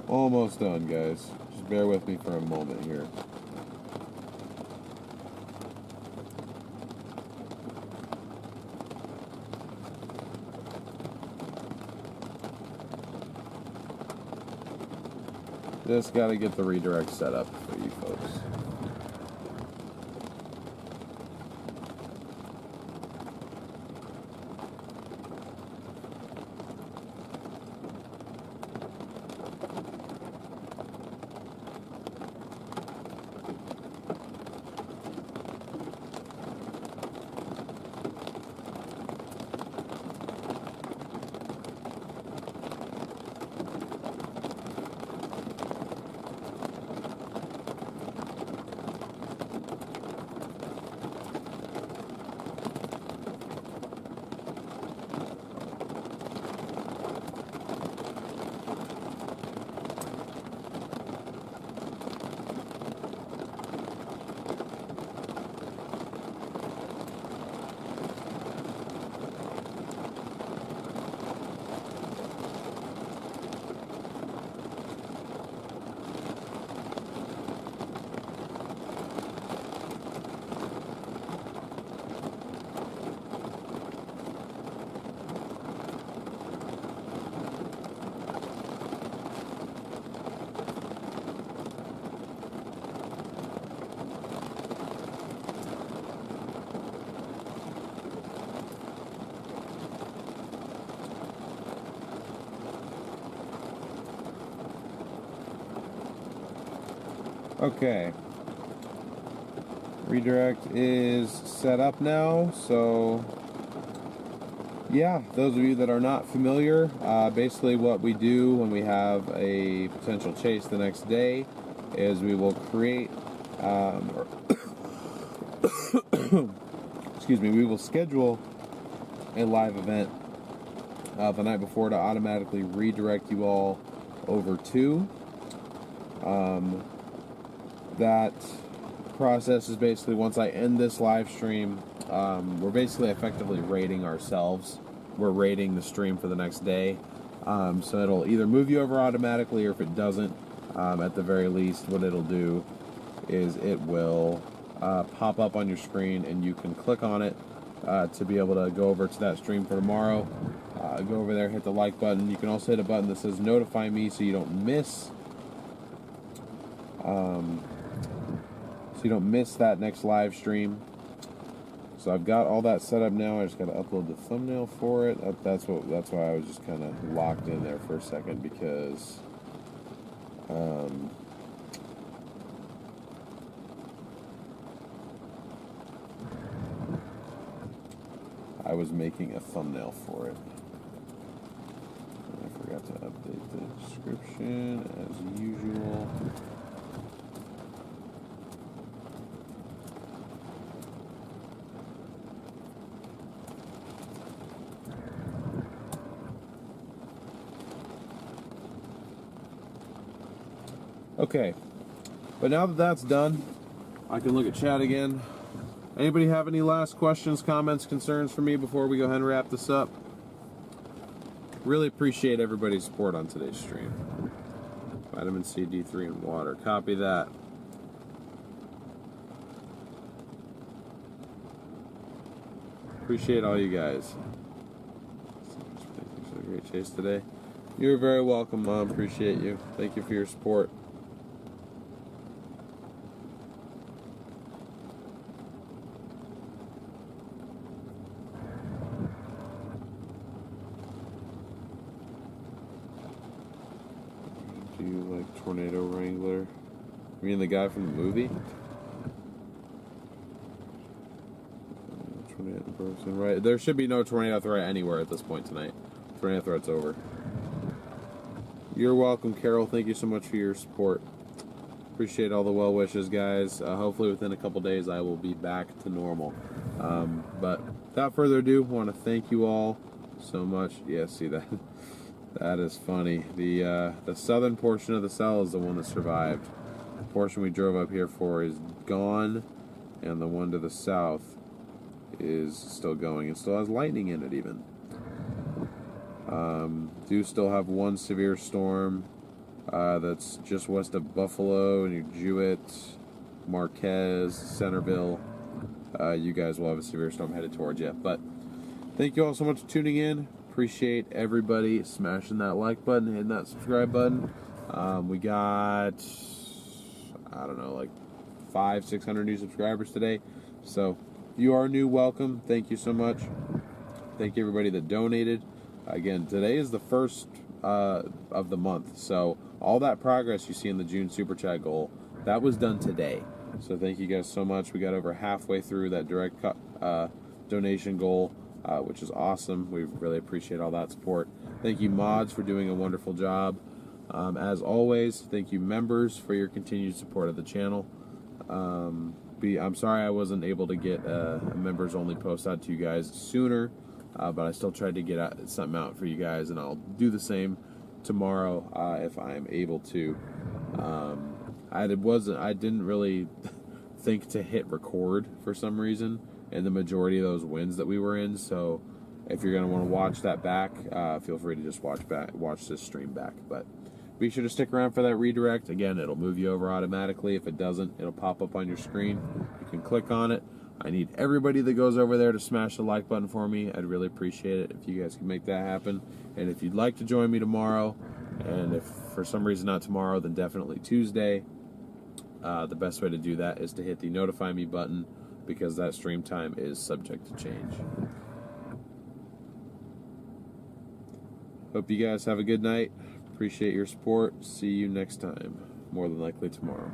almost done, guys. Just bear with me for a moment here. Just got to get the redirect set up for you folks. Okay. Redirect is set up now, so yeah, those of you that are not familiar, basically what we do when we have a potential chase the next day is we will create, excuse me, we will schedule a live event the night before to automatically redirect you all over to. That process is basically once I end this live stream, we're basically effectively rating ourselves. We're rating the stream for the next day. So it'll either move you over automatically, or if it doesn't, at the very least, what it'll do is it will pop up on your screen and you can click on it to be able to go over to that stream for tomorrow. Go over there, hit the like button. You can also hit a button that says notify me so you don't miss that next live stream. So I've got all that set up now. I just got to upload the thumbnail for it. That's why I was just kind of locked in there for a second, because I was making a thumbnail for it. And I forgot to update the description as usual. Okay, but now that that's done, I can look at chat again. Anybody have any last questions, comments, concerns for me before we go ahead and wrap this up? Really appreciate everybody's support on today's stream. Vitamin C, D3, and water. Copy that. Appreciate all you guys. Thanks for the great chase today. You're very welcome, Mom. Appreciate you. Thank you for your support. Do you like Tornado Wrangler? You mean the guy from the movie? Tornado person, right? There should be no tornado threat anywhere at this point tonight. Tornado threat's over. You're welcome, Carol. Thank you so much for your support. Appreciate all the well wishes, guys. Hopefully within a couple days I will be back to normal. But without further ado, I want to thank you all so much. Yeah, see that? That is funny. The southern portion of the cell is the one that survived. The portion we drove up here for is gone, and the one to the south is still going and still has lightning in it even. Do still have one severe storm that's just west of Buffalo, New Jewett, Marquez, Centerville. You guys will have a severe storm headed towards you. But thank you all so much for tuning in. Appreciate everybody smashing that like button, hitting that subscribe button. We got, I don't know, like 500-600 new subscribers today. So if you are new, welcome. Thank you so much. Thank you everybody that donated. Again, today is the first of the month. So all that progress you see in the June Super Chat goal, that was done today. So thank you guys so much. We got over halfway through that direct donation goal, which is awesome. We really appreciate all that support. Thank you, mods, for doing a wonderful job. As always, thank you, members, for your continued support of the channel. I'm sorry I wasn't able to get a members-only post out to you guys sooner, but I still tried to get something out for you guys, and I'll do the same tomorrow if I'm able to. I didn't really think to hit record for some reason in the majority of those wins that we were in, so if you're going to want to watch that back, feel free to just watch this stream back. But be sure to stick around for that redirect. Again, it'll move you over automatically. If it doesn't, it'll pop up on your screen. You can click on it. I need everybody that goes over there to smash the like button for me. I'd really appreciate it if you guys can make that happen. And if you'd like to join me tomorrow, and if for some reason not tomorrow, then definitely Tuesday, the best way to do that is to hit the notify me button, because that stream time is subject to change. Hope you guys have a good night. Appreciate your support. See you next time. More than likely tomorrow.